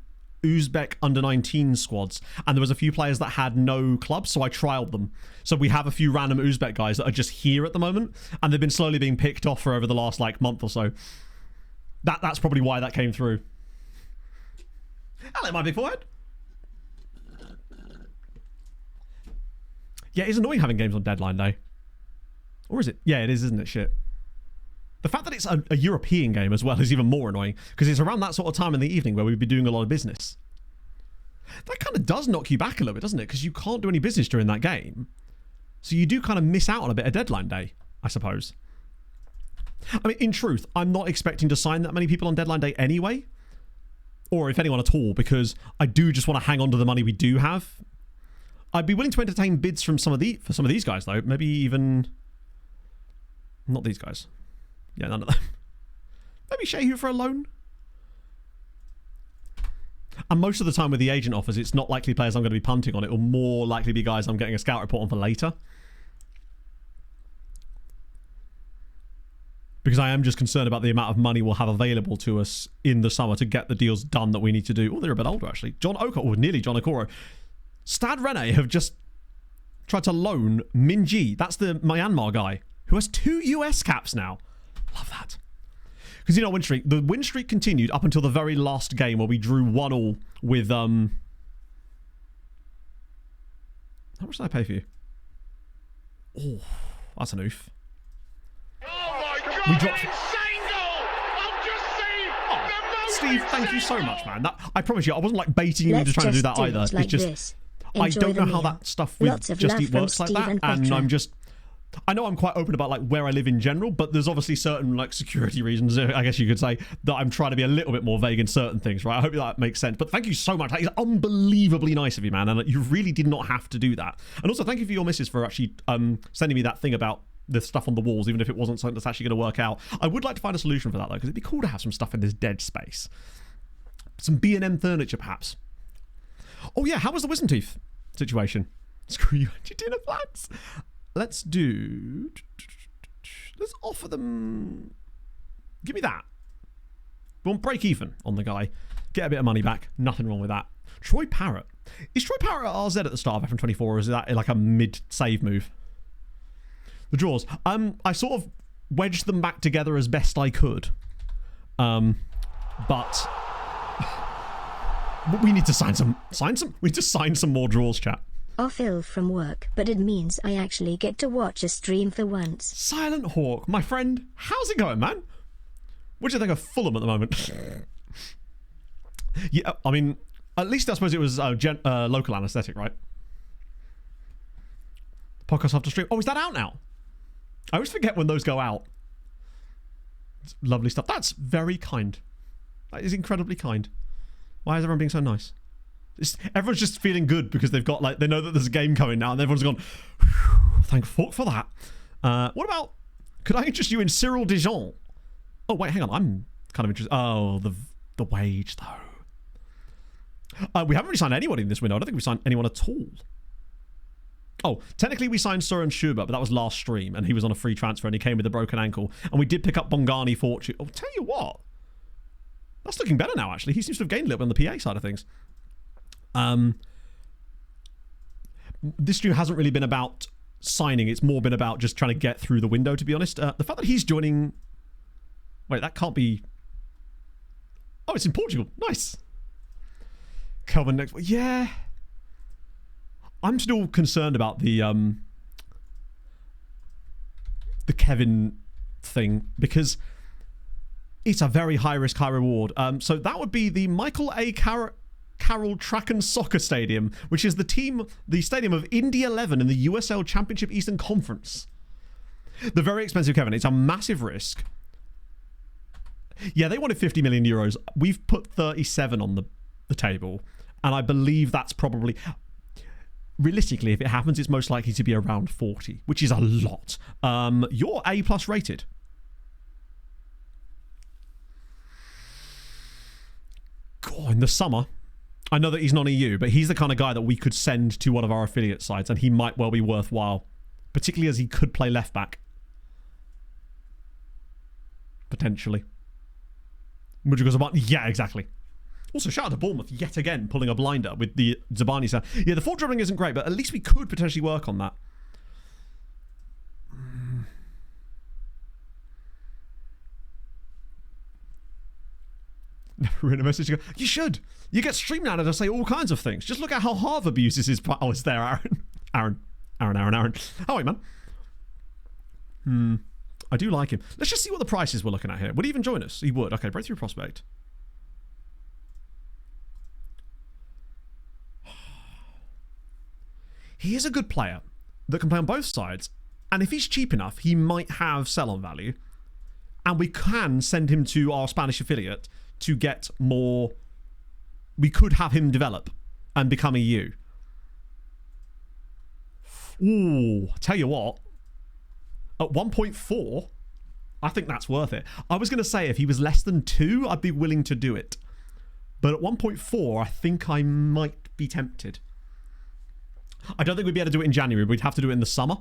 Uzbek under-19 squads, and there was a few players that had no clubs, so I trialed them. So we have a few random Uzbek guys that are just here at the moment, and they've been slowly being picked off for over the last, like, month or so. That's probably why that came through. Hello, my big forehead. Yeah, it's annoying having games on deadline day. Or is it? Yeah, it is, isn't it? Shit. The fact that it's a European game as well is even more annoying, because it's around that sort of time in the evening where we'd be doing a lot of business. That kind of does knock you back a little bit, doesn't it? Because you can't do any business during that game. So you do kind of miss out on a bit of deadline day, I suppose. I mean, in truth, I'm not expecting to sign that many people on deadline day anyway. Or if anyone at all, because I do just want to hang on to the money we do have. I'd be willing to entertain bids from some of these guys, though. Maybe even... Not these guys. Yeah, none of them. Maybe Shehu for a loan. And most of the time with the agent offers, it's not likely players I'm going to be punting on. It will more likely be guys I'm getting a scout report on for later. Because I am just concerned about the amount of money we'll have available to us in the summer to get the deals done that we need to do. Oh, they're a bit older, actually. John Okoro, or nearly John Okoro. Stad Rene have just tried to loan Minji. That's the Myanmar guy who has 2 US caps now. Love that. Because, you know, the win streak continued up until the very last game where we drew 1-1 with, how much did I pay for you? Oh, that's an oof. Oh my God, we dropped... insane goal! I've just seen the Steve, thank you so much, man. I promise you, I wasn't like baiting you into trying to do that either. Like it's just... this. I don't know how meal. that stuff with Lots of Just love Eat from works like Steve that, and and Petra. I'm just... I know I'm quite open about like where I live in general, but there's obviously certain like security reasons, I guess you could say, that I'm trying to be a little bit more vague in certain things, right? I hope that makes sense. But thank you so much. That is unbelievably nice of you, man, and you really did not have to do that. And also thank you for your missus for actually sending me that thing about the stuff on the walls, even if it wasn't something that's actually going to work out. I would like to find a solution for that though, because it'd be cool to have some stuff in this dead space. Some B&M furniture, perhaps. Oh yeah, how was the wisdom teeth situation? Screw you and your dinner plans. Let's offer them... Give me that. We want break even on the guy. Get a bit of money back. Nothing wrong with that. Troy Parrott. Is Troy Parrott at RZ at the start of FM26, or is that like a mid-save move? The drawers. I sort of wedged them back together as best I could. But we need to sign some. We need to sign some more drawers, chat. Off ill from work, but it means I actually get to watch a stream for once. Silent Hawk, my friend, how's it going, man? What do you think of Fulham at the moment? Yeah, I mean, at least I suppose it was local anaesthetic, right? Podcast after stream. Oh, is that out now? I always forget when those go out. It's lovely stuff. That's very kind. That is incredibly kind. Why is everyone being so nice? Everyone's just feeling good because they've got, like, they know that there's a game coming now and everyone's gone, thank fuck for that. What about, could I interest you in Cyril Dijon? Oh, wait, hang on. I'm kind of interested. Oh, the wage, though. We haven't really signed anybody in this window. I don't think we signed anyone at all. Oh, technically we signed Søren Schubert, but that was last stream, and he was on a free transfer, and he came with a broken ankle. And we did pick up Bongani Fortune. Oh, tell you what. That's looking better now, actually. He seems to have gained a little bit on the PA side of things. This stream hasn't really been about signing. It's more been about just trying to get through the window, to be honest. The fact that he's joining... Wait, that can't be... Oh, it's in Portugal. Nice. Kelvin next... Yeah. I'm still concerned about the Kevin thing, because it's a very high risk, high reward. So that would be the Michael A. Carroll Track and Soccer Stadium, which is the stadium of Indy 11 in the USL Championship Eastern Conference. The very expensive Kevin. It's a massive risk. Yeah, they wanted 50 million euros. We've put 37 on the table, and I believe that's probably... Realistically, if it happens, it's most likely to be around 40, which is a lot. You're A+ rated. God, in the summer, I know that he's non-EU, but he's the kind of guy that we could send to one of our affiliate sites, and he might well be worthwhile, particularly as he could play left back. Potentially. Would you go Zabani? Yeah, exactly. Also, shout out to Bournemouth yet again, pulling a blinder with the Zabani sound. Yeah, the forward dribbling isn't great, but at least we could potentially work on that. Never read a message. You should. You get streamed now to say all kinds of things. Just look at how Harvard abuses his... Oh, it's there, Aaron. Aaron. Oh, wait, man. I do like him. Let's just see what the prices we're looking at here. Would he even join us? He would. Okay, breakthrough prospect. He is a good player that can play on both sides, and if he's cheap enough, he might have sell-on value, and we can send him to our Spanish affiliate to get more... We could have him develop and become EU. Ooh, tell you what, at 1.4, I think that's worth it. I was going to say if he was less than 2, I'd be willing to do it. But at 1.4, I think I might be tempted. I don't think we'd be able to do it in January. We'd have to do it in the summer,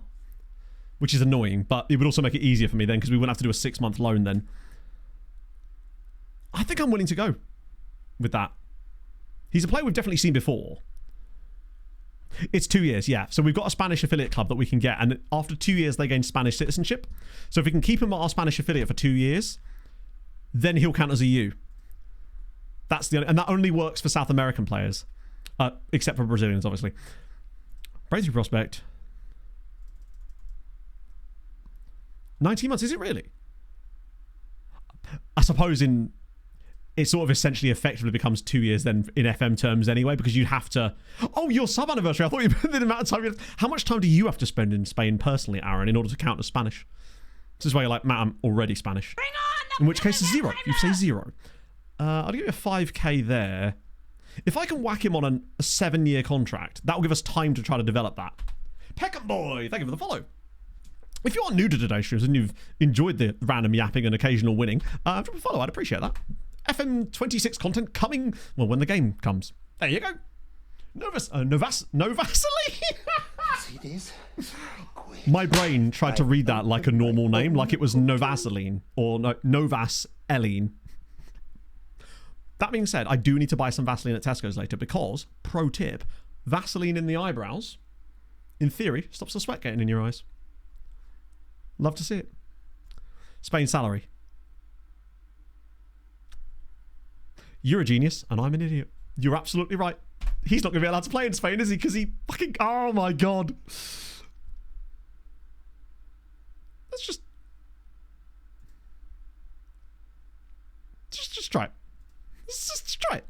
which is annoying, but it would also make it easier for me then because we wouldn't have to do a 6-month loan then. I think I'm willing to go with that. He's a player we've definitely seen before. It's 2 years, yeah. So we've got a Spanish affiliate club that we can get, and after 2 years, they gain Spanish citizenship. So if we can keep him at our Spanish affiliate for 2 years, then he'll count as EU. That's the only, and that only works for South American players, except for Brazilians, obviously. Breakthrough prospect. 19 months, is it really? I suppose it sort of essentially effectively becomes 2 years then in FM terms anyway, because you'd have to... Oh, your sub anniversary. I thought you meant the amount of time... How much time do you have to spend in Spain personally, Aaron, in order to count as Spanish? This is why you're like, Matt, I'm already Spanish. Bring on! In which case it's 0. You say 0. I'll give you a 5k there. If I can whack him on a 7-year contract, that will give us time to try to develop that. Peckham Boy, thank you for the follow. If you are new to today's streams and you've enjoyed the random yapping and occasional winning, drop a follow. I'd appreciate that. FM26 content coming, well, when the game comes. There you go. Novaseline? See this? My brain tried to read that like a normal name, like it was Novaseline or Novaseline. That being said, I do need to buy some Vaseline at Tesco's later because, pro tip, Vaseline in the eyebrows, in theory, stops the sweat getting in your eyes. Love to see it. Spain salary. You're a genius, and I'm an idiot. You're absolutely right. He's not going to be allowed to play in Spain, is he? Because he fucking... Oh, my God. Let's just try it. Let's just try it.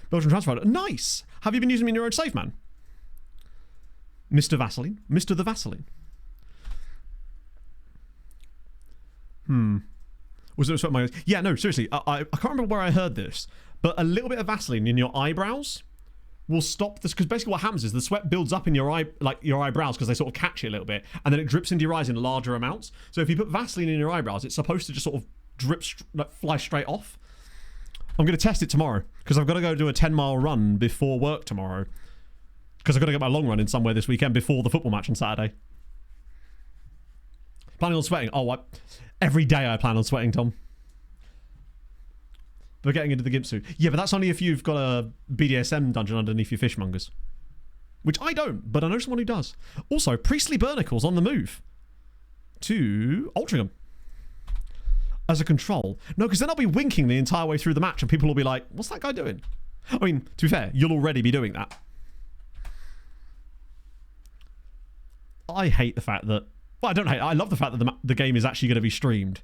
Belgian transfer. Nice. Have you been using me in your own save, man? Mr. Vaseline. Mr. the Vaseline. Was it my... Yeah, no, seriously. I can't remember where I heard this, but a little bit of Vaseline in your eyebrows will stop this, because basically what happens is the sweat builds up in your eyebrows because they sort of catch it a little bit, and then it drips into your eyes in larger amounts. So if you put Vaseline in your eyebrows, it's supposed to just sort of fly straight off. I'm going to test it tomorrow because I've got to go do a 10-mile run before work tomorrow because I've got to get my long run in somewhere this weekend before the football match on Saturday. Planning on sweating? Oh, every day I plan on sweating, Tom. But getting into the gimp suit. Yeah, but that's only if you've got a BDSM dungeon underneath your fishmongers. Which I don't, but I know someone who does. Also, Priestly Burnicles on the move to Altrincham. As a control. No, because then I'll be winking the entire way through the match and people will be like, what's that guy doing? I mean, to be fair, you'll already be doing that. I hate the fact that... Well, I don't hate it. I love the fact that the game is actually going to be streamed.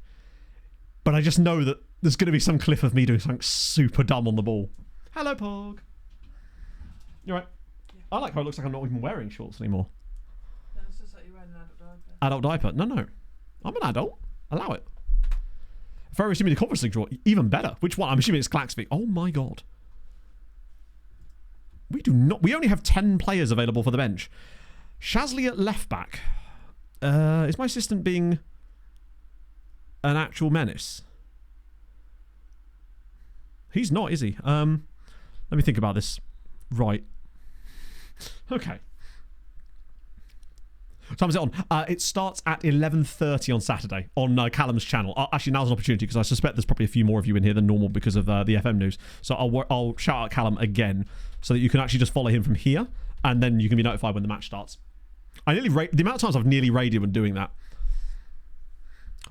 But I just know that there's going to be some clip of me doing something super dumb on the ball. Hello, Pog. You right? Yeah. I like how it looks like I'm not even wearing shorts anymore. No, it's just like you're wearing an adult diaper. Adult diaper? No. I'm an adult. Allow it. If I receive me the Conference League draw, even better. Which one? I'm assuming it's Claxby. Oh my God. We only have 10 players available for the bench. Shasley at left back. Is my assistant being an actual menace? He's not, is he? Let me think about this. Right. Okay. What time is it on? It starts at 11:30 on Saturday on Callum's channel. Actually, now's an opportunity because I suspect there's probably a few more of you in here than normal because of the FM news. So I'll shout out Callum again so that you can actually just follow him from here and then you can be notified when the match starts. The amount of times I've nearly raided when doing that.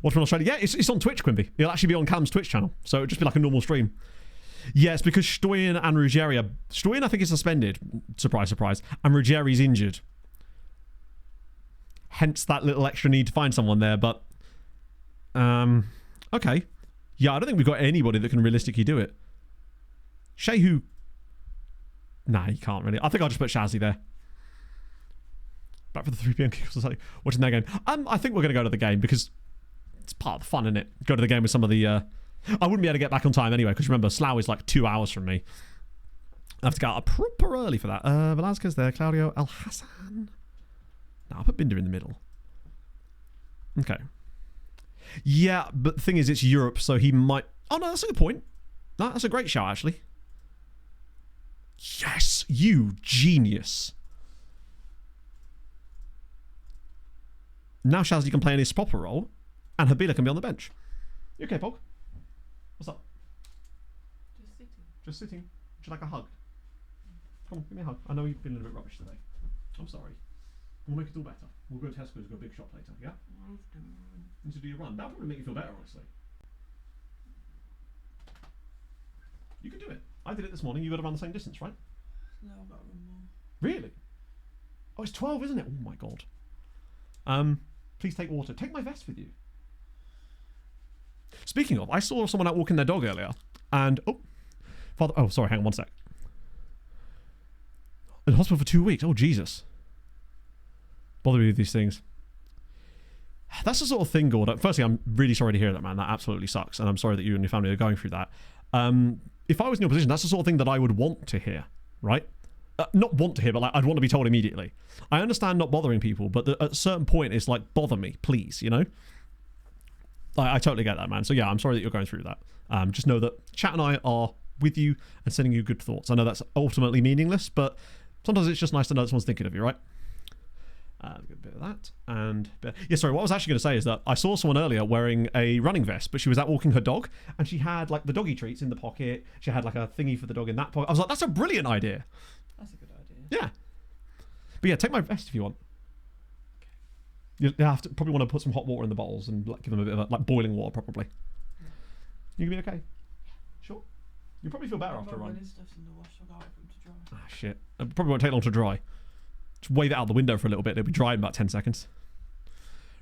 Watch from Australia? Yeah, it's on Twitch, Quimby. It'll actually be on Callum's Twitch channel. So it'll just be like a normal stream. Yeah, it's because Stoyan and Ruggieri are... Stoyan, I think, is suspended. Surprise, surprise. And Ruggieri's injured. Hence that little extra need to find someone there, but... okay. Yeah, I don't think we've got anybody that can realistically do it. Shehu... Nah, he can't really. I think I'll just put Shazzy there. Back for the 3 p.m. kickoff, watching their game. I think we're going to go to the game because it's part of the fun, isn't it? Go to the game with some of the... I wouldn't be able to get back on time anyway because remember, Slough is like 2 hours from me. I have to get out proper early for that. Velasquez there, Claudio El Hassan. No, I'll put Binder in the middle. Okay. Yeah, but the thing is, it's Europe, so he might... Oh, no, that's a good point. No, that's a great shout, actually. Yes, you genius. Now Shazzy can play in his proper role, and Habila can be on the bench. You okay, Pog? What's up? Just sitting. Just sitting. Would you like a hug? Come on, give me a hug. I know you've been a little bit rubbish today. I'm sorry. We'll make it all better. We'll go to Tesco's, go big shop later, yeah? You need to do your run. That would probably make you feel better, honestly. You can do it. I did it this morning. You got to run the same distance, right? No, I've got to run more. Really? Oh, it's 12, isn't it? Oh my God. Please take water. Take my vest with you. Speaking of, I saw someone out walking their dog earlier, and sorry, hang on one sec. In hospital for 2 weeks. Oh Jesus. Bother me with these things. That's the sort of thing, Gordon. Firstly, I'm really sorry to hear that, man. That absolutely sucks, and I'm sorry that you and your family are going through that. If I was in your position, that's the sort of thing that I would want to hear, right? Not want to hear, but like I'd want to be told immediately. I understand not bothering people, but at a certain point, it's like, bother me, please, you know? I totally get that, man. So yeah, I'm sorry that you're going through that. Just know that chat and I are with you and sending you good thoughts. I know that's ultimately meaningless, but sometimes it's just nice to know that someone's thinking of you, right? A bit of that. Yeah, sorry, what I was actually going to say is that I saw someone earlier wearing a running vest, but she was out walking her dog, and she had like the doggy treats in the pocket. She had like a thingy for the dog in that pocket. I was like, that's a brilliant idea. That's a good idea. Yeah. But yeah, take my vest if you want. You have to probably want to put some hot water in the bottles and like, give them a bit of like boiling water, probably. You gonna be okay? Sure. You probably feel better after a run. Stuff's in the wash, I'll go out for them to dry. Ah, shit. It probably won't take long to dry. Just wave it out the window for a little bit. It'll be dry in about 10 seconds.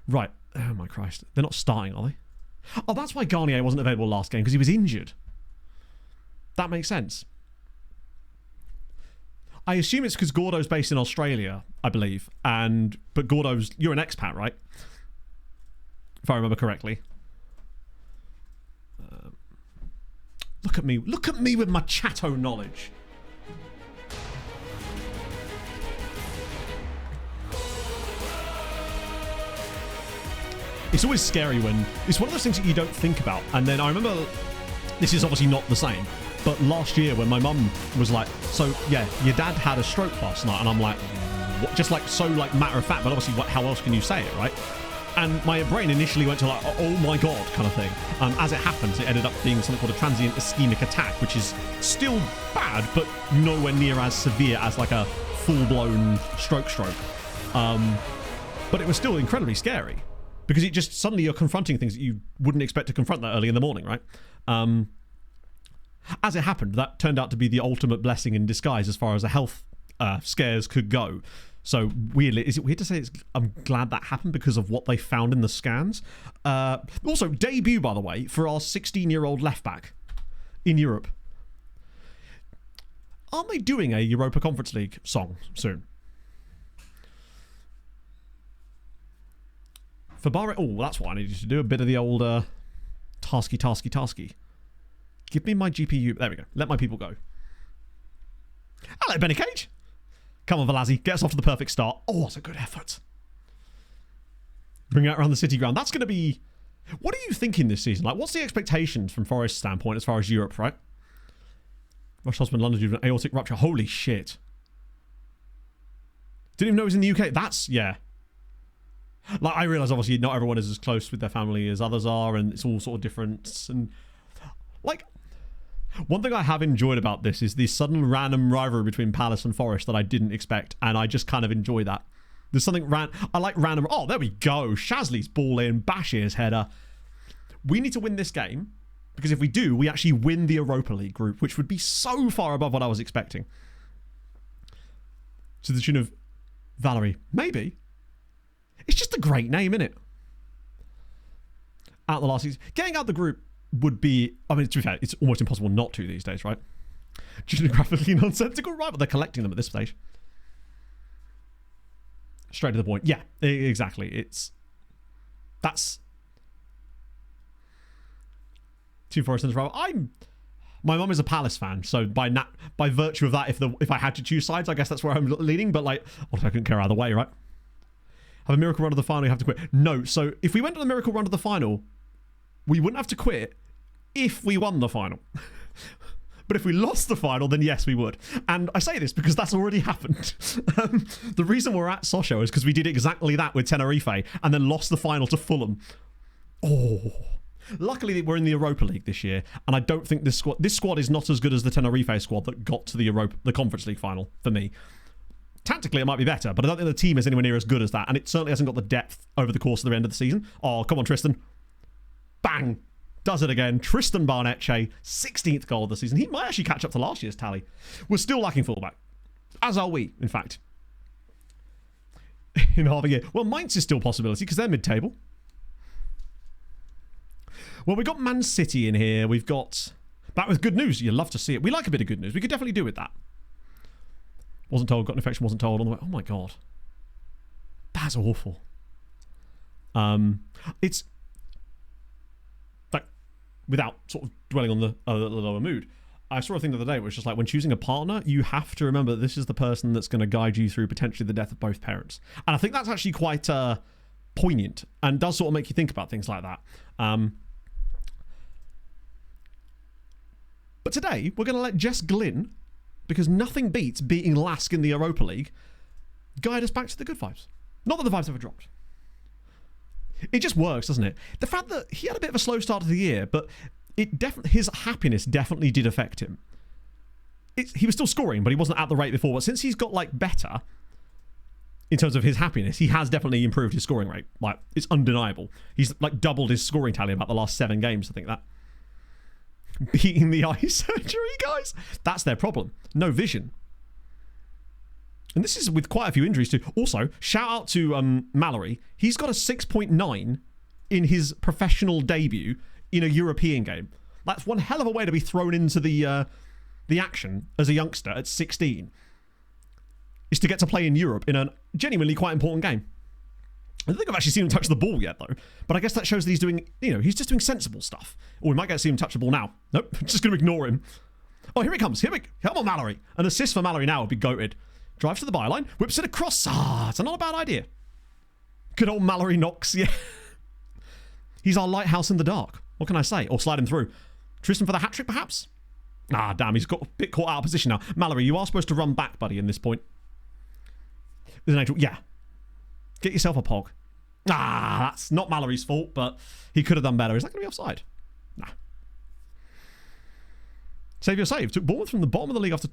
Right. Oh my Christ. They're not starting, are they? Oh, that's why Garnier wasn't available last game, because he was injured. That makes sense. I assume it's because Gordo's based in Australia, I believe. But Gordo's... You're an expat, right? If I remember correctly. Look at me. Look at me with my Chatto knowledge. It's always scary when... It's one of those things that you don't think about. And then I remember... This is obviously not the same. But last year when my mum was like, so, yeah, your dad had a stroke last night. And I'm like, what? Just like, so like matter of fact. But obviously, how else can you say it, right? And my brain initially went to like, oh my God kind of thing. As it happens, it ended up being something called a transient ischemic attack, which is still bad, but nowhere near as severe as like a full-blown stroke. But it was still incredibly scary. Because it just, suddenly you're confronting things that you wouldn't expect to confront that early in the morning, right? As it happened, that turned out to be the ultimate blessing in disguise as far as the health scares could go. So, weirdly, is it weird to say I'm glad that happened because of what they found in the scans? Also, debut, by the way, for our 16-year-old left-back in Europe. Aren't they doing a Europa Conference League song soon? For Bahrain... Oh, that's what I needed to do. A bit of the old tasky. Give me my GPU. There we go. Let my people go. Hello, Benny Cage. Come on, Velazzi. Get us off to the perfect start. Oh, that's a good effort. Bring it around the city ground. That's going to be... What are you thinking this season? Like, what's the expectations from Forest's standpoint as far as Europe, right? Rush husband, London, due to an aortic rupture. Holy shit. Didn't even know it was in the UK. That's... Yeah. Like, I realise, obviously, not everyone is as close with their family as others are, and it's all sort of different. And, like, one thing I have enjoyed about this is the sudden random rivalry between Palace and Forest that I didn't expect, and I just kind of enjoy that. There's something I like random... Oh, there we go. Shazley's ball in, Bashir's header. We need to win this game, because if we do, we actually win the Europa League group, which would be so far above what I was expecting. To the tune of Valerie. Maybe. It's just a great name, isn't it? Out the last season. Getting out the group would be... I mean, to be fair, it's almost impossible not to these days, right? Geographically nonsensical, right? But they're collecting them at this stage. Straight to the point. Yeah, exactly. That's... Team Forest and rival. My mum is a Palace fan, so by virtue of that, if I had to choose sides, I guess that's where I'm leaning. But like, I couldn't care either way, right? Have a miracle run to the final, you have to quit. No, so if we went on a miracle run to the final, we wouldn't have to quit if we won the final. But if we lost the final, then yes, we would. And I say this because that's already happened. The reason we're at Sochaux is because we did exactly that with Tenerife and then lost the final to Fulham. Oh. Luckily, we're in the Europa League this year, and I don't think this squad is not as good as the Tenerife squad that got to the Conference League final, for me. Tactically, it might be better, but I don't think the team is anywhere near as good as that, and it certainly hasn't got the depth over the course of the end of the season. Oh, come on, Tristan. Bang! Does it again. Tristan Barnetche, 16th goal of the season. He might actually catch up to last year's tally. We're still lacking fullback. As are we, in fact. In half a year. Well, Mainz is still a possibility, because they're mid-table. Well, we've got Man City in here. We've got... Back with good news. You love to see it. We like a bit of good news. We could definitely do with that. Wasn't told, got an infection, wasn't told on the way. Oh my God. That's awful. It's like, without sort of dwelling on the lower mood, I saw a thing the other day where it's just like, when choosing a partner, you have to remember that this is the person that's going to guide you through potentially the death of both parents. And I think that's actually quite poignant and does sort of make you think about things like that. But today, we're going to let Jess Glynn, because nothing beats beating Lask in the Europa League, guide us back to the good vibes. Not that the vibes ever dropped. It just works, doesn't it? The fact that he had a bit of a slow start to the year, but his happiness definitely did affect him. He was still scoring, but he wasn't at the rate before. But since he's got like better, in terms of his happiness, he has definitely improved his scoring rate. Like, it's undeniable. He's like doubled his scoring tally about the last 7 games, I think that. Beating the eye surgery, guys. That's their problem. No vision. And this is with quite a few injuries too. Also, shout out to Mallory. He's got a 6.9 in his professional debut in a European game. That's one hell of a way to be thrown into the action as a youngster at 16. Is to get to play in Europe in a genuinely quite important game. I don't think I've actually seen him touch the ball yet, though. But I guess that shows that he's doing, he's just doing sensible stuff. Or we might get to see him touch the ball now. Nope, just going to ignore him. Oh, here he comes. Come on, Mallory. An assist for Mallory now would be goated. Drives to the byline, whips it across. It's not a bad idea. Good old Mallory Knox, yeah. He's our lighthouse in the dark. What can I say? Or slide him through. Tristan for the hat-trick, perhaps? Damn, he's got a bit caught out of position now. Mallory, you are supposed to run back, buddy, in this point. There's an actual, yeah. Get yourself a pog. That's not Mallory's fault, but he could have done better. Is that going to be offside? Nah. Save your save. Took Bournemouth from the bottom of the league after...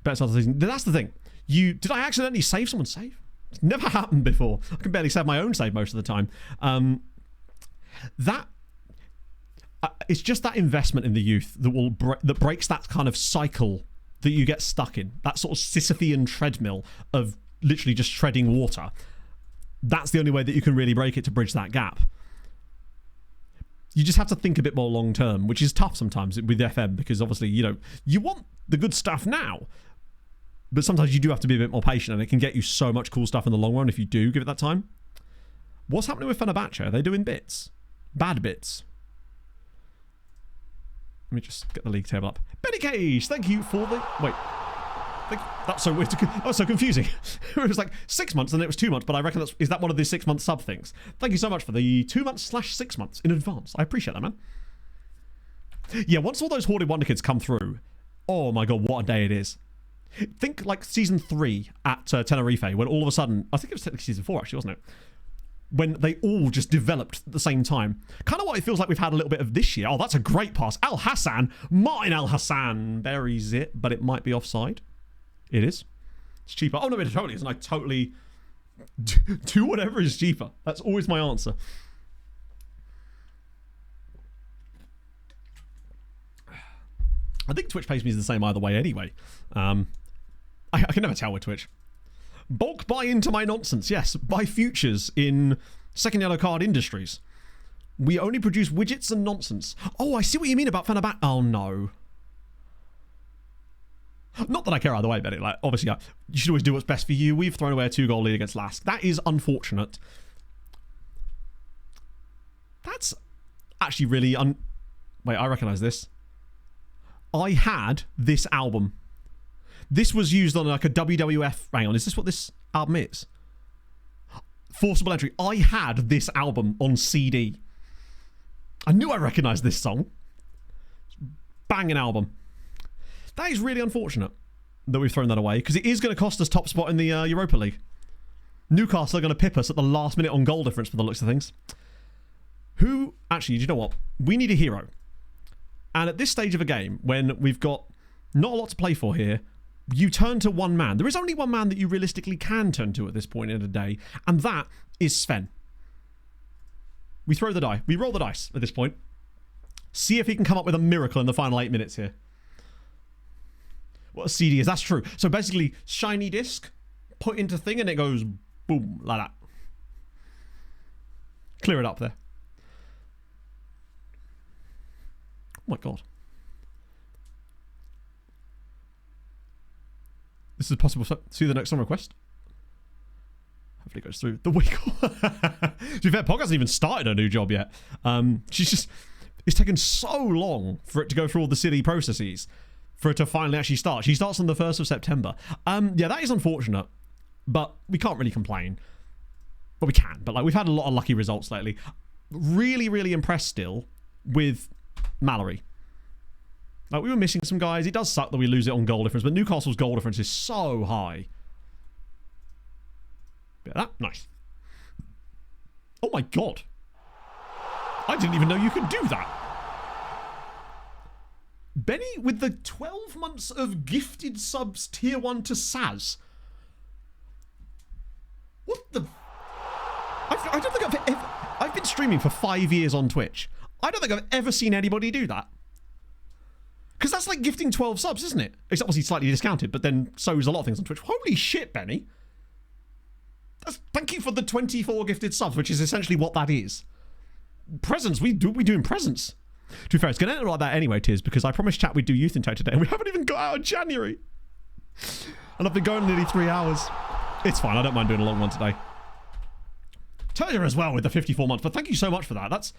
Better start of the season. That's the thing. Did I accidentally save someone's save? It's never happened before. I can barely save my own save most of the time. It's just that investment in the youth that breaks that kind of cycle that you get stuck in. That sort of Sisyphean treadmill of literally just treading water. That's the only way that you can really break it, to bridge that gap. You just have to think a bit more long term, which is tough sometimes with FM, because obviously, you want the good stuff now, but sometimes you do have to be a bit more patient, and it can get you so much cool stuff in the long run if you do give it that time. What's happening with Fenerbahce? Are they doing bits? Bad bits? Let me just get the league table up. Benny Cage, thank you for the... Wait. That's so weird. That was so confusing. It was like 6 months and then it was 2 months, but I reckon is that one of the 6 month sub things? Thank you so much for the 2 months / 6 months in advance. I appreciate that, man. Yeah, once all those Hoarded Wonder Kids come through, oh my god, what a day it is. Think like season 3 at Tenerife, when all of a sudden, I think it was technically season 4 actually, wasn't it? When they all just developed at the same time. Kind of what it feels like we've had a little bit of this year. Oh, that's a great pass. Al Hassan, Martin Al Hassan buries it, but it might be offside. It is. It's cheaper. Oh, no, it totally isn't. I totally do whatever is cheaper. That's always my answer. I think Twitch pays me the same either way anyway. I can never tell with Twitch. Bulk buy into my nonsense. Yes, buy futures in SecondYellowCard Industries. We only produce widgets and nonsense. Oh, I see what you mean about Fenerbahce. Oh, no. Not that I care either way, but like, obviously, you should always do what's best for you. We've thrown away a 2-goal lead against Lask. That is unfortunate. That's actually really Wait, I recognise this. I had this album. This was used on like a WWF... Hang on, is this what this album is? Forcible Entry. I had this album on CD. I knew I recognised this song. Banging album. That is really unfortunate that we've thrown that away, because it is going to cost us top spot in the Europa League. Newcastle are going to pip us at the last minute on goal difference, for the looks of things. Actually, do you know what? We need a hero. And at this stage of a game, when we've got not a lot to play for here, you turn to one man. There is only one man that you realistically can turn to at this point in the day, and that is Sven. We throw the die. We roll the dice at this point. See if he can come up with a miracle in the final 8 minutes here. What a CD is. That's true. So basically, shiny disc, put into thing, and it goes boom, like that. Clear it up there. Oh my god. This is possible. See the next song request. Hopefully it goes through the week. To be fair, Pog hasn't even started her new job yet. It's taken so long for it to go through all the silly processes for it to finally actually start. She starts on the 1st of September. Yeah, that is unfortunate, but we can't really complain. Well, we can, but like we've had a lot of lucky results lately. Really, really impressed still with Mallory. Like, we were missing some guys. It does suck that we lose it on goal difference, but Newcastle's goal difference is so high. Bit of that. Nice. Oh my god. I didn't even know you could do that. Benny with the 12 months of gifted subs tier 1 to Saz. What the... I don't think I've ever... I've been streaming for 5 years on Twitch. I don't think I've ever seen anybody do that. Because that's like gifting 12 subs, isn't it? It's obviously slightly discounted, but then so is a lot of things on Twitch. Holy shit, Benny. Thank you for the 24 gifted subs, which is essentially what that is. Presents, we doing presents. To be fair, it's going to end like that anyway, Tiz, because I promised chat we'd do Youth in Tow today, and we haven't even got out in January. And I've been going nearly 3 hours. It's fine, I don't mind doing a long one today. Turner as well with the 54 months, but thank you so much for that. That's...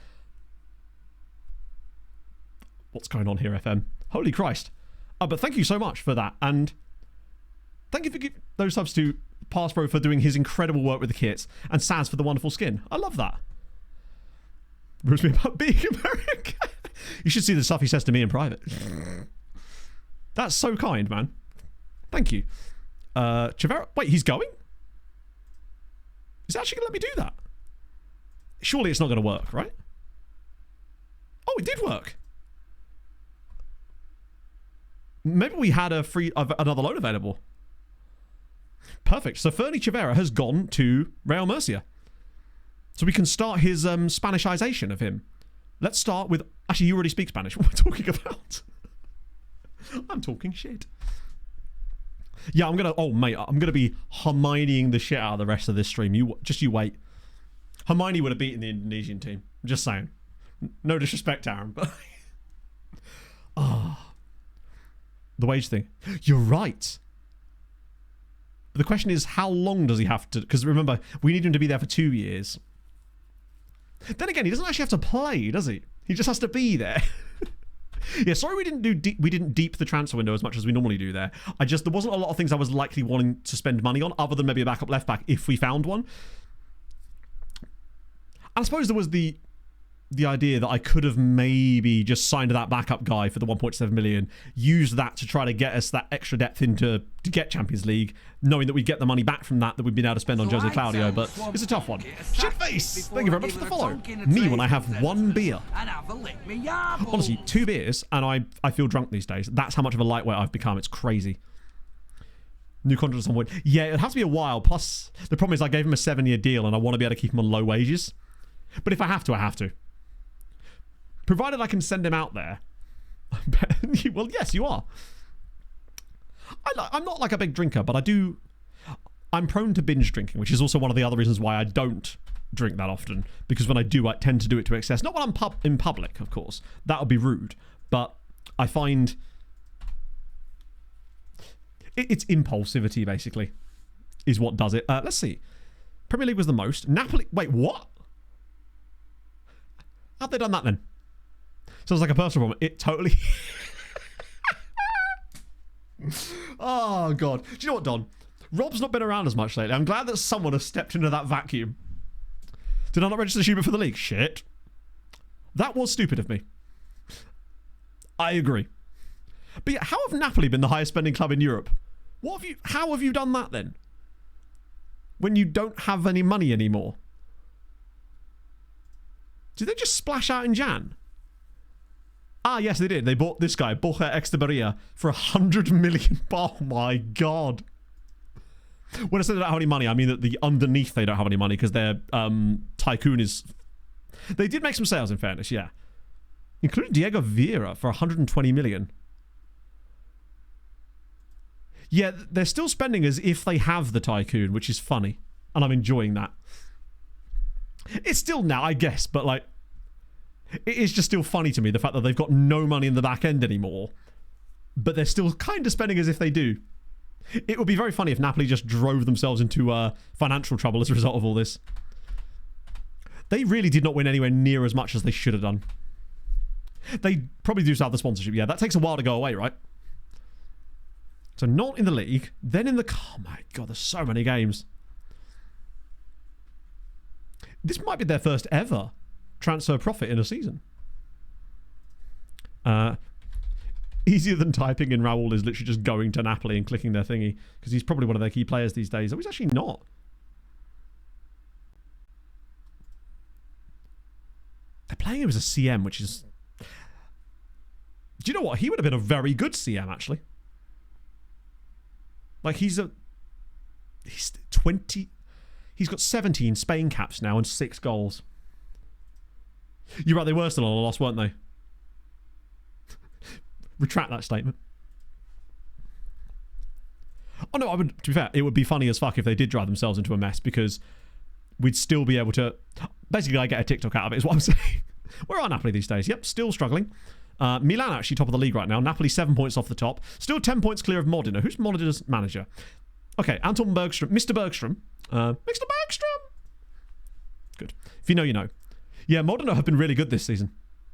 What's going on here, FM? Holy Christ. But thank you so much for that, and thank you for giving those subs to Passbro for doing his incredible work with the kits, and Saz for the wonderful skin. I love that. Rules me about being American. You should see the stuff he says to me in private. That's so kind, man. Thank you. Chavera, wait, he's going? Is he actually going to let me do that? Surely it's not going to work, right? Oh, it did work. Maybe we had another loan available. Perfect. So Fernie Chavera has gone to Real Murcia. So we can start his Spanishization of him. Let's start with... Actually, you already speak Spanish. What am I talking about? I'm talking shit. Yeah, I'm going to... Oh, mate, I'm going to be Hermioneing the shit out of the rest of this stream. You wait. Hermione would have beaten the Indonesian team. I'm just saying. No disrespect, Aaron, but... The wage thing. You're right. The question is, how long does he have to... Because remember, we need him to be there for 2 years. Then again, he doesn't actually have to play, does he? He just has to be there. Yeah, sorry we didn't deep the transfer window as much as we normally do there. There wasn't a lot of things I was likely wanting to spend money on, other than maybe a backup left back if we found one. And I suppose there was the idea that I could have maybe just signed that backup guy for the 1.7 million, used that to try to get us that extra depth to get Champions League, knowing that we'd get the money back from that we'd been able to spend on Jose Claudio, but it's a tough one. Shitface! Thank you very much for the follow. Me when I have one beer. Honestly, 2 beers, and I feel drunk these days. That's how much of a lightweight I've become. It's crazy. New contract at some point. Yeah, it'd have to be a while. Plus, the problem is I gave him a 7-year deal, and I want to be able to keep him on low wages. But if I have to, I have to. Provided I can send him out there. Well, yes, you are. I'm not like a big drinker, but I'm prone to binge drinking, which is also one of the other reasons why I don't drink that often. Because when I do, I tend to do it to excess. Not when I'm in public, of course. That would be rude. But I find... It's impulsivity, basically, is what does it. Let's see. Premier League was the most. Napoli... Wait, what? How'd they done that, then? Sounds like a personal problem. It totally... Oh, God. Do you know what, Don? Rob's not been around as much lately. I'm glad that someone has stepped into that vacuum. Did I not register Schubert for the league? Shit. That was stupid of me. I agree. But yeah, how have Napoli been the highest spending club in Europe? How have you done that, then? When you don't have any money anymore? Did they just splash out in Jan? Ah, yes, they did. They bought this guy, Borja Exteberia, for 100 million. Oh, my God. When I say they don't have any money, I mean that underneath they don't have any money because their tycoon is... They did make some sales, in fairness, yeah. Including Diego Vieira for 120 million. Yeah, they're still spending as if they have the tycoon, which is funny. And I'm enjoying that. It's still now, I guess, but like... It is just still funny to me, the fact that they've got no money in the back end anymore. But they're still kind of spending as if they do. It would be very funny if Napoli just drove themselves into financial trouble as a result of all this. They really did not win anywhere near as much as they should have done. They probably do still have the sponsorship. Yeah, that takes a while to go away, right? So not in the league, then in the... Oh my God, there's so many games. This might be their first ever transfer profit in a season. Easier than typing in Raul is literally just going to Napoli and clicking their thingy, because he's probably one of their key players these days. Oh, he's actually not. They're playing him as a CM, which is... Do you know what? He would have been a very good CM, actually. Like, he's 20... He's got 17 Spain caps now and 6 goals. You're right, they were still on a loss, weren't they? Retract that statement. Oh no, to be fair, it would be funny as fuck if they did drive themselves into a mess, because we'd still be able to... Basically, I get a TikTok out of it, is what I'm saying. Where are Napoli these days? Yep, still struggling. Milan actually top of the league right now. Napoli 7 points off the top. Still 10 points clear of Modena. Who's Modena's manager? Okay, Anton Bergstrom. Mr. Bergstrom. Mr. Bergstrom! Good. If you know, you know. Yeah, Modena have been really good this season.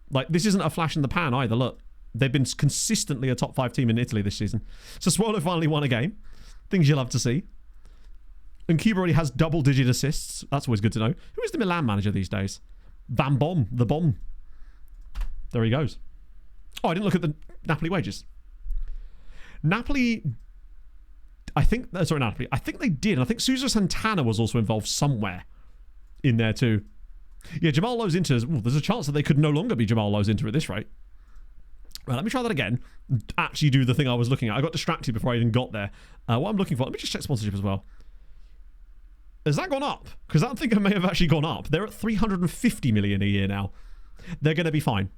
Like, this isn't a flash in the pan either, look. They've been consistently a top 5 team in Italy this season. So Swallow finally won a game. Things you'll love to see. And Cuba already has double-digit assists. That's always good to know. Who is the Milan manager these days? Van Bomm. The Bomb. There he goes. Oh, I didn't look at the Napoli wages. Napoli... I think they did. And I think Suso Santana was also involved somewhere in there too. Yeah, Jamal Lowe's Inter. There's a chance that they could no longer be Jamal Lowe's Inter at this rate. Right, let me try that again. Actually do the thing I was looking at. I got distracted before I even got there. What I'm looking for... Let me just check sponsorship as well. Has that gone up? Because I think it may have actually gone up. They're at 350 million a year now. They're going to be fine.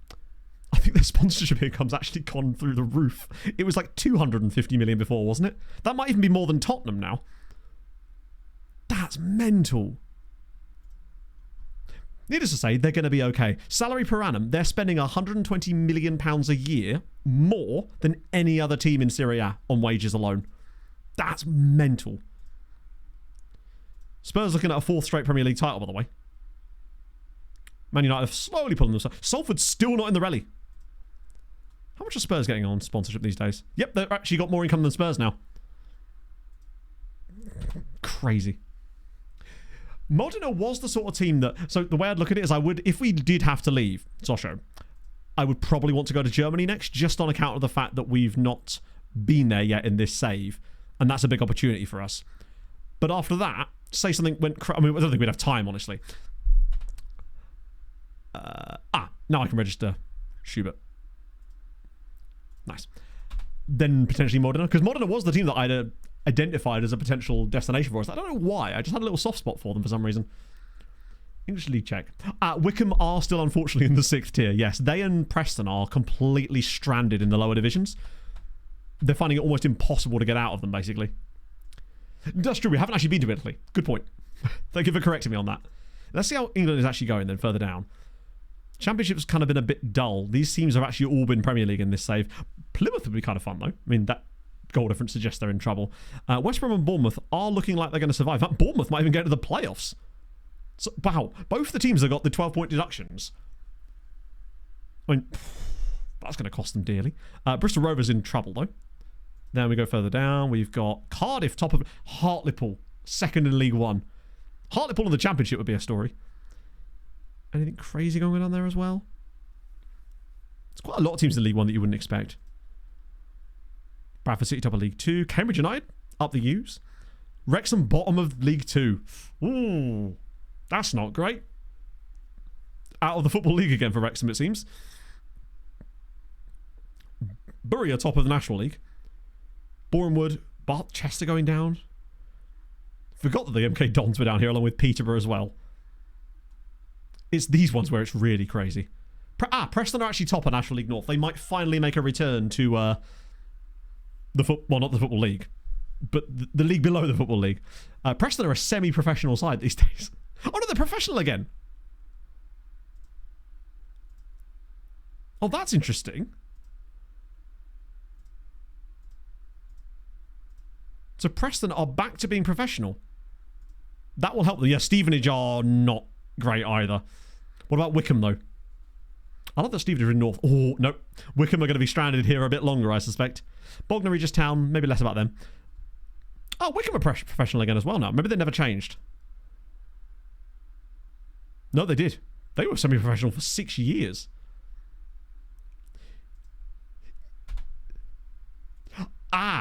I think their sponsorship income's actually gone through the roof. It was like 250 million before, wasn't it? That might even be more than Tottenham now. That's mental. Needless to say, they're going to be okay. Salary per annum, they're spending £120 million a year more than any other team in Serie A on wages alone. That's mental. Spurs looking at a 4th straight Premier League title, by the way. Man United have slowly pulling themselves. Salford's still not in the rally. How much are Spurs getting on sponsorship these days? Yep, they've actually got more income than Spurs now. Crazy. Modena was the sort of team that... So the way I'd look at it is I would... If we did have to leave Sochaux, I would probably want to go to Germany next, just on account of the fact that we've not been there yet in this save. And that's a big opportunity for us. But after that, say something went... I mean, I don't think we'd have time, honestly. Now I can register Schubert. Nice. Then potentially Modena, because Modena was the team that I'd identified as a potential destination for us. I don't know why. I just had a little soft spot for them for some reason. English League check. Wickham are still unfortunately in the 6th tier. Yes, they and Preston are completely stranded in the lower divisions. They're finding it almost impossible to get out of them, basically. That's true. We haven't actually been to Italy. Good point. Thank you for correcting me on that. Let's see how England is actually going then further down. Championship's kind of been a bit dull. These teams have actually all been Premier League in this save. Plymouth would be kind of fun, though. I mean, that goal difference suggests they're in trouble. West Brom and Bournemouth are looking like they're going to survive. In fact, Bournemouth might even get to the playoffs. So, wow. Both the teams have got the 12-point deductions. I mean, that's going to cost them dearly. Bristol Rovers in trouble, though. Then we go further down. We've got Cardiff, top of... Hartlepool, 2nd in League One. Hartlepool in the Championship would be a story. Anything crazy going on there as well? There's quite a lot of teams in League One that you wouldn't expect. Bradford City top of League 2. Cambridge United up the U's. Wrexham bottom of League 2. Ooh, that's not great. Out of the Football League again for Wrexham, it seems. Bury are top of the National League. Bournemouth, Chester going down. Forgot that the MK Dons were down here along with Peterborough as well. It's these ones where it's really crazy. Preston are actually top of National League North. They might finally make a return to not the Football League, but the league below the Football League. Preston are a semi-professional side these days. Oh no, they're professional again. Oh, that's interesting. So Preston are back to being professional. That will help them. Yeah, Stevenage are not great either. What about Wickham, though? I love that Stevenage are in North. Oh, no. Wickham are going to be stranded here a bit longer, I suspect. Bognor Regis Town, maybe less about them. Oh, Wickham are professional again as well now. Maybe they never changed. No, they did. They were semi-professional for 6 years.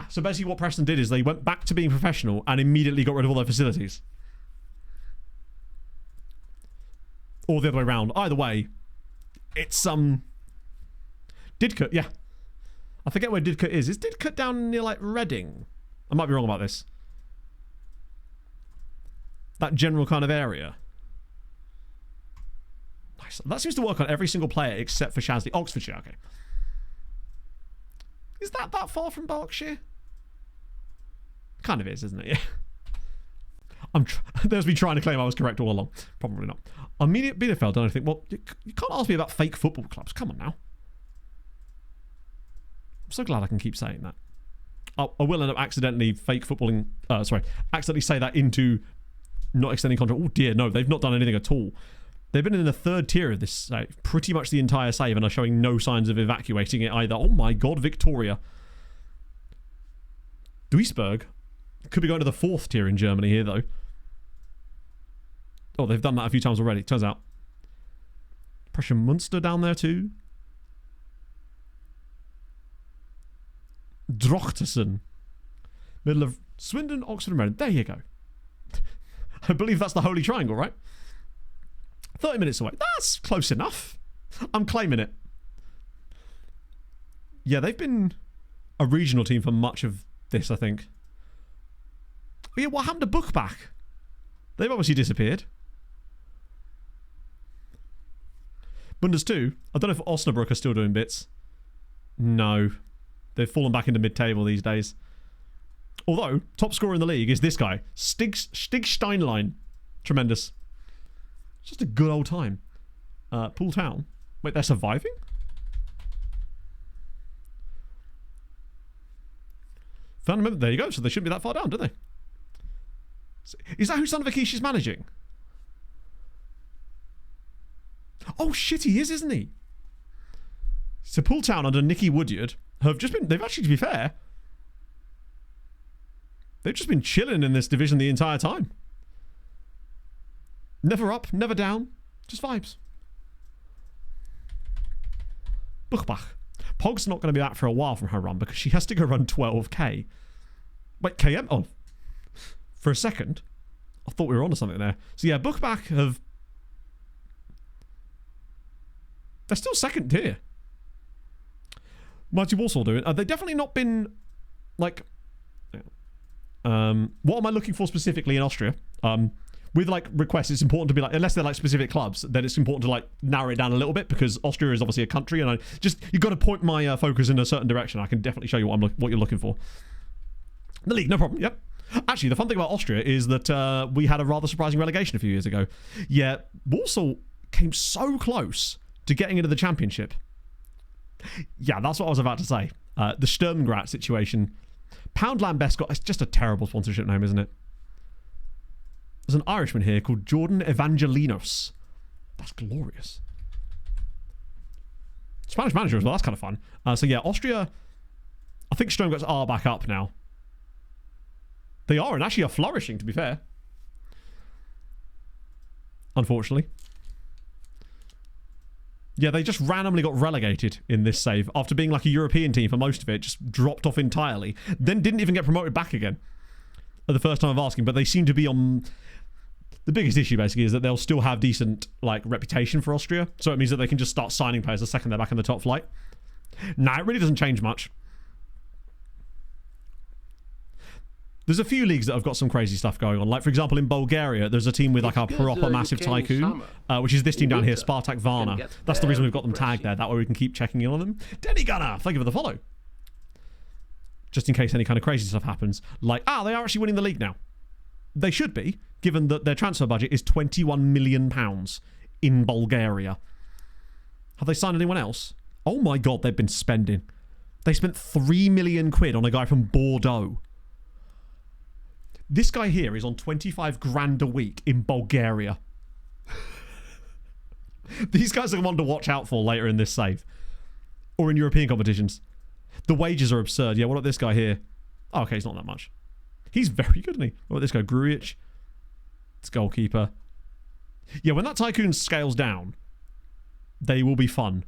So basically what Preston did is they went back to being professional and immediately got rid of all their facilities. Or the other way around. Either way, it's Didcot, yeah. I forget where Didcot is. Is Didcot down near, like, Reading? I might be wrong about this. That general kind of area. Nice. That seems to work on every single player except for Shasley. Oxfordshire, okay. Is that far from Berkshire? Kind of is, isn't it? Yeah. There's me trying to claim I was correct all along. Probably not. Arminia Bielefeld, don't I think? Well, you can't ask me about fake football clubs. Come on now. I'm so glad I can keep saying that. I will end up accidentally accidentally say that into not extending contract. Oh dear, no, they've not done anything at all. They've been in the third tier of this save, pretty much the entire save, and are showing no signs of evacuating it either. Oh my god, Victoria. Duisburg could be going to the fourth tier in Germany here, though. Oh, they've done that a few times already, turns out. Pressure Munster down there too. Drochtersen. Middle of Swindon, Oxford and Reading. There you go. I believe that's the Holy Triangle, right? 30 minutes away. That's close enough. I'm claiming it. Yeah, they've been a regional team for much of this, I think. Oh, yeah, what happened to Buchbach? They've obviously disappeared. Bundes 2. I don't know if Osnabrück are still doing bits. No. They've fallen back into mid-table these days. Although, top scorer in the league is this guy. Stig Steinlein. Tremendous. It's just a good old time. Poole Town. Wait, they're surviving? Fundamental, there you go. So they shouldn't be that far down, do they? Is that who Sanovikish is managing? Oh shit, he is, isn't he? So Poole Town under Nicky Woodyard have just been, they've actually, to be fair, they've just been chilling in this division the entire time. Never up, never down, just vibes. Buchbach. Pog's not going to be back for a while from her run because she has to go run 12k. Wait, KM? Oh, for a second, I thought we were onto something there. So yeah, Buchbach have... They're still second tier. Mighty Walsall doing. They've definitely not been, like... what am I looking for specifically in Austria? With, like, requests, it's important to be, like... Unless they're, like, specific clubs, then it's important to, like, narrow it down a little bit because Austria is obviously a country and you've got to point my focus in a certain direction. I can definitely show you what you're looking for. The league, no problem. Yep. Actually, the fun thing about Austria is that we had a rather surprising relegation a few years ago. Yeah, Walsall came so close to getting into the championship. Yeah, that's what I was about to say. The Sturmgrat situation. Poundland Bescott, it's just a terrible sponsorship name, isn't it? There's an Irishman here called Jordan Evangelinos. That's glorious. Spanish manager as well, that's kind of fun. So yeah, Austria, I think Sturmgrats are back up now. They are, and actually are flourishing, to be fair. Unfortunately. Yeah, they just randomly got relegated in this save after being like a European team for most of it, just dropped off entirely, then didn't even get promoted back again at the first time of asking, but they seem to be on... The biggest issue, basically, is that they'll still have decent, like, reputation for Austria, so it means that they can just start signing players the second they're back in the top flight. Nah, it really doesn't change much. There's a few leagues that have got some crazy stuff going on. Like, for example, in Bulgaria, there's a team with, like, a proper massive tycoon, which is this team down here, Spartak Varna. That's the reason we've got them tagged there. That way we can keep checking in on them. Denny Gunner, thank you for the follow. Just in case any kind of crazy stuff happens. Like, they are actually winning the league now. They should be, given that their transfer budget is £21 million in Bulgaria. Have they signed anyone else? Oh my god, they've been spending. They spent 3 million quid on a guy from Bordeaux. This guy here is on 25 grand a week in Bulgaria. These guys are the one to watch out for later in this save. Or in European competitions. The wages are absurd. Yeah, what about this guy here? Oh, okay, he's not that much. He's very good, isn't he? What about this guy? Grujic. It's goalkeeper. Yeah, when that tycoon scales down, they will be fun.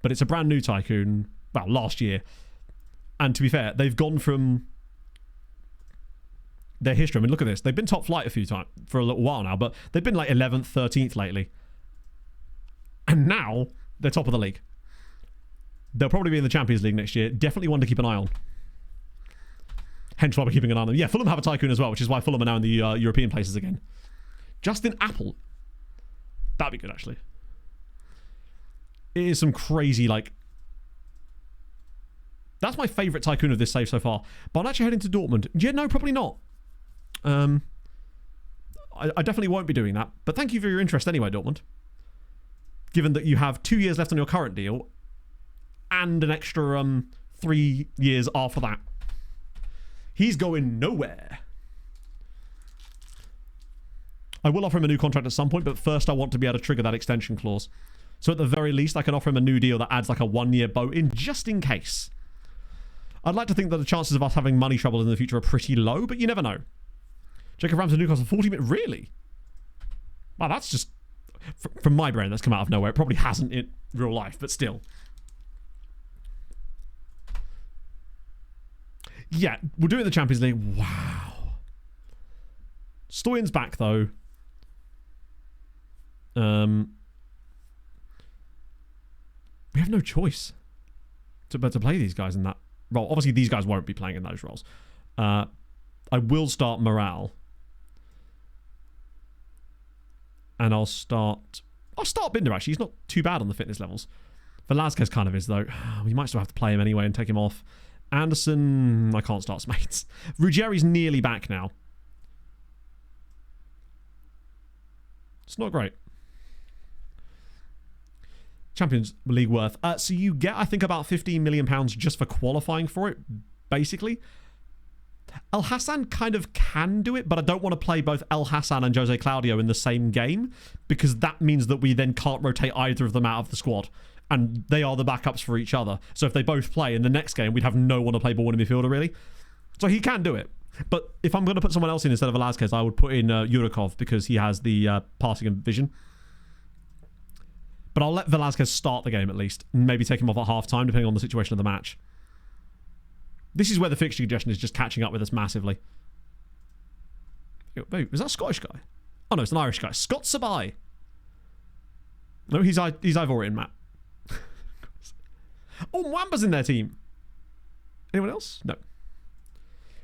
But it's a brand new tycoon. Well, last year. And to be fair, they've gone from... their history. I mean, look at this. They've been top flight a few times for a little while now, but they've been like 11th, 13th lately. And now they're top of the league. They'll probably be in the Champions League next year. Definitely one to keep an eye on. Hence why we're keeping an eye on them. Yeah, Fulham have a tycoon as well, which is why Fulham are now in the European places again. Justin Apple. That'd be good, actually. It is some crazy, like... That's my favourite tycoon of this save so far. But I'm actually heading to Dortmund. Yeah, no, probably not. I definitely won't be doing that. But thank you for your interest anyway, Dortmund. Given that you have 2 years left on your current deal and an extra 3 years after that. He's going nowhere. I will offer him a new contract at some point, but first I want to be able to trigger that extension clause. So at the very least, I can offer him a new deal that adds like a 1-year boat in, just in case. I'd like to think that the chances of us having money trouble in the future are pretty low, but you never know. Jacob Ramsey Newcastle 40 minutes, really? Wow, that's just from my brain, that's come out of nowhere. It probably hasn't in real life, but still. Yeah, we're doing the Champions League. Wow. Stoyan's back, though. We have no choice to play these guys in that role. Obviously, these guys won't be playing in those roles. I will start Morale. And I'll start Binder, actually. He's not too bad on the fitness levels. Velasquez kind of is, though. We might still have to play him anyway and take him off. Anderson, I can't start Smates. Ruggeri's nearly back now. It's not great. Champions League worth. So you get, I think, about £15 million just for qualifying for it, basically. El Hassan kind of can do it, but I don't want to play both El Hassan and Jose Claudio in the same game, because that means that we then can't rotate either of them out of the squad. And they are the backups for each other. So if they both play in the next game, we'd have no one to play ball in midfielder, really. So he can do it. But if I'm going to put someone else in instead of Velasquez, I would put in Yurikov, because he has the passing and vision. But I'll let Velasquez start the game at least, and maybe take him off at half-time, depending on the situation of the match. This is where the fixture congestion is just catching up with us massively. Wait, was that a Scottish guy? Oh no, it's an Irish guy. Scott Sabai. No, he's Ivorian, Matt. Oh, Mwamba's in their team. Anyone else? No.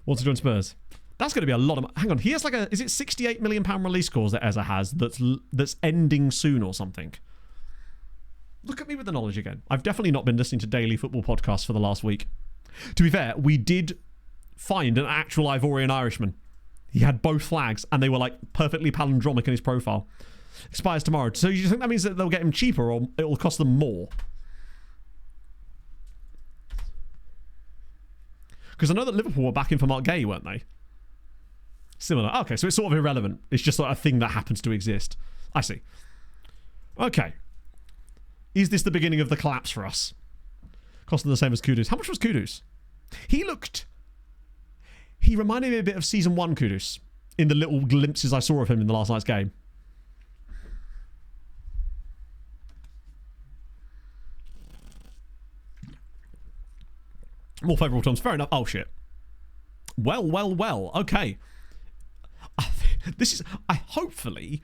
Wants to join Spurs. That's going to be a lot of... Hang on, he has like a... Is it £68 million release clause that Eza has that's ending soon or something? Look at me with the knowledge again. I've definitely not been listening to daily football podcasts for the last week. To be fair, we did find an actual Ivorian Irishman. He had both flags, and they were like perfectly palindromic in his profile. Expires tomorrow. So you think that means that they'll get him cheaper, or it will cost them more? Because I know that Liverpool were back in for Mark Gay, weren't they? Similar. Okay, so it's sort of irrelevant. It's just like a thing that happens to exist. I see. Okay. Is this the beginning of the collapse for us? Costing the same as Kudus. How much was Kudus? He reminded me a bit of Season 1 Kudus in the little glimpses I saw of him in the last night's game. More favourable terms. Fair enough. Oh, shit. Well. Okay. Hopefully,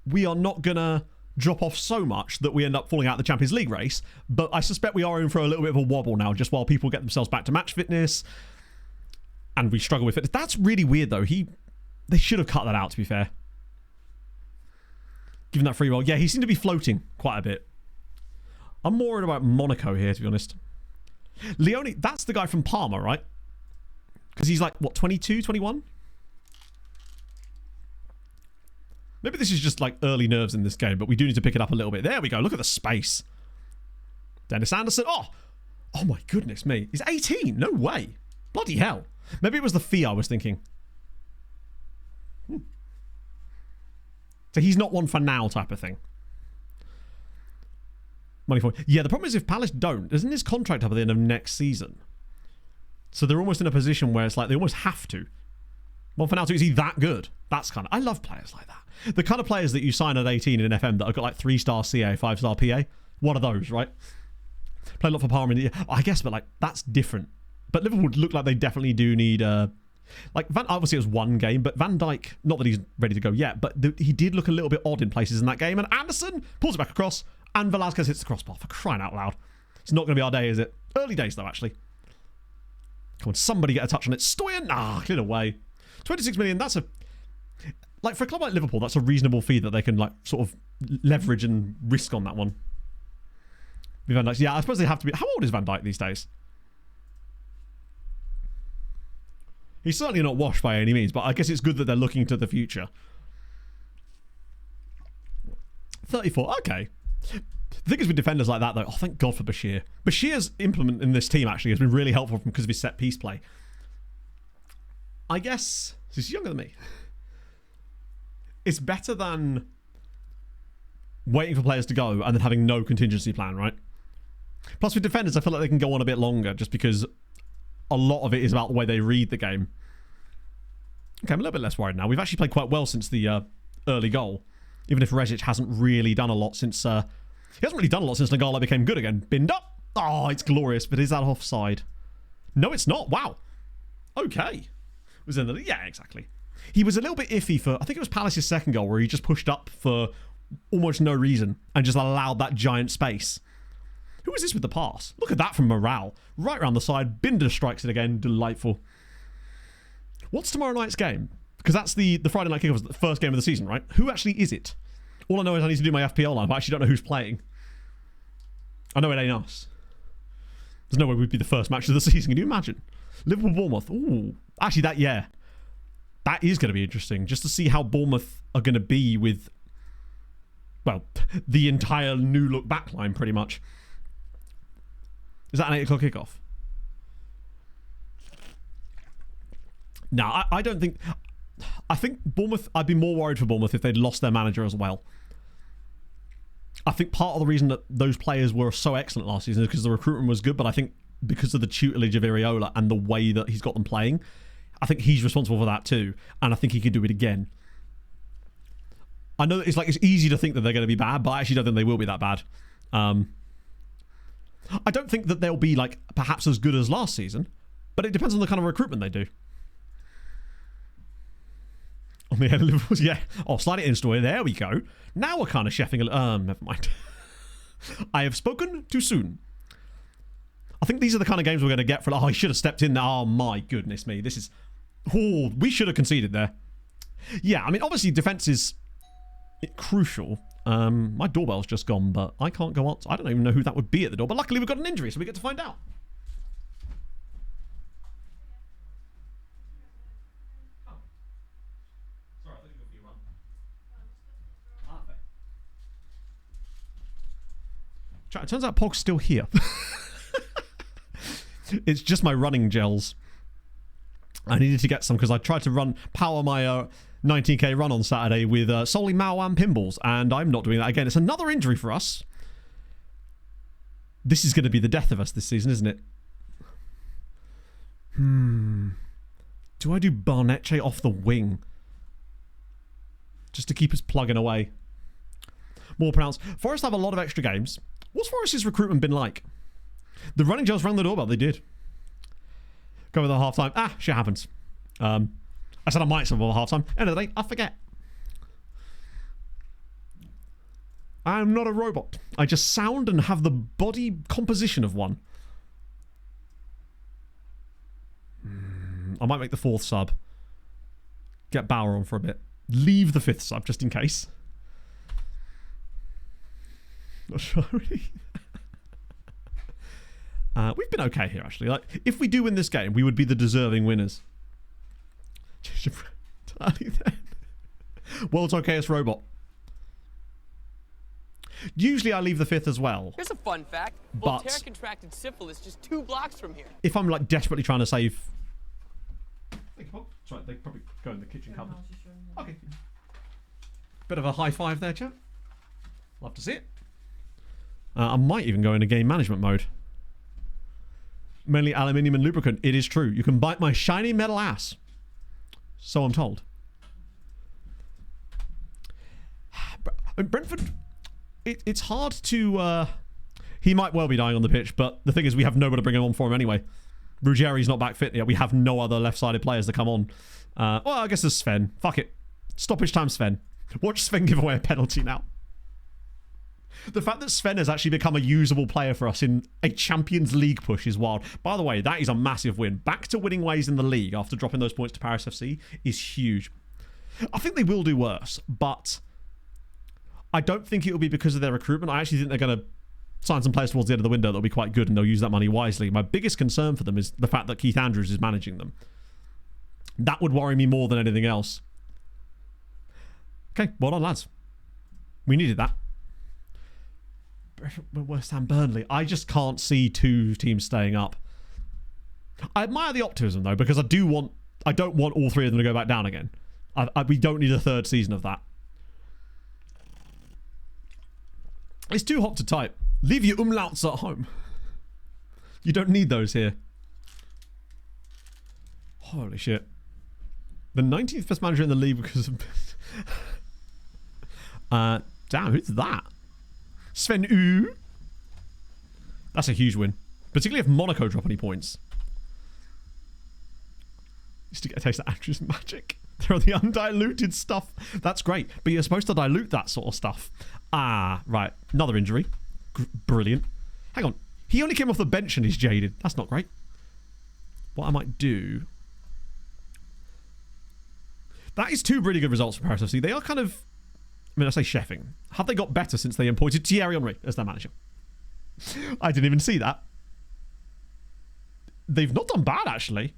we are not going to drop off so much that we end up falling out of the Champions League race, but I suspect we are in for a little bit of a wobble now, just while people get themselves back to match fitness and we struggle with fitness. That's really weird, though. They should have cut that out, to be fair. Given that free roll. Yeah, he seemed to be floating quite a bit. I'm more worried about Monaco here, to be honest. Leone, that's the guy from Parma, right? Because he's like, what, 22, 21? Maybe this is just like early nerves in this game, but we do need to pick it up a little bit. There we go. Look at the space. Dennis Anderson. Oh my goodness me. He's 18. No way. Bloody hell. Maybe it was the fee I was thinking. So he's not one for now type of thing. Money for... Yeah, the problem is if Palace don't, isn't his contract up at the end of next season? So they're almost in a position where it's like they almost have to. One for now, too. Is he that good? That's kind of... I love players like that. The kind of players that you sign at 18 in FM that have got like 3-star CA, 5-star PA. One of those, right? Play a lot for Parma in the... I guess, but like, that's different. But Liverpool look like they definitely do need... Like, obviously it was one game, but Van Dijk, not that he's ready to go yet, but he did look a little bit odd in places in that game. And Anderson pulls it back across, and Velasquez hits the crossbar, for crying out loud. It's not going to be our day, is it? Early days, though, actually. Come on, somebody get a touch on it. Stoyan! Cleared away. 26 million, that's a... Like, for a club like Liverpool, that's a reasonable fee that they can, like, sort of leverage and risk on that one. Van Dijk, yeah, I suppose they have to be... How old is Van Dijk these days? He's certainly not washed by any means, but I guess it's good that they're looking to the future. 34, okay. The thing is with defenders like that, though, oh, thank God for Bashir. Bashir's implement in this team, actually, has been really helpful because of his set-piece play. I guess... He's younger than me. It's better than waiting for players to go and then having no contingency plan, right? Plus, with defenders, I feel like they can go on a bit longer just because a lot of it is about the way they read the game. Okay, I'm a little bit less worried now. We've actually played quite well since the early goal. Even if Rezic hasn't really done a lot since... he hasn't really done a lot since Nagala became good again. Binned up. Oh, it's glorious, but is that offside? No, it's not. Wow. Okay. Was in the... Yeah, exactly. He was a little bit iffy for... I think it was Palace's second goal where he just pushed up for almost no reason and just allowed that giant space. Who is this with the pass? Look at that from Morale. Right around the side. Binder strikes it again. Delightful. What's tomorrow night's game? Because that's the Friday night kickoff, the first game of the season, right? Who actually is it? All I know is I need to do my FPL line, but I actually don't know who's playing. I know it ain't us. There's no way we'd be the first match of the season. Can you imagine? Liverpool-Bournemouth. Ooh. Actually, that is going to be interesting. Just to see how Bournemouth are going to be with, well, the entire new look backline, pretty much. Is that an 8 o'clock kickoff? No, I don't think... I think Bournemouth... I'd be more worried for Bournemouth if they'd lost their manager as well. I think part of the reason that those players were so excellent last season is because the recruitment was good, but I think because of the tutelage of Iriola and the way that he's got them playing, I think he's responsible for that too, and I think he could do it again. I know that it's easy to think that they're going to be bad, but I actually don't think they will be that bad. I don't think that they'll be like perhaps as good as last season, but it depends on the kind of recruitment they do. On the head of Liverpool, yeah. Oh, slide it in story. There we go. Now we're kind of chefing a never mind. I have spoken too soon. I think these are the kind of games we're going to get for... Oh, he should have stepped in there. Oh, my goodness me. This is... Oh, we should have conceded there. Yeah, I mean, obviously, defence is crucial. My doorbell's just gone, but I can't go out. I don't even know who that would be at the door, but luckily we've got an injury, so we get to find out. It turns out Pog's still here. It's just my running gels. I needed to get some because I tried to power my 19k run on Saturday with solely Mao and Pimbles, and I'm not doing that again. It's another injury for us. This is going to be the death of us this season, isn't it? Do I do Barnetche off the wing? Just to keep us plugging away. More pronounced. Forest have a lot of extra games. What's Forest's recruitment been like? The running gels rang the doorbell. They did. Go with the half-time. Shit happens. I said I might sub over half-time. End of the day, I forget. I'm not a robot. I just sound and have the body composition of one. I might make the 4th sub. Get Bauer on for a bit. Leave the 5th sub, just in case. Not sure, really. We've been okay here, actually. Like, if we do win this game, we would be the deserving winners. World's okayest robot. Usually I leave the 5th as well. Here's a fun fact. But Voltaire contracted syphilis just 2 blocks from here. if I'm like desperately trying to save... Sorry, they probably go in the kitchen cupboard. Okay. Bit of a high five there, chat. Love to see it. I might even go into game management mode. Mainly aluminium and lubricant. It is true. You can bite my shiny metal ass. So I'm told. Brentford, it's hard to... he might well be dying on the pitch, but the thing is we have nobody to bring him on for him anyway. Ruggieri's not back fit yet. We have no other left-sided players to come on. Well, I guess there's Sven. Fuck it. Stoppage time, Sven. Watch Sven give away a penalty now. The fact that Sven has actually become a usable player for us in a Champions League push is wild. By the way, that is a massive win. Back to winning ways in the league after dropping those points to Paris FC is huge. I think they will do worse, but I don't think it will be because of their recruitment. I actually think they're going to sign some players towards the end of the window that'll be quite good and they'll use that money wisely. My biggest concern for them is the fact that Keith Andrews is managing them. That would worry me more than anything else. Okay, well done, lads. We needed that. West Ham Burnley. I just can't see two teams staying up. I admire the optimism though, because I don't want all three of them to go back down again. We don't need a third season of that. It's too hot to type. Leave your umlauts at home. You don't need those here. Holy shit. The 19th best manager in the league because of... damn, who's that? Sven U. That's a huge win. Particularly if Monaco drop any points. Used to get a taste of Andrew's magic. They're the undiluted stuff. That's great. But you're supposed to dilute that sort of stuff. Ah, right. Another injury. Brilliant. Hang on. He only came off the bench and he's jaded. That's not great. What I might do... That is two really good results for Paris FC. They are kind of... I mean, I say chefing. Have they got better since they appointed Thierry Henry as their manager? I didn't even see that. They've not done bad, actually.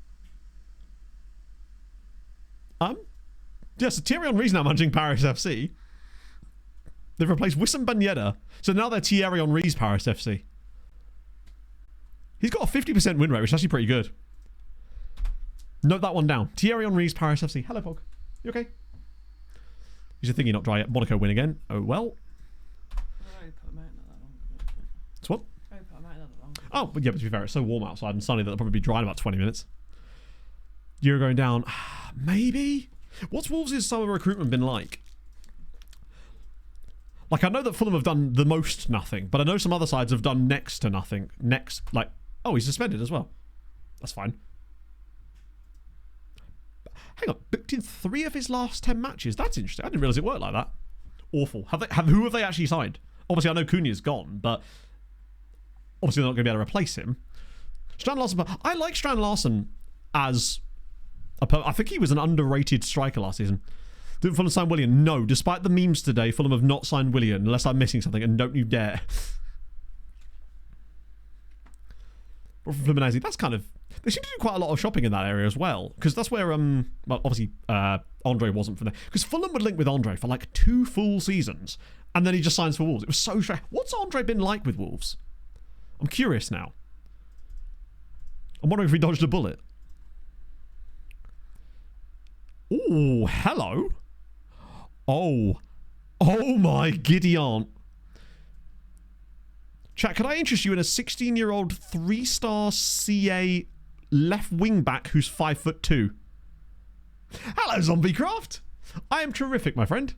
Yeah, so Thierry Henry's now managing Paris FC. They've replaced Wissam Ben Yedder. So now they're Thierry Henry's Paris FC. He's got a 50% win rate, which is actually pretty good. Note that one down. Thierry Henry's Paris FC. Hello, Pog. You okay? He's a thingy not dry yet. Monaco win again. Oh, well. It's what? Oh, but yeah, but to be fair, it's so warm outside and sunny that they'll probably be dry in about 20 minutes. You're going down. Maybe? What's Wolves' summer recruitment been like? Like, I know that Fulham have done the most nothing, but I know some other sides have done next to nothing. Oh, he's suspended as well. That's fine. Hang on, booked in 3 of his last 10 matches. That's interesting. I didn't realise it worked like that. Awful. Who have they actually signed? Obviously, I know Cunha's gone, but obviously they're not going to be able to replace him. Strand Larsen, I like Strand Larsen as I think he was an underrated striker last season. Didn't Fulham sign Willian? No. Despite the memes today, Fulham have not signed Willian, unless I'm missing something, and don't you dare. Fluminense, that's kind of... They seem to do quite a lot of shopping in that area as well, because that's where, well, obviously, Andre wasn't from there. Because Fulham would link with Andre for like 2 full seasons, and then he just signs for Wolves. It was so strange. What's Andre been like with Wolves? I'm curious now. I'm wondering if he dodged a bullet. Oh, hello. Oh my giddy aunt. Chat, could I interest you in a 16-year-old 3-star CA left wing back who's 5'2"? Hello, Zombiecraft. I am terrific, my friend.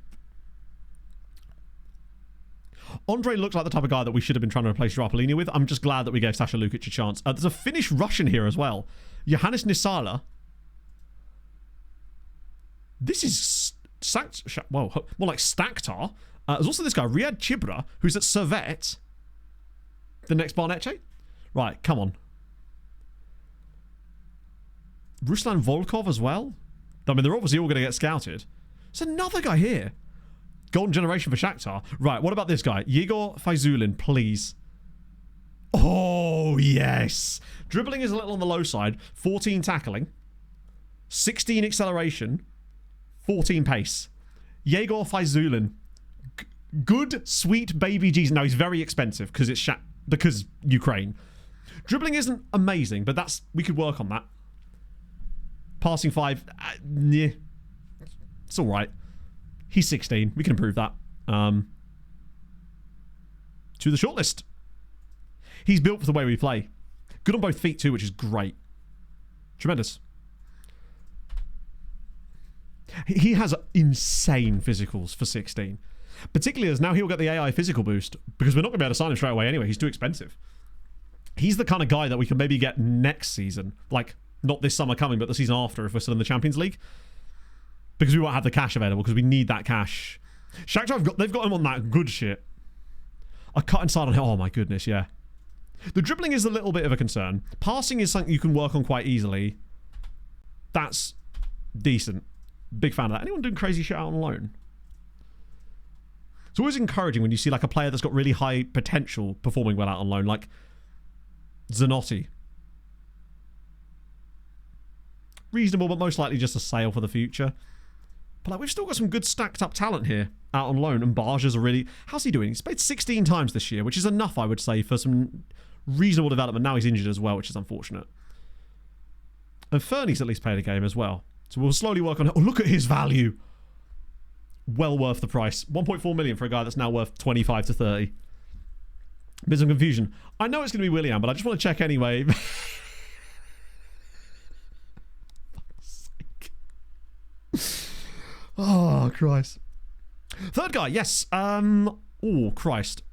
Andre looks like the type of guy that we should have been trying to replace Jarapalini with. I'm just glad that we gave Sasha Lukic a chance. There's a Finnish Russian here as well. Johannes Nisala. This is more like Staktar. There's also this guy, Riyad Chibra, who's at Servette. The next Barnetche? Right, come on. Ruslan Volkov as well? I mean, they're obviously all going to get scouted. There's another guy here. Golden generation for Shakhtar. Right, what about this guy? Yegor Fayzulin, please. Oh, yes. Dribbling is a little on the low side. 14 tackling. 16 acceleration. 14 pace. Yegor Fayzulin. Good, sweet baby Jesus. No, he's very expensive because it's because Ukraine. Dribbling isn't amazing, but we could work on that. Passing 5, yeah, it's all right. He's 16. We can improve that. To the shortlist. He's built for the way we play. Good on both feet too, which is great. Tremendous. He has insane physicals for 16. Particularly as now he'll get the AI physical boost because we're not going to be able to sign him straight away anyway. He's too expensive. He's the kind of guy that we can maybe get next season. Like, not this summer coming, but the season after if we're still in the Champions League. Because we won't have the cash available because we need that cash. Shakhtar, they've got him on that good shit. I cut inside on him. Oh my goodness, yeah. The dribbling is a little bit of a concern. Passing is something you can work on quite easily. That's decent. Big fan of that. Anyone doing crazy shit out on loan? It's always encouraging when you see like a player that's got really high potential performing well out on loan, like Zanotti. Reasonable, but most likely just a sale for the future. But like, we've still got some good stacked up talent here out on loan, and Barja's a really... How's he doing? He's played 16 times this year, which is enough, I would say, for some reasonable development. Now he's injured as well, which is unfortunate. And Fernie's at least played a game as well. So we'll slowly work on it. Oh, look at his value. Well worth the price. 1.4 million for a guy that's now worth 25 to 30. Bit of confusion. I know it's going to be Willian, but I just want to check anyway. Oh, Christ. Third guy, yes. Oh, Christ.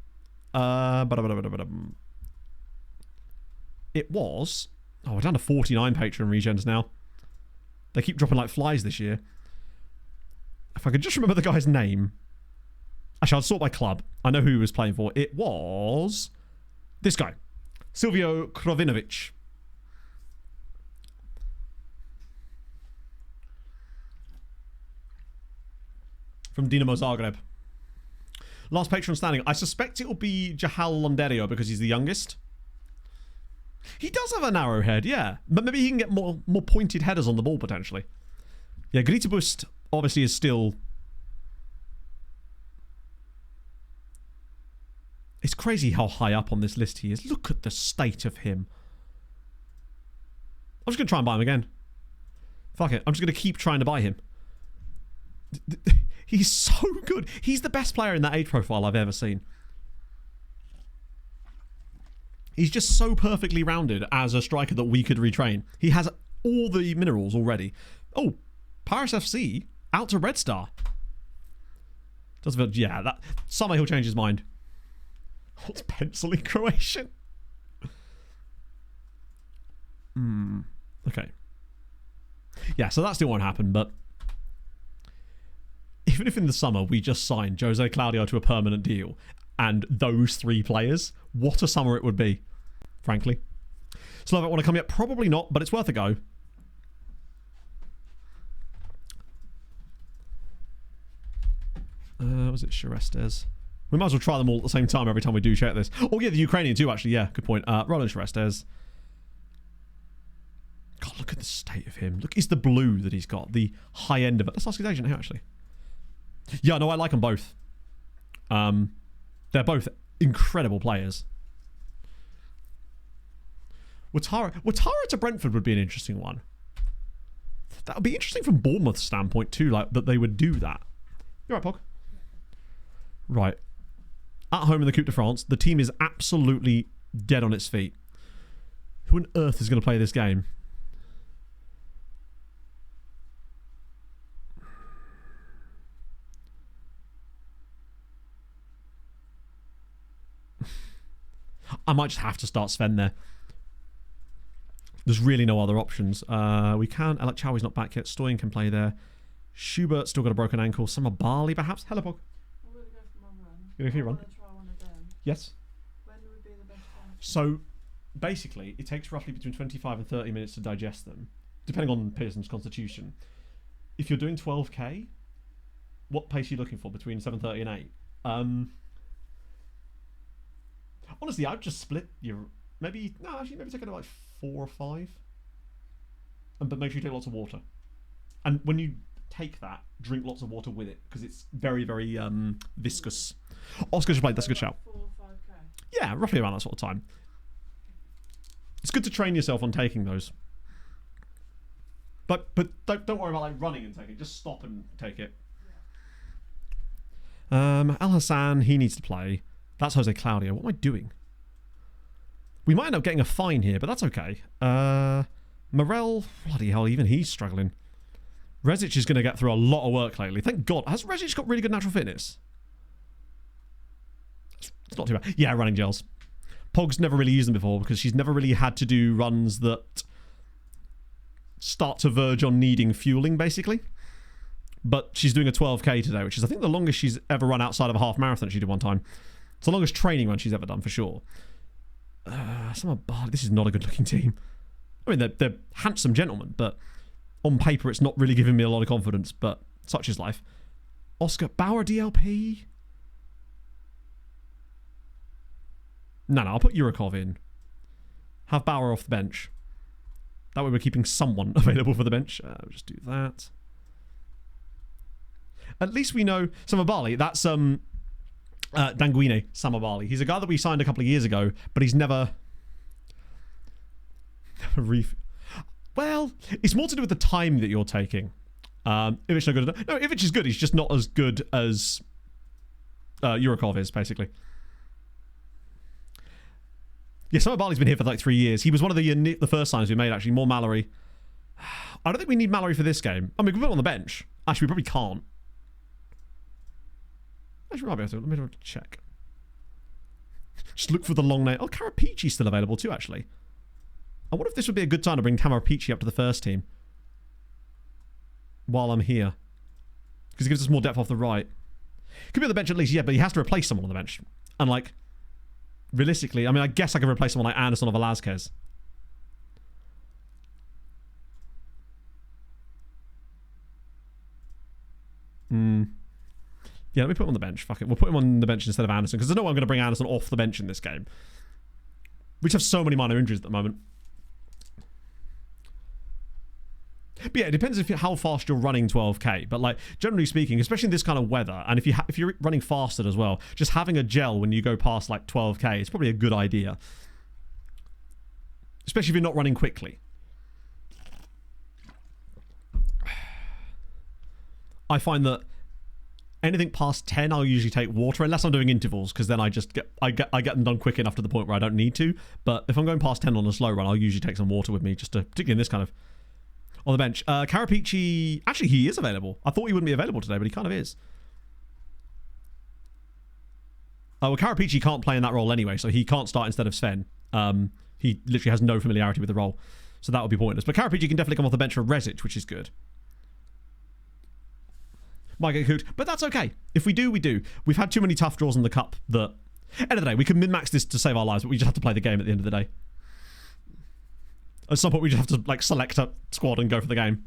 It was... Oh, we're down to 49 Patreon regens now. They keep dropping like flies this year. If I could just remember the guy's name. Actually, I'll sort by club. I know who he was playing for. It was... this guy. Silvio Krovinovic. From Dinamo Zagreb. Last Patreon standing. I suspect it will be Jahal Londerio because he's the youngest. He does have a narrow head, yeah. But maybe he can get more pointed headers on the ball, potentially. Yeah, Gritibust obviously is still... It's crazy how high up on this list he is. Look at the state of him. I'm just going to try and buy him again. Fuck it. I'm just going to keep trying to buy him. He's so good. He's the best player in that age profile I've ever seen. He's just so perfectly rounded as a striker that we could retrain. He has all the minerals already. Oh, Paris FC out to Red Star. Does feel, yeah, that summer he'll change his mind. What's penciling Croatian? Okay. Yeah, so that still won't happen, but even if in the summer we just signed Jose Claudio to a permanent deal and those three players, what a summer it would be, frankly. Slovak want to come yet? Probably not, but it's worth a go. Was it Sharestes? We might as well try them all at the same time every time we do check this. Oh yeah, the Ukrainian too, actually. Yeah, good point. Roland Sharestes. God, look at the state of him. Look, it's the blue that he's got. The high end of it. Let's ask his agent here, actually. Yeah, no, I like them both. They're both incredible players. Watara to Brentford would be an interesting one. That would be interesting from Bournemouth's standpoint too, like that they would do that. You're right, Pog. Right. At home in the Coupe de France, the team is absolutely dead on its feet. Who on earth is going to play this game? I might just have to start Sven there. There's really no other options. We can. Alec Chowi's not back yet. Stoyan can play there. Schubert's still got a broken ankle. Summer Barley, perhaps. Hello, Pog. I'm going to go for my run. You're going to run? I'm going to try one of them. Yes. When would be the best time? So, basically, it takes roughly between 25 and 30 minutes to digest them, depending on Pearson's constitution. If you're doing 12k, what pace are you looking for between 7:30 and 8? Honestly, I'd just split your... maybe take it at like 4 or 5. But make sure you take lots of water. And when you take that, drink lots of water with it, because it's very, very viscous. Oscar just played, that's a good shout. 4 or 5k? Yeah, roughly around that sort of time. It's good to train yourself on taking those. But don't worry about like running and taking it. Just stop and take it. Yeah. Al Hassan, he needs to play. That's Jose Claudio. What am I doing? We might end up getting a fine here, but that's okay. Morel, bloody hell, even he's struggling. Rezic is going to get through a lot of work lately. Thank God. Has Rezic got really good natural fitness? It's not too bad. Yeah, running gels. Pog's never really used them before because she's never really had to do runs that start to verge on needing fueling, basically. But she's doing a 12k today, which is, I think, the longest she's ever run outside of a half marathon she did one time. It's the longest training run she's ever done, for sure. Summer Barley, this is not a good-looking team. I mean, they're handsome gentlemen, but on paper, it's not really giving me a lot of confidence, but such is life. Oscar Bauer DLP? No, I'll put Yurikov in. Have Bauer off the bench. That way we're keeping someone available for the bench. We'll just do that. At least we know Samabali. That's Danguine Samabali. He's a guy that we signed a couple of years ago, but he's never well, it's more to do with the time that you're taking. Ivic no good enough. No, Ivic is good. He's just not as good as Yurikov is, basically. Yeah, Samabali's been here for like 3 years. He was one of the first signs we made, actually. More Mallory. I don't think we need Mallory for this game. I mean, we can put him on the bench. Actually, we probably can't. Actually, we might be able to. Let me check. Just look for the long name. Oh, Karapichi's still available too, actually. I wonder if this would be a good time to bring Karapichi up to the first team while I'm here. Because it gives us more depth off the right. Could be on the bench at least, yeah, but he has to replace someone on the bench. And, like, realistically, I mean, I guess I could replace someone like Anderson or Velazquez. Yeah, let me put him on the bench. Fuck it. We'll put him on the bench instead of Anderson, because there's no way I'm going to bring Anderson off the bench in this game. We just have so many minor injuries at the moment. But yeah, it depends how fast you're running 12k. But like, generally speaking, especially in this kind of weather, and if you're running faster as well, just having a gel when you go past like 12k is probably a good idea. Especially if you're not running quickly. I find that anything past 10, I'll usually take water, unless I'm doing intervals, because then I get them done quick enough to the point where I don't need to. But if I'm going past 10 on a slow run, I'll usually take some water with me, just to, particularly in this kind of on the bench. Karapichi, actually, he is available. I thought he wouldn't be available today, but he kind of is. Well, Karapichi can't play in that role anyway, so he can't start instead of Sven. He literally has no familiarity with the role, so that would be pointless. But Karapichi can definitely come off the bench for Rezic, which is good. Might get cooked, but that's okay. If we do, we do. We've had too many tough draws in the cup that, end of the day, we can min-max this to save our lives, but we just have to play the game at the end of the day. At some point, we just have to like select a squad and go for the game.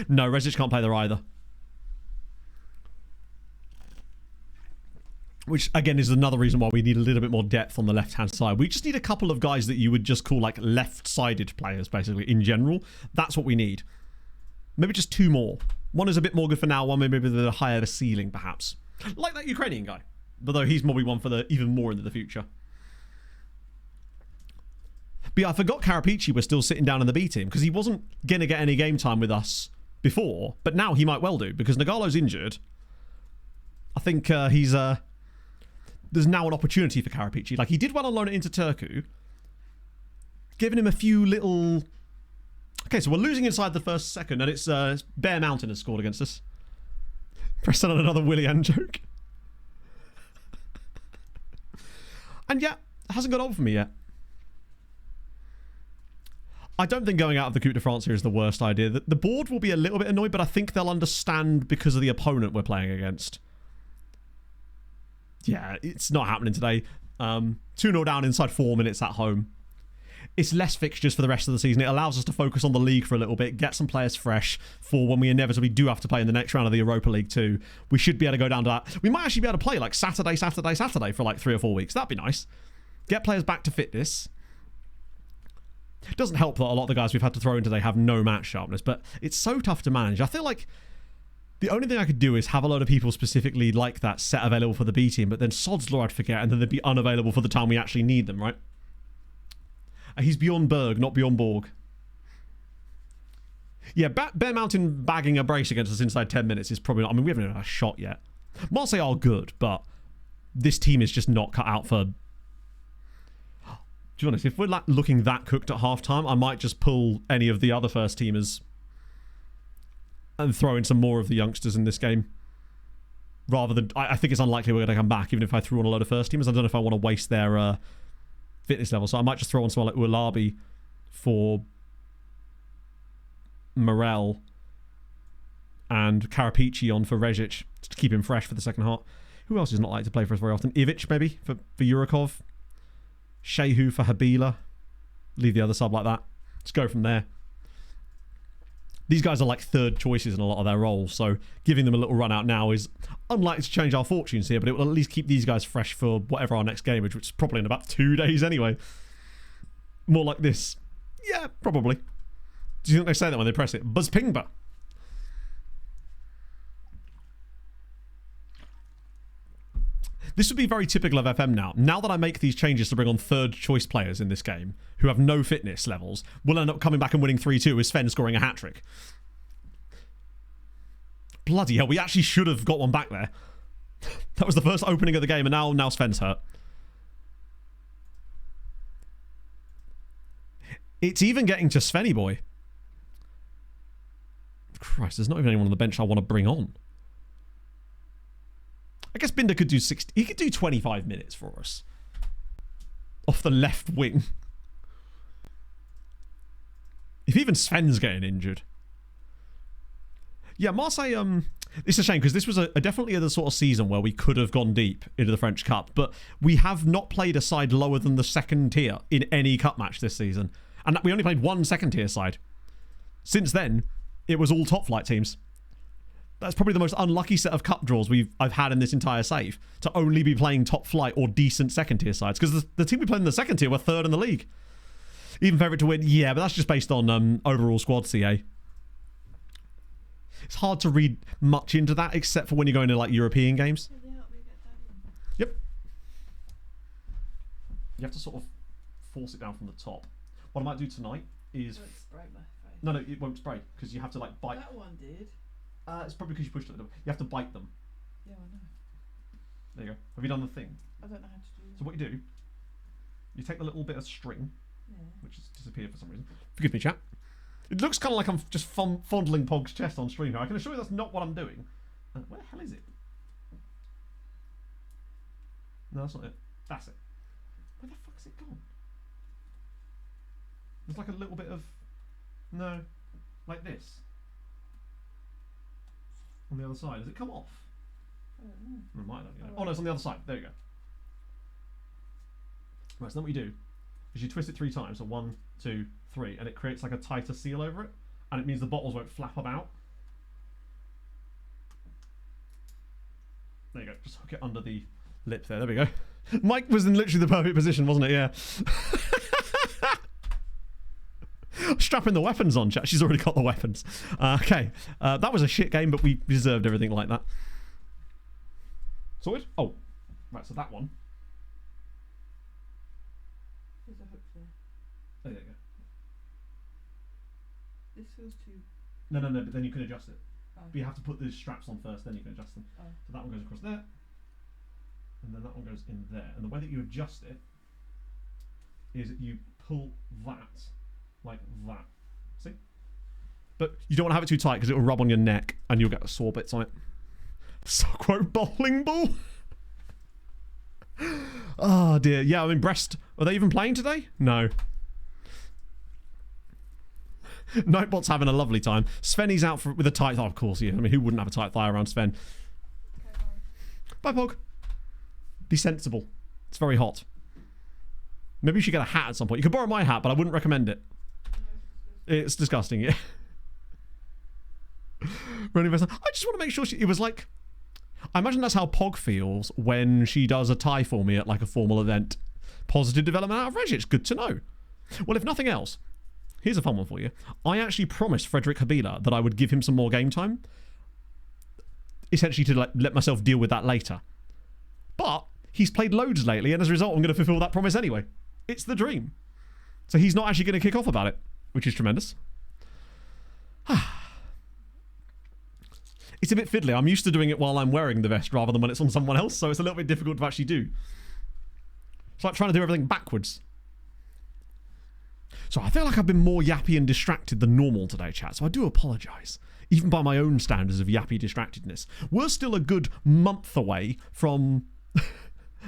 No, Rezic can't play there either. Which, again, is another reason why we need a little bit more depth on the left-hand side. We just need a couple of guys that you would just call like left-sided players, basically, in general. That's what we need. Maybe just 2 more. One is a bit more good for now, one maybe with a higher ceiling, perhaps. Like that Ukrainian guy. Although he's probably one for the even more into the future. But yeah, I forgot Karapichi was still sitting down in the B team, because he wasn't going to get any game time with us before, but now he might well do, because Nagalo's injured. I think there's now an opportunity for Karapichi. Like, he did well on loan at Inter Turku. Giving him a few little... Okay, so we're losing inside the first second, and it's Bear Mountain has scored against us. Preston on another Willian joke. And yeah, it hasn't got on for me yet. I don't think going out of the Coupe de France here is the worst idea. The board will be a little bit annoyed, but I think they'll understand because of the opponent we're playing against. Yeah, it's not happening today. 2-0 down inside 4 minutes at home. It's less fixtures for the rest of the season. It allows us to focus on the league for a little bit, get some players fresh for when we inevitably do have to play in the next round of the Europa League 2. We should be able to go down to that. We might actually be able to play like Saturday for like 3 or 4 weeks. That'd be nice. Get players back to fitness. It doesn't help that a lot of the guys we've had to throw in today have no match sharpness, but it's so tough to manage. I feel like the only thing I could do is have a load of people specifically like that set available for the B team, but then sod's law I'd forget, and then they'd be unavailable for the time we actually need them, right? He's beyond Berg, not beyond Borg. Yeah, Bear Mountain bagging a brace against us inside 10 minutes is probably not... I mean, we haven't even had a shot yet. Marseille are good, but this team is just not cut out for... To be honest, if we're looking that cooked at half-time, I might just pull any of the other first-teamers and throw in some more of the youngsters in this game. Rather than... I think it's unlikely we're going to come back, even if I threw on a load of first-teamers. I don't know if I want to waste their... fitness level, so I might just throw on someone like Ulabi for Morel and Karapichi on for Rezic to keep him fresh for the second half. Who else is not like to play for us very often? Ivic, maybe, for Yurikov. Shehu for Habila. Leave the other sub like that. Let's go from there. These guys are like third choices in a lot of their roles, so giving them a little run out now is unlikely to change our fortunes here, but it will at least keep these guys fresh for whatever our next game is, which is probably in about 2 days anyway. More like this. Yeah, probably. Do you think they say that when they press it? Buzzpingba. This would be very typical of FM now. Now that I make these changes to bring on third choice players in this game who have no fitness levels, we'll end up coming back and winning 3-2 with Sven scoring a hat-trick. Bloody hell, we actually should have got one back there. That was the first opening of the game, and now Sven's hurt. It's even getting to Svenny boy. Christ, there's not even anyone on the bench I want to bring on. I guess Binder could do 60. He could do 25 minutes for us. Off the left wing. If even Sven's getting injured. Yeah, Marseille, it's a shame because this was definitely the sort of season where we could have gone deep into the French Cup, but we have not played a side lower than the second tier in any cup match this season. And we only played one second tier side. Since then, it was all top flight teams. That's probably the most unlucky set of cup draws I've had in this entire save, to only be playing top flight or decent second tier sides, because the team we played in the second tier were third in the league. Even favourite to win, yeah, but that's just based on overall squad CA. It's hard to read much into that, except for when you're going to like European games. Yep. You have to sort of force it down from the top. What I might do tonight is... Don't spray my face. No, it won't spray, because you have to like bite... That one did. It's probably because you pushed it. You have to bite them. Yeah, I know. There you go. Have you done the thing? I don't know how to do that. So what you do, you take the little bit of string, Yeah. which has disappeared for some reason. Forgive me, chat. It looks kind of like I'm just fondling Pog's chest on stream here. I can assure you that's not what I'm doing. Where the hell is it? No, that's not it. That's it. Where the fuck's it gone? There's like a little bit of... No. Like this. On the other side. Has it come off? I don't know. It might have, you know. Oh no, it's on the other side. There you go. Right, so then what you do is you twist it 3 times. So 1, 2, 3, and it creates like a tighter seal over it, and it means the bottles won't flap about. There you go. Just hook it under the lip there. There we go. Mike was in literally the perfect position, wasn't it? Yeah. Strapping the weapons on, chat. She's already got the weapons. Okay. That was a shit game, but we deserved everything like that. Sorted? Oh. Right, so that one. There's a hook there. Oh, there you go. This feels too... No, but then you can adjust it. Oh. But you have to put the straps on first, then you can adjust them. Oh. So that one goes across there. And then that one goes in there. And the way that you adjust it is you pull that like that. See? But you don't want to have it too tight because it will rub on your neck and you'll get sore bits on it. So quote bowling ball. Oh dear. Yeah, I mean Brest, are they even playing today? No. Nightbot's having a lovely time. Svenny's out with a tight thigh. Of course, yeah. I mean, who wouldn't have a tight thigh around Sven? Okay, bye, Pog. Be sensible. It's very hot. Maybe you should get a hat at some point. You could borrow my hat, but I wouldn't recommend it. It's disgusting, yeah. I just want to make sure it was like... I imagine that's how Pog feels when she does a tie for me at like a formal event. Positive development out of Reg. It's good to know. Well, if nothing else, here's a fun one for you. I actually promised Frederick Habila that I would give him some more game time. Essentially to let myself deal with that later. But he's played loads lately, and as a result, I'm going to fulfill that promise anyway. It's the dream. So he's not actually going to kick off about it, which is tremendous. It's a bit fiddly. I'm used to doing it while I'm wearing the vest rather than when it's on someone else, so it's a little bit difficult to actually do. It's like trying to do everything backwards. So I feel like I've been more yappy and distracted than normal today, chat, so I do apologise. Even by my own standards of yappy distractedness. We're still a good month away from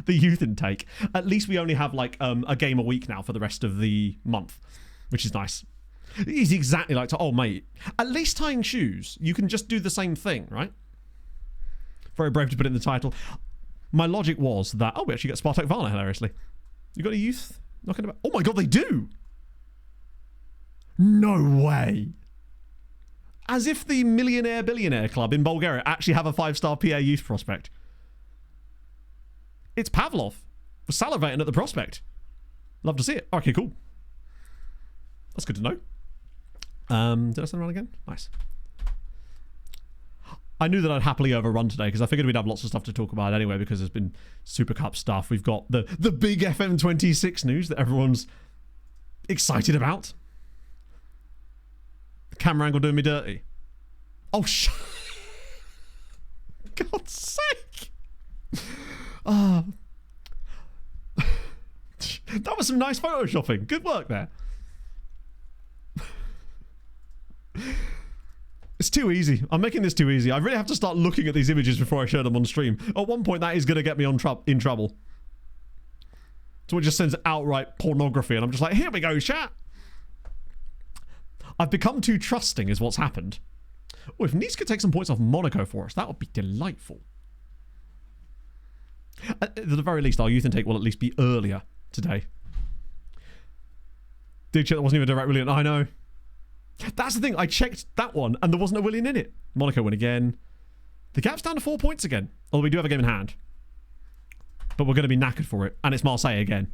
the youth intake. At least we only have like a game a week now for the rest of the month, which is nice. He's exactly like, oh mate, at least tying shoes, you can just do the same thing, right? Very brave to put it in the title. My logic was that, we actually get Spartak Varna, hilariously. You got a youth knocking about? Oh my god, they do! No way! As if the Millionaire Billionaire Club in Bulgaria actually have a 5-star PA youth prospect. It's Pavlov. We're salivating at the prospect. Love to see it. Okay, cool. That's good to know. Did I send around again? Nice. I knew that I'd happily overrun today because I figured we'd have lots of stuff to talk about anyway because there's been Super Cup stuff. We've got the big FM26 news that everyone's excited about. The camera angle doing me dirty. Oh, God's sake. That was some nice photoshopping. Good work there. It's too easy. I'm making this too easy. I really have to start looking at these images before I share them on stream. At one point, that is going to get me in trouble. So it just sends outright pornography, and I'm just like, here we go, chat. I've become too trusting is what's happened. Oh, if Nice could take some points off Monaco for us, that would be delightful. At the very least, our youth intake will at least be earlier today. Did check that wasn't even a direct Willian. I know. That's the thing. I checked that one, and there wasn't a Willian in it. Monaco win again. The gap's down to 4 points again. Although we do have a game in hand. But we're going to be knackered for it. And it's Marseille again.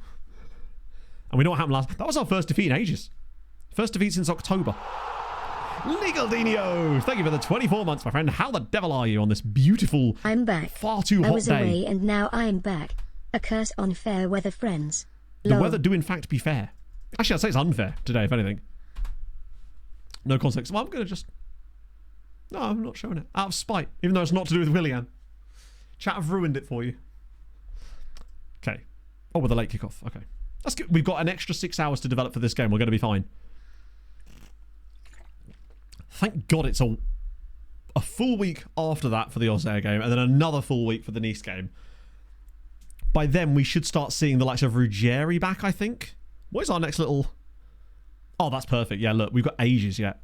And we know what happened last... That was our first defeat in ages. First defeat since October. Legaldino, thank you for the 24 months, my friend. How the devil are you on this beautiful, I'm back. far too hot day? I was away and now I'm back. A curse on fair weather, friends. The weather do in fact be fair. Actually, I'd say it's unfair today, if anything. No context. Well, I'm going to just... No, I'm not showing it. Out of spite. Even though it's not to do with Willian. Chat have ruined it for you. Okay. Oh, with a late kickoff. Okay. That's good. We've got an extra 6 hours to develop for this game. We're going to be fine. Thank God it's a full week after that for the Auxerre game, and then another full week for the Nice game. By then, we should start seeing the likes of Ruggieri back, I think. What is our next little... Oh, that's perfect. Yeah, look, we've got ages yet.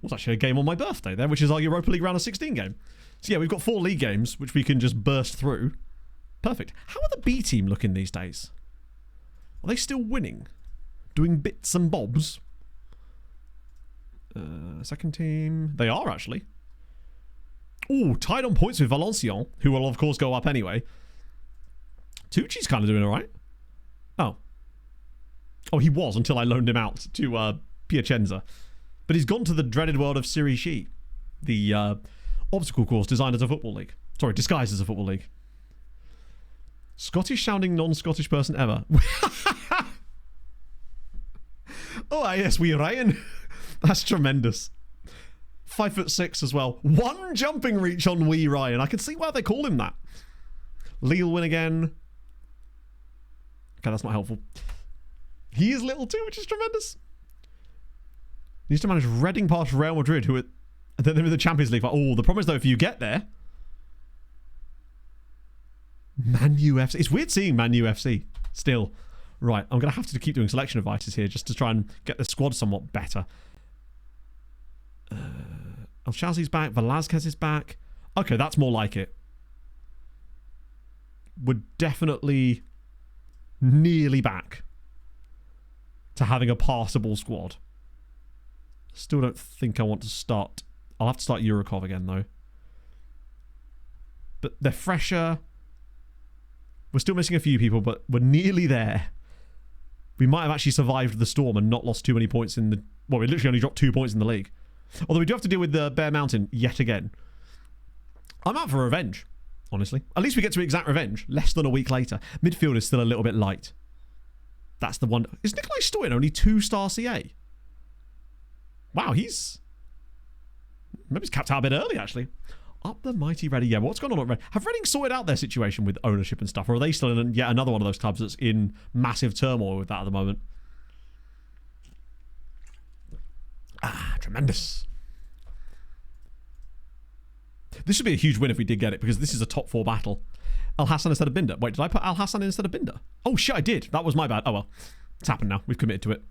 What's actually a game on my birthday there, which is our Europa League round of 16 game. So yeah, we've got 4 league games, which we can just burst through. Perfect. How are the B team looking these days? Are they still winning? Doing bits and bobs? Second team. They are, actually. Ooh, tied on points with Valenciennes, who will, of course, go up anyway. Tucci's kind of doing all right. Oh. Oh, he was until I loaned him out to Piacenza. But he's gone to the dreaded world of Serie C, the obstacle course designed as a football league. Sorry, disguised as a football league. Scottish-sounding non-Scottish person ever. Oh, yes, we Ryan. That's tremendous. 5'6" as well. 1 jumping reach on wee Ryan. I can see why they call him that. Lille win again. Okay, that's not helpful. He is little too, which is tremendous. He needs to manage Reading past Real Madrid, who are then in the Champions League. Oh, the problem is though, if you get there, Man U FC. It's weird seeing Man U FC still. Right, I'm going to have to keep doing selection advices here just to try and get the squad somewhat better. El Chazi's back. Velázquez is back. Okay, that's more like it. We're definitely nearly back to having a passable squad. Still don't think I want to start. I'll have to start Yurikov again, though. But they're fresher. We're still missing a few people, but we're nearly there. We might have actually survived the storm and not lost too many points in the... Well, we literally only dropped 2 points in the league. Although we do have to deal with the Bear Mountain yet again. I'm out for revenge, honestly. At least we get to exact revenge less than a week later. Midfield is still a little bit light. That's the one... Is Nikolai Stoyan only 2-star CA? Wow, he's... Maybe he's capped out a bit early, actually. Up the mighty Reading. Yeah, what's going on at Reading? Have Reading sorted out their situation with ownership and stuff? Or are they still in yet another one of those clubs that's in massive turmoil with that at the moment? Ah, tremendous. This should be a huge win if we did get it, because this is a top 4 battle. Al Hassan instead of Binder. Wait, did I put Al Hassan instead of Binder? Oh, shit, I did. That was my bad. Oh, well. It's happened now. We've committed to it.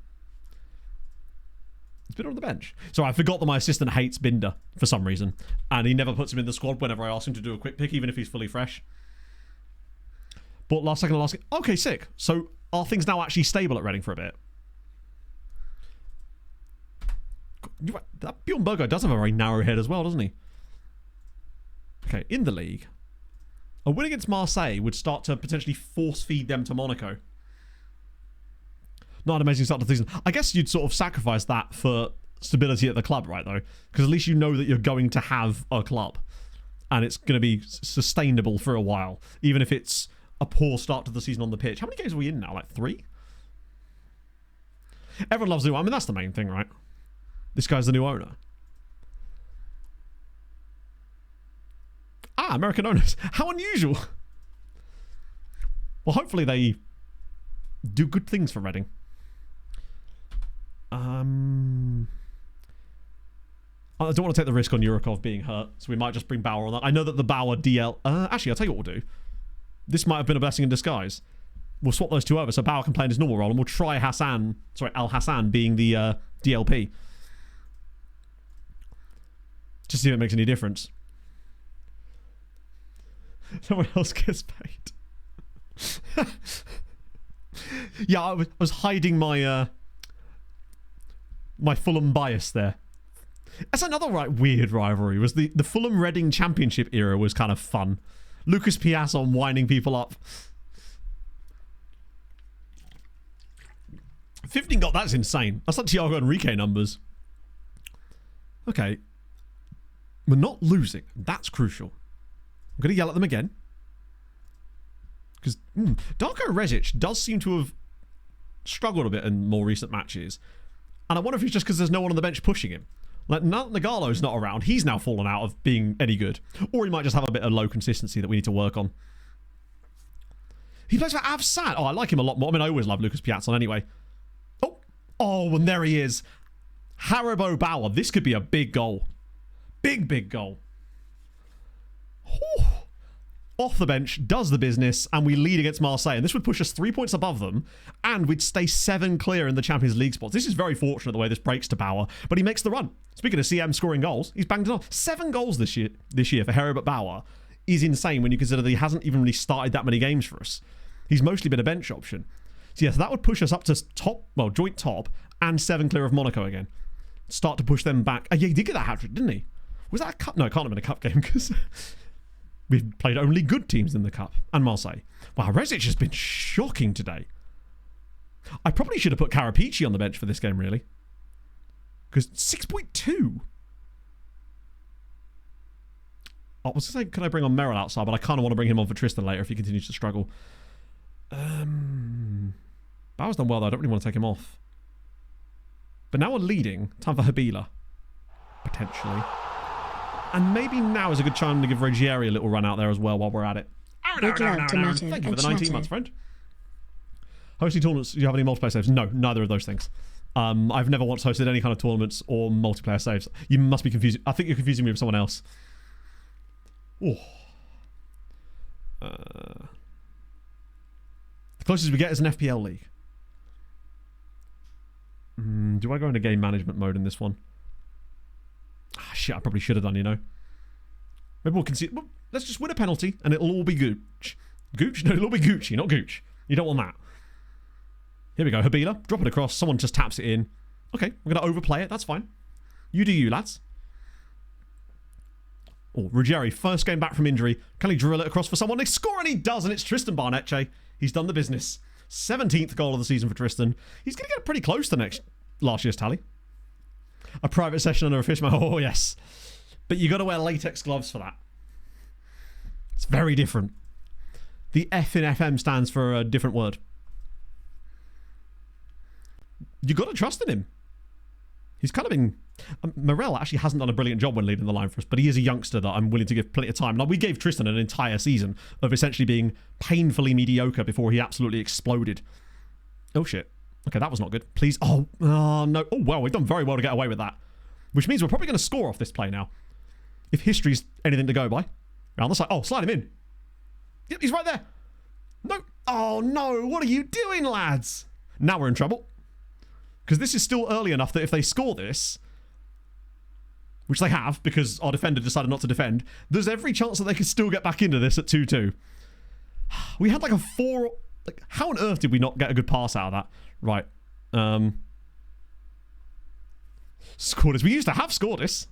He's been on the bench. So I forgot that my assistant hates Binder for some reason. And he never puts him in the squad whenever I ask him to do a quick pick, even if he's fully fresh. But last second, okay, sick. So are things now actually stable at Reading for a bit? That Bjorn Berger does have a very narrow head as well, doesn't he? Okay, in the league, a win against Marseille would start to potentially force feed them to Monaco. Not an amazing start to the season. I guess you'd sort of sacrifice that for stability at the club, right, though? Because at least you know that you're going to have a club. And it's going to be sustainable for a while. Even if it's a poor start to the season on the pitch. How many games are we in now? Like 3? Everyone loves the... I mean, that's the main thing, right? This guy's the new owner. Ah, American owners. How unusual. Well, hopefully they do good things for Reading. I don't want to take the risk on Yurikov being hurt, so we might just bring Bauer on that. I know that the Bauer DL... actually, I'll tell you what we'll do. This might have been a blessing in disguise. We'll swap those two over so Bauer can play in his normal role, and we'll try Al Hassan being the DLP. Just see if it makes any difference. Someone else gets paid. Yeah, I was hiding my my Fulham bias there. That's another weird rivalry. Was the Fulham Reading Championship era was kind of fun. Lucas Piasson winding people up. 15 got that's insane. That's like Thiago Enrique numbers. Okay. We're not losing. That's crucial. I'm going to yell at them again. Because Darko Rezic does seem to have struggled a bit in more recent matches. And I wonder if it's just because there's no one on the bench pushing him. Like, Nagalo's not around. He's now fallen out of being any good. Or he might just have a bit of low consistency that we need to work on. He plays for Avsat. Oh, I like him a lot more. I mean, I always love Lucas Piazzon anyway. Oh, and there he is. Haribo Bauer. This could be a big goal. Big goal. Whew. Off the bench, does the business, and we lead against Marseille. And this would push us 3 points above them, and we'd stay 7 clear in the Champions League spots. This is very fortunate the way this breaks to Bauer, but he makes the run. Speaking of CM scoring goals, he's banged it on. 7 goals this year for Heribert Bauer is insane when you consider that he hasn't even really started that many games for us. He's mostly been a bench option. So yes, that would push us up to joint top, and 7 clear of Monaco again. Start to push them back. Yeah, he did get that hat-trick, didn't he? Was that a cup? No, it can't have been a cup game because we've played only good teams in the cup and Marseille. Wow, Rezic has been shocking today. I probably should have put Karapici on the bench for this game, really. Because 6.2. I was going to say, could I bring on Merrill outside? But I kind of want to bring him on for Tristan later if he continues to struggle. Bauer's done well, though. I don't really want to take him off. But now we're leading. Time for Habila. Potentially. And maybe now is a good time to give Ruggieri a little run out there as well while we're at it. Thank you for the 19 months, friend. Hosting tournaments, do you have any multiplayer saves? No, neither of those things. I've never once hosted any kind of tournaments or multiplayer saves. You must be confusing. I think you're confusing me with someone else. Oh. The closest we get is an FPL league. Do I go into game management mode in this one? Ah, shit, I probably should have done, you know. Maybe we'll concede. Well, let's just win a penalty and it'll all be Gooch. Gooch? No, it'll all be Gucci, not Gooch. You don't want that. Here we go. Habila, drop it across. Someone just taps it in. Okay, we're going to overplay it. That's fine. You do you, lads. Oh, Ruggieri, first game back from injury. Can he drill it across for someone? They score and he does, and it's Tristan Barnetche. He's done the business. 17th goal of the season for Tristan. He's going to get pretty close to last year's tally. A private session under a fishmonger. Oh, yes. But you got to wear latex gloves for that. It's very different. The F in FM stands for a different word. You got to trust in him. He's kind of been... Morel actually hasn't done a brilliant job when leading the line for us, but he is a youngster that I'm willing to give plenty of time. Now, we gave Tristan an entire season of essentially being painfully mediocre before he absolutely exploded. Oh, shit. Okay, that was not good. Please. Oh, no. Oh, well, we've done very well to get away with that. Which means we're probably going to score off this play now. If history's anything to go by. Around the side. Oh, slide him in. Yep, he's right there. No. Oh, no. What are you doing, lads? Now we're in trouble. Because this is still early enough that if they score this, which they have because our defender decided not to defend, there's every chance that they could still get back into this at 2-2. We had like a 4... Like, how on earth did we not get a good pass out of that? Right. Scored this. We used to have scored this.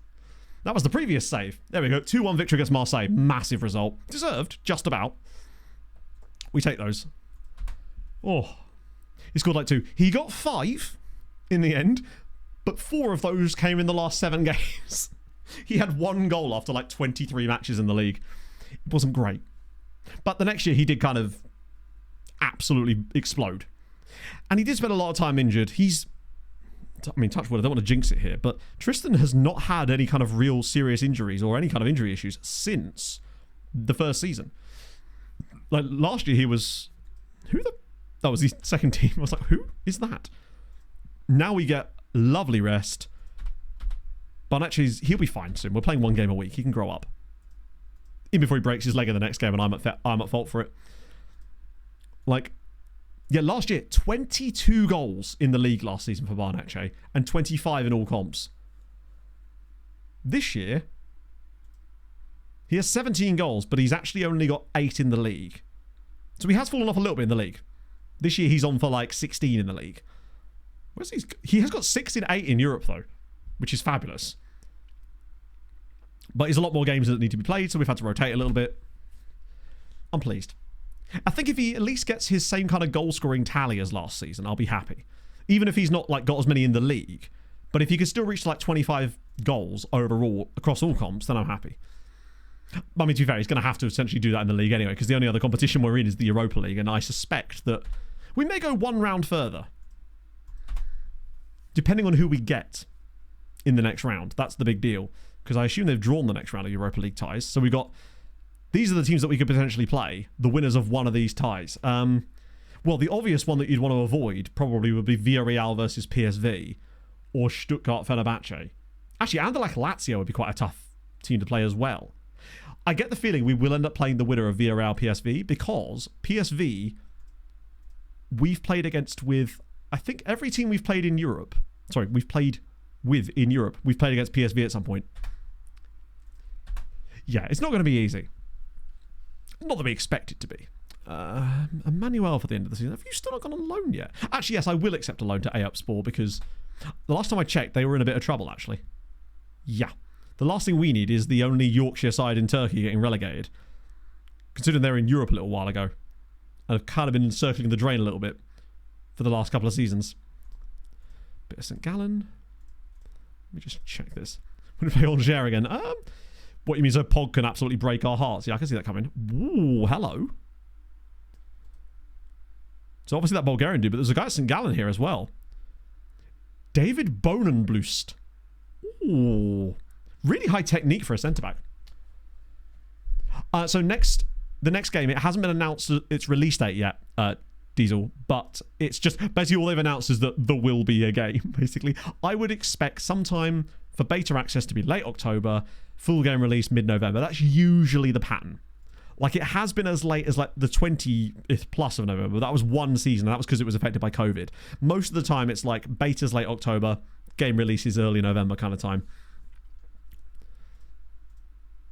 That was the previous save. There we go. 2-1 victory against Marseille. Massive result. Deserved, just about. We take those. Oh. He scored like 2. He got 5 in the end, but 4 of those came in the last 7 games. He had 1 goal after like 23 matches in the league. It wasn't great. But the next year he did kind of absolutely explode. And he did spend a lot of time injured. I mean, touch wood, I don't want to jinx it here, but Tristan has not had any kind of real serious injuries or any kind of injury issues since the first season. Like, last year he was... That was the second team. I was like, who is that? Now we get lovely rest. But actually, he'll be fine soon. We're playing 1 game a week. He can grow up. Even before he breaks his leg in the next game and I'm at fault for it. Like... Yeah, last year, 22 goals in the league last season for Barnetche and 25 in all comps. This year, he has 17 goals, but he's actually only got 8 in the league. So he has fallen off a little bit in the league. This year, he's on for like 16 in the league. He has got 6 in 8 in Europe, though, which is fabulous. But there's a lot more games that need to be played, so we've had to rotate a little bit. I'm pleased. I think if he at least gets his same kind of goal-scoring tally as last season, I'll be happy. Even if he's not like got as many in the league. But if he could still reach like 25 goals overall across all comps, then I'm happy. I mean, to be fair, he's going to have to essentially do that in the league anyway, because the only other competition we're in is the Europa League, and I suspect that we may go 1 round further. Depending on who we get in the next round. That's the big deal. Because I assume they've drawn the next round of Europa League ties. So we've got... These are the teams that we could potentially play, the winners of one of these ties. Well, the obvious one that you'd want to avoid probably would be Villarreal versus PSV or Stuttgart Fenerbahce. Actually, Anderlecht Lazio would be quite a tough team to play as well. I get the feeling we will end up playing the winner of Villarreal PSV because PSV we've played against with, I think every team we've played in Europe, we've played with in Europe, we've played against PSV at some point. Yeah, it's not going to be easy. Not that we expect it to be. Emmanuel for the end of the season. Have you still not gone on loan yet? Actually, yes, I will accept a loan to Eyüpspor because the last time I checked, they were in a bit of trouble, actually. Yeah. The last thing we need is the only Yorkshire side in Turkey getting relegated. Considering they were in Europe a little while ago. And have kind of been circling the drain a little bit for the last couple of seasons. Bit of St. Gallen. Let me just check this. We're going to play Angers again. What you mean, so Pog can absolutely break our hearts? Yeah, I can see that coming. Ooh, hello. So obviously that Bulgarian dude, but there's a guy at St. Gallen here as well. David Bonenblust. Ooh. Really high technique for a centre-back. So the next game, it hasn't been announced its release date yet, Diesel, but it's just, basically all they've announced is that there will be a game, basically. I would expect sometime for beta access to be late October, full game release mid-November. That's usually the pattern. Like, it has been as late as like the 20th plus of November. That was one season, and that was because it was affected by COVID. Most of the time, it's like beta's late October, game releases early November kind of time.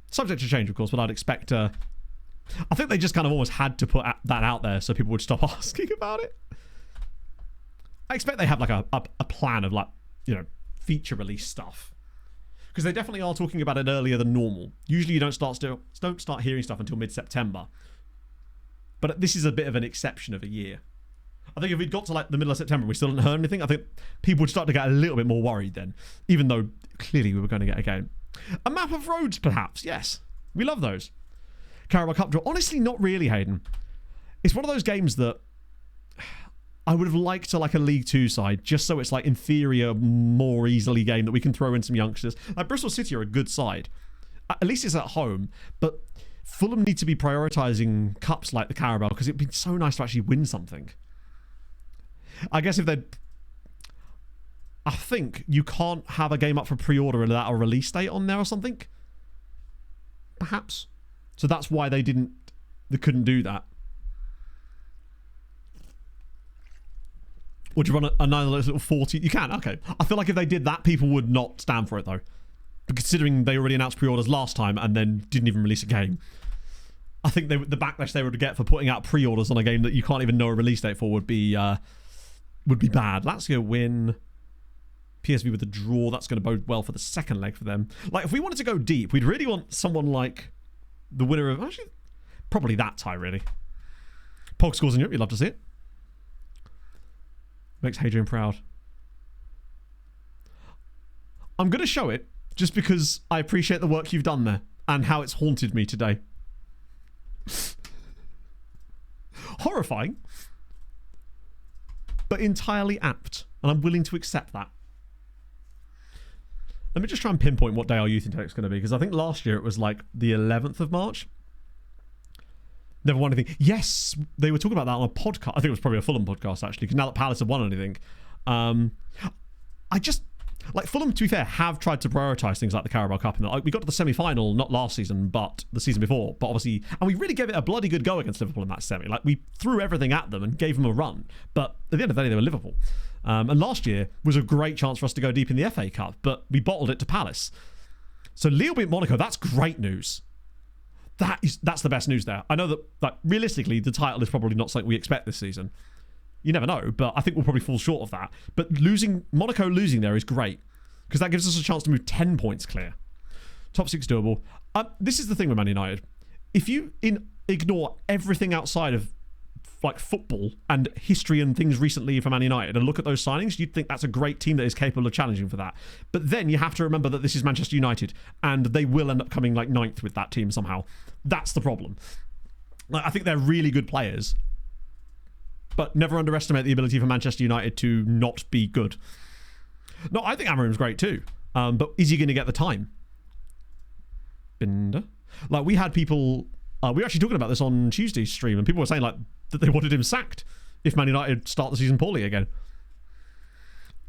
Subject to change, of course, but I'd expect... I think they just kind of almost had to put that out there so people would stop asking about it. I expect they have like a plan of like, you know, feature release stuff. Because they definitely are talking about it earlier than normal. Usually you don't start hearing stuff until mid-September. But this is a bit of an exception of a year. I think if we'd got to like the middle of September and we still hadn't heard anything, I think people would start to get a little bit more worried then. Even though clearly we were going to get a game. A map of roads, perhaps. Yes. We love those. Carabao Cup draw. Honestly, not really, Hayden. It's one of those games that I would have liked to like a League 2 side, just so it's like inferior, more easily game that we can throw in some youngsters. Like Bristol City are a good side. At least it's at home. But Fulham need to be prioritising cups like the Carabao because it'd be so nice to actually win something. I guess if they'd... I think you can't have a game up for pre-order without a release date on there or something. Perhaps. So that's why they couldn't do that. Would you run another little 40? You can, okay. I feel like if they did that, people would not stand for it, though. But considering they already announced pre-orders last time and then didn't even release a game, I think the backlash they would get for putting out pre-orders on a game that you can't even know a release date for would be bad. Lazio win. PSV with a draw. That's going to bode well for the second leg for them. Like, if we wanted to go deep, we'd really want someone like the winner of... Actually, probably that tie, really. Pog scores in Europe. You'd love to see it. Makes Hadrian proud. I'm going to show it just because I appreciate the work you've done there and how it's haunted me today. Horrifying, but entirely apt, and I'm willing to accept that. Let me just try and pinpoint what day our youth intake is going to be, because I think last year it was like the 11th of March. Never won anything. Yes, they were talking about that on a podcast. I think it was probably a Fulham podcast, actually, because now that Palace have won anything. I just... Like, Fulham, to be fair, have tried to prioritise things like the Carabao Cup. And we got to the semi-final, not last season, but the season before. But obviously... And we really gave it a bloody good go against Liverpool in that semi. Like, we threw everything at them and gave them a run. But at the end of the day, they were Liverpool. And last year was a great chance for us to go deep in the FA Cup, but we bottled it to Palace. So Lille beat Monaco, that's great news. That's the best news there. I know that, like, realistically, the title is probably not something we expect this season. You never know, but I think we'll probably fall short of that. But Monaco losing there is great, because that gives us a chance to move 10 points clear. Top 6 doable. This is the thing with Man United. If you ignore everything outside of like football and history and things recently for Man United and look at those signings, you'd think that's a great team that is capable of challenging for that. But then you have to remember that this is Manchester United and they will end up coming like 9th with that team somehow. That's the problem. Like, I think they're really good players, but never underestimate the ability for Manchester United to not be good. No, I think Amorim's great too, but is he going to get the time? Binder? Like, we had people... we were actually talking about this on Tuesday's stream, and people were saying like that they wanted him sacked if Man United start the season poorly again.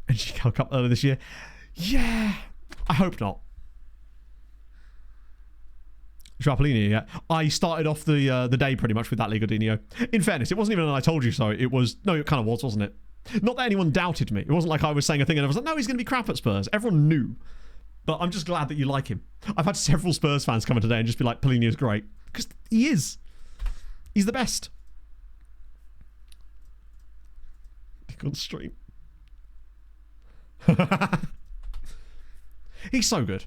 And she came up earlier this year. Yeah, I hope not. Sharpolini, yeah. I started off the day pretty much with that Ligodinho. In fairness, it wasn't even an I told you so. It was... No, it kind of was, wasn't it? Not that anyone doubted me. It wasn't like I was saying a thing and I was like, no, he's going to be crap at Spurs. Everyone knew. But I'm just glad that you like him. I've had several Spurs fans come in today and just be like, Polini's great. Because he is. He's the best. Pick on stream. He's so good.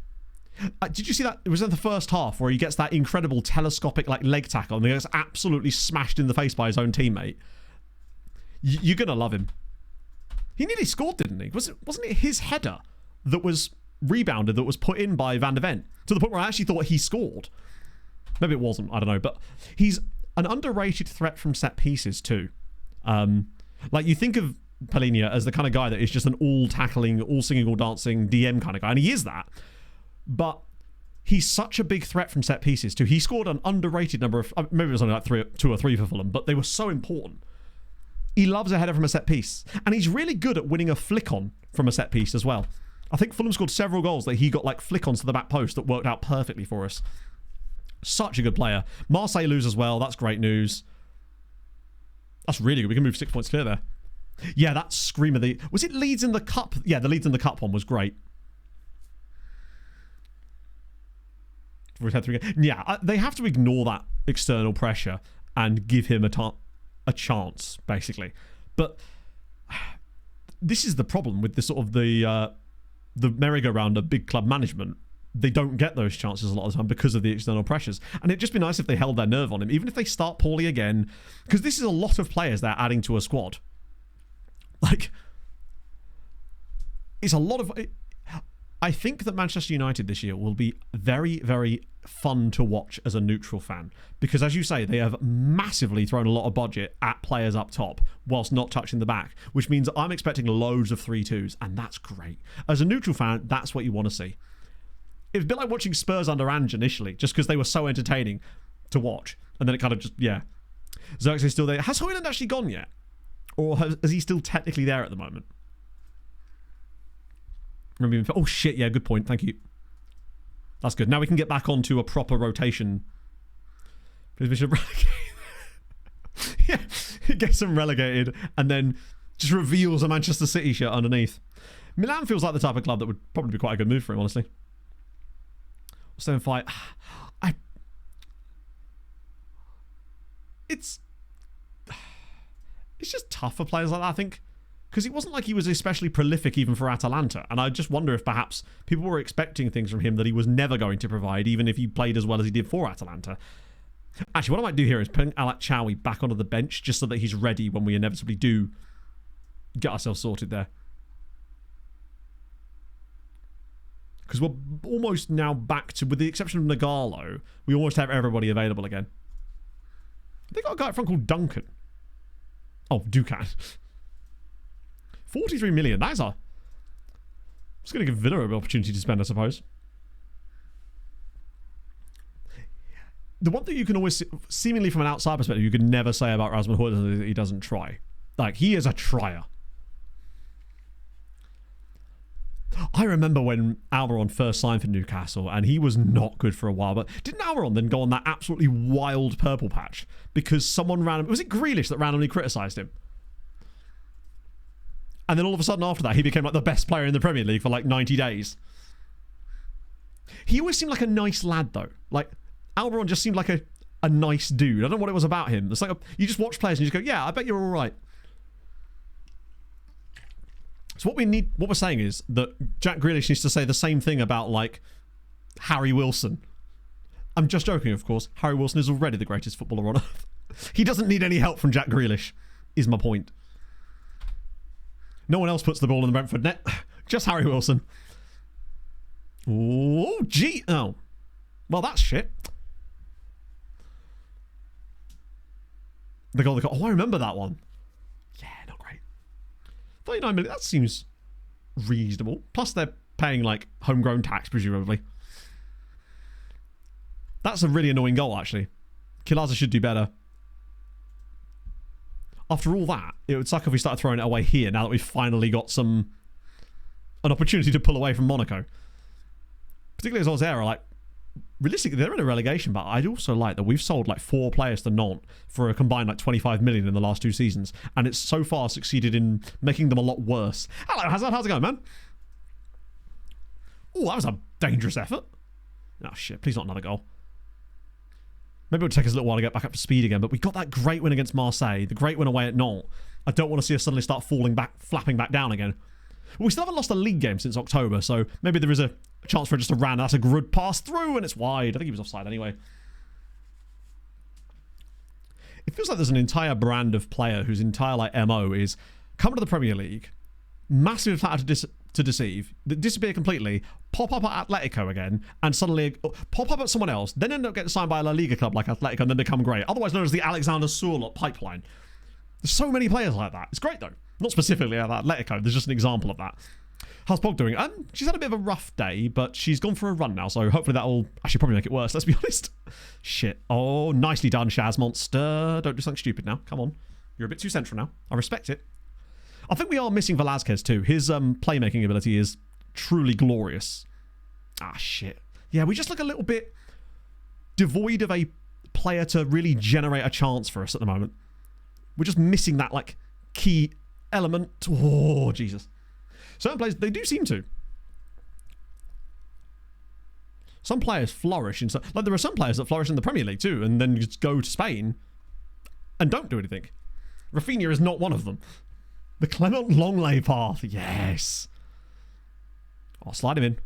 Did you see that? It was in the first half where he gets that incredible telescopic like leg tackle and he gets absolutely smashed in the face by his own teammate. You're going to love him. He nearly scored, didn't he? Wasn't it his header that was rebounded, that was put in by Van der Ven? To the point where I actually thought he scored. Maybe it wasn't, I don't know. But he's an underrated threat from set pieces too. Like, you think of Palhinha as the kind of guy that is just an all-tackling, all-singing, all-dancing DM kind of guy. And he is that. But he's such a big threat from set pieces too. He scored an underrated number of... Maybe it was only like 2 or 3 for Fulham, but they were so important. He loves a header from a set piece. And he's really good at winning a flick-on from a set piece as well. I think Fulham scored several goals that he got like flick-ons to the back post that worked out perfectly for us. Such a good player. Marseille lose as well. That's great news. That's really good. We can move 6 points clear there. Yeah, that scream of the... Was it Leeds in the Cup? Yeah, the Leeds in the Cup one was great. Yeah, they have to ignore that external pressure and give him a chance, basically. But this is the problem with the sort of the merry-go-round of big club management. They don't get those chances a lot of the time because of the external pressures. And it'd just be nice if they held their nerve on him, even if they start poorly again, because this is a lot of players they're adding to a squad. Like, it's a lot of... I think that Manchester United this year will be very, very fun to watch as a neutral fan. Because, as you say, they have massively thrown a lot of budget at players up top whilst not touching the back, which means I'm expecting loads of 3-2s, and that's great. As a neutral fan, that's what you want to see. It was a bit like watching Spurs under Ange initially, just because they were so entertaining to watch. And then it kind of just, yeah. Xerxes still there. Has Højlund actually gone yet? Or is he still technically there at the moment? Oh shit, yeah, good point, thank you. That's good. Now we can get back onto a proper rotation. We should relegate. Yeah, get some relegated and then Just reveals a Manchester City shirt underneath. Milan feels like the type of club that would probably be quite a good move for him, honestly. So in fight, it's just tough for players like that, I think, because it wasn't like he was especially prolific even for Atalanta, and I just wonder if perhaps people were expecting things from him that he was never going to provide, even if he played as well as he did for Atalanta. Actually, what I might do here is put Alak Chowie back onto the bench just so that he's ready when we inevitably do get ourselves sorted there. Because we're almost now back to, with the exception of Nagalo, we almost have everybody available again. They got a guy up front called Duncan. Oh, Ducan. 43 million. That's a... It's going to give Villa an opportunity to spend, I suppose. The one thing you can always, seemingly from an outside perspective, you can never say about Rasmus Højlund is that he doesn't try. Like, he is a trier. I remember when Almiron first signed for Newcastle, and he was not good for a while, but didn't Almiron then go on that absolutely wild purple patch because someone randomly... Was it Grealish that randomly criticised him? And then all of a sudden after that, he became like the best player in the Premier League for like 90 days. He always seemed like a nice lad, though. Like, Almiron just seemed like a nice dude. I don't know what it was about him. It's like you just watch players and you just go, yeah, I bet you're all right. So what we're saying is that Jack Grealish needs to say the same thing about, like, Harry Wilson. I'm just joking, of course. Harry Wilson is already the greatest footballer on earth. He doesn't need any help from Jack Grealish, is my point. No one else puts the ball in the Brentford net. Just Harry Wilson. Oh, gee. Oh. Well, that's shit. The goal. Oh, I remember that one. Yeah, not great. 39 million. That seems reasonable. Plus, they're paying, like, homegrown tax, presumably. That's a really annoying goal, actually. Kilaza should do better. After all that, it would suck if we started throwing it away here now that we've finally got an opportunity to pull away from Monaco. Particularly as Auxerre are like, realistically, they're in a relegation battle. I'd also like that we've sold like 4 players to Nantes for a combined like 25 million in the last 2 seasons, and it's so far succeeded in making them a lot worse. Hello, Hazard, how's it going, man? Oh, that was a dangerous effort. Oh shit, please not another goal. Maybe it would take us a little while to get back up to speed again, but we got that great win against Marseille, the great win away at Nantes. I don't want to see us suddenly start flapping back down again. We still haven't lost a league game since October, so maybe there is a chance for just a ran. That's a good pass through, and it's wide. I think he was offside anyway. It feels like there's an entire brand of player whose entire like MO is come to the Premier League, massive platter to deceive, disappear completely, pop up at Atletico again, and suddenly pop up at someone else, then end up getting signed by a La Liga club like Atletico, and then become great. Otherwise known as the Alexander Sørloth pipeline. There's so many players like that. It's great though. Not specifically at Atletico. There's just an example of that. How's Pog doing? She's had a bit of a rough day, but she's gone for a run now, so hopefully that'll actually probably make it worse, let's be honest. Shit. Oh, nicely done, Shaz Monster. Don't do something stupid now. Come on. You're a bit too central now. I respect it. I think we are missing Velázquez too. His playmaking ability is truly glorious. Ah, shit. Yeah, we just look a little bit devoid of a player to really generate a chance for us at the moment. We're just missing that, like, key element. Oh, Jesus. Certain players, they do seem to. Some players flourish in... Like, there are some players that flourish in the Premier League too, and then just go to Spain and don't do anything. Rafinha is not one of them. The Clement Longley path. Yes. Oh, slide him in.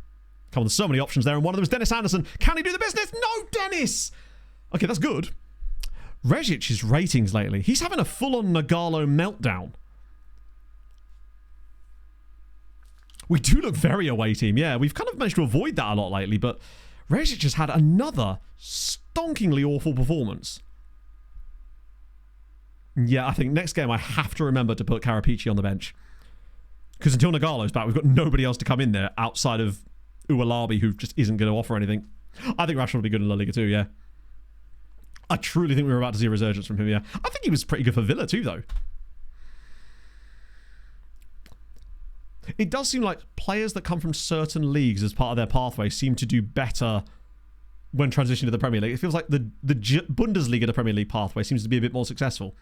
Come on, there's so many options there, and one of them is Dennis Anderson. Can he do the business? No, Dennis! Okay, that's good. Regic's ratings lately. He's having a full-on Nagalo meltdown. We do look very away team. Yeah, we've kind of managed to avoid that a lot lately, but Regic has had another stonkingly awful performance. Yeah, I think next game I have to remember to put Karapici on the bench. Because until Nagalo's back, we've got nobody else to come in there outside of Uwalabi, who just isn't going to offer anything. I think Rashford will be good in La Liga too, yeah. I truly think we were about to see a resurgence from him, yeah. I think he was pretty good for Villa too, though. It does seem like players that come from certain leagues as part of their pathway seem to do better when transitioning to the Premier League. It feels like the Bundesliga to Premier League pathway seems to be a bit more successful.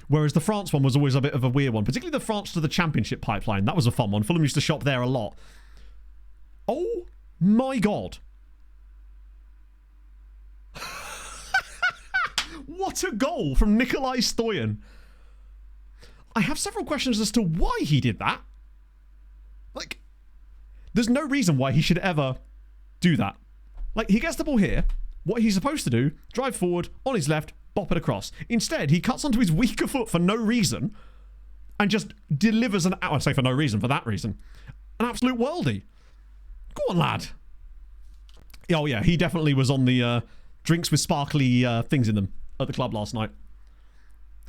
Whereas the France one was always a bit of a weird one, particularly the France to the Championship pipeline. That was a fun one. Fulham used to shop there a lot. Oh my God. What a goal from Nikolai Stoyan. I have several questions as to why he did that. Like, there's no reason why he should ever do that. Like, he gets the ball here. What he's supposed to do, drive forward, on his left, bop it across. Instead, he cuts onto his weaker foot for no reason and just delivers I say for no reason, for that reason, an absolute worldie. Go on, lad. Oh, yeah, he definitely was on the drinks with sparkly things in them at the club last night.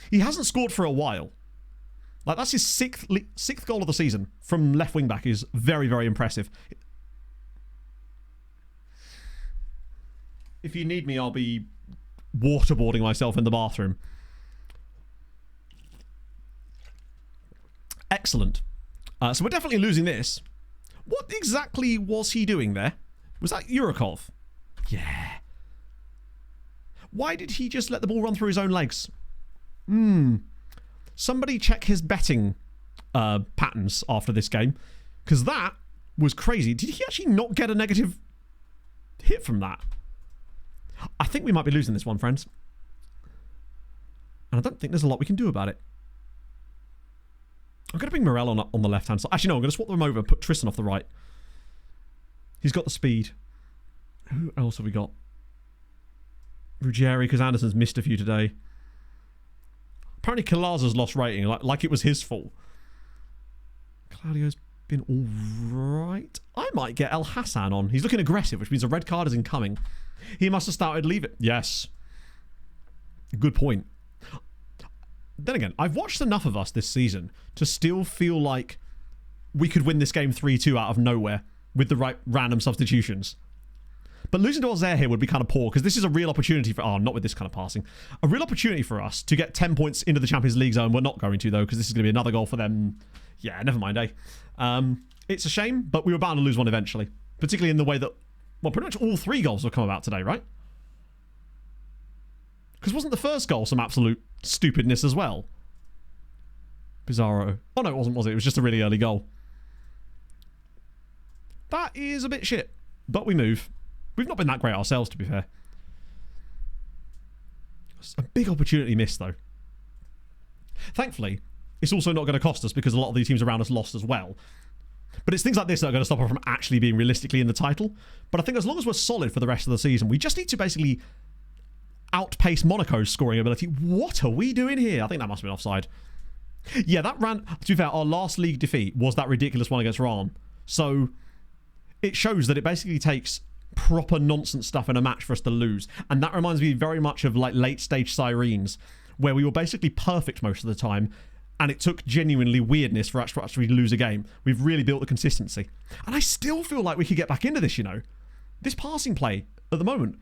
He hasn't scored for a while. Like, that's his sixth goal of the season from left wing back is very, very impressive. If you need me, I'll be waterboarding myself in the bathroom. Excellent. So we're definitely losing this. What exactly was he doing there? Was that Yurakov? Yeah. Why did he just let the ball run through his own legs? Somebody check his betting patterns after this game, because that was crazy. Did he actually not get a negative hit from that? I think we might be losing this one, friends. And I don't think there's a lot we can do about it. I'm going to bring Morel on the left-hand side. Actually, no, I'm going to swap them over and put Tristan off the right. He's got the speed. Who else have we got? Ruggieri, because Anderson's missed a few today. Apparently Calaza's lost rating, like it was his fault. Claudio's been alright. I might get El Hassan on. He's looking aggressive, which means a red card is incoming. He must have started leave it. Yes. Good point. Then again, I've watched enough of us this season to still feel like we could win this game 3-2 out of nowhere with the right random substitutions. But losing to Auxerre here would be kind of poor, because this is a real opportunity for... Oh, not with this kind of passing. A real opportunity for us to get 10 points into the Champions League zone. We're not going to, though, because this is going to be another goal for them. Yeah, never mind, eh? It's a shame, but we were bound to lose one eventually. Particularly in the way that... Well, pretty much all 3 goals have come about today, right? Because wasn't the first goal some absolute stupidness as well? Bizarro. Oh, no, it wasn't, was it? It was just a really early goal. That is a bit shit. But we move. We've not been that great ourselves, to be fair. It's a big opportunity missed, though. Thankfully, it's also not going to cost us because a lot of these teams around us lost as well. But it's things like this that are going to stop us from actually being realistically in the title. But I think as long as we're solid for the rest of the season, we just need to basically outpace Monaco's scoring ability. What are we doing here? I think that must have been offside. Yeah, that ran... To be fair, our last league defeat was that ridiculous one against Rennes. So it shows that it basically takes proper nonsense stuff in a match for us to lose. And that reminds me very much of like late stage Sirens, where we were basically perfect most of the time, and it took genuinely weirdness for us to actually lose a game. We've really built the consistency. And I still feel like we could get back into this, you know. This passing play at the moment,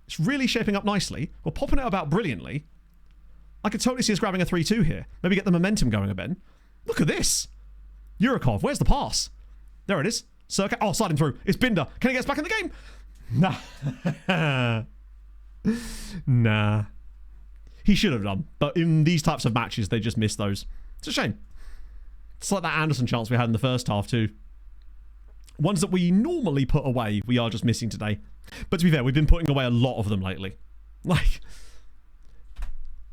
it's really shaping up nicely. We're popping it about brilliantly. I could totally see us grabbing a 3-2 here. Maybe get the momentum going a bit. Look at this. Yurakov, where's the pass? There it is. Circa. Oh, sliding through. It's Binder. Can he get us back in the game? Nah. Nah. He should have done. But in these types of matches, they just miss those. It's a shame. It's like that Anderson chance we had in the first half too. Ones that we normally put away, we are just missing today. But to be fair, we've been putting away a lot of them lately. Like,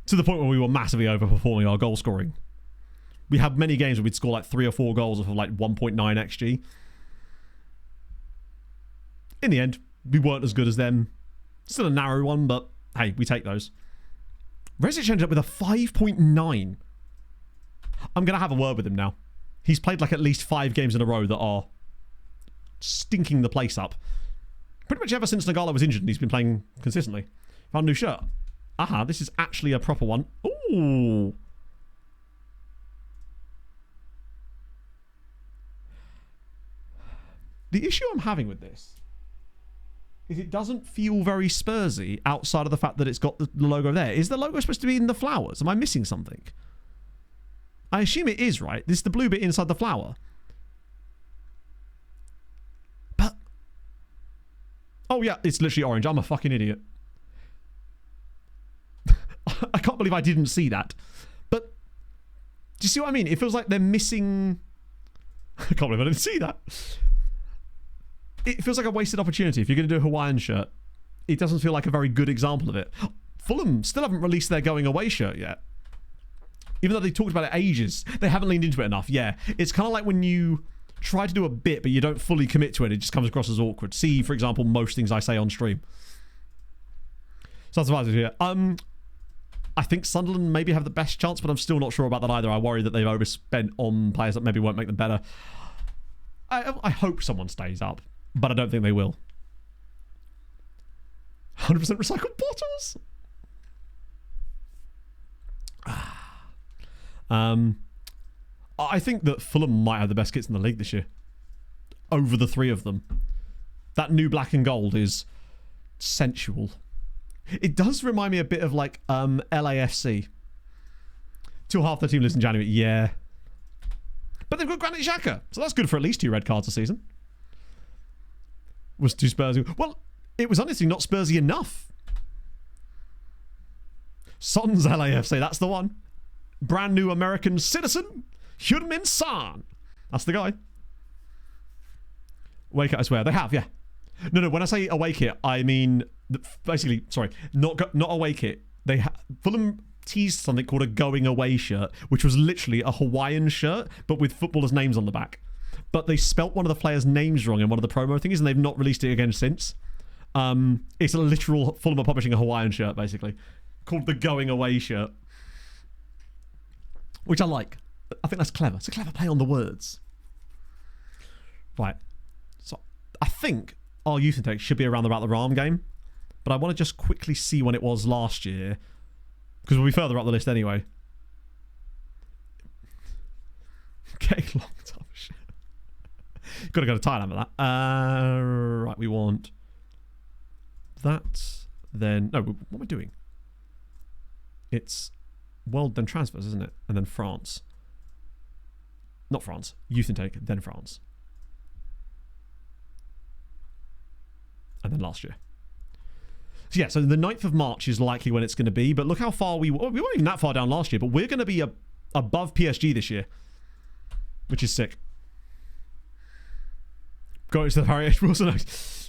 to the point where we were massively overperforming our goal scoring. We had many games where we'd score like 3 or 4 goals of like 1.9 XG. In the end, we weren't as good as them. Still a narrow one, but hey, we take those. Rezic ended up with a 5.9. I'm going to have a word with him now. He's played like at least 5 games in a row that are stinking the place up. Pretty much ever since Nagala was injured, he's been playing consistently. Found a new shirt. Aha, this is actually a proper one. Ooh. The issue I'm having with this is it doesn't feel very Spursy outside of the fact that it's got the logo there. Is the logo supposed to be in the flowers? Am I missing something? I assume it is, right? This is the blue bit inside the flower. But... Oh, yeah, it's literally orange. I'm a fucking idiot. I can't believe I didn't see that. But Do you see what I mean? It feels like they're missing... I can't believe I didn't see that. It feels like a wasted opportunity. If you're going to do a Hawaiian shirt, it doesn't feel like a very good example of it. Fulham still haven't released their going away shirt yet. Even though they talked about it ages, they haven't leaned into it enough. Yeah, it's kind of like when you try to do a bit, but you don't fully commit to it. It just comes across as awkward. See, for example, most things I say on stream. So that's about it here. I think Sunderland maybe have the best chance, but I'm still not sure about that either. I worry that they've overspent on players that maybe won't make them better. I hope someone stays up, but I don't think they will. 100% recycled bottles? I think that Fulham might have the best kits in the league this year. Over the three of them. That new black and gold is sensual. It does remind me a bit of like LAFC. 2.5 their team lists in January. Yeah. But they've got Granit Xhaka, so that's good for at least 2 red cards a season. Was too Spursy. Well, it was honestly not Spursy enough. Son's LAFC, that's the one. Brand new American citizen, Journeyman Son. That's the guy. Awake it, I swear. They have, yeah. No, when I say awake it, I mean, basically, sorry, not awake it. Fulham teased something called a going away shirt, which was literally a Hawaiian shirt, but with footballers' names on the back. But they spelt one of the players' names wrong in one of the promo things, and they've not released it again since. It's a literal Fulham are publishing a Hawaiian shirt, basically, called the going away shirt. Which I like. I think that's clever. It's a clever play on the words. Right. So I think our youth intake should be around about the Ram game. But I want to just quickly see when it was last year. Because we'll be further up the list anyway. Okay, long time. Got to go to Thailand with that. Right, we want that. Then, no, what am I doing? It's world, then transfers, isn't it? And then France. Not France. Youth intake, then France. And then last year. So yeah, so the 9th of March is likely when it's going to be. But look how far we weren't even that far down last year. But we're going to be above PSG this year. Which is sick. Going to the variation.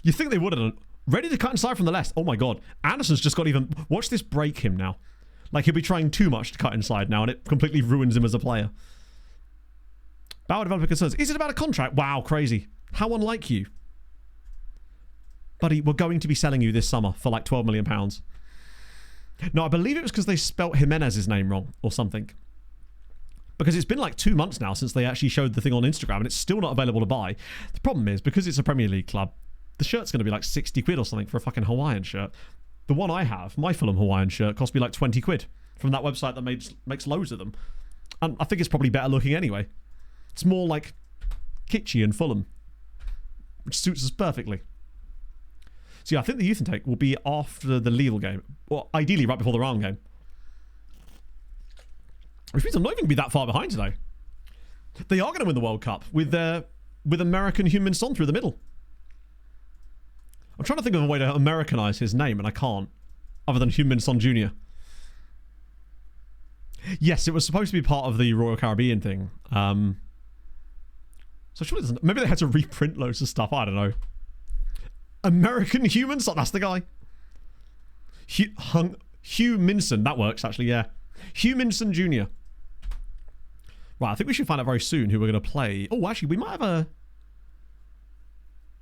You think they would have done. Ready to cut inside from the left. Oh my god. Anderson's just got even... Watch this break him now. Like, he'll be trying too much to cut inside now, and it completely ruins him as a player. Bauer developer concerns. Is it about a contract? Wow, crazy. How unlike you. Buddy, we're going to be selling you this summer for like £12 million. No, I believe it was because they spelt Jimenez's name wrong or something. Because it's been like 2 months now since they actually showed the thing on Instagram, and it's still not available to buy. The problem is, because it's a Premier League club, the shirt's going to be like 60 quid or something for a fucking Hawaiian shirt. The one I have, my Fulham Hawaiian shirt, cost me like 20 quid from that website that makes loads of them. And I think it's probably better looking anyway. It's more like kitschy and Fulham, which suits us perfectly. So yeah, I think the youth intake will be after the Lille game, or ideally right before the Ram game. Which means I'm not even going to be that far behind today. They are going to win the World Cup with American Human Son through the middle. I'm trying to think of a way to Americanize his name, and I can't. Other than Human Son Jr. Yes, it was supposed to be part of the Royal Caribbean thing. So surely it doesn't... Maybe they had to reprint loads of stuff. I don't know. American Human Son. That's the guy. Hugh Minson. That works, actually, yeah. Hugh Minson Jr. Right, I think we should find out very soon who we're going to play. Oh, actually, we might have a...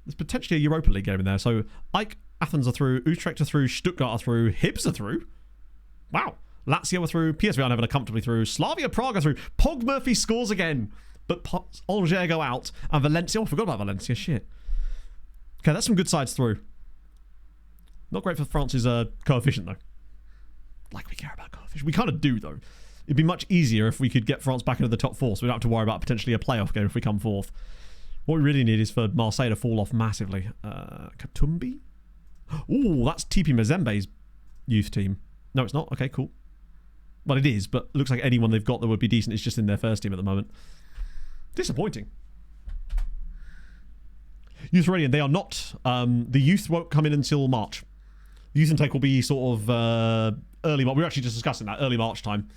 There's potentially a Europa League game in there. So, Ike Athens are through, Utrecht are through, Stuttgart are through, Hibs are through. Wow. Lazio are through, PSV Eindhoven are comfortably through, Slavia Prague are through, Pog Murphy scores again, but Angers go out, and Valencia, oh, I forgot about Valencia, shit. Okay, that's some good sides through. Not great for France's coefficient, though. Like we care about coefficient. We kind of do, though. It'd be much easier if we could get France back into the top 4, so we don't have to worry about potentially a playoff game if we come 4th. What we really need is for Marseille to fall off massively. Katumbi? Ooh, that's TP Mazembe's youth team. No, it's not. Okay, cool. Well, it is, but it looks like anyone they've got that would be decent is just in their first team at the moment. Disappointing. Youth ready, and they are not. The youth won't come in until March. The youth intake will be sort of early March. We were actually just discussing that, early March time.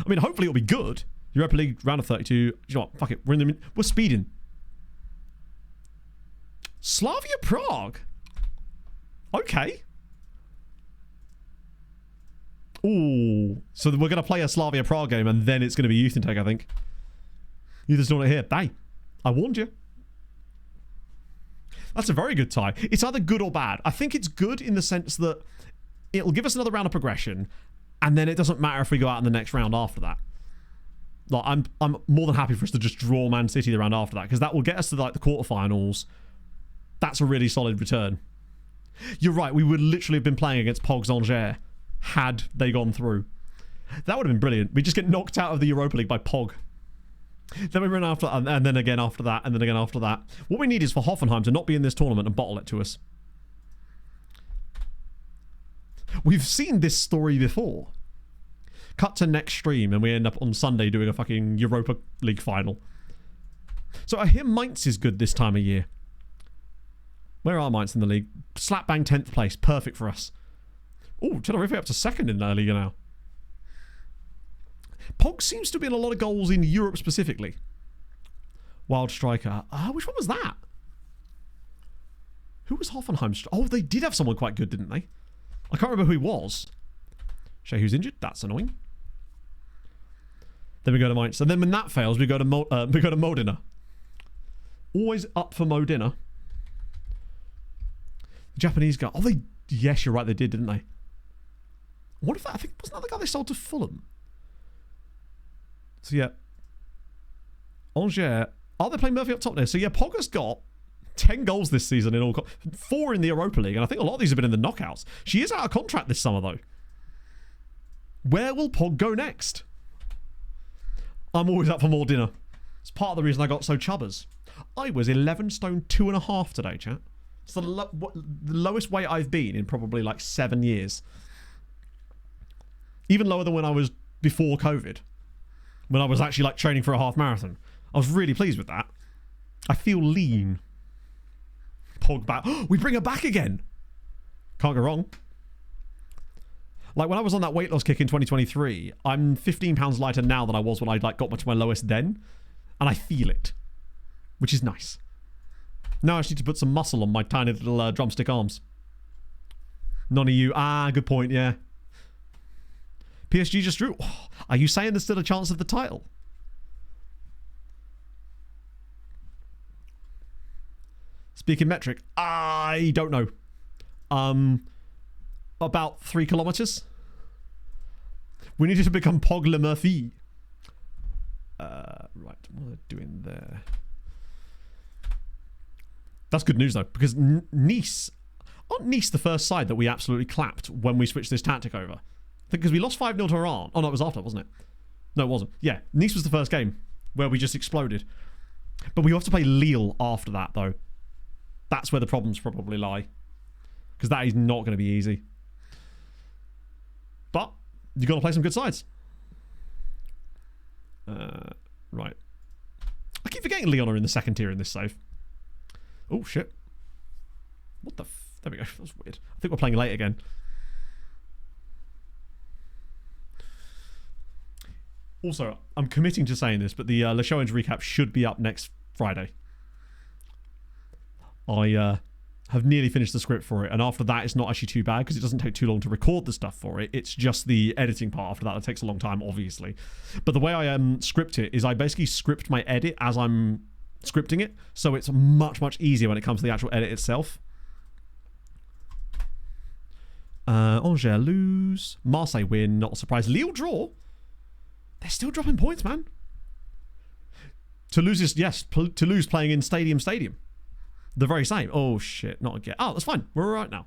I mean, hopefully it'll be good. Europa League, round of 32. You know what? Fuck it. We're speeding. Slavia Prague. Okay. Ooh. So we're going to play a Slavia Prague game and then it's going to be youth intake, I think. You just don't want to hear. Hey, I warned you. That's a very good tie. It's either good or bad. I think it's good in the sense that it'll give us another round of progression, and then it doesn't matter if we go out in the next round after that. Like, I'm more than happy for us to just draw Man City the round after that, because that will get us to like the quarterfinals. That's a really solid return. You're right. We would literally have been playing against Pogs Angers had they gone through. That would have been brilliant. We just get knocked out of the Europa League by Pog. Then we run after that, and then again after that, and then again after that. What we need is for Hoffenheim to not be in this tournament and bottle it to us. We've seen this story before. Cut to next stream, and we end up on Sunday doing a fucking Europa League final. So I hear Mainz is good this time of year. Where are Mainz in the league? Slap bang 10th place. Perfect for us. Oh, Tenerife up to 2nd in La Liga now. Pog seems to be in a lot of goals in Europe specifically. Wild striker. Which one was that? Who was Hoffenheim? Oh, they did have someone quite good, didn't they? I can't remember who he was. Show who's injured. That's annoying. Then we go to Mainz. And then when that fails, we go to Modena. Always up for Modena. The Japanese guy. Oh, they... Yes, you're right. They did, didn't they? What if that... I think... Wasn't that the guy they sold to Fulham? So, yeah. Angers. Oh, they're playing Murphy up top there. So, yeah, Pogba's got 10 goals this season in all... 4 in the Europa League. And I think a lot of these have been in the knockouts. She is out of contract this summer, though. Where will Pog go next? I'm always up for more dinner. It's part of the reason I got so chubbers. I was 11 stone 2.5 today, chat. It's the lowest weight I've been in probably like 7 years. Even lower than when I was before COVID. When I was actually like training for a half marathon. I was really pleased with that. I feel lean. Pog back. We bring her back again. Can't go wrong. Like when I was on that weight loss kick in 2023, I'm 15 pounds lighter now than I was when I like got to my lowest then. And I feel it. Which is nice. Now I just need to put some muscle on my tiny little drumstick arms. None of you. Good point, yeah. PSG just drew. Oh, are you saying there's still a chance of the title? Speaking metric, I don't know. About 3 kilometers. We needed to become Pog Le Murphy. Right, what are they doing there? That's good news though, because Nice aren't Nice the first side that we absolutely clapped when we switched this tactic over? I think because we lost 5-0 to Iran. Oh no, it was after, wasn't it? No, it wasn't. Yeah, Nice was the first game where we just exploded. But we have to play Lille after that though. That's where the problems probably lie, because that is not going to be easy. But you've got to play some good sides. Right. I keep forgetting Leon are in the second tier in this save. Oh, shit. What the there we go. That was weird. I think we're playing late again. Also, I'm committing to saying this, but the Le Challenge recap should be up next Friday. I have nearly finished the script for it, and after that it's not actually too bad because it doesn't take too long to record the stuff for it. It's just the editing part after that takes a long time, obviously. But the way I script it is I basically script my edit as I'm scripting it, so it's much, much easier when it comes to the actual edit itself. Angers lose. Marseille win, not a surprise. Lille draw. They're still dropping points, man. Toulouse is, yes, Toulouse playing in Stadium. The very same. Oh, shit. Not again. Oh, that's fine. We're all right now.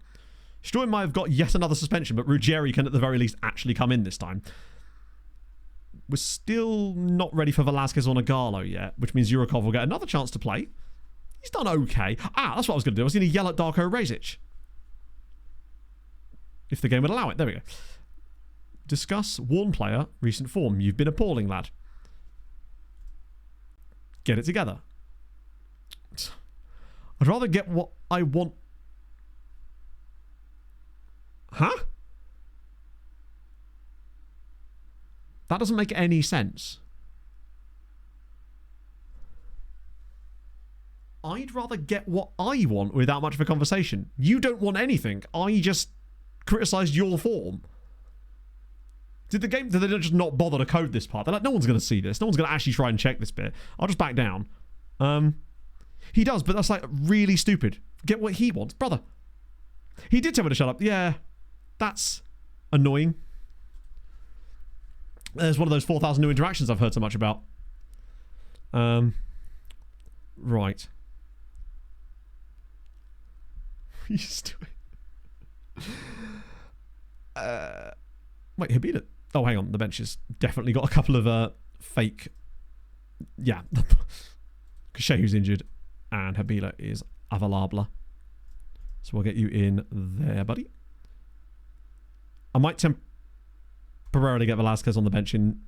Sturm might have got yet another suspension, but Ruggieri can at the very least actually come in this time. We're still not ready for Velasquez or Nagalo yet, which means Yurikov will get another chance to play. He's done okay. That's what I was going to do. I was going to yell at Darko Rezic. If the game would allow it. There we go. Discuss worn player, recent form. You've been appalling, lad. Get it together. I'd rather get what I want. Huh? That doesn't make any sense. I'd rather get what I want without much of a conversation. You don't want anything. I just criticised your form. Did they just not bother to code this part? They're like, no one's going to see this. No one's going to actually try and check this bit. I'll just back down. He does, but that's like really stupid. Get what he wants. Brother. He did tell me to shut up. Yeah. That's annoying. There's one of those 4,000 new interactions I've heard so much about. Right. He's doing... Wait, Habila. Oh, hang on. The bench has definitely got a couple of fake... Yeah. Shehu's injured and Habila is available. So we'll get you in there, buddy. I might temporarily get Velasquez on the bench in...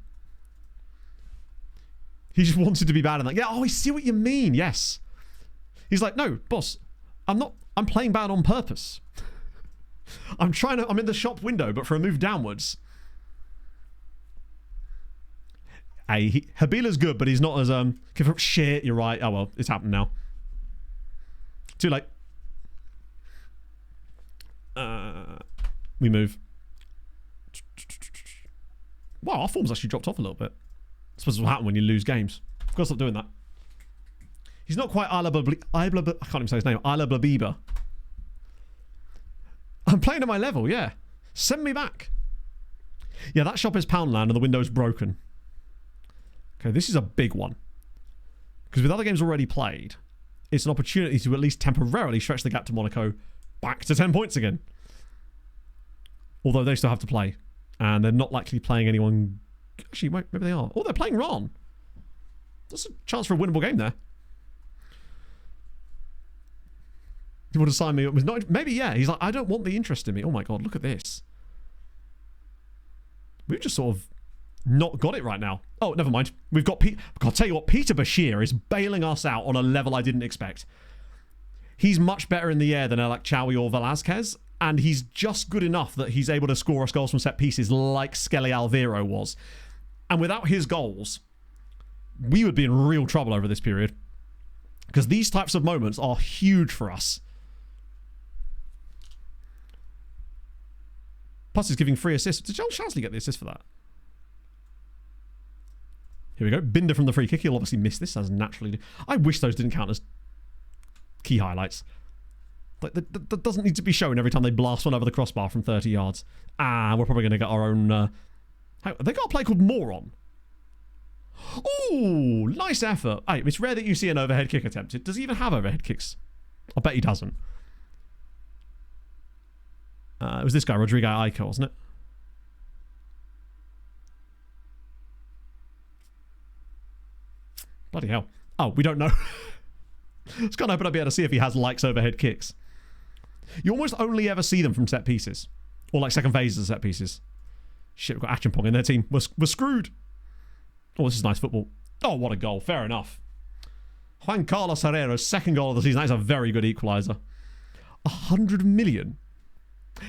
He just wanted to be bad in that. Yeah, oh, I see what you mean. Yes. He's like, no, boss, I'm playing bad on purpose. I'm in the shop window, but for a move downwards. Hey, Habila's good, but he's not as, shit, you're right. Oh, well, it's happened now. Too late. We move. Wow, our form's actually dropped off a little bit. I suppose what happen when you lose games. I've got to stop doing that. He's not quite I can't even say his name. Isla Blabiba. I'm playing at my level, yeah. Send me back. Yeah, that shop is Poundland and the window's broken. Okay, this is a big one. Because with other games already played, it's an opportunity to at least temporarily stretch the gap to Monaco back to 10 points again. Although they still have to play. And they're not likely playing anyone... Actually, maybe they are. Oh, they're playing Ron. That's a chance for a winnable game there. You want to sign me up with... Maybe, yeah. He's like, I don't want the interest in me. Oh my god, look at this. We've just sort of not got it right now. Oh, never mind. We've got... I'll tell you what, Peter Bashir is bailing us out on a level I didn't expect. He's much better in the air than Alec Chowie or Velasquez, and he's just good enough that he's able to score us goals from set pieces like Skelly Alviro was. And without his goals, we would be in real trouble over this period. Because these types of moments are huge for us. Plus he's giving 3 assists. Did Joel Shasley get the assist for that? Here we go. Binder from the free kick. He'll obviously miss this, as naturally do. I wish those didn't count as key highlights. Like, that doesn't need to be shown every time they blast one over the crossbar from 30 yards. We're probably going to get our own... they got a play called Moron. Ooh, nice effort. Hey, it's rare that you see an overhead kick attempted. Does he even have overhead kicks? I bet he doesn't. It was this guy, Rodrigo Aiko, wasn't it? Bloody hell. Oh, we don't know. Just can't open up here to see if he has likes overhead kicks. You almost only ever see them from set pieces. Or like second phases of set pieces. Shit, we've got Achimpong in their team. We're screwed. Oh, this is nice football. Oh, what a goal. Fair enough. Juan Carlos Herrera's second goal of the season. That is a very good equaliser. 100 million.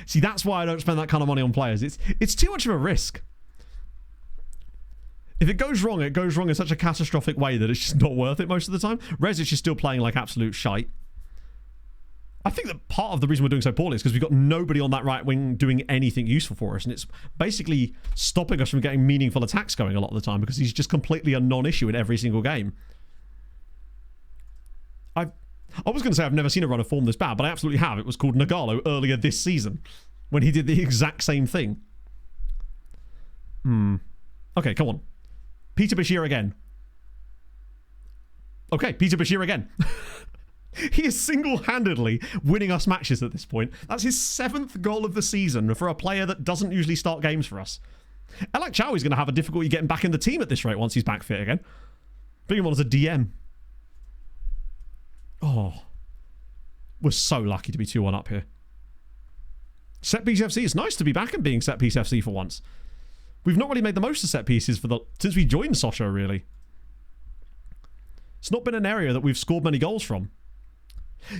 See, that's why I don't spend that kind of money on players. It's too much of a risk. If it goes wrong in such a catastrophic way that it's just not worth it most of the time. Rezic is still playing like absolute shite. I think that part of the reason we're doing so poorly is because we've got nobody on that right wing doing anything useful for us, and it's basically stopping us from getting meaningful attacks going a lot of the time because he's just completely a non-issue in every single game. I was going to say I've never seen a run of form this bad, but I absolutely have. It was called Nagalo earlier this season when he did the exact same thing. Okay, come on. Peter Bashir again. Okay, Peter Bashir again. He is single-handedly winning us matches at this point. That's his 7th goal of the season for a player that doesn't usually start games for us. Alec Chow is going to have a difficulty getting back in the team at this rate once he's back fit again. Bring him on as a DM. Oh. We're so lucky to be 2-1 up here. Set piece FC. It's nice to be back and being set piece FC for once. We've not really made the most of set pieces since we joined Sochaux, really. It's not been an area that we've scored many goals from.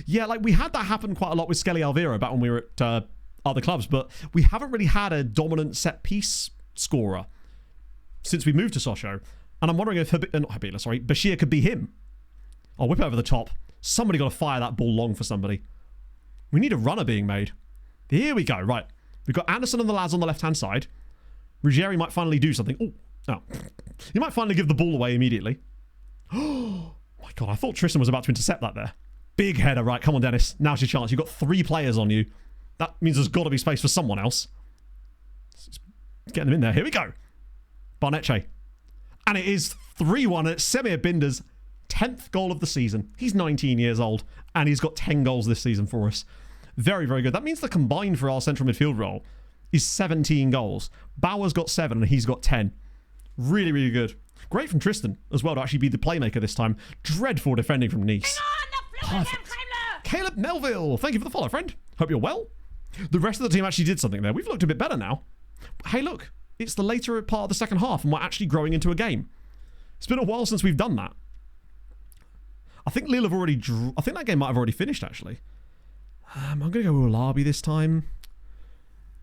Yeah, like we had that happen quite a lot with Skelly Alviro back when we were at other clubs, but we haven't really had a dominant set piece scorer since we moved to Sochaux. And I'm wondering if Bashir could be him. I'll whip it over the top. Somebody got to fire that ball long for somebody. We need a runner being made. Here we go. Right. We've got Anderson and the lads on the left-hand side. Ruggieri might finally do something. Oh. He might finally give the ball away immediately. Oh, my God. I thought Tristan was about to intercept that there. Big header. Right. Come on, Dennis. Now's your chance. You've got 3 players on you. That means there's got to be space for someone else. Let's get them in there. Here we go. Barnetche. And it is 3-1 at Semir Binder's 10th goal of the season. He's 19 years old, and he's got 10 goals this season for us. Very, very good. That means the combined for our central midfield role is 17 goals. Bauer's got 7, and he's got 10. Really, really good. Great from Tristan as well to actually be the playmaker this time. Dreadful defending from Nice. Perfect. Caleb Melville, thank you for the follow, friend. Hope you're well. The rest of the team actually did something there. We've looked a bit better now. Hey, look. It's the later part of the second half, and we're actually growing into a game. It's been a while since we've done that. I think Lille have already I think that game might have already finished, actually. I'm going to go with Olabi this time.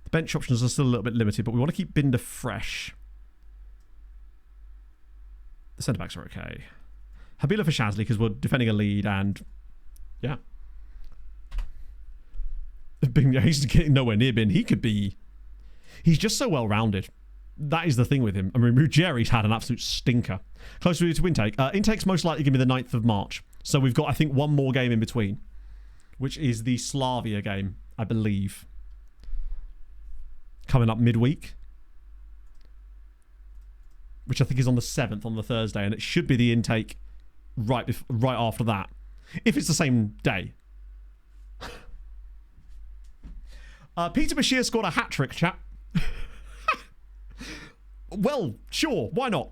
The bench options are still a little bit limited, but we want to keep Binder fresh. The centre-backs are okay. Habila for Shazli, because we're defending a lead, and... yeah. He's getting nowhere near Bin. He could be... He's just so well-rounded. That is the thing with him. I mean, Ruggieri's had an absolute stinker. Closer to intake. Intake's most likely going to be the 9th of March. So we've got, I think, one more game in between, which is the Slavia game, I believe. Coming up midweek. Which I think is on the 7th, on the Thursday. And it should be the intake right after that. If it's the same day. Peter Bashir scored a hat-trick, chat. Well, sure, why not?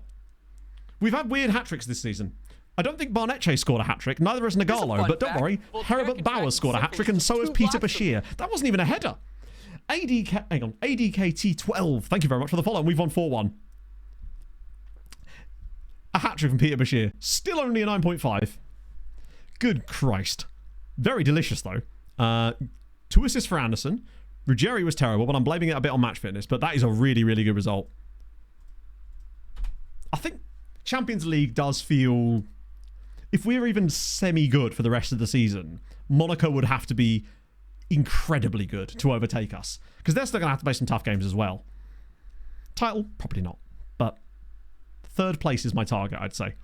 We've had weird hat-tricks this season. I don't think Barnetche scored a hat-trick, neither has Nagalo, but don't worry, Herbert Bauer scored a hat-trick, and so has Peter Bashir. That wasn't even a header. ADKT12, thank you very much for the follow, and we've won 4-1. A hat-trick from Peter Bashir. Still only a 9.5. Good Christ. Very delicious, though. 2 assists for Anderson. Ruggieri was terrible, but I'm blaming it a bit on match fitness, but that is a really, really good result. I think Champions League does feel... If we're even semi-good for the rest of the season, Monaco would have to be incredibly good to overtake us. Because they're still going to have to play some tough games as well. Title? Probably not. But 3rd place is my target, I'd say.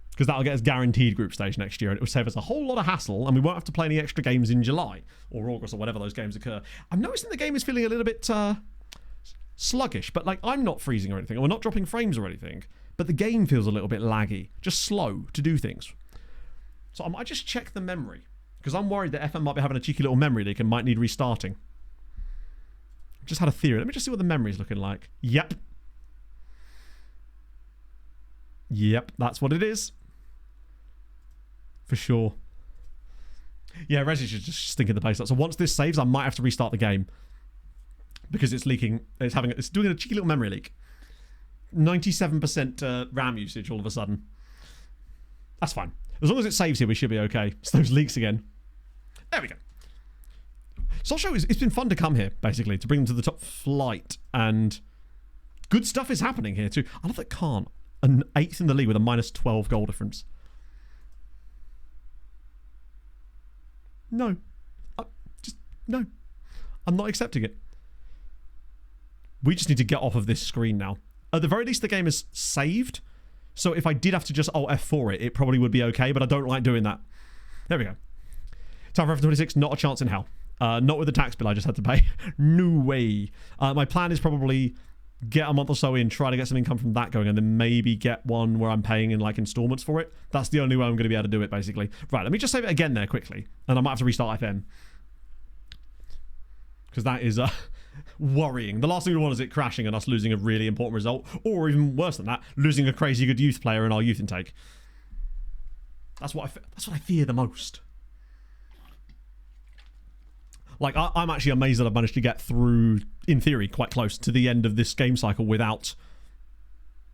Because that'll get us guaranteed group stage next year, and it will save us a whole lot of hassle, and we won't have to play any extra games in July or August or whatever those games occur. I'm noticing the game is feeling a little bit sluggish, but like I'm not freezing or anything, and we're not dropping frames or anything, but the game feels a little bit laggy, just slow to do things. So I might just check the memory, because I'm worried that FM might be having a cheeky little memory leak and might need restarting. Just had a theory. Let me just see what the memory's looking like. Yep, that's what it is. For sure. Yeah, Resi should just stinking the place up. So once this saves, I might have to restart the game. Because it's leaking. It's doing a cheeky little memory leak. 97% RAM usage all of a sudden. That's fine. As long as it saves here, we should be okay. It's those leaks again. There we go. Sochaux, it's been fun to come here, basically, to bring them to the top flight. And good stuff is happening here, too. I love that Khan, an 8th in the league with a -12 goal difference. No. No. I'm not accepting it. We just need to get off of this screen now. At the very least, the game is saved. So if I did have to just Alt F4 it, it probably would be okay, but I don't like doing that. There we go. Time for FM26, not a chance in hell. Not with the tax bill I just had to pay. No way. My plan is probably get a month or so in, try to get some income from that going, and then maybe get one where I'm paying in like installments for it. That's the only way I'm going to be able to do it, basically. Right, let me just save it again there quickly, and I might have to restart FM. Because that is worrying. The last thing we want is it crashing and us losing a really important result, or even worse than that, losing a crazy good youth player in our youth intake. That's what I fear the most. Like, I'm actually amazed that I've managed to get through, in theory, quite close to the end of this game cycle without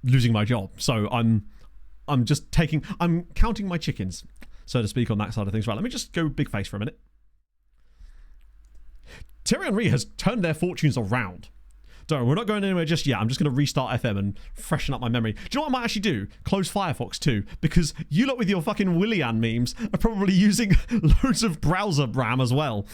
losing my job. So I'm counting my chickens, so to speak, on that side of things. Right, let me just go big face for a minute. Thierry Henry has turned their fortunes around. Don't worry, we're not going anywhere just yet. I'm just going to restart FM and freshen up my memory. Do you know what I might actually do? Close Firefox too, because you lot with your fucking Willian memes are probably using loads of browser RAM as well.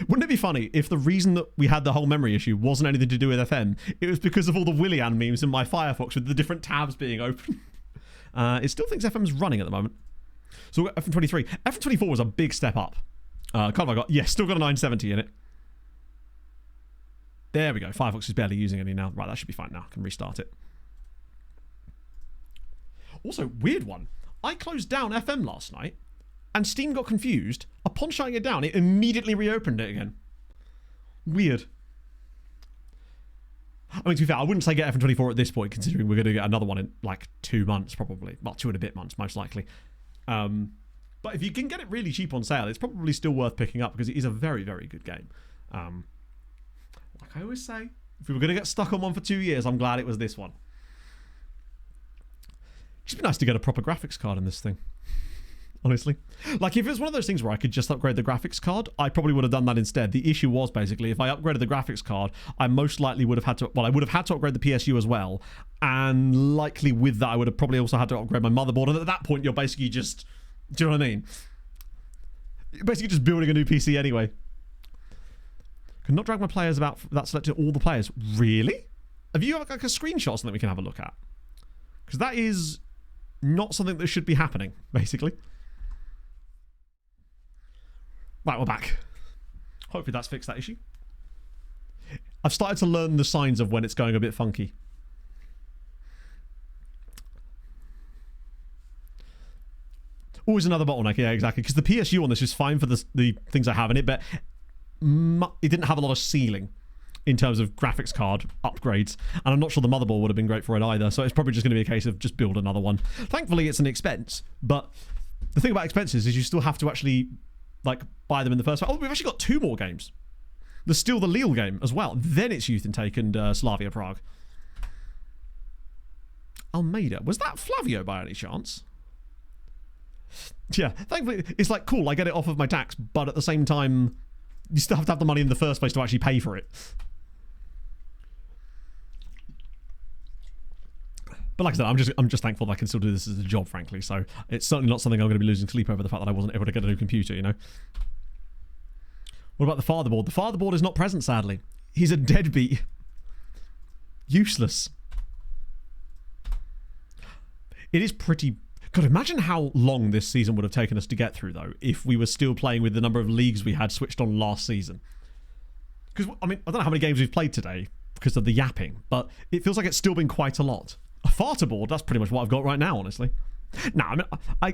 Wouldn't it be funny if the reason that we had the whole memory issue wasn't anything to do with FM? It was because of all the Willian memes in my Firefox with the different tabs being open. It still thinks FM's running at the moment. So we've got FM23. FM24 was a big step up. Kind of I got, yeah, still got a 970 in it. There we go. Firefox is barely using any now. Right, that should be fine now. I can restart it. Also, weird one. I closed down FM last night and Steam got confused. Upon shutting it down, it immediately reopened it again. Weird. I mean, to be fair, I wouldn't say get FM24 at this point, considering we're going to get another one in like 2 months, probably. Well, 2 and a bit months, most likely. But if you can get it really cheap on sale, it's probably still worth picking up because it is a very, very good game. Like I always say, if we were going to get stuck on one for 2 years, I'm glad it was this one. It'd be nice to get a proper graphics card in this thing. Honestly. Like, if it was one of those things where I could just upgrade the graphics card, I probably would have done that instead. The issue was, basically, if I upgraded the graphics card, I most likely would have had to... Well, I would have had to upgrade the PSU as well. And likely with that, I would have probably also had to upgrade my motherboard. And at that point, you're basically just... Do you know what I mean? You're basically just building a new PC anyway. Could not drag my players about that selected all the players. Really? Have you got like a screenshot or something we can have a look at? Because that is not something that should be happening, basically. Right, we're back. Hopefully that's fixed that issue. I've started to learn the signs of when it's going a bit funky. Always another bottleneck, yeah, exactly. Because the PSU on this is fine for the things I have in it, but it didn't have a lot of ceiling in terms of graphics card upgrades. And I'm not sure the motherboard would have been great for it either. So it's probably just going to be a case of just build another one. Thankfully, it's an expense. But the thing about expenses is you still have to actually like buy them in the first place. Oh, we've actually got 2 more games. There's still the Lille game as well. Then it's Youth Intake and Slavia Prague. Almeida. Was that Flavio by any chance? Yeah, thankfully, it's like, cool, I get it off of my tax, but at the same time, you still have to have the money in the first place to actually pay for it. But like I said, I'm just thankful that I can still do this as a job, frankly. So it's certainly not something I'm going to be losing sleep over, the fact that I wasn't able to get a new computer, you know. What about the fatherboard? The fatherboard is not present, sadly. He's a deadbeat. Useless. It is pretty... God, imagine how long this season would have taken us to get through, though, if we were still playing with the number of leagues we had switched on last season. Because, I mean, I don't know how many games we've played today because of the yapping, but it feels like it's still been quite a lot. A farterboard, that's pretty much what I've got right now, honestly. Nah, I mean,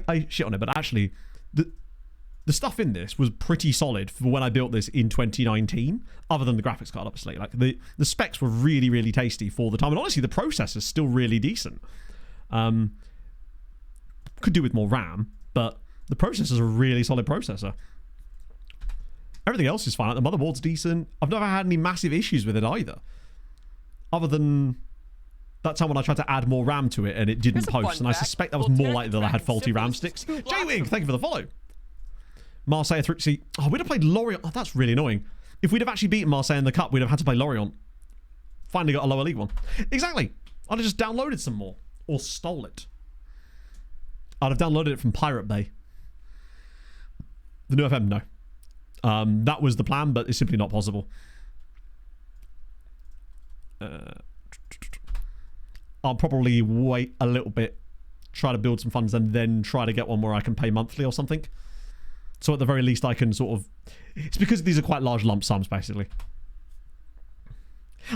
I shit on it, but actually, the stuff in this was pretty solid for when I built this in 2019, other than the graphics card, obviously. Like, the specs were really, really tasty for the time, and honestly, the processor's still really decent. Could do with more RAM, but the processor's a really solid processor. Everything else is fine. Like, the motherboard's decent. I've never had any massive issues with it either. Other than that time when I tried to add more RAM to it and it didn't post, and I suspect that was more likely that I had faulty RAM sticks. J-Wing, thank you for the follow. Marseille 3... See, oh, we'd have played Lorient. Oh, that's really annoying. If we'd have actually beaten Marseille in the Cup, we'd have had to play Lorient. Finally got a lower league one. Exactly. I'd have just downloaded some more. Or stole it. I'd have downloaded it from Pirate Bay. The new FM, no. That was the plan, but it's simply not possible. I'll probably wait a little bit, try to build some funds, and then try to get one where I can pay monthly or something. So at the very least, I can sort of... It's because these are quite large lump sums, basically.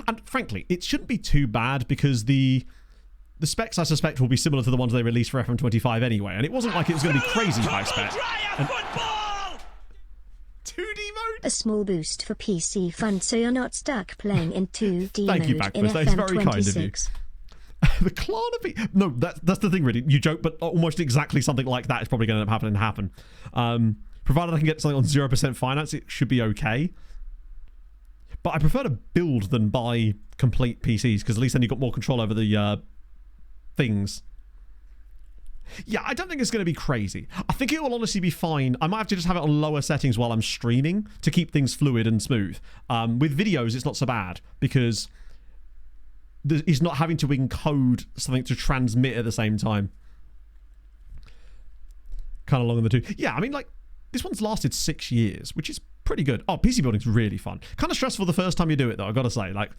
And frankly, it shouldn't be too bad because the specs, I suspect, will be similar to the ones they released for FM25 anyway. And it wasn't like it was going to be crazy high spec. 2D mode? A small boost for PC fun so you're not stuck playing in 2D Thank mode you, Backbus. in That is very kind of you. FM26. The Klarna... No, that's the thing, really. You joke, but almost exactly something like that is probably going to end up happen. Provided I can get something on 0% finance, it should be okay. But I prefer to build than buy complete PCs, because at least then you've got more control over the things. Yeah, I don't think it's going to be crazy. I think it will honestly be fine. I might have to just have it on lower settings while I'm streaming to keep things fluid and smooth. With videos, it's not so bad because it's not having to encode something to transmit at the same time. Kind of long in the tooth. Yeah, I mean, like, this one's lasted 6 years, which is pretty good. Oh, PC building's really fun. Kind of stressful the first time you do it, though, I've got to say. Like,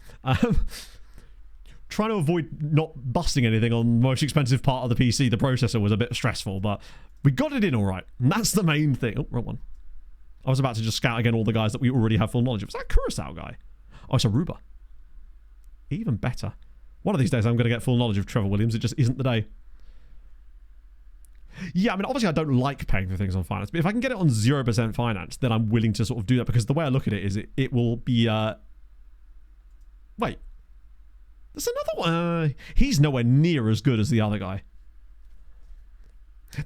trying to avoid not busting anything on the most expensive part of the PC, the processor, was a bit stressful, but we got it in all right. And that's the main thing. Oh, wrong one. I was about to just scout again all the guys that we already have full knowledge of. Is that a Curacao guy? Oh, it's Aruba. Even better. One of these days I'm going to get full knowledge of Trevor Williams. It just isn't the day. Yeah, I mean, obviously I don't like paying for things on finance, but if I can get it on 0% finance, then I'm willing to sort of do that, because the way I look at it is it will be... Wait. There's another one. He's nowhere near as good as the other guy.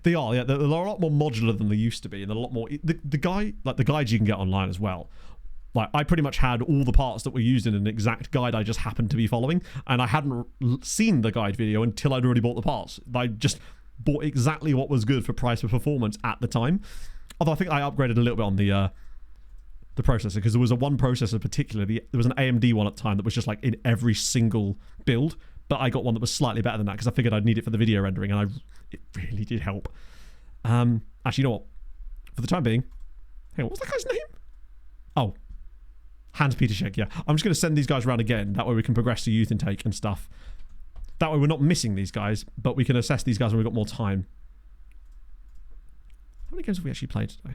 They are, yeah. They're a lot more modular than they used to be, and a lot more... The guy, like the guides you can get online as well. Like, I pretty much had all the parts that were used in an exact guide I just happened to be following, and I hadn't seen the guide video until I'd already bought the parts. I just bought exactly what was good for price per performance at the time. Although I think I upgraded a little bit on the processor, because there was one processor particularly, there was an AMD one at the time that was just like in every single build, but I got one that was slightly better than that because I figured I'd need it for the video rendering, and it really did help. Actually, you know what? For the time being, hang on, what's that guy's name? Oh, Hans Peter Schegg, yeah. I'm just going to send these guys around again. That way we can progress to youth intake and stuff. That way we're not missing these guys, but we can assess these guys when we've got more time. How many games have we actually played today?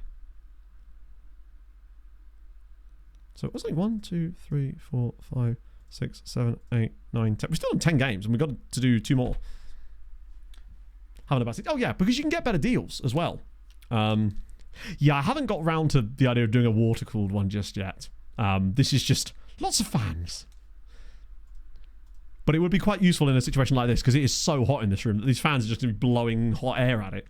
So it was like 1, 2, 3, 4, 5, 6, 7, 8, 9, 10. We're still on 10 games, and we've got to do 2 more. Having about 6. Oh, yeah, because you can get better deals as well. Yeah, I haven't got round to the idea of doing a water-cooled one just yet. This is just lots of fans. But it would be quite useful in a situation like this, because it is so hot in this room that these fans are just going to be blowing hot air at it.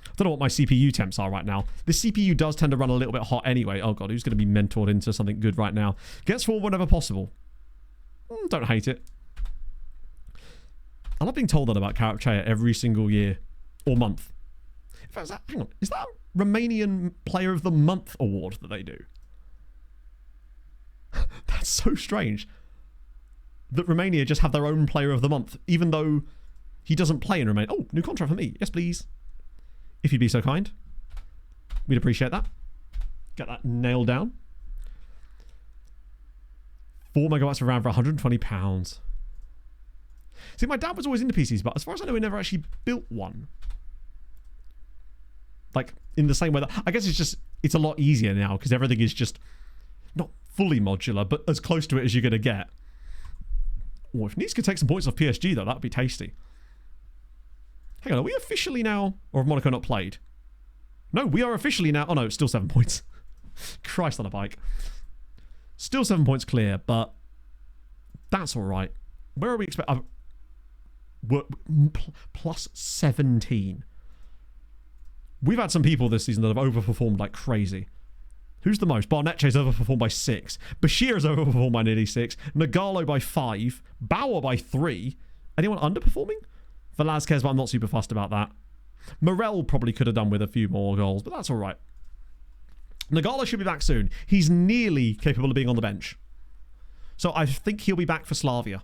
I don't know what my CPU temps are right now. This CPU does tend to run a little bit hot anyway. Oh god, who's going to be mentored into something good right now? Gets forward whenever possible. Don't hate it. I love being told that about Karapchaya every single year. Or month. In fact, hang on. Is that a Romanian Player of the Month award that they do? That's so strange. That Romania just have their own Player of the Month, even though he doesn't play in Romania. Oh, new contract for me. Yes, please. If you'd be so kind. We'd appreciate that. Get that nailed down. 4 megabytes of RAM for £120. See, my dad was always into PCs, but as far as I know, he never actually built one. Like, in the same way that... I guess it's a lot easier now, because everything is just not fully modular, but as close to it as you're going to get. Oh, if Nice could take some points off PSG, though, that would be tasty. Hang on, are we officially now... Or have Monaco not played? No, we are officially now... Oh, no, it's still 7 points. Christ on a bike. Still 7 points clear, but that's all right. Where are we expecting... Plus 17. We've had some people this season that have overperformed like crazy. Who's the most? Barnetche's overperformed by 6. Bashir has overperformed by nearly 6. Nagalo by 5. Bauer by 3. Anyone underperforming? Velazquez, but I'm not super fussed about that. Morel probably could have done with a few more goals, but that's all right. Nagalo should be back soon. He's nearly capable of being on the bench. So I think he'll be back for Slavia.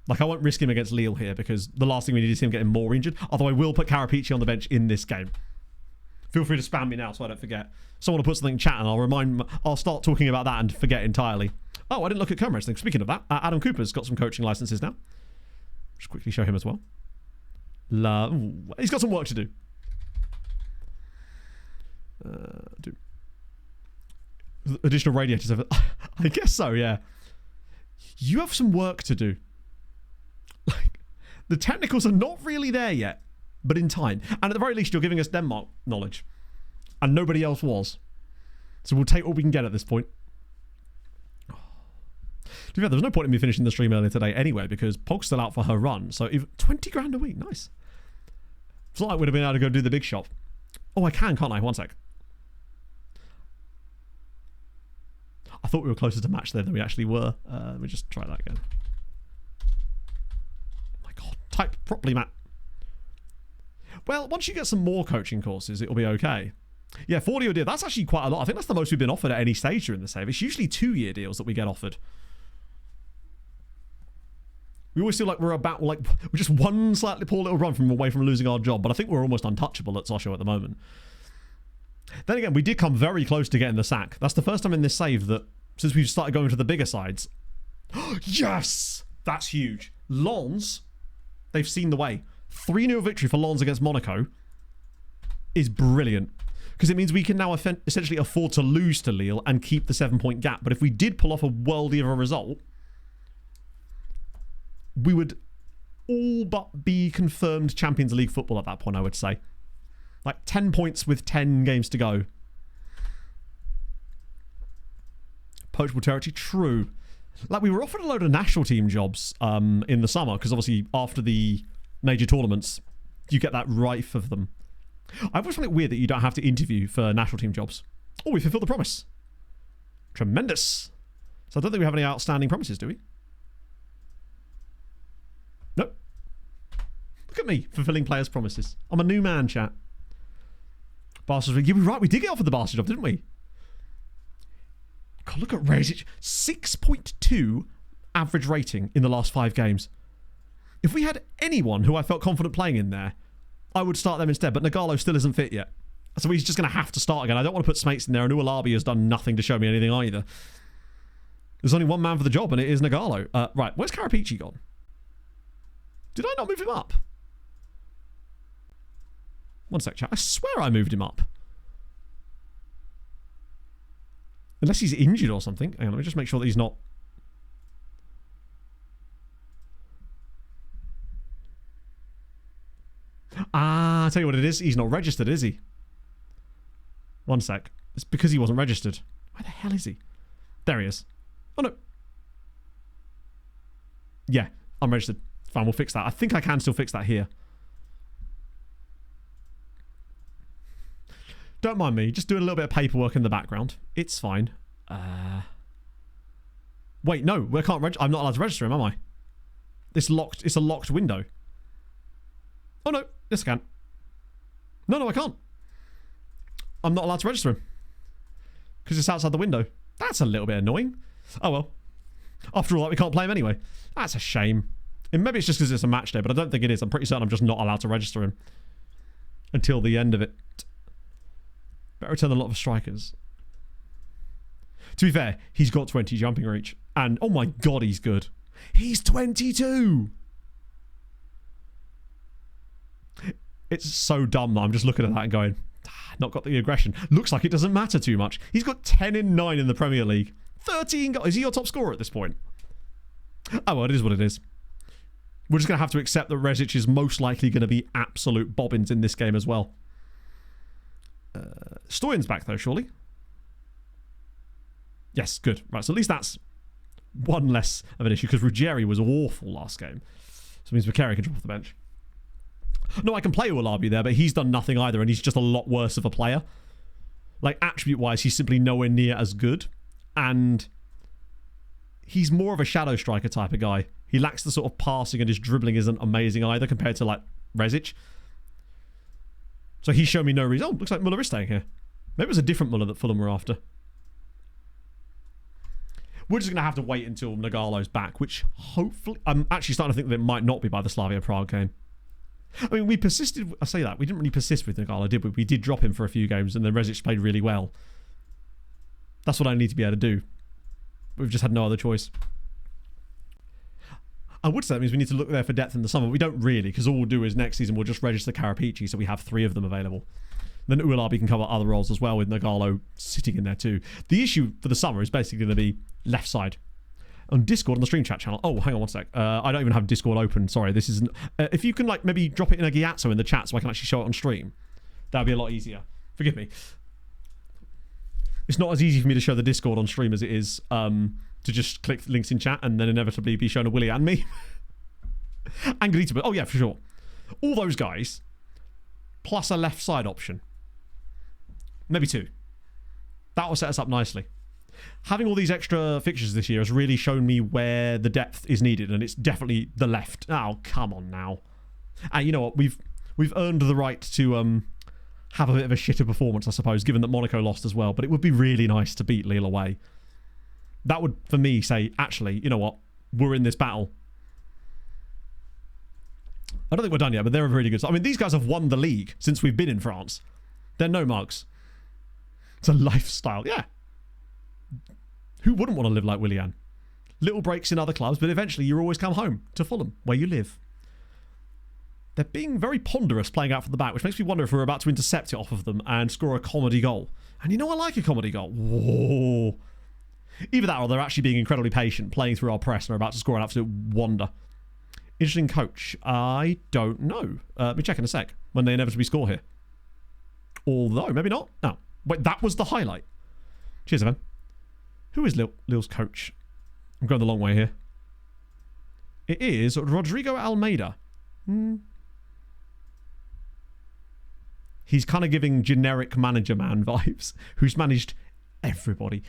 Like, I won't risk him against Lille here, because the last thing we need is him getting more injured. Although I will put Karapici on the bench in this game. Feel free to spam me now so I don't forget. Someone will put something in chat and I'll start talking about that and forget entirely. Oh, I didn't look at Comrades thing. Speaking of that, Adam Cooper's got some coaching licenses now. Just quickly show him as well. He's got some work to do. Additional radiators. I guess so, yeah. You have some work to do. Like, the technicals are not really there yet, but in time. And at the very least, you're giving us Denmark knowledge. And nobody else was. So we'll take what we can get at this point. To be fair, there was no point in me finishing the stream earlier today anyway, because Pog's still out for her run. So 20 grand a week, nice. It's not like we'd have been able to go do the big shop. Oh, I can't I? One sec. I thought we were closer to match there than we actually were. Let me just try that again. Oh my god, type properly, Matt. Well, once you get some more coaching courses, it'll be okay. Yeah, 4-year deal. That's actually quite a lot. I think that's the most we've been offered at any stage during the save. It's usually 2-year deals that we get offered. We always feel like we're just one slightly poor little run away from losing our job, but I think we're almost untouchable at Sochaux at the moment. Then again, we did come very close to getting the sack. That's the first time in this save that, since we've started going to the bigger sides. Yes! That's huge. Lens, they've seen the way. 3-0 victory for Lens against Monaco is brilliant. Because it means we can now essentially afford to lose to Lille and keep the 7-point gap. But if we did pull off a worldie of a result, we would all but be confirmed Champions League football at that point, I would say. Like 10 points with 10 games to go. Poachable territory, true. Like, we were offered a load of national team jobs in the summer, because obviously after the major tournaments, you get that rife of them. I always find it weird that you don't have to interview for national team jobs. Oh, we fulfilled the promise. Tremendous. So I don't think we have any outstanding promises, do we? Nope. Look at me, fulfilling players' promises. I'm a new man, chat. Barca's, yeah, we're right, we did get offered the Barca job, didn't we? God, look at Rezic. 6.2 average rating in the last 5 games. If we had anyone who I felt confident playing in there, I would start them instead, but Nagalo still isn't fit yet. So he's just going to have to start again. I don't want to put Smates in there, and Ualabi has done nothing to show me anything either. There's only one man for the job, and it is Nagalo. Right, where's Karapici gone? Did I not move him up? One sec, chat. I swear I moved him up. Unless he's injured or something. Hang on, let me just make sure that he's not... Ah, I'll tell you what it is. He's not registered, is he? One sec. It's because he wasn't registered. Where the hell is he? There he is. Oh, no. Yeah, I'm registered. Fine, we'll fix that. I think I can still fix that here. Don't mind me. Just doing a little bit of paperwork in the background. It's fine. Wait, no. We can't I'm not allowed to register him, am I? It's locked. It's a locked window. Oh, no. Yes, I can. No, I can't. I'm not allowed to register him. Because it's outside the window. That's a little bit annoying. Oh, well. After all, we can't play him anyway. That's a shame. And maybe it's just because it's a match day, but I don't think it is. I'm pretty certain I'm just not allowed to register him. Until the end of it. Better return a lot of strikers. To be fair, he's got 20 jumping reach. And, oh my god, he's good. He's 22! It's so dumb that I'm just looking at that and going, not got the aggression. Looks like it doesn't matter too much. He's got 10 in 9 in the Premier League. 13 goals. Is he your top scorer at this point? Oh, well, it is what it is. We're just going to have to accept that Rezic is most likely going to be absolute bobbins in this game as well. Stoyan's back, though, surely? Yes, good. Right, so at least that's one less of an issue, because Ruggieri was awful last game. So it means Macari can drop off the bench. No, I can play Ualabi there, but he's done nothing either, and he's just a lot worse of a player. Like, attribute-wise, he's simply nowhere near as good. And he's more of a shadow striker type of guy. He lacks the sort of passing, and his dribbling isn't amazing either compared to, like, Rezic. So he's shown me no reason. Oh, looks like Muller is staying here. Maybe it was a different Muller that Fulham were after. We're just going to have to wait until Nagalo's back, which hopefully... I'm actually starting to think that it might not be by the Slavia Prague game. I mean, we persisted... I say that. We didn't really persist with Nagalo, did we? We did drop him for a few games, and then Rezic played really well. That's what I need to be able to do. We've just had no other choice. I would say that means we need to look there for depth in the summer. We don't really, because all we'll do is next season we'll just register Karapici, so we have 3 of them available. Then Ualabi can cover other roles as well, with Nagalo sitting in there too. The issue for the summer is basically going to be left side. On Discord, on the stream chat channel. Oh, hang on one sec. I don't even have Discord open. Sorry, this isn't... if you can, like, maybe drop it in a Gyatso in the chat so I can actually show it on stream. That would be a lot easier. Forgive me. It's not as easy for me to show the Discord on stream as it is to just click links in chat and then inevitably be shown a Willie and me. And Galita, but oh yeah, for sure. All those guys, plus a left side option. Maybe 2. That will set us up nicely. Having all these extra fixtures this year has really shown me where the depth is needed, and it's definitely the left. Oh, come on now. And you know what? we've earned the right to have a bit of a shitter performance, I suppose, given that Monaco lost as well. But it would be really nice to beat Lille away. That would, for me, say, actually, you know what? We're in this battle. I don't think we're done yet, but they're a really good... I mean, these guys have won the league since we've been in France. They're no mugs. It's a lifestyle, yeah. Who wouldn't want to live like Willian? Little breaks in other clubs, but eventually you always come home to Fulham, where you live. They're being very ponderous playing out from the back, which makes me wonder if we're about to intercept it off of them and score a comedy goal. And you know I like a comedy goal. Whoa. Either that or they're actually being incredibly patient, playing through our press, and are about to score an absolute wonder. Interesting coach. I don't know. Let me check in a sec when they inevitably score here. Although, maybe not. No. Wait, that was the highlight. Cheers, Evan. Who is Lille's coach? I'm going the long way here. It is Rodrigo Almeida. He's kind of giving generic manager man vibes, who's managed everybody.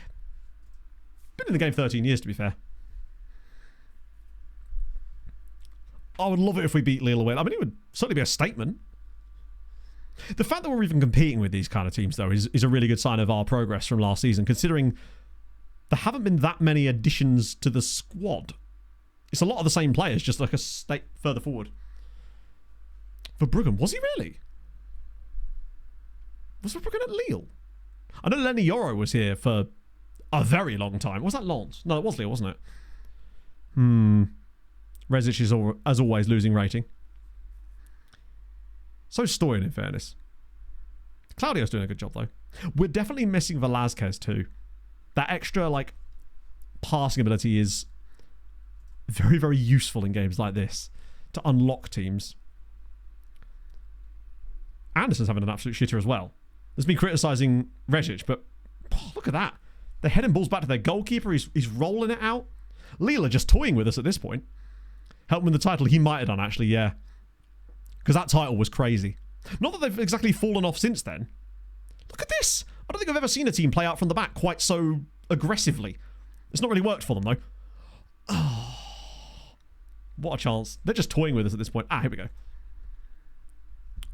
Been in the game 13 years, to be fair. I would love it if we beat Lille away. I mean, it would certainly be a statement. The fact that we're even competing with these kind of teams, though, is a really good sign of our progress from last season, considering there haven't been that many additions to the squad. It's a lot of the same players, just like a step further forward. Verbruggen, was he really? Was Verbruggen at Lille? I know Lenny Yoro was here for a very long time. Was that Lens? No, it was Lille, wasn't it? Rezic is, as always, losing rating. So Stoyan, in fairness. Claudio's doing a good job, though. We're definitely missing Velázquez, too. That extra, passing ability is very, very useful in games like this to unlock teams. Anderson's having an absolute shitter as well. There's been criticising Rezic, but look at that. They're heading balls back to their goalkeeper. He's rolling it out. Lille are just toying with us at this point. Help win the title. He might have done, actually, yeah. Because that title was crazy. Not that they've exactly fallen off since then. Look at this. I don't think I've ever seen a team play out from the back quite so aggressively. It's not really worked for them, though. Oh, what a chance. They're just toying with us at this point. Here we go.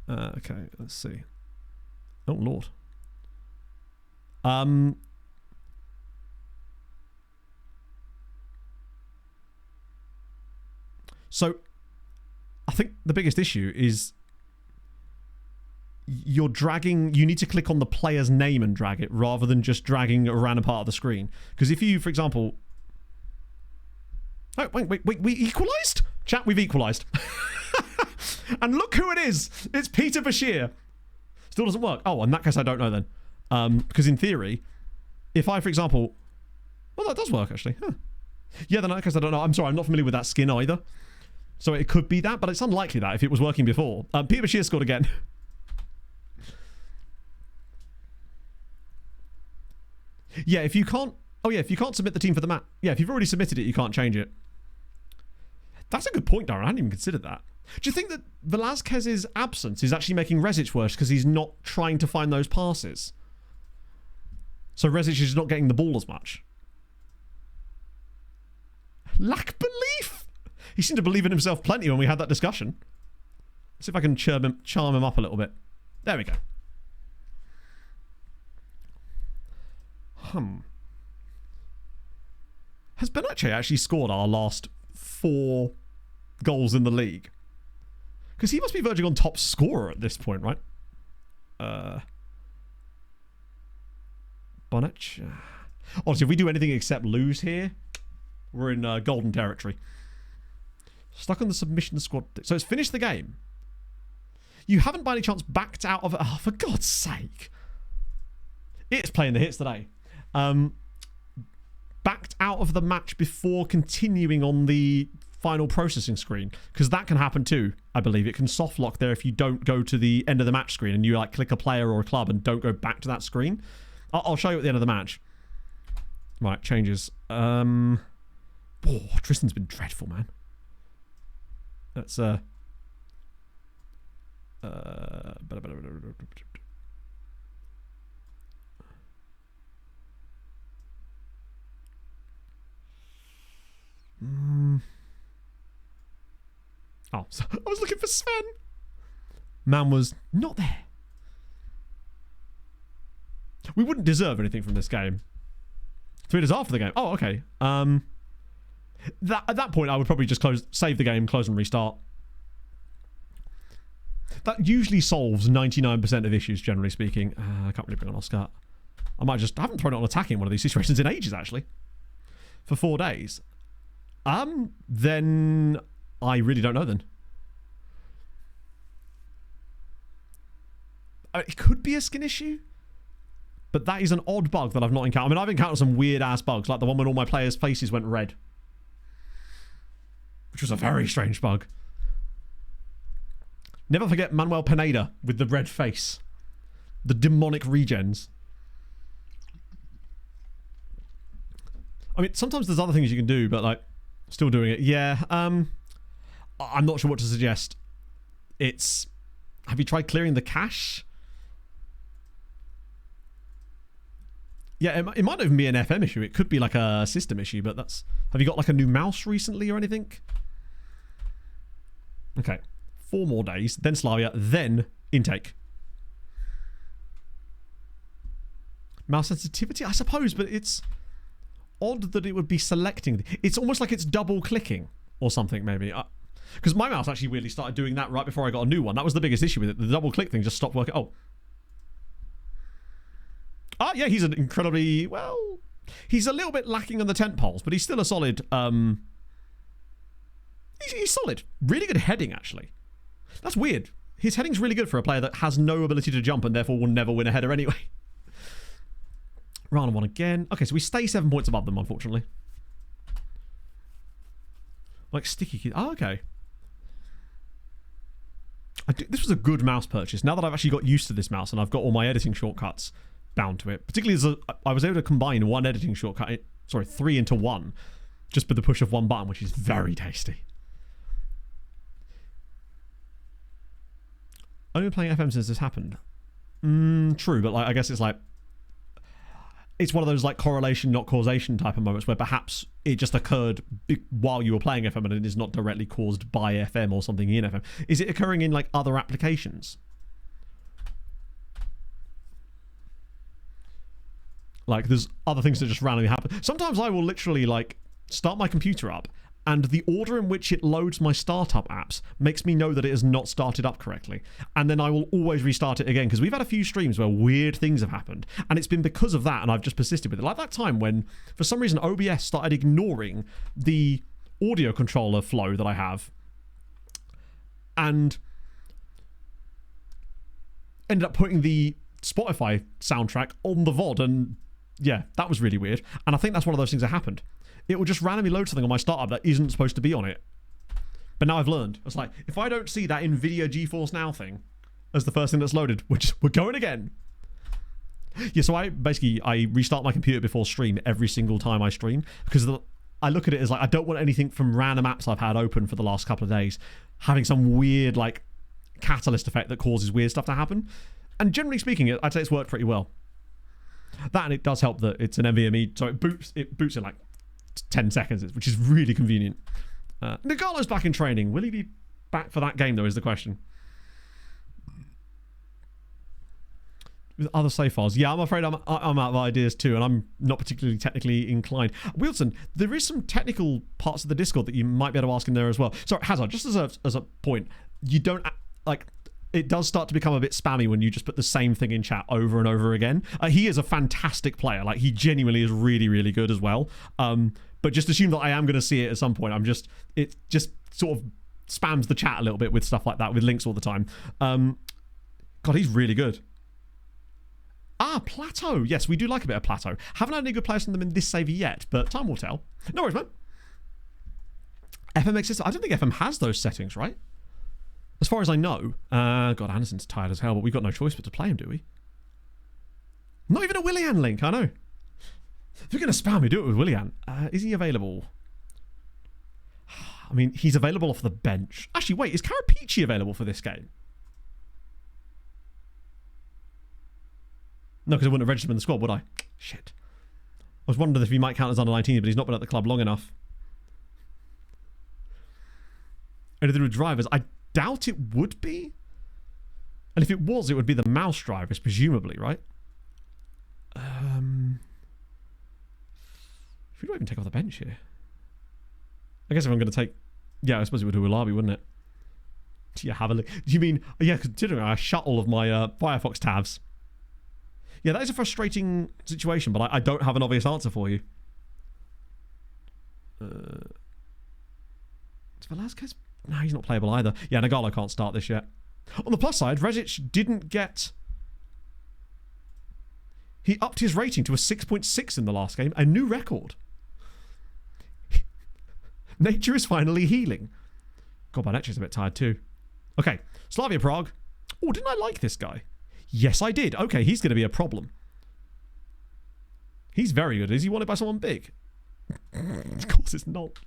Okay, let's see. Oh, Lord. So, I think the biggest issue is you need to click on the player's name and drag it rather than just dragging a random part of the screen. Because if you, for example... Oh, wait, we equalised? Chat, we've equalised. And look who it is. It's Peter Bashir. Still doesn't work. Oh, in that case, I don't know then. Because in theory, if I, for example... Well, that does work, actually. Huh. Yeah, then in that case, I don't know. I'm sorry, I'm not familiar with that skin either. So it could be that, but it's unlikely that if it was working before. Peter Bashir scored again. Yeah, if you can't... Oh, yeah, if you can't submit the team for the match... Yeah, if you've already submitted it, you can't change it. That's a good point, Darren. I hadn't even considered that. Do you think that Velázquez's absence is actually making Rezic worse because he's not trying to find those passes? So Rezic is not getting the ball as much? Lack belief? He seemed to believe in himself plenty when we had that discussion. Let's see if I can charm him up a little bit. There we go. Has Benache actually scored our last 4 goals in the league? Because he must be verging on top scorer at this point, right? Bonnet. Honestly, if we do anything except lose here, we're in golden territory. Stuck on the submission squad. So it's finished the game. You haven't by any chance backed out of... Oh, for God's sake. It's playing the hits today. Backed out of the match before continuing on the final processing screen, because that can happen too. I believe it can soft lock there if you don't go to the end of the match screen and you click a player or a club and don't go back to that screen. I'll show you at the end of the match. Right, changes. Tristan's been dreadful, man. That's Oh, so I was looking for Sven. Man was not there. We wouldn't deserve anything from this game. 3 days after the game. Oh, okay. At that point, I would probably just save the game, close and restart. That usually solves 99% of issues, generally speaking. I can't really bring on Oscar. I haven't thrown it on attacking one of these situations in ages, actually. For 4 days. Then I really don't know then. It could be a skin issue. But that is an odd bug that I've not encountered. I mean, I've encountered some weird-ass bugs, like the one when all my players' faces went red. Which was a very strange bug. Never forget Manuel Pineda with the red face. The demonic regens. I mean, sometimes there's other things you can do, but, like, still doing it. Yeah, I'm not sure what to suggest. Have you tried clearing the cache? Yeah, it might not even be an FM issue. It could be like a system issue, but that's... Have you got like a new mouse recently or anything? Okay. 4 more days, then Slavia, then intake. Mouse sensitivity, I suppose, but it's odd that it would be selecting. It's almost like it's double clicking or something, maybe. Because my mouse actually weirdly started doing that right before I got a new one. That was the biggest issue with it. The double click thing just stopped working. Oh, yeah, he's an incredibly, well, he's a little bit lacking on the tent poles, but he's still a solid, he's solid. Really good heading, actually. That's weird. His heading's really good for a player that has no ability to jump and therefore will never win a header anyway. Round 1 again. Okay, so we stay 7 points above them, unfortunately. Like sticky keys. Oh, okay. This was a good mouse purchase. Now that I've actually got used to this mouse and I've got all my editing shortcuts bound to it, particularly as I was able to combine one editing shortcut, 3 into 1, just with the push of one button, which is very tasty. Only playing FM since this happened. True, but like I guess it's like it's one of those like correlation, not causation type of moments where perhaps it just occurred while you were playing FM and it is not directly caused by FM or something in FM. Is it occurring in like other applications? Like there's other things that just randomly happen. Sometimes I will literally like start my computer up and the order in which it loads my startup apps makes me know that it has not started up correctly. And then I will always restart it again because we've had a few streams where weird things have happened and it's been because of that and I've just persisted with it. Like that time when for some reason OBS started ignoring the audio controller flow that I have and ended up putting the Spotify soundtrack on the VOD, and yeah, that was really weird. And I think that's one of those things that happened. It will just randomly load something on my startup that isn't supposed to be on it. But now I've learned. It's like, if I don't see that NVIDIA GeForce Now thing as the first thing that's loaded, we're going again. Yeah, so I restart my computer before stream every single time I stream because I look at it as like I don't want anything from random apps I've had open for the last couple of days having some weird like catalyst effect that causes weird stuff to happen. And generally speaking, I'd say it's worked pretty well. That and it does help that it's an NVMe, so it boots in like 10 seconds, which is really convenient. Nagalo's back in training. Will he be back for that game, though, is the question. With other save files. Yeah, I'm afraid I'm out of ideas too, and I'm not particularly technically inclined. Wilson, there is some technical parts of the Discord that you might be able to ask in there as well. Sorry, Hazard, just as a point, you don't, like... It does start to become a bit spammy when you just put the same thing in chat over and over again. He is a fantastic player. Like, he genuinely is really, really good as well. But just assume that I am going to see it at some point. It just sort of spams the chat a little bit with stuff like that, with links all the time. God, he's really good. Plateau. Yes, we do like a bit of Plateau. Haven't had any good players from them in this save yet, but time will tell. No worries, man. FM exists. I don't think FM has those settings, right? As far as I know, God, Anderson's tired as hell, but we've got no choice but to play him, do we? Not even a Willian link, I know. If you're going to spam me, do it with Willian. Is he available? I mean, he's available off the bench. Actually, wait, is Carapici available for this game? No, because I wouldn't have registered him in the squad, would I? Shit. I was wondering if he might count as under 19, but he's not been at the club long enough. Anything with drivers? I doubt it would be. And if it was, it would be the mouse drivers, presumably, right? Who do I even take off the bench here? I guess if I'm going to take... Yeah, I suppose it would do Ulabi, wouldn't it? Yeah, have a look. Do you mean... Yeah, considering I shut all of my Firefox tabs. Yeah, that is a frustrating situation, but I don't have an obvious answer for you. Is Velasquez? No, he's not playable either. Yeah, Nagalo can't start this yet. On the plus side, Rezic didn't get... He upped his rating to a 6.6 in the last game. A new record. Nature is finally healing. God, my nature's a bit tired too. Okay, Slavia Prague. Oh, didn't I like this guy? Yes, I did. Okay, he's going to be a problem. He's very good. Is he wanted by someone big? Of course it's not.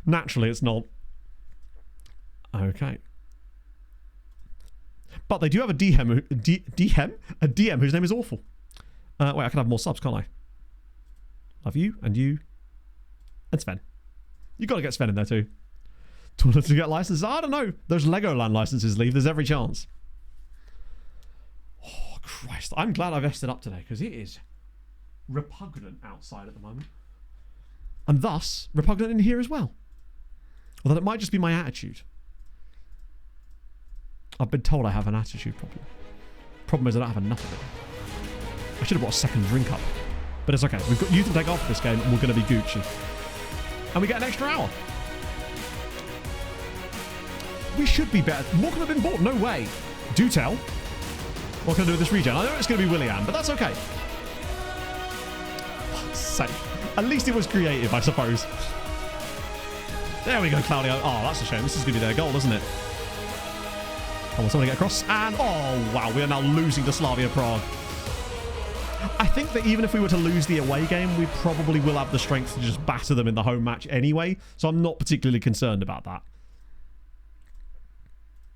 Naturally, it's not. Okay. But they do have a DM whose name is awful. Wait, I can have more subs, can't I? Love you, and you, and Sven. You got to get Sven in there too. Tournament to get licenses? I don't know. Those Legoland licenses leave. There's every chance. Oh, Christ. I'm glad I vested up today because it is repugnant outside at the moment. And thus, repugnant in here as well. Although it might just be my attitude. I've been told I have an attitude problem. Problem is I don't have enough of it. I should have brought a second drink up. But it's okay. We've got youth to take off this game and we're going to be Gucci. And we get an extra hour. We should be better. More could have been bought. No way. Do tell. What can I do with this regen? I know it's going to be Willian, but that's okay. Fuck's sake. At least it was creative, I suppose. There we go, Claudio. Oh, that's a shame. This is going to be their goal, isn't it? Come on, somebody get across. And, oh, wow. We are now losing to Slavia Prague. I think that even if we were to lose the away game, we probably will have the strength to just batter them in the home match anyway. So I'm not particularly concerned about that.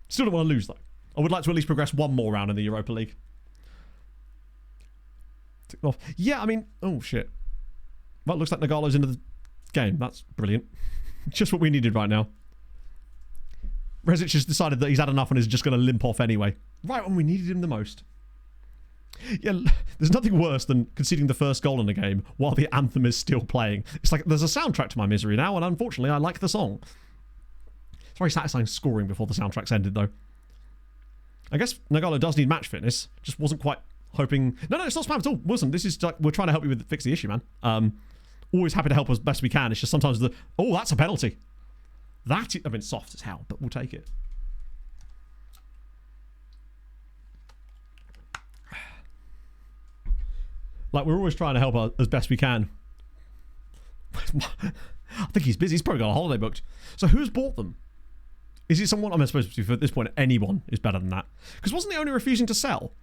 Still don't want to lose, though. I would like to at least progress one more round in the Europa League. Yeah, I mean... Oh, shit. Well, it looks like Nagalo's into the game. That's brilliant. Just what we needed right now. Rezic has decided that he's had enough and is just going to limp off anyway. Right when we needed him the most. Yeah, there's nothing worse than conceding the first goal in a game while the anthem is still playing. It's like there's a soundtrack to my misery now, and unfortunately I like the song. It's very satisfying scoring before the soundtrack's ended, though. I guess Nagalo does need match fitness. Just wasn't quite hoping... No, it's not spam at all. Wasn't. This is like, we're trying to help you with fix the issue, man. Always happy to help as best we can. It's just sometimes the... Oh, that's a penalty. That is... I mean, soft as hell, but we'll take it. Like, we're always trying to help as best we can. I think he's busy. He's probably got a holiday booked. So who's bought them? Is it someone... I'm supposed to, at this point, anyone is better than that. Because wasn't the owner refusing to sell?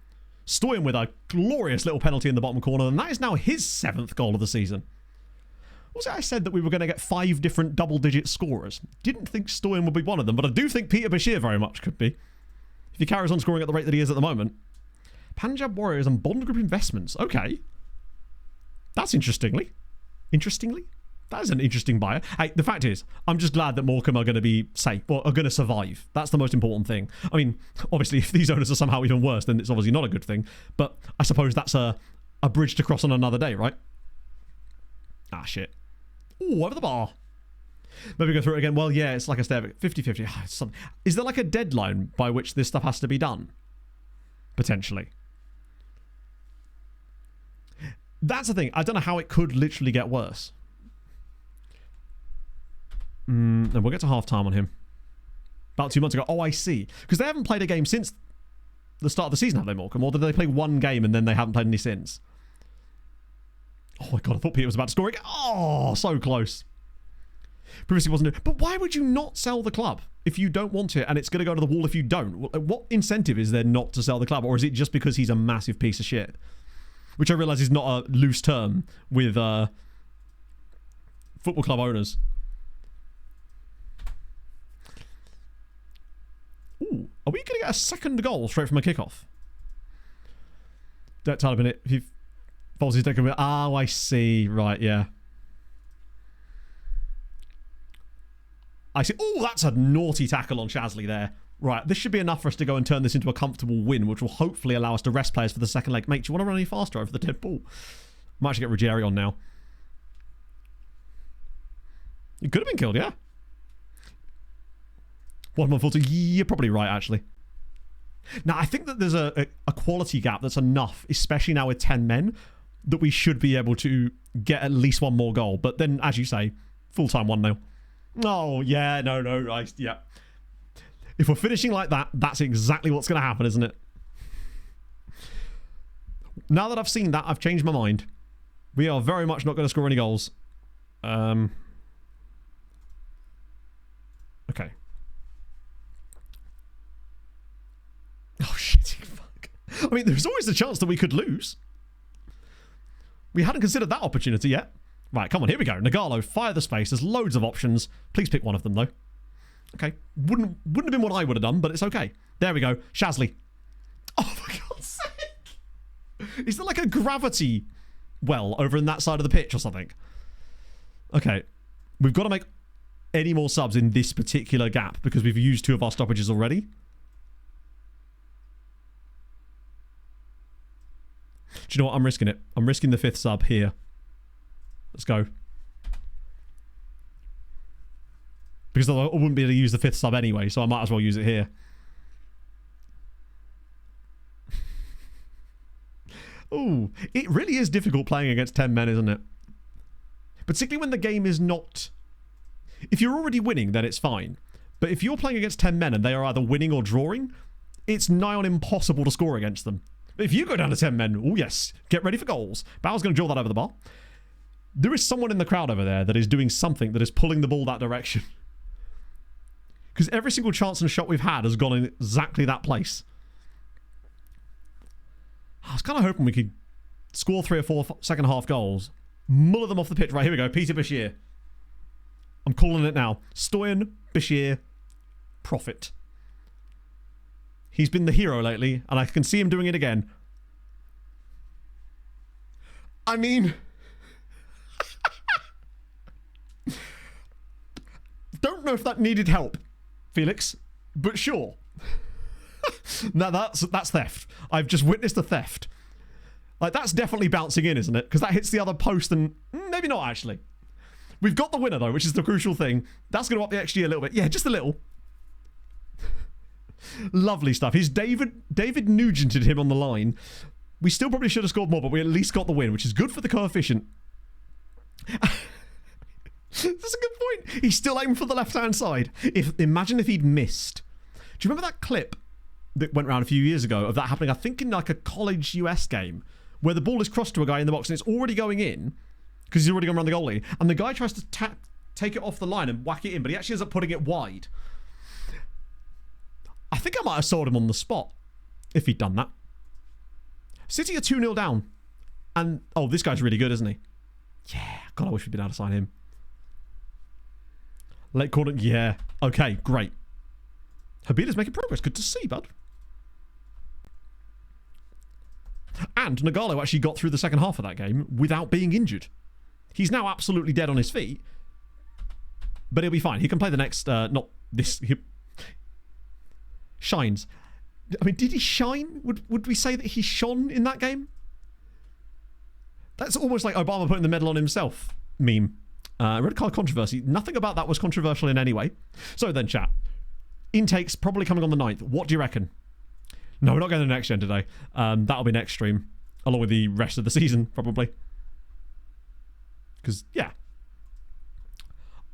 Stoyan with a glorious little penalty in the bottom corner, and that is now his 7th goal of the season. Was it I said that we were going to get 5 different double-digit scorers? Didn't think Stoyan would be one of them, but I do think Peter Bashir very much could be. If he carries on scoring at the rate that he is at the moment. Punjab Warriors and Bond Group Investments. Okay. That's interestingly. That is an interesting buyer. Hey, the fact is, I'm just glad that Morecambe are going to be safe, or are going to survive. That's the most important thing. I mean, obviously, if these owners are somehow even worse, then it's obviously not a good thing. But I suppose that's a bridge to cross on another day, right? Ah, shit. Ooh, over the bar. Maybe go through it again. Well, yeah, it's like I said, 50-50. Is there like a deadline by which this stuff has to be done? Potentially. That's the thing. I don't know how it could literally get worse. Then we'll get to half-time on him. About 2 months ago. Oh, I see. Because they haven't played a game since the start of the season, have they, Morecambe? Or did they play one game and then they haven't played any since? Oh my god, I thought Peter was about to score again. Oh, so close. Previously wasn't... But why would you not sell the club if you don't want it and it's going to go to the wall if you don't? What incentive is there not to sell the club? Or is it just because he's a massive piece of shit? Which I realise is not a loose term with football club owners. Ooh, are we going to get a second goal straight from a kickoff? Don't type in it. If he falls his deck a bit. Oh, I see. Right, yeah. I see. Oh, that's a naughty tackle on Shasley there. Right, this should be enough for us to go and turn this into a comfortable win, which will hopefully allow us to rest players for the second leg. Mate, do you want to run any faster over the dead ball? Might actually get Ruggieri on now. You could have been killed, yeah. 1-1-4-2. You're probably right, actually. Now, I think that there's a quality gap that's enough, especially now with 10 men, that we should be able to get at least one more goal. But then, as you say, full-time 1-0. Oh, yeah, no, yeah. If we're finishing like that, that's exactly what's going to happen, isn't it? Now that I've seen that, I've changed my mind. We are very much not going to score any goals. Okay. Oh, shit. Fuck. I mean, there's always a chance that we could lose. We hadn't considered that opportunity yet. Right, come on, here we go. Nagalo, fire the space. There's loads of options. Please pick one of them, though. Okay. Wouldn't have been what I would have done, but it's okay. There we go. Shasley. Oh, for God's sake. Is there like a gravity well over in that side of the pitch or something? Okay. We've got to make any more subs in this particular gap because we've used 2 of our stoppages already. Do you know what? I'm risking it. I'm risking the 5th sub here. Let's go. Because I wouldn't be able to use the 5th sub anyway, so I might as well use it here. Ooh, it really is difficult playing against 10 men, isn't it? Particularly when the game is not... If you're already winning, then it's fine. But if you're playing against 10 men and they are either winning or drawing, it's nigh on impossible to score against them. But if you go down to 10 men, oh yes, get ready for goals. Bauer's going to draw that over the bar. There is someone in the crowd over there that is doing something that is pulling the ball that direction. Because every single chance and shot we've had has gone in exactly that place. I was kind of hoping we could score 3 or 4 second half goals. Muller them off the pitch. Right, here we go. Peter Bashir. I'm calling it now. Stoyan, Bashir, Prophet. He's been the hero lately, and I can see him doing it again. I mean... Don't know if that needed help, Felix, but sure. Now that's theft. I've just witnessed a theft. Like, that's definitely bouncing in, isn't it? Because that hits the other post and... maybe not, actually. We've got the winner, though, which is the crucial thing. That's going to up the XG a little bit. Yeah, just a little. Lovely stuff. He's David Nugented him on the line. We still probably should have scored more, but we at least got the win, which is good for the coefficient. That's a good point. He's still aiming for the left-hand side. Imagine if he'd missed. Do you remember that clip that went around a few years ago of that happening, I think in like a college US game, where the ball is crossed to a guy in the box and it's already going in, because he's already gone around the goalie, and the guy tries to take it off the line and whack it in, but he actually ends up putting it wide. I think I might have sold him on the spot if he'd done that. City are 2-0 down. And, oh, this guy's really good, isn't he? Yeah. God, I wish we'd been able to sign him. Late corner, yeah. Okay, great. Habida's making progress. Good to see, bud. And Nagalo actually got through the second half of that game without being injured. He's now absolutely dead on his feet. But he'll be fine. He can play the next... not this... Shines. I mean, did he shine? Would we say that he shone in that game? That's almost like Obama putting the medal on himself meme. Red card controversy. Nothing about that was controversial in any way. So then, chat. Intakes probably coming on the 9th. What do you reckon? No, we're not going to the next gen today. That'll be next stream. Along with the rest of the season, probably. Because, yeah.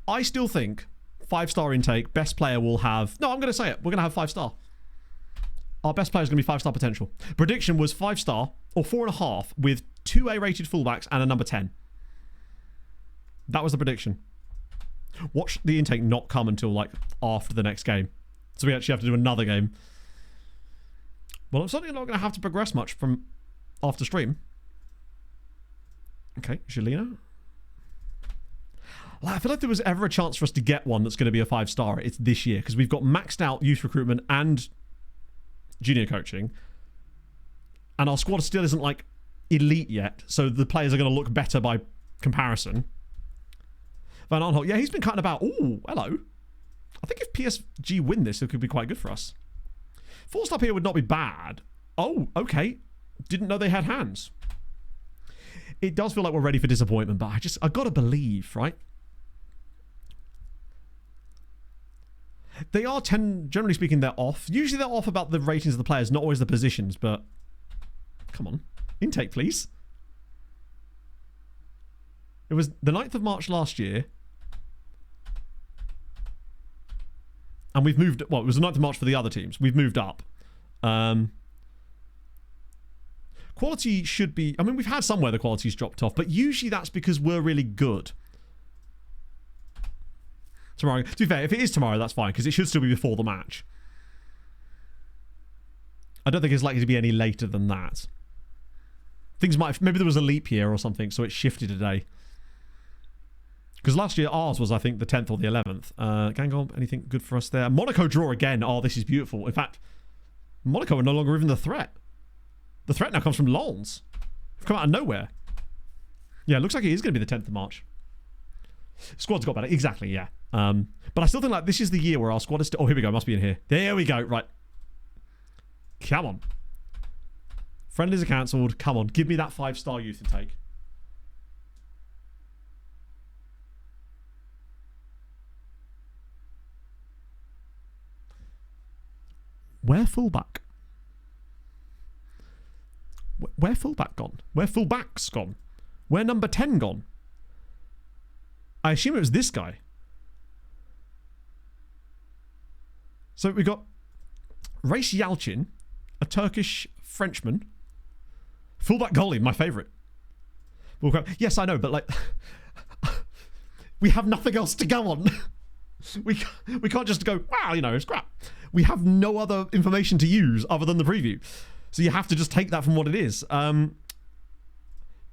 I still think 5-star intake, best player will have... No, I'm going to say it. We're going to have 5-star. Our best player is going to be 5-star potential. Prediction was 5-star or 4.5 with 2 A-rated fullbacks and a number 10. That was the prediction. Watch the intake not come until like after the next game. So we actually have to do another game. Well, I'm certainly not going to have to progress much from after stream. Okay, Jelena. I feel like there was ever a chance for us to get one that's going to be a 5-star. It's this year because we've got maxed out youth recruitment and junior coaching. And our squad still isn't like elite yet. So the players are going to look better by comparison. Van Aanholt, yeah, he's been cutting about. Ooh, hello. I think if PSG win this, it could be quite good for us. 4-star PA would not be bad. Oh, okay. Didn't know they had hands. It does feel like we're ready for disappointment, but I got to believe, right? They are, generally speaking, they're off. Usually they're off about the ratings of the players, not always the positions, but come on. Intake, please. It was the 9th of March last year. And we've moved... Well, it was the 9th of March for the other teams. We've moved up. Quality should be... I mean, we've had somewhere the quality's dropped off, but usually that's because we're really good. Tomorrow... To be fair, if it is tomorrow, that's fine, because it should still be before the match. I don't think it's likely to be any later than that. Things might have... Maybe there was a leap year or something, so it shifted a day. Because last year, ours was, I think, the 10th or the 11th. Gangol, anything good for us there? Monaco draw again. Oh, this is beautiful. In fact, Monaco are no longer even the threat. The threat now comes from Lens. They've come out of nowhere. Yeah, it looks like it is going to be the 10th of March. Squad's got better. Exactly, yeah. But I still think like this is the year where our squad is still... Oh, here we go. Must be in here. There we go. Right. Come on. Friendlies are cancelled. Come on. Give me that 5-star youth intake. Where fullback? Where fullback gone? Where fullback's gone? Where number 10 gone? I assume it was this guy. So we got Race Yalchin, a Turkish Frenchman. Fullback goalie, my favourite. Yes, I know, but like... we have nothing else to go on. We can't just go, wow, you know, it's crap. We have no other information to use other than the preview. So you have to just take that from what it is.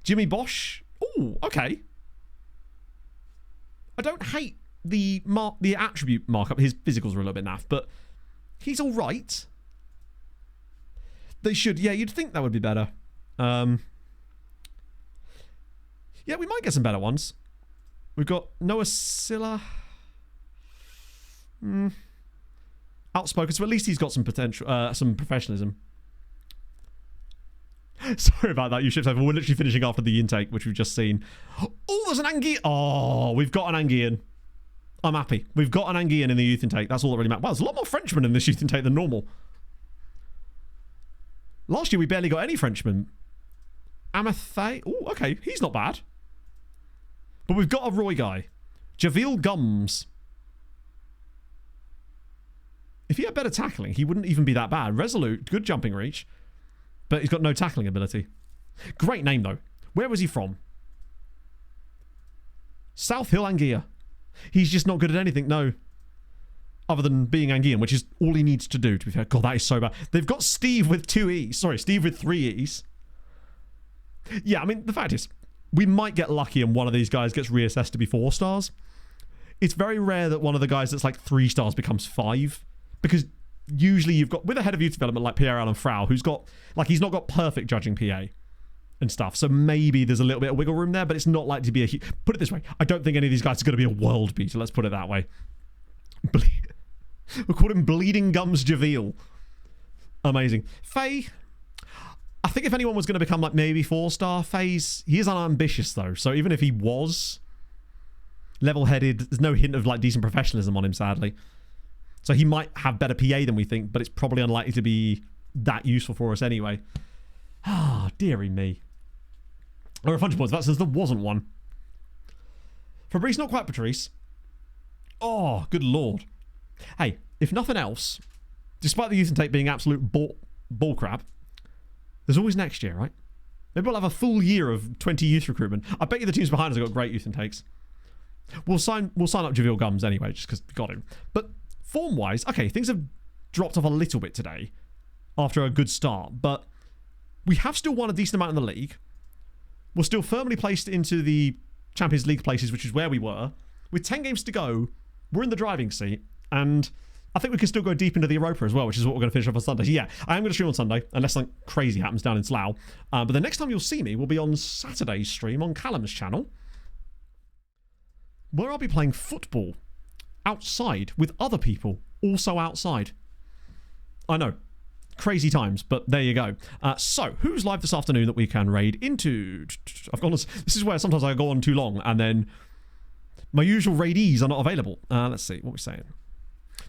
Jimmy Bosch. Oh, okay. I don't hate the attribute markup. His physicals are a little bit naff, but he's all right. They should. Yeah, you'd think that would be better. Yeah, we might get some better ones. We've got Noah Silla. Outspoken, so at least he's got some potential, some professionalism. Sorry about that, you shipped over. We're literally finishing after the intake, which we've just seen. Oh, there's an Anguillan. Oh, we've got an Anguillan. I'm happy. We've got an Anguillan in the youth intake. That's all that really matters. Wow, there's a lot more Frenchmen in this youth intake than normal. Last year, we barely got any Frenchmen. Amathay. Oh, okay. He's not bad. But we've got a Roy guy. Javil Gums. If he had better tackling, he wouldn't even be that bad. Resolute, good jumping reach. But he's got no tackling ability. Great name, though. Where was he from? South Hill Anguilla. He's just not good at anything, no. Other than being Anguillan, which is all he needs to do, to be fair. God, that is so bad. They've got Steve with 2 E's. Sorry, Steve with 3 E's. Yeah, I mean, the fact is, we might get lucky and one of these guys gets reassessed to be 4 stars. It's very rare that one of the guys that's like 3 stars becomes 5. Because usually you've got, with a head of youth development like Pierre Alan Frau, who's got, like, he's not got perfect judging PA and stuff. So maybe there's a little bit of wiggle room there, but it's not likely to be a huge... Put it this way, I don't think any of these guys are going to be a world beater. Let's put it that way. We'll call him Bleeding Gums Javil. Amazing. Faye, I think if anyone was going to become like maybe 4-star, Faye's, he is unambitious though. So even if he was level-headed, there's no hint of like decent professionalism on him, sadly. So he might have better PA than we think, but it's probably unlikely to be that useful for us anyway. Ah, dearie me. Or 100 points. That says there wasn't one. Fabrice, not quite Patrice. Oh, good lord. Hey, if nothing else, despite the youth intake being absolute bull crap, there's always next year, right? Maybe we'll have a full year of 20 youth recruitment. I bet you the teams behind us have got great youth intakes. We'll sign up Javil Gums anyway, just because we got him. But form-wise, okay, things have dropped off a little bit today after a good start, but we have still won a decent amount in the league. We're still firmly placed into the Champions League places, which is where we were. With 10 games to go, we're in the driving seat, and I think we can still go deep into the Europa as well, which is what we're going to finish off on Sunday. So yeah, I am going to stream on Sunday, unless something crazy happens down in Slough. But the next time you'll see me will be on Saturday's stream on Callum's channel, where I'll be playing football outside with other people also outside. I know. crazy times, but there you go. So, who's live this afternoon that we can raid into? This is where sometimes I go on too long, and then my usual raidees are not available. Let's see, what we're saying.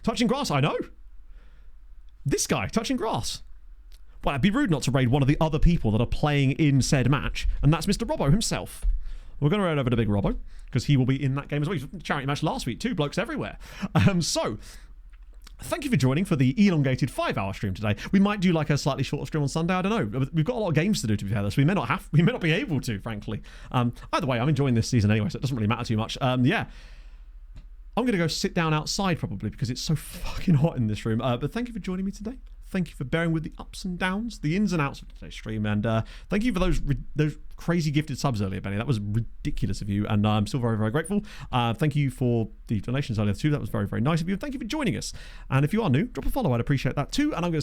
Touching grass, I know. This guy, touching grass. Well, it'd be rude not to raid one of the other people that are playing in said match, and that's Mr. Robbo himself. We're going to raid over to Big Robbo, because he will be in that game as well. He was charity match last week, 2 blokes everywhere. So, thank you for joining for the elongated 5-hour stream today. We might do like a slightly shorter stream on Sunday, I don't know. We've got a lot of games to do, to be fair, so we may not be able to, frankly. Either way, I'm enjoying this season anyway, so it doesn't really matter too much. Yeah. I'm going to go sit down outside probably because it's so fucking hot in this room. But thank you for joining me today. Thank you for bearing with the ups and downs, the ins and outs of today's stream. And thank you for those crazy gifted subs earlier, Benny. That was ridiculous of you. And I'm still very, very grateful. Thank you for the donations earlier too. That was very, very nice of you. And thank you for joining us. And if you are new, drop a follow. I'd appreciate that too. And I'm going to